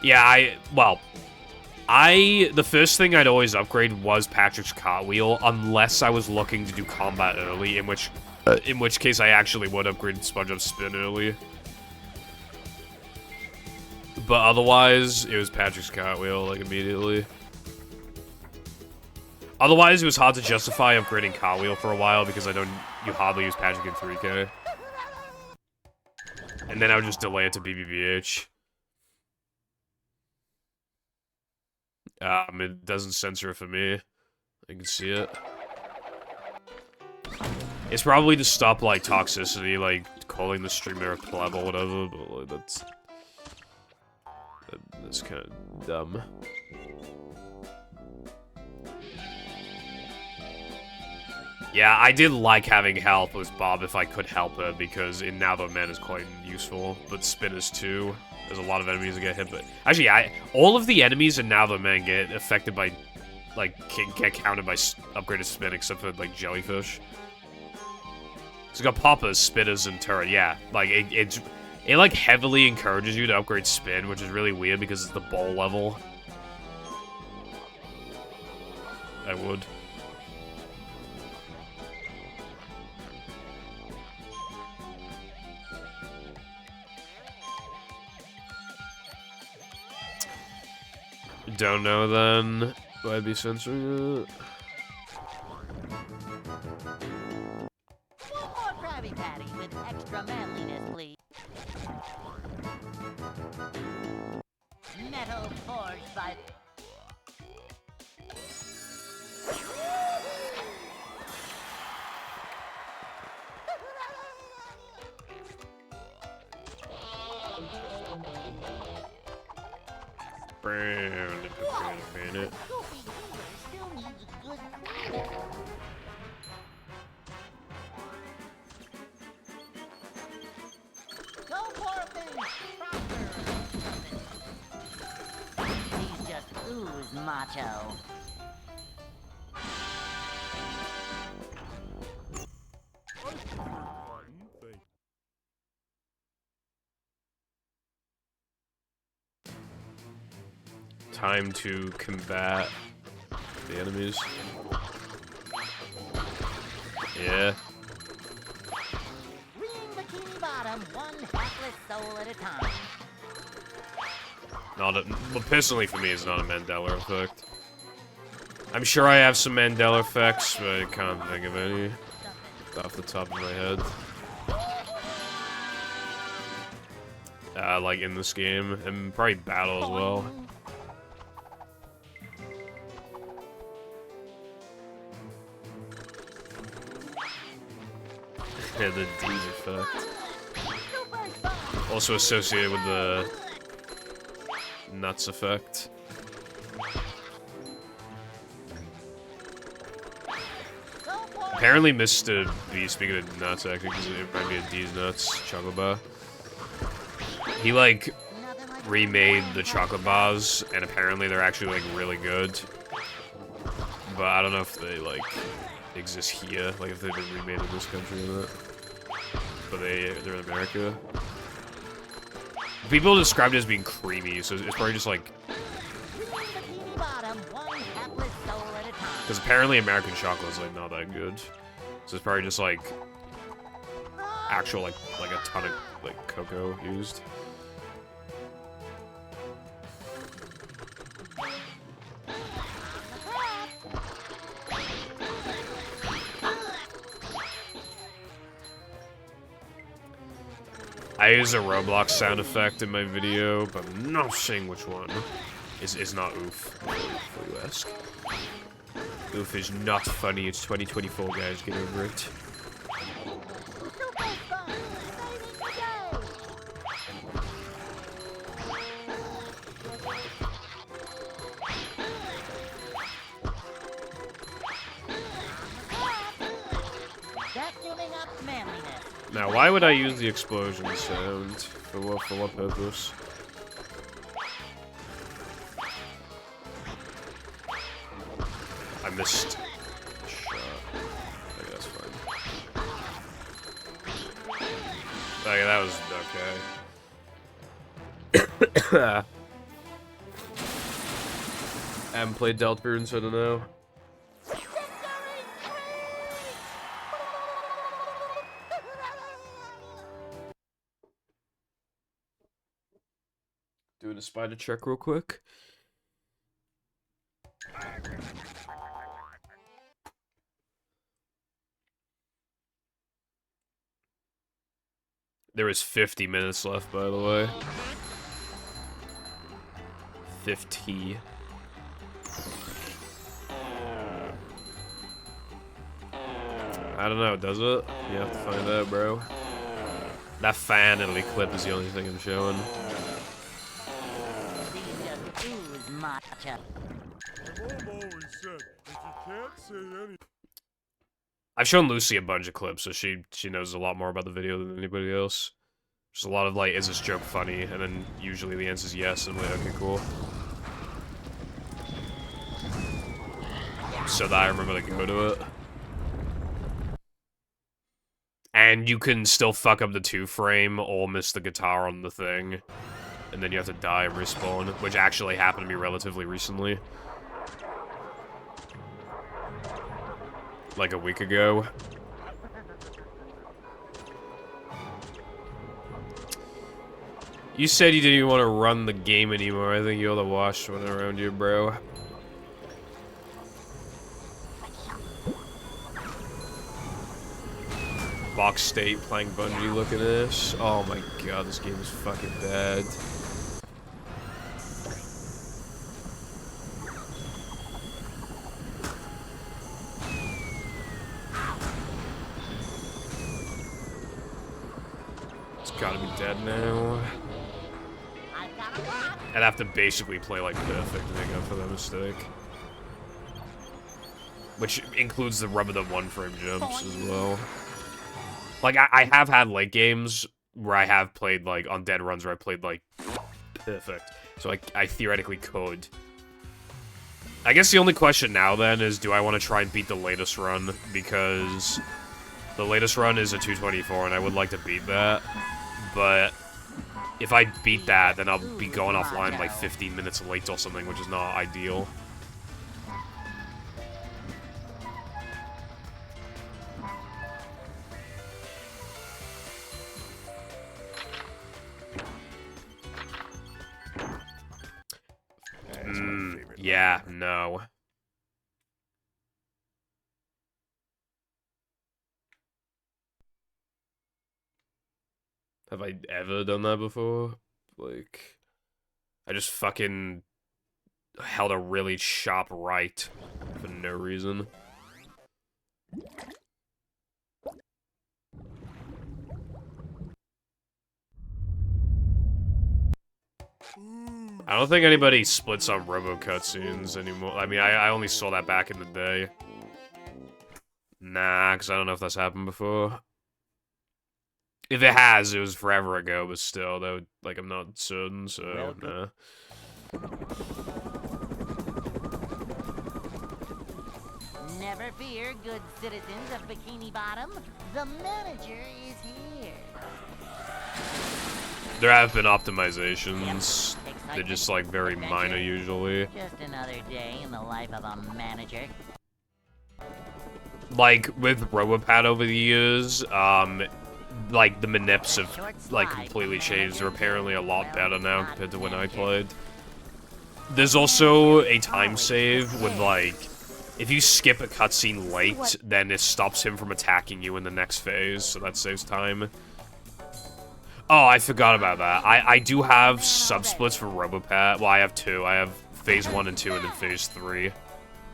Yeah, the first thing I'd always upgrade was Patrick's cartwheel, unless I was looking to do combat early, in which case I actually would upgrade SpongeBob's spin early. But otherwise, it was Patrick's cartwheel, like, immediately. Otherwise, it was hard to justify upgrading cartwheel for a while, because you hardly use Patrick in 3K. And then I would just delay it to BBBH. It doesn't censor it for me. I can see it. It's probably to stop, like, toxicity, like, calling the streamer a pleb or whatever, but, like, that's kind of dumb. Yeah, I did like having help with Bob if I could help it, because in Now the Man is quite useful, but Spin is too. There's a lot of enemies that get hit, but... Actually, all of the enemies in Now the Man get affected by, like, get counted by upgraded Spin, except for, like, Jellyfish. So you got Poppers, Spitters, and Turret, yeah. Like, it like, heavily encourages you to upgrade Spin, which is really weird because it's the ball level. I would. Don't know then. Would I be censoring it? One more Krabby Patty with extra manliness, please. Metal forged by... Minute. Still needs a good cleaner. Go for a thing, Proctor. He's just ooze macho. Time to combat the enemies. Yeah. Ream Bikini Bottom, one hapless soul at a time. Well, personally for me, it's not a Mandela effect. I'm sure I have some Mandela effects, but I can't think of any off the top of my head. Like in this game, and probably battle as well. Yeah, the D effect. Also associated with the nuts effect. Apparently Mr. B, speaking of nuts, actually, because it might be a D's nuts chocolate bar. He, like, remade the chocolate bars, and apparently they're actually, like, really good. But I don't know if they, like, exist here, like if they've been remade in this country or not. But they're in America. People described it as being creamy, so it's probably just like Because apparently American chocolate's like not that good. So it's probably just like actual like a ton of like cocoa used. I use a Roblox sound effect in my video, but I'm not saying which one. Is not oof, for you ask. Oof is not funny, it's 2024, guys, get over it. Now, why would I use the explosion sound? For what purpose? I missed a shot. Okay, that's fine. Okay, that was okay. I haven't played Deltarune, so I don't know. Doing a spider check real quick. There is 50 minutes left, by the way. 50. I don't know, does it? You have to find out, bro. That fan Italy clip is the only thing I'm showing. I've shown Lucy a bunch of clips, so she knows a lot more about the video than anybody else. There's a lot of like, is this joke funny? And then usually the answer is yes, and I'm like, okay, cool. So that I remember to go to it. And you can still fuck up the 2-frame or miss the guitar on the thing. And then you have to die and respawn, which actually happened to me relatively recently. Like a week ago. You said you didn't even want to run the game anymore. I think you're the washed one around you, bro. Box State playing Bungie looking at this. Oh my god, this game is fucking bad. It's gotta be dead now. I'd have to basically play like perfect to make up for that mistake. Which includes the rub of the 1-frame jumps as well. Like, I have had late games where I have played, like, on dead runs where I played, like, perfect. So I theoretically could. I guess the only question now, then, is do I want to try and beat the latest run? Because the latest run is a 224, and I would like to beat that. But if I beat that, then I'll be going offline, like, 15 minutes late or something, which is not ideal. Yeah, no. Have I ever done that before? Like, I just fucking held a really sharp right for no reason. I don't think anybody splits on robo cutscenes anymore. I mean, I only saw that back in the day. Nah, because I don't know if that's happened before. If it has, it was forever ago, but still, that would, like, I'm not certain, so, nah. Never fear, good citizens of Bikini Bottom. The manager is here. There have been optimizations. They're just, like, very minor, usually. Just another day in the life of a manager. like, with Robopad over the years, like, the manips have, like, completely changed. They're apparently a lot better now compared to when I played. There's also a time save with, like, if you skip a cutscene late, then it stops him from attacking you in the next phase, so that saves time. Oh, I forgot about that. I do have sub-splits for Robopad. Well, I have two. I have Phase 1 and 2, and then Phase 3.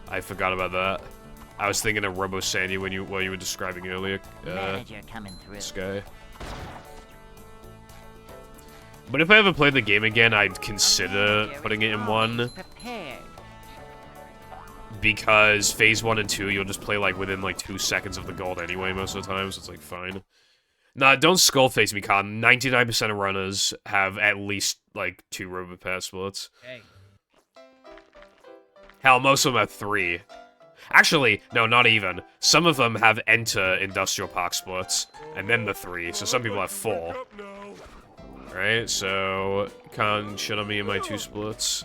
I forgot about that. I was thinking of Robo Sandy while you were describing earlier, this guy. But if I ever play the game again, I'd consider putting it in 1. Because Phase 1 and 2, you'll just play, like, within, like, 2 seconds of the gold anyway most of the time, so it's, like, fine. Nah, don't skull-face me, Con. 99% of runners have at least, like, 2 Robopad splits. Hey. Hell, most of them have 3. Actually, no, not even. Some of them have Enter Industrial Park splits, and then the 3, so some people have 4. Right, so... Con, shut on me in my 2 splits.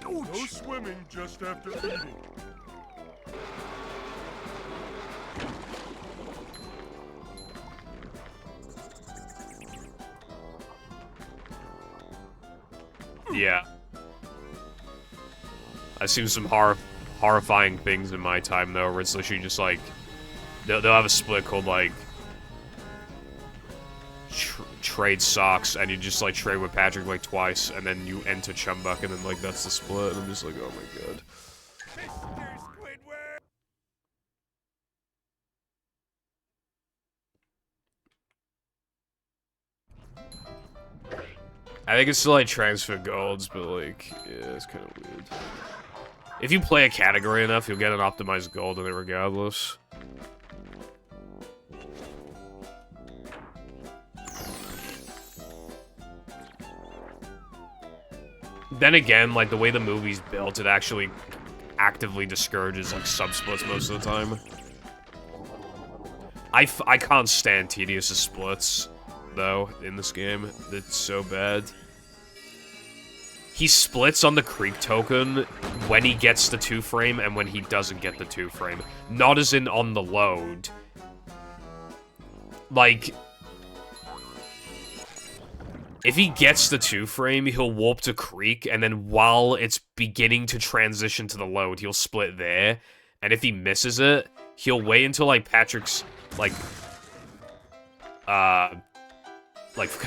No swimming just after eating. Yeah. I've seen some horrifying things in my time, though, where it's literally just, like... They'll have a split called, like... Trade socks, and you just, like, trade with Patrick, like, twice, and then you enter Chumbuck, and then, like, that's the split, and I'm just like, oh my god. I think it's still, like, transfer golds, but, like, yeah, it's kind of weird. If you play a category enough, you'll get an optimized gold in it regardless. Then again, like, the way the movie's built, it actually actively discourages, like, sub-splits most of the time. I can't stand Tedious' splits, though, in this game. It's so bad. He splits on the creep token when he gets the 2-frame and when he doesn't get the 2-frame. Not as in on the load. Like... If he gets the 2-frame, he'll warp to Creek, and then while it's beginning to transition to the load, he'll split there. And if he misses it, he'll wait until, like, Patrick's, like, kind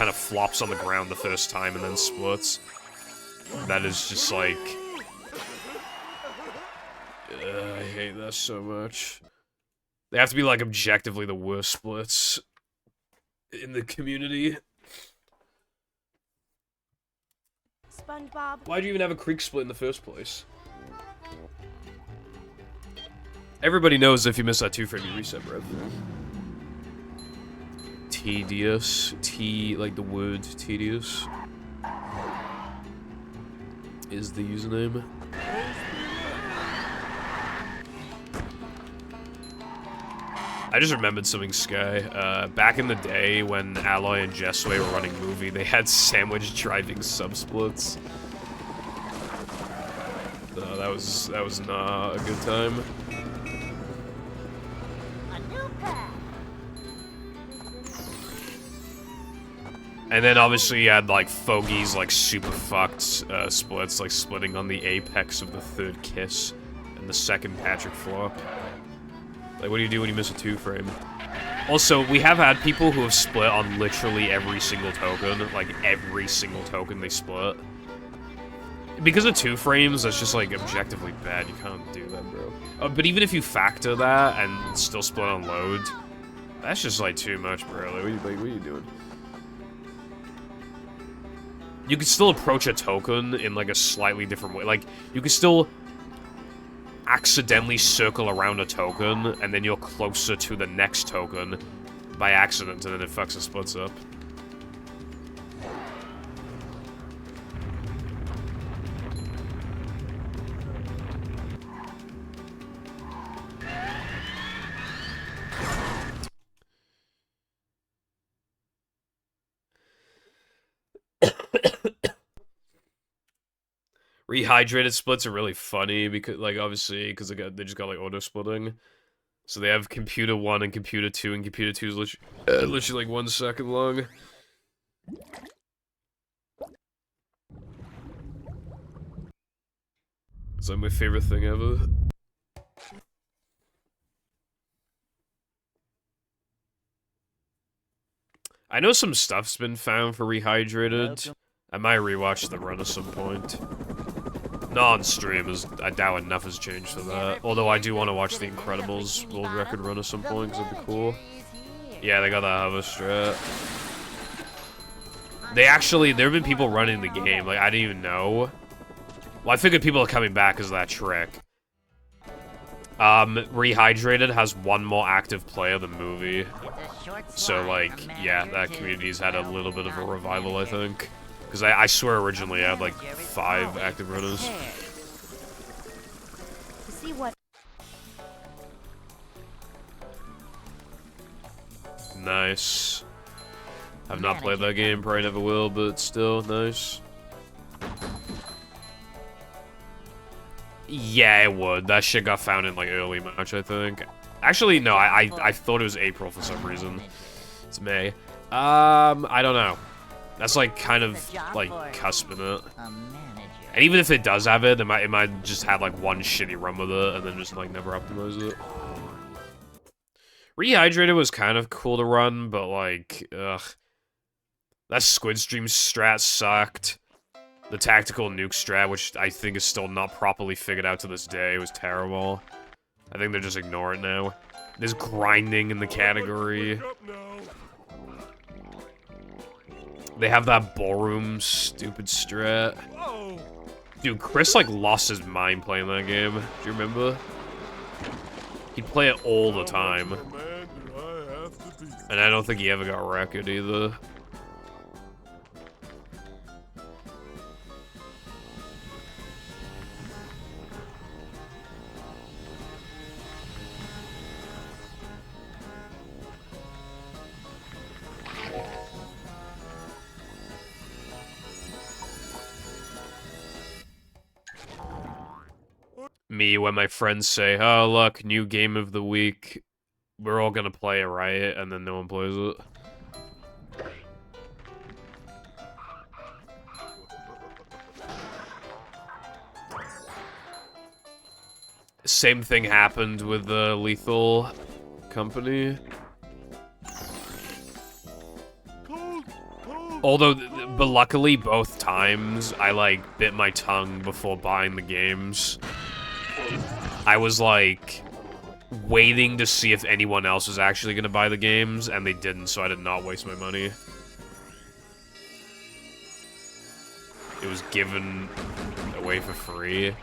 of flops on the ground the first time and then splits. That is just, like... I hate that so much. They have to be, like, objectively the worst splits in the community. SpongeBob. Why'd you even have a creek split in the first place? Everybody knows if you miss that 2-frame, you reset, bro. Tedious. Like the word tedious. Is the username. I just remembered something, Sky. Back in the day when Alloy and Jessway were running Movie, they had sandwich driving sub-splits. That was not a good time. And then obviously you had like Fogey's like super fucked splits, like splitting on the apex of the 3rd kiss and the 2nd Patrick flop. Like, what do you do when you miss a 2-frame? Also, we have had people who have split on literally every single token. Like, every single token they split. Because of 2-frames, that's just, like, objectively bad. You can't do that, bro. But even if you factor that and still split on load, that's just, like, too much, bro. Like, what are you doing? You can still approach a token in, like, a slightly different way. Like, you can still accidentally circle around a token, and then you're closer to the next token by accident, and then it fucks the splits up. Rehydrated splits are really funny because, like, obviously, because they just got like auto splitting. So they have computer 1 and computer 2, and computer 2 is literally like 1 second long. It's like my favorite thing ever. I know some stuff's been found for Rehydrated. I might rewatch the run at some point. Not on stream, as I doubt enough has changed for that. Although I do want to watch the Incredibles world record run at some point, because it'd be cool. Yeah, they got that hover strat. There have been people running the game, like, I didn't even know. Well, I figured people are coming back because of that trick. Rehydrated has 1 more active player than movie. So, like, yeah, that community's had a little bit of a revival, I think. Because I swear originally I had, like, 5 active runners. To see what Nice. I've not played that game, probably never will, but still, nice. Yeah, it would. That shit got found in, like, early March, I think. Actually, no, I thought it was April for some reason. It's May. I don't know. That's, like, kind of, like, cusping it. And even if it does have it, it might just have, like, 1 shitty run with it, and then just, like, never optimize it. Rehydrated was kind of cool to run, but, like, ugh. That Squid Stream strat sucked. The tactical nuke strat, which I think is still not properly figured out to this day, was terrible. I think they're just ignoring it now. There's grinding in the category. They have that ballroom stupid strat. Dude, Chris, like, lost his mind playing that game. Do you remember? He'd play it all the time. And I don't think he ever got wrecked either. Me, when my friends say, oh, look, new game of the week, we're all gonna play it, right? And then no one plays it. Same thing happened with the Lethal Company. Although, but luckily, both times, I, like, bit my tongue before buying the games. I was, like, waiting to see if anyone else was actually gonna buy the games, and they didn't, so I did not waste my money. It was given away for free.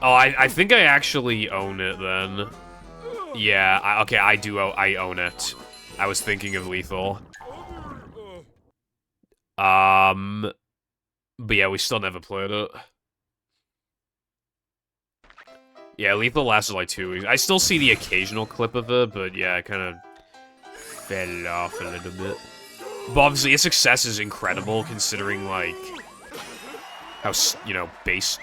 Oh, I think I actually own it, then. Yeah, okay, I own it. I was thinking of Lethal. But yeah, we still never played it. Yeah, Lethal lasted like 2 weeks. I still see the occasional clip of it, but yeah, it kind of fell off a little bit. But obviously, its success is incredible, considering, like, how, you know,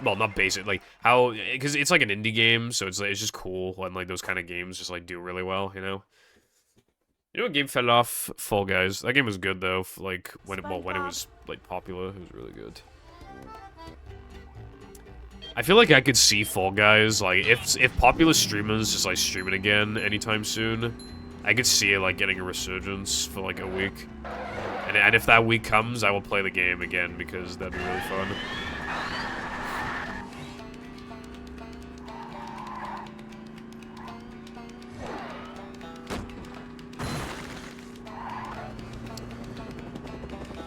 well, not basic, like, how, because it's like an indie game, so it's just cool when, like, those kind of games just, like, do really well, you know? You know what game fell off? Fall Guys. That game was good, though, like, when it was, like, popular, it was really good. I feel like I could see Fall Guys, like, if popular streamers just, like, stream it again anytime soon, I could see it, like, getting a resurgence for, like, a week. And if that week comes, I will play the game again, because that'd be really fun.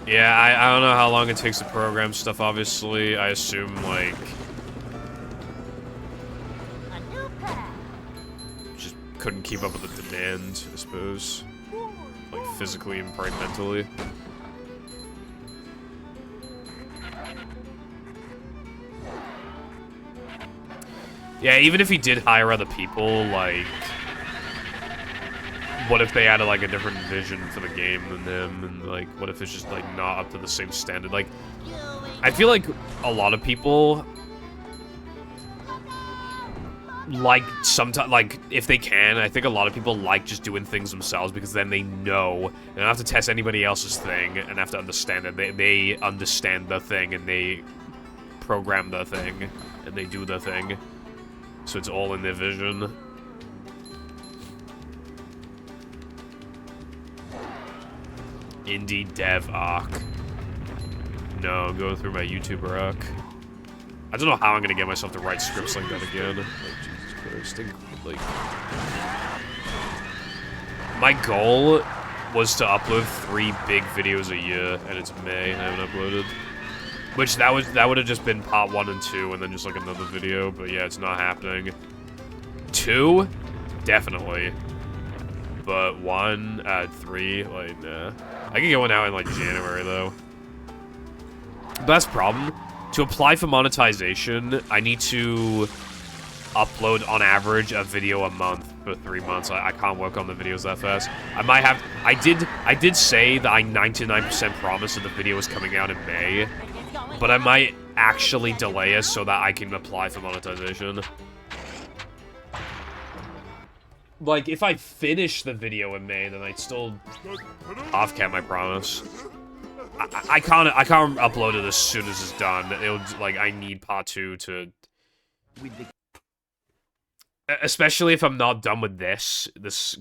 Yeah, I don't know how long it takes to program stuff, obviously. I assume, like... just couldn't keep up with the demand, I suppose. Like, physically and probably mentally. Yeah, even if he did hire other people, like... what if they had, like, a different vision for the game than them, and, like, what if it's just, like, not up to the same standard? Like, I feel like a lot of people... like sometimes, like, if they can, I think a lot of people like just doing things themselves because then they know they don't have to test anybody else's thing and have to understand it. They understand the thing and they program the thing and they do the thing. So it's all in their vision. Indie dev arc. No, go through my YouTuber arc. I don't know how I'm gonna get myself to write scripts like that again. Like, Jesus Christ. Like, my goal was to upload 3 big videos a year, and it's May, and I haven't uploaded. Which, that would have just been part 1 and 2, and then just, like, another video, but yeah, it's not happening. 2? Definitely. But 1, 3, like, nah. I can get one out in, like, January, though. But that's the problem. To apply for monetization, I need to upload, on average, a video a month for 3 months. I can't work on the videos that fast. I might have... I did say that I 99% promised that the video was coming out in May, but I might actually delay it so that I can apply for monetization. Like, if I finish the video in May, then I'd still off-cam my promise. I can't upload it as soon as it's done. It'll, like, I need part 2 to... Especially if I'm not done with this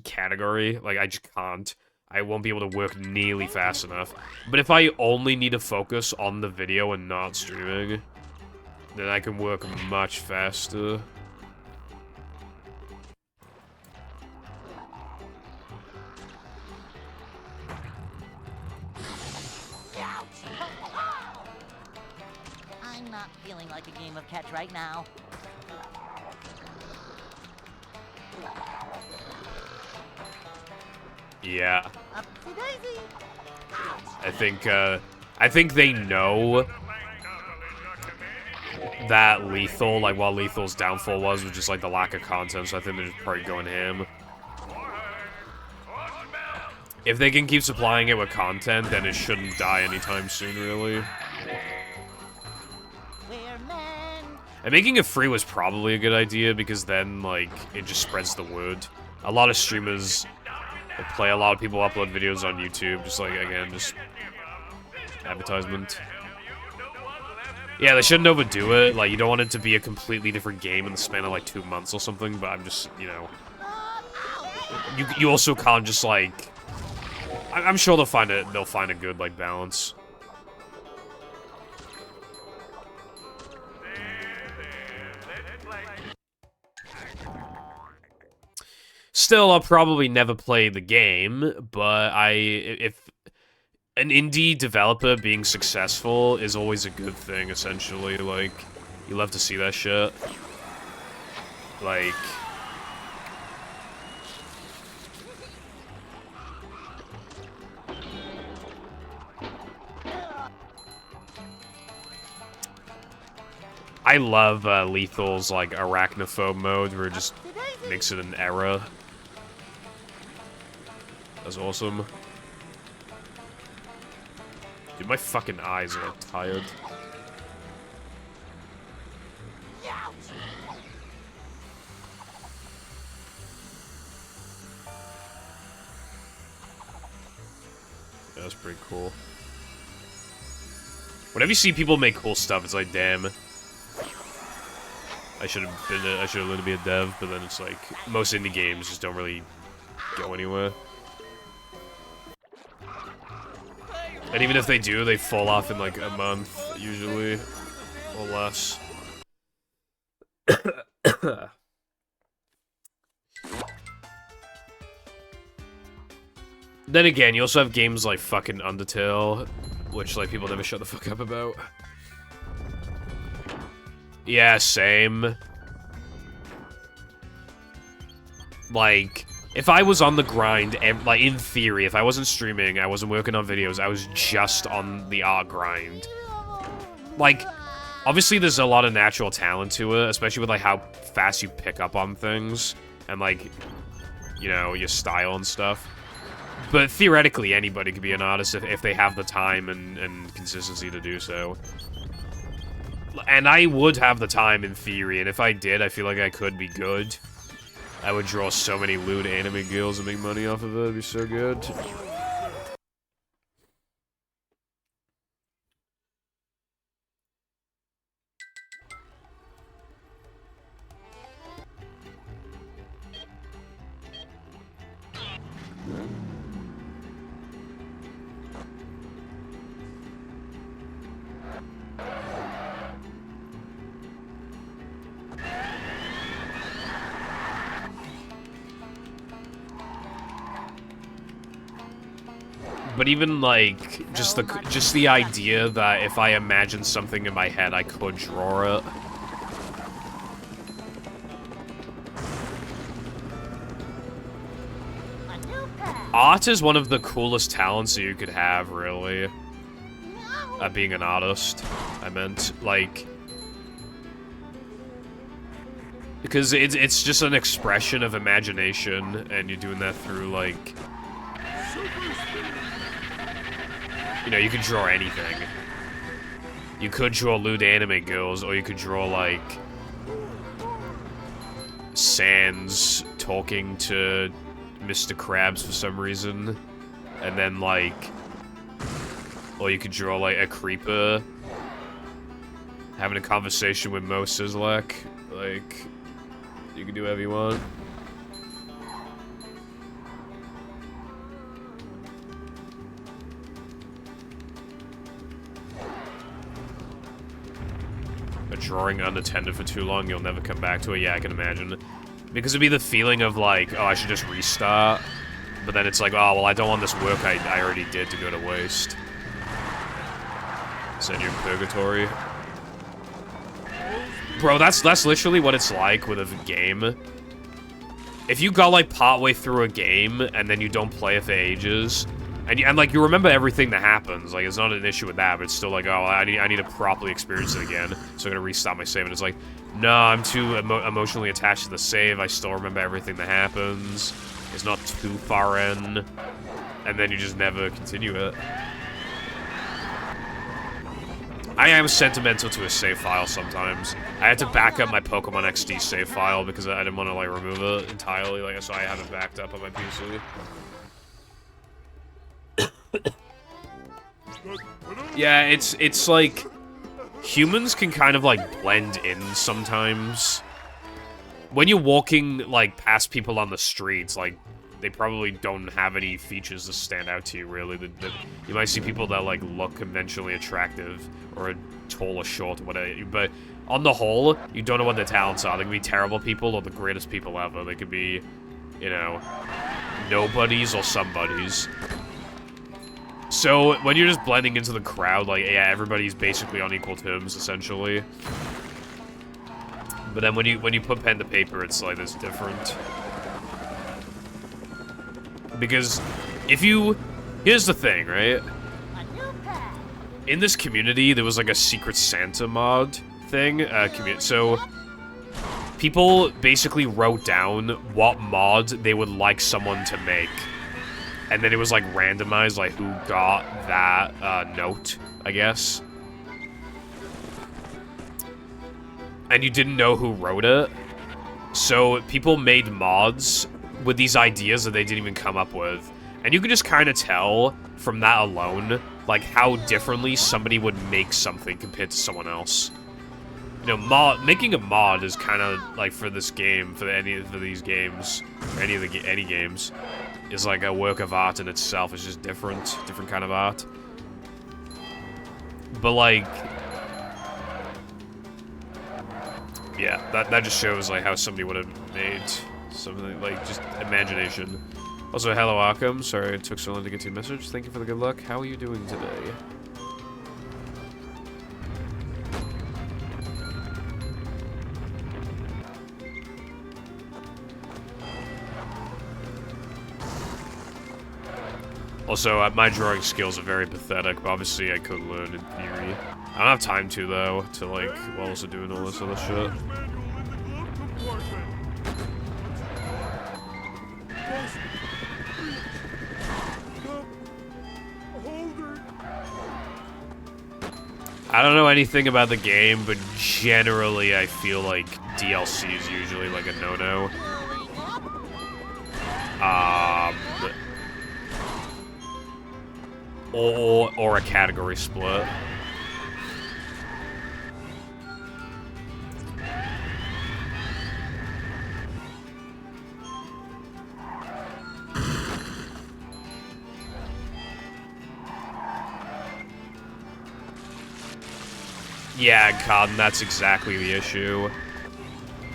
category. Like, I just can't. I won't be able to work nearly fast enough. But if I only need to focus on the video and not streaming, then I can work much faster. I'm not feeling like a game of catch right now. Yeah. I think they know that Lethal, like, what Lethal's downfall was just, like, the lack of content, so I think they're just probably going ham. If they can keep supplying it with content, then it shouldn't die anytime soon, really. And making it free was probably a good idea, because then, like, it just spreads the word. A lot of streamers play, a lot of people upload videos on YouTube, just, like, again, just advertisement. Yeah, they shouldn't overdo it. Like, you don't want it to be a completely different game in the span of, like, 2 months or something, but I'm just, you know... You also can't just, like... I'm sure they'll find a good, like, balance. Still, I'll probably never play the game, but if an indie developer being successful is always a good thing, essentially. Like, you love to see that shit. Like... I love Lethal's, like, arachnophobe mode, where it just makes it an era. That's awesome. Dude, my fucking eyes are tired. Yeah, that's pretty cool. Whenever you see people make cool stuff, it's like, damn. I should have learned to be a dev, but then it's like, most indie games just don't really go anywhere. And even if they do, they fall off in like a month, usually, or less. Then again, you also have games like fucking Undertale, which like people never shut the fuck up about. Yeah, same. Like, if I was on the grind, like, in theory, if I wasn't streaming, I wasn't working on videos, I was just on the art grind. Like, obviously there's a lot of natural talent to it, especially with, like, how fast you pick up on things, and, like, you know, your style and stuff. But theoretically, anybody could be an artist if they have the time and consistency to do so. And I would have the time in theory, and if I did, I feel like I could be good. I would draw so many lewd anime girls and make money off of it. It'd be so good. But even like just the idea that if I imagine something in my head, I could draw it. Art is one of the coolest talents that you could have, really. Being an artist, I meant, like, because it's just an expression of imagination, and you're doing that through like. You know, you could draw anything. You could draw lewd anime girls, or you could draw, like, Sans talking to Mr. Krabs for some reason. And then, like... Or you could draw, like, a creeper having a conversation with Mo Sislak. Like, you can do whatever you want. Drawing unattended for too long, you'll never come back to it. Yeah, I can imagine. Because it'd be the feeling of like, oh, I should just restart. But then it's like, oh, well, I don't want this work I already did to go to waste. Send you in purgatory. Bro, that's literally what it's like with a game. If you got like partway through a game and then you don't play it for ages, and like you remember everything that happens, like it's not an issue with that, but it's still like, oh, I need to properly experience it again, so I'm gonna restart my save, and it's like, no, I'm too emotionally attached to the save. I still remember everything that happens. It's not too far in, and then you just never continue it. I am sentimental to a save file sometimes. I had to back up my Pokemon XD save file because I didn't want to like remove it entirely, like so I have it backed up on my PC. Yeah, it's like humans can kind of like blend in sometimes. When you're walking like past people on the streets, like they probably don't have any features that stand out to you really. You might see people that like look conventionally attractive or tall or short or whatever, but on the whole, you don't know what their talents are. They can be terrible people or the greatest people ever. They could be, you know, nobodies or somebodies. So, when you're just blending into the crowd, like, yeah, everybody's basically on equal terms, essentially. But then when you put pen to paper, it's like, it's different. Because, if you... Here's the thing, right? In this community, there was, like, a Secret Santa mod thing. So, people basically wrote down what mod they would like someone to make. And then it was, like, randomized, like, who got that, note, I guess. And you didn't know who wrote it. So, people made mods with these ideas that they didn't even come up with. And you could just kind of tell, from that alone, like, how differently somebody would make something compared to someone else. You know, making a mod is kind of, like, for this game, for these games, or any games, is like a work of art in itself. It's just different kind of art. But like, yeah, that just shows like how somebody would have made something, like just imagination. Also, hello Arkham. Sorry it took so long to get to your message. Thank you for the good luck. How are you doing today? Also, my drawing skills are very pathetic, but obviously I could learn in theory. I don't have time to, though, to, like, while also doing all this other shit. I don't know anything about the game, but generally I feel like DLC is usually like a no-no. Or a category split. Yeah, Cotton, that's exactly the issue.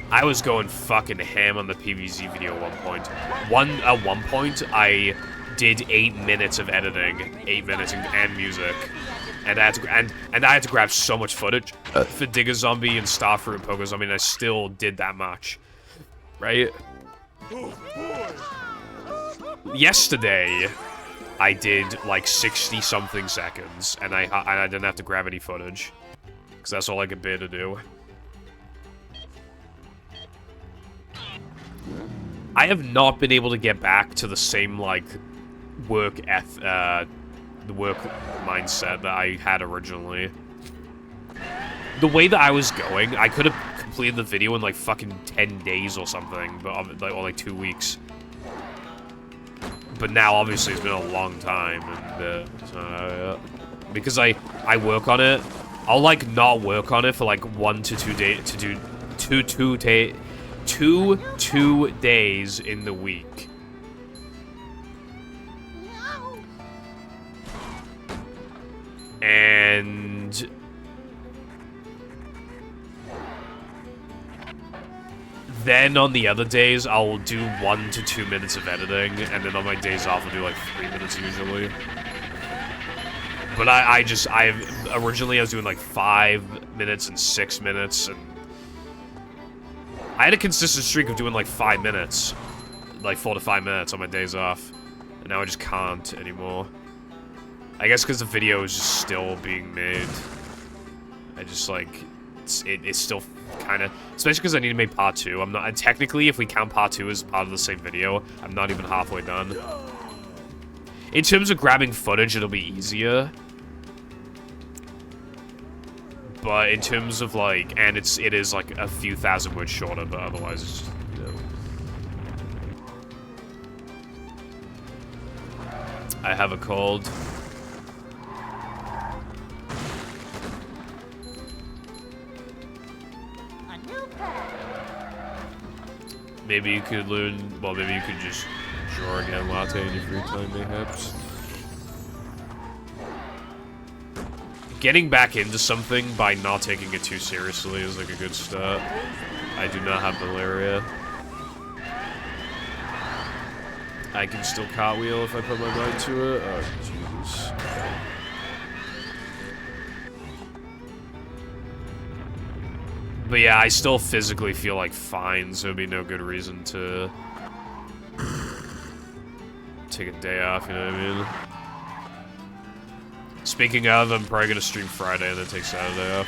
I was going fucking ham on the PvZ video at one point. At one point, I did 8 minutes of editing, 8 minutes and music, and I had to grab so much footage for Digger Zombie and Starfruit and Pogo Zombie, and I still did that much, right? Yesterday, I did like 60-something seconds, and I didn't have to grab any footage, because that's all I could bear to do. I have not been able to get back to the same, like, work mindset that I had originally. The way that I was going, I could have completed the video in, like, fucking 10 days or something, but, or, like, 2 weeks. But now, obviously, it's been a long time, and, because I work on it, I'll, like, not work on it for, like, 1 to 2 days, to do 2 days in the week. And then on the other days, I'll do 1 to 2 minutes of editing, and then on my days off, I'll do like 3 minutes usually. But originally I was doing like 5 minutes and 6 minutes, and I had a consistent streak of doing like 5 minutes, like 4 to 5 minutes on my days off, and now I just can't anymore. I guess because the video is just still being made. I just like, it's still kind of, especially because I need to make part 2. I'm not, technically, if we count part 2 as part of the same video, I'm not even halfway done. In terms of grabbing footage, it'll be easier. But in terms of like, and it is like a few thousand words shorter, but otherwise it's just, you know. I have a cold. Maybe you could learn, well, maybe you could just draw again latte in your free time, mayhaps. Getting back into something by not taking it too seriously is like a good start. I do not have malaria. I can still cartwheel if I put my mind to it. Oh, jeez. But yeah, I still physically feel like fine, so it'd be no good reason to take a day off, you know what I mean? Speaking of, I'm probably gonna stream Friday and then take Saturday off.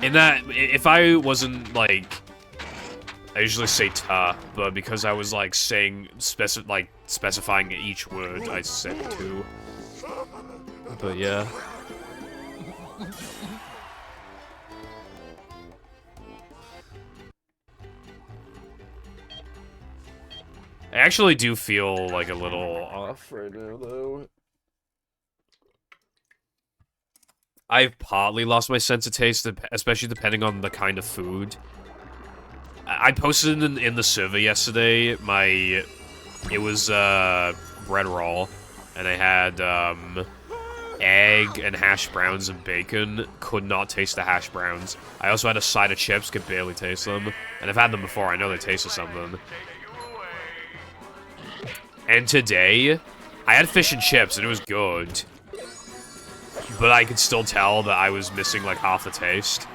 In that, if I wasn't like, I usually say ta, but because I was like saying, specifying each word, I said tu. But yeah. I actually do feel like a little off right now, though. I've partly lost my sense of taste, especially depending on the kind of food. I posted in the server yesterday, it was, bread roll, and I had, egg and hash browns and bacon. Could not taste the hash browns. I also had a side of chips, could barely taste them. And I've had them before, I know they taste of something. And today, I had fish and chips, and it was good. But I could still tell that I was missing, like, half the taste.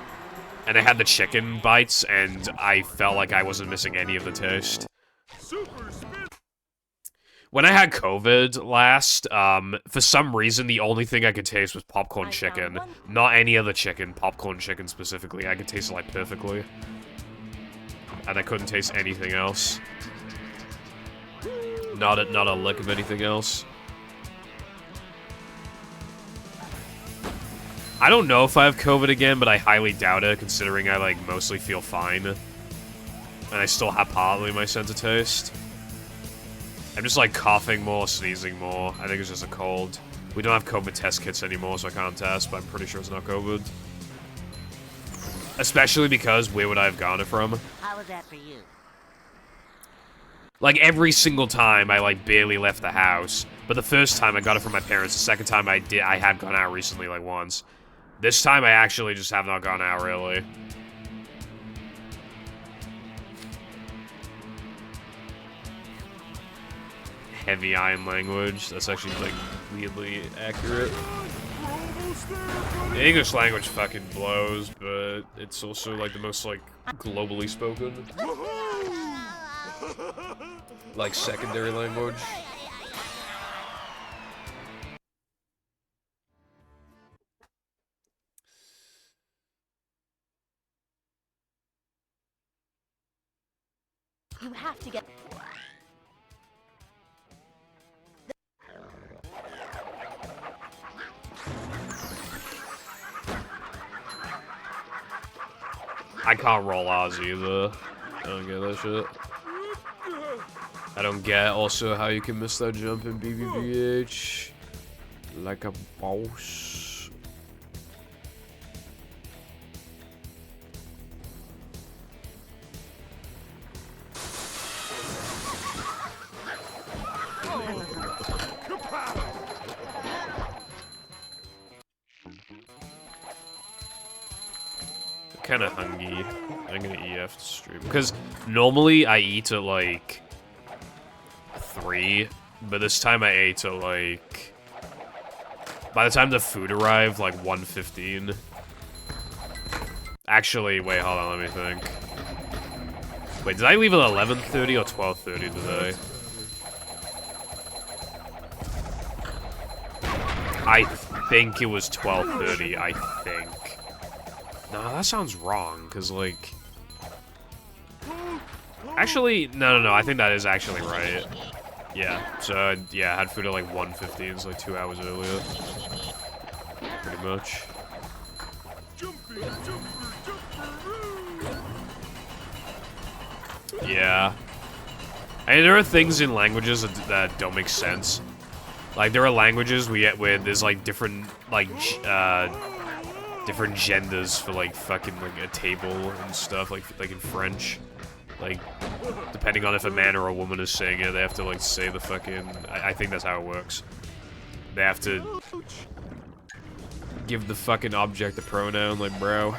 And I had the chicken bites, and I felt like I wasn't missing any of the taste. When I had COVID last, for some reason, the only thing I could taste was popcorn chicken. Not any other chicken, popcorn chicken specifically. I could taste it, like, perfectly. and I couldn't taste anything else. Not a lick of anything else. I don't know if I have COVID again, but I highly doubt it, considering I, like, mostly feel fine. And I still have partly my sense of taste. I'm just, like, coughing more, sneezing more. I think it's just a cold. We don't have COVID test kits anymore, so I can't test, but I'm pretty sure it's not COVID. Especially because, where would I have gotten it from? How was that for you? Like, every single time, I, like, barely left the house. But the first time, I got it from my parents. The second time, I had gone out recently, like, once. This time, I actually just have not gone out, really. Heavy iron language. That's actually, like, weirdly accurate. The English language fucking blows, but it's also, like, the most, like, globally spoken. Like, secondary language. You have to get... I can't roll Oz either. I don't get that shit. I don't get also how you can miss that jump in BBBH. Like a boss. Kind of hungry. I'm gonna eat after stream because normally I eat at like 3, but this time I ate at like, by the time the food arrived, like 1:15. Actually, wait, hold on, let me think. Wait, did I leave at 11:30 or 12:30 today? I think it was 12:30. I think. No, that sounds wrong, because, like... Actually, no, I think that is actually right. Yeah, so, yeah, I had food at, like, 1:15, so, like, 2 hours earlier. Pretty much. Yeah. I mean, there are things in languages that don't make sense. Like, there are languages where there's, like, different, like, different genders for, like, fucking, like, a table and stuff, like in French. Like, depending on if a man or a woman is saying it, they have to, like, say the fucking... I think that's how it works. They have to give the fucking object a pronoun, like, bro.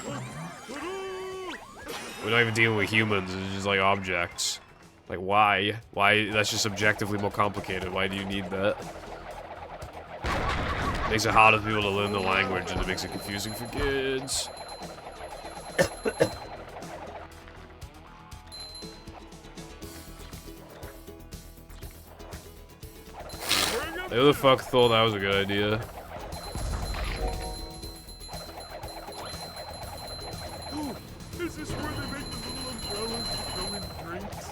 We're not even dealing with humans, it's just, like, objects. Like, why? Why? That's just objectively more complicated. Why do you need that? Makes it harder for people to learn the language, and it makes it confusing for kids. Who the fuck thought that was a good idea? Is this where they make the little umbrellas to throw in drinks?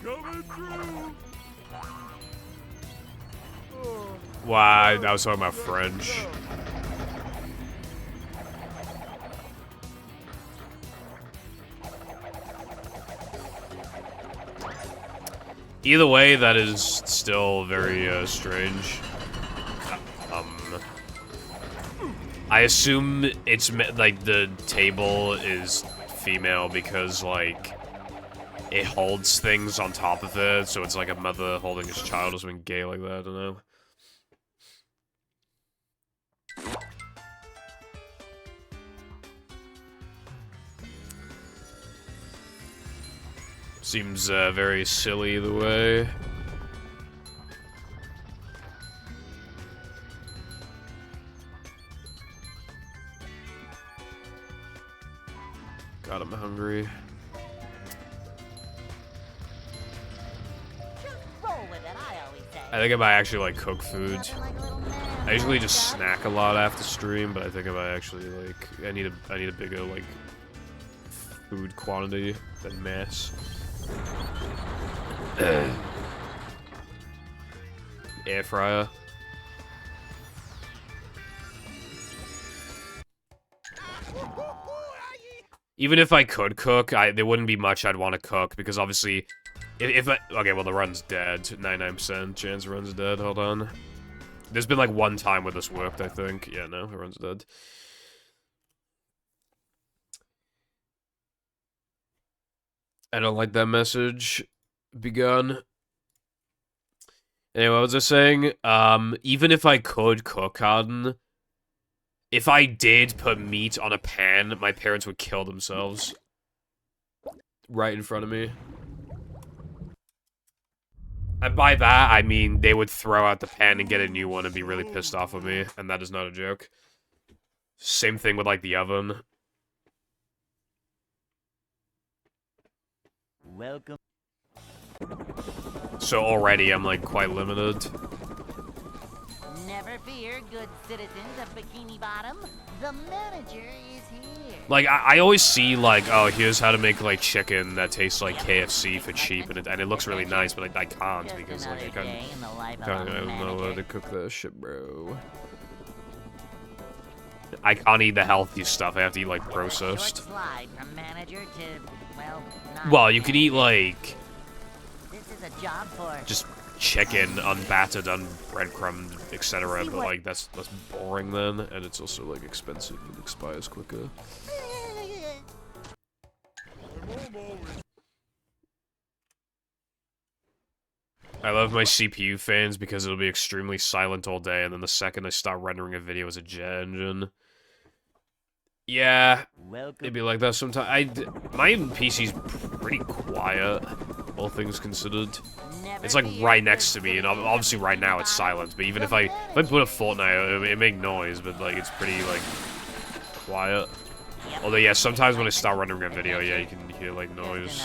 Coming through! Wow, I was talking about French. Either way, that is still very strange. I assume it's like the table is female because like it holds things on top of it, so it's like a mother holding his child or something gay like that. I don't know. Seems very silly either way. God, I'm hungry. Roll with it, I always say. I think I might actually like cook food. I usually just snack a lot after stream, but I think if I actually like, I need a bigger like food quantity than mass. Air fryer. Even if I could cook, there wouldn't be much I'd want to cook, because obviously, if I... Okay, well, the run's dead. 99% chance the run's dead. Hold on. There's been, like, one time where this worked, I think. Yeah, no, the run's dead. I don't like that message. Begun. Anyway, what was I saying? Even if I could cook, Harden... If I did put meat on a pan, my parents would kill themselves. Right in front of me. And by that, I mean they would throw out the pan and get a new one and be really pissed off with me. And that is not a joke. Same thing with, like, the oven. Welcome. So already I'm, like, quite limited. Never fear, good citizens of Bikini Bottom. The manager is here. Like, I always see, like, oh, here's how to make, like, chicken that tastes like KFC for cheap, and it looks really nice, but I can't, because, like, I don't know how to cook that shit, bro. I can't eat the healthy stuff, I have to eat, like, processed. Well, you can eat, like... just chicken, unbattered, unbreadcrumbed, etc., but, like, that's boring then, and it's also, like, expensive and expires quicker. I love my CPU fans because it'll be extremely silent all day, and then the second I start rendering a video as a jet engine... Yeah, it'd be like that sometimes. My PC's pretty quiet, all things considered. It's like right next to me, and obviously right now it's silent, but even if I put a Fortnite, it make noise, but like it's pretty like quiet. Although yeah, sometimes when I start rendering a video, yeah, you can hear like noise.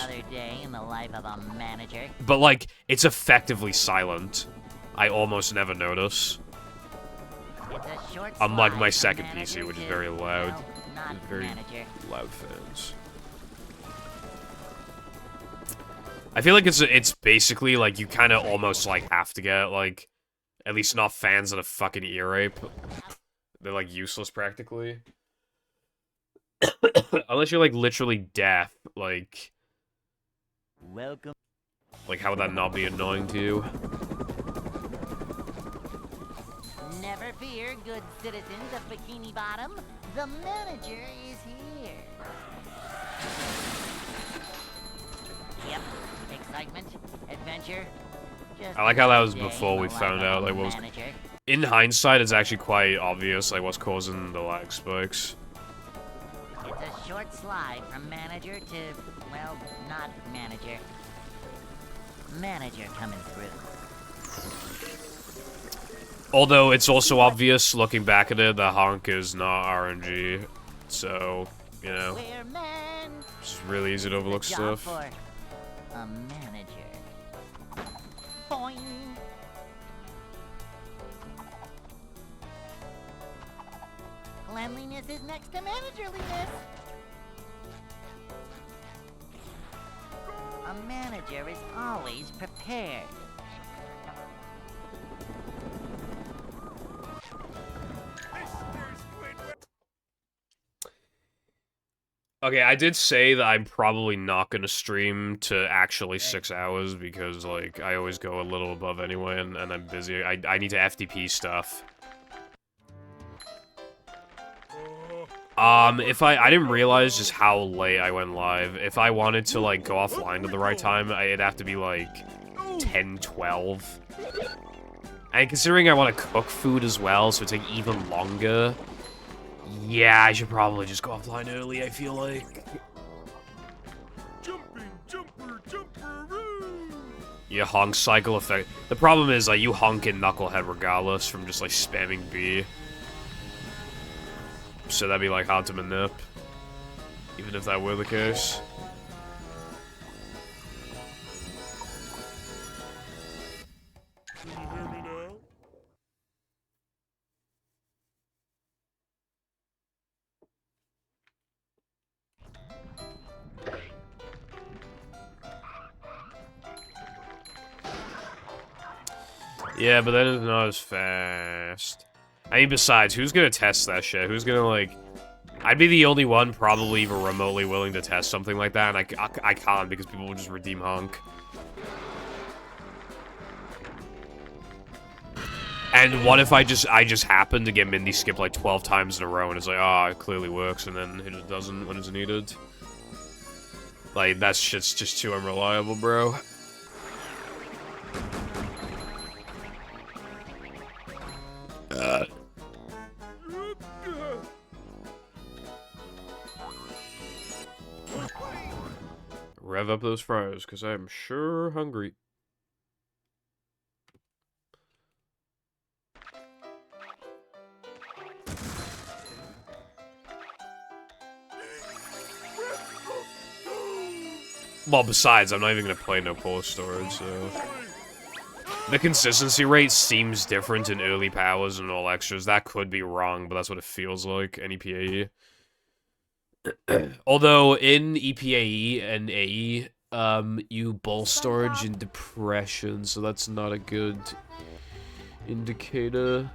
But like, it's effectively silent. I almost never notice. Unlike my second PC, which is very loud. Very loud fans. I feel like it's basically like you kind of almost like have to get like at least not fans of the fucking ear rape. They're like useless practically, unless you're like literally deaf. Like, welcome. Like how would that not be annoying to you? Never fear, good citizens of Bikini Bottom. The manager is here. Yep. Excitement, adventure. I like how that was before we found out like what was. In hindsight, it's actually quite obvious like what's causing the lag spikes. It's a short slide from manager to, well, not manager. Manager coming through. Although it's also obvious, looking back at it, the honk is not RNG, so, you know, it's really easy to overlook stuff. A manager. Boing. Cleanliness is next to managerliness. A manager is always prepared. Okay, I did say that I'm probably not gonna stream to actually 6 hours because, like, I always go a little above anyway, and I'm busy. I need to FTP stuff. If I didn't realize just how late I went live. If I wanted to, like, go offline at the right time, it'd have to be, like, 10, 12. And considering I want to cook food as well, so it'd take even longer... Yeah, I should probably just go offline early, I feel like. Jumping, jumper, jumperoo! Yeah, honk cycle effect. The problem is, like, you honk in Knucklehead regardless from just, like, spamming B. So that'd be, like, hard to manip. Even if that were the case. Can you hear me now? Yeah, but then it's not as fast. I mean, besides, who's gonna test that shit? Who's gonna, like... I'd be the only one probably even remotely willing to test something like that, and I can't because people will just redeem Hunk. And what if I just happen to get Mindy skip like 12 times in a row, and it's like, oh, it clearly works, and then it doesn't when it's needed? Like, that shit's just too unreliable, bro. Rev up those fries, because I'm sure hungry. Well, besides, I'm not even going to play no cold storage, so... The consistency rate seems different in early powers and all extras. That could be wrong, but that's what it feels like, in EPAE. Although, in EPAE and AE, you bull storage in depression, so that's not a good indicator.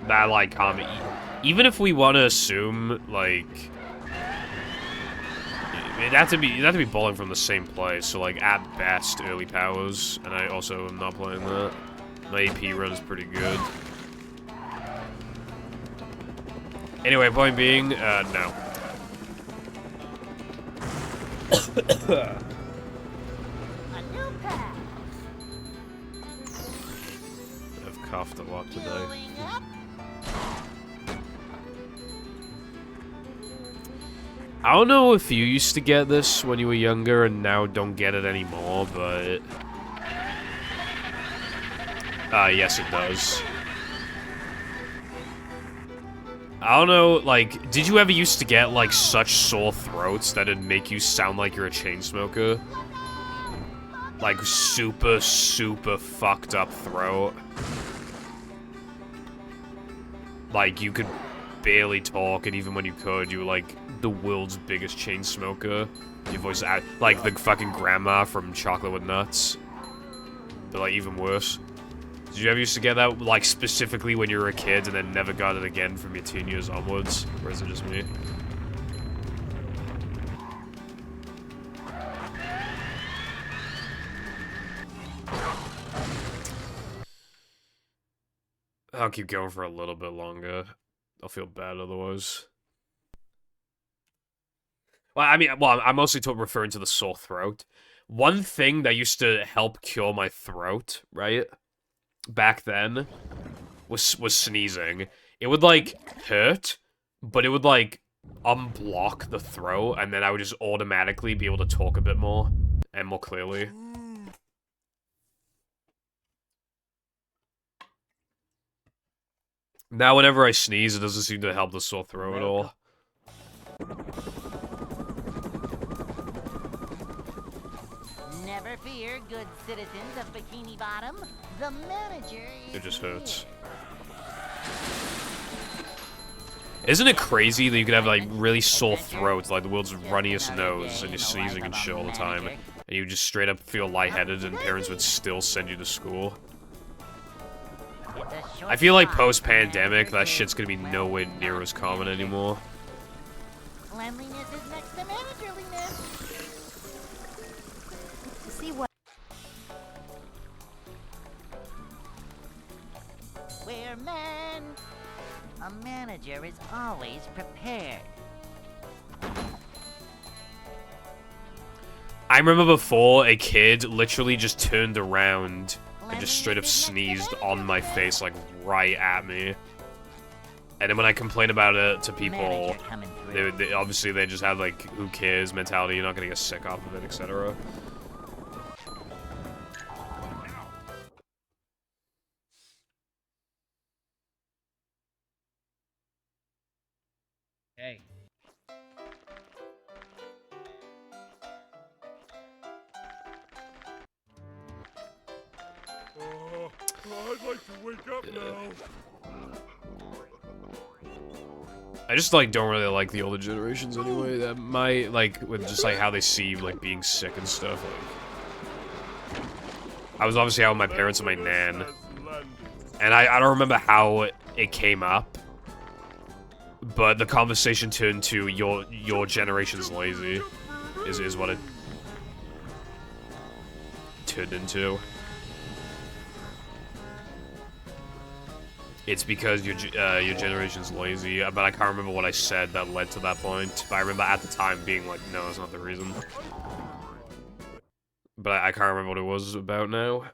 That, like, even if we want to assume, like... It'd have to be bowling from the same place, so, like, at best, early powers, and I also am not playing that. My AP run is pretty good. Anyway, point being, no. I've coughed a lot today. I don't know if you used to get this when you were younger and now don't get it anymore, but... yes it does. I don't know, like, did you ever used to get, like, such sore throats that it'd make you sound like you're a chain smoker? Like, super, super fucked up throat. Like, you could barely talk, and even when you could, you were, like, the world's biggest chain smoker. Your voice, like, the fucking grandma from Chocolate with Nuts. But, like, even worse. Did you ever used to get that, like, specifically when you were a kid and then never got it again from your teen years onwards? Or is it just me? I'll keep going for a little bit longer. I'll feel bad otherwise. Well, I mean, I'm mostly referring to the sore throat. One thing that used to help cure my throat, right? Back then, was sneezing. It would, like, hurt, but it would, like, unblock the throat, and then I would just automatically be able to talk a bit more, and more clearly. Now, whenever I sneeze, it doesn't seem to help the sore throat at all. Never fear, good citizens of Bikini Bottom. The manager is It just hurts. here. Isn't it crazy that you could have, like, really sore throats, like the world's runniest nose, and you're sneezing and shit all the time, and you just straight up feel lightheaded, and parents would still send you to school? I feel like post-pandemic, that shit's gonna be nowhere near as common anymore. Cleanliness is next to managerliness. See what? We're men. A manager is always prepared. I remember before, a kid literally just turned around and just straight up sneezed on my face, like, right at me. And then when I complain about it to people, they obviously they just have, like, who cares mentality, you're not gonna get sick off of it, etc. Hey. I'd like to wake up now. I just, like, don't really like the older generations anyway. That with just, like, how they see, like, being sick and stuff, like... I was obviously out with my parents and my nan. And I don't remember how it came up. But the conversation turned to, your generation's lazy. Is what it... turned into. It's because your generation's lazy, but I can't remember what I said that led to that point. But I remember at the time being like, no, that's not the reason. But I can't remember what it was about now.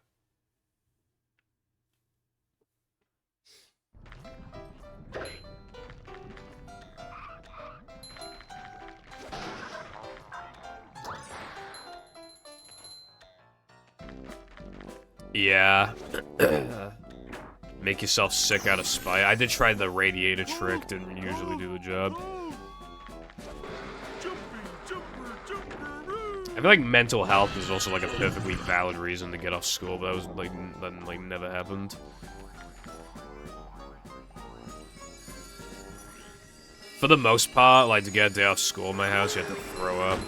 Yeah. Make yourself sick out of spite. I did try the radiator trick, didn't usually do the job. I feel like mental health is also like a perfectly valid reason to get off school, but that never happened. For the most part, like to get a day off school in my house, you have to throw up.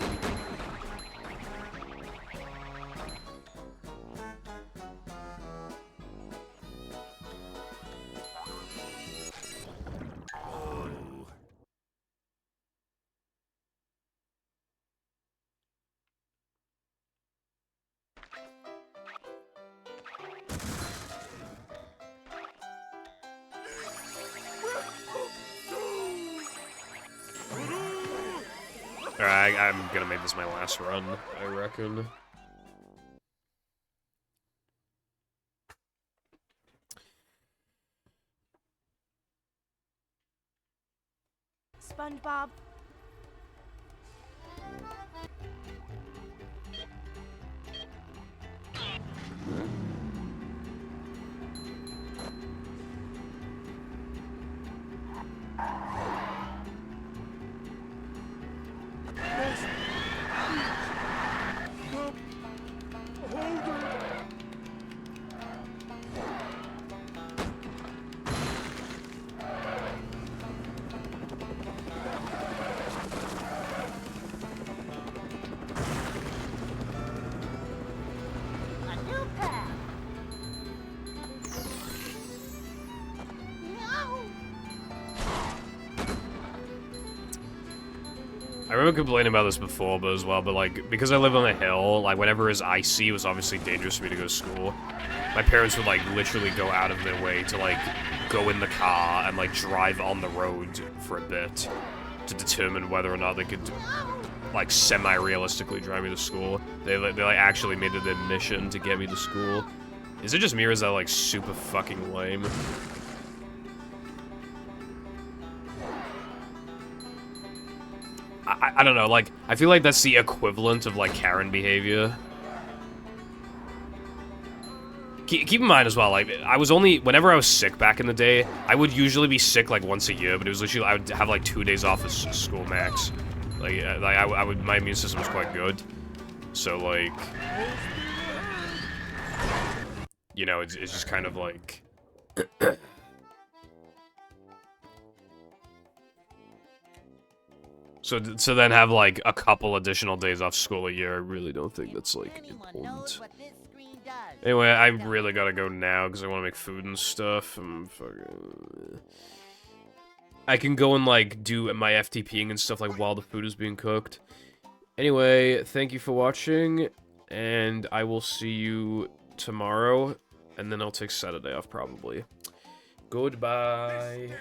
Alright, I'm gonna make this my last run, I reckon. SpongeBob. I remember complaining about this before, but like, because I live on a hill, like, whenever it's icy, it was obviously dangerous for me to go to school. My parents would, like, literally go out of their way to, like, go in the car and, like, drive on the road for a bit to determine whether or not they could, like, semi-realistically drive me to school. They like, actually made it their mission to get me to school. Is it just me, or is that, like, super fucking lame? I don't know, like, I feel like that's the equivalent of, like, Karen behavior. Keep in mind as well, like, whenever I was sick back in the day, I would usually be sick, like, once a year, but it was literally, I would have, like, 2 days off of school max. Like, my immune system was quite good. So, like, you know, it's just kind of like... So then have, like, a couple additional days off school a year, I really don't think that's, like, important. Anyway, I really gotta go now, because I want to make food and stuff. I can go and, like, do my FTPing and stuff, like, while the food is being cooked. Anyway, thank you for watching, and I will see you tomorrow, and then I'll take Saturday off, probably. Goodbye.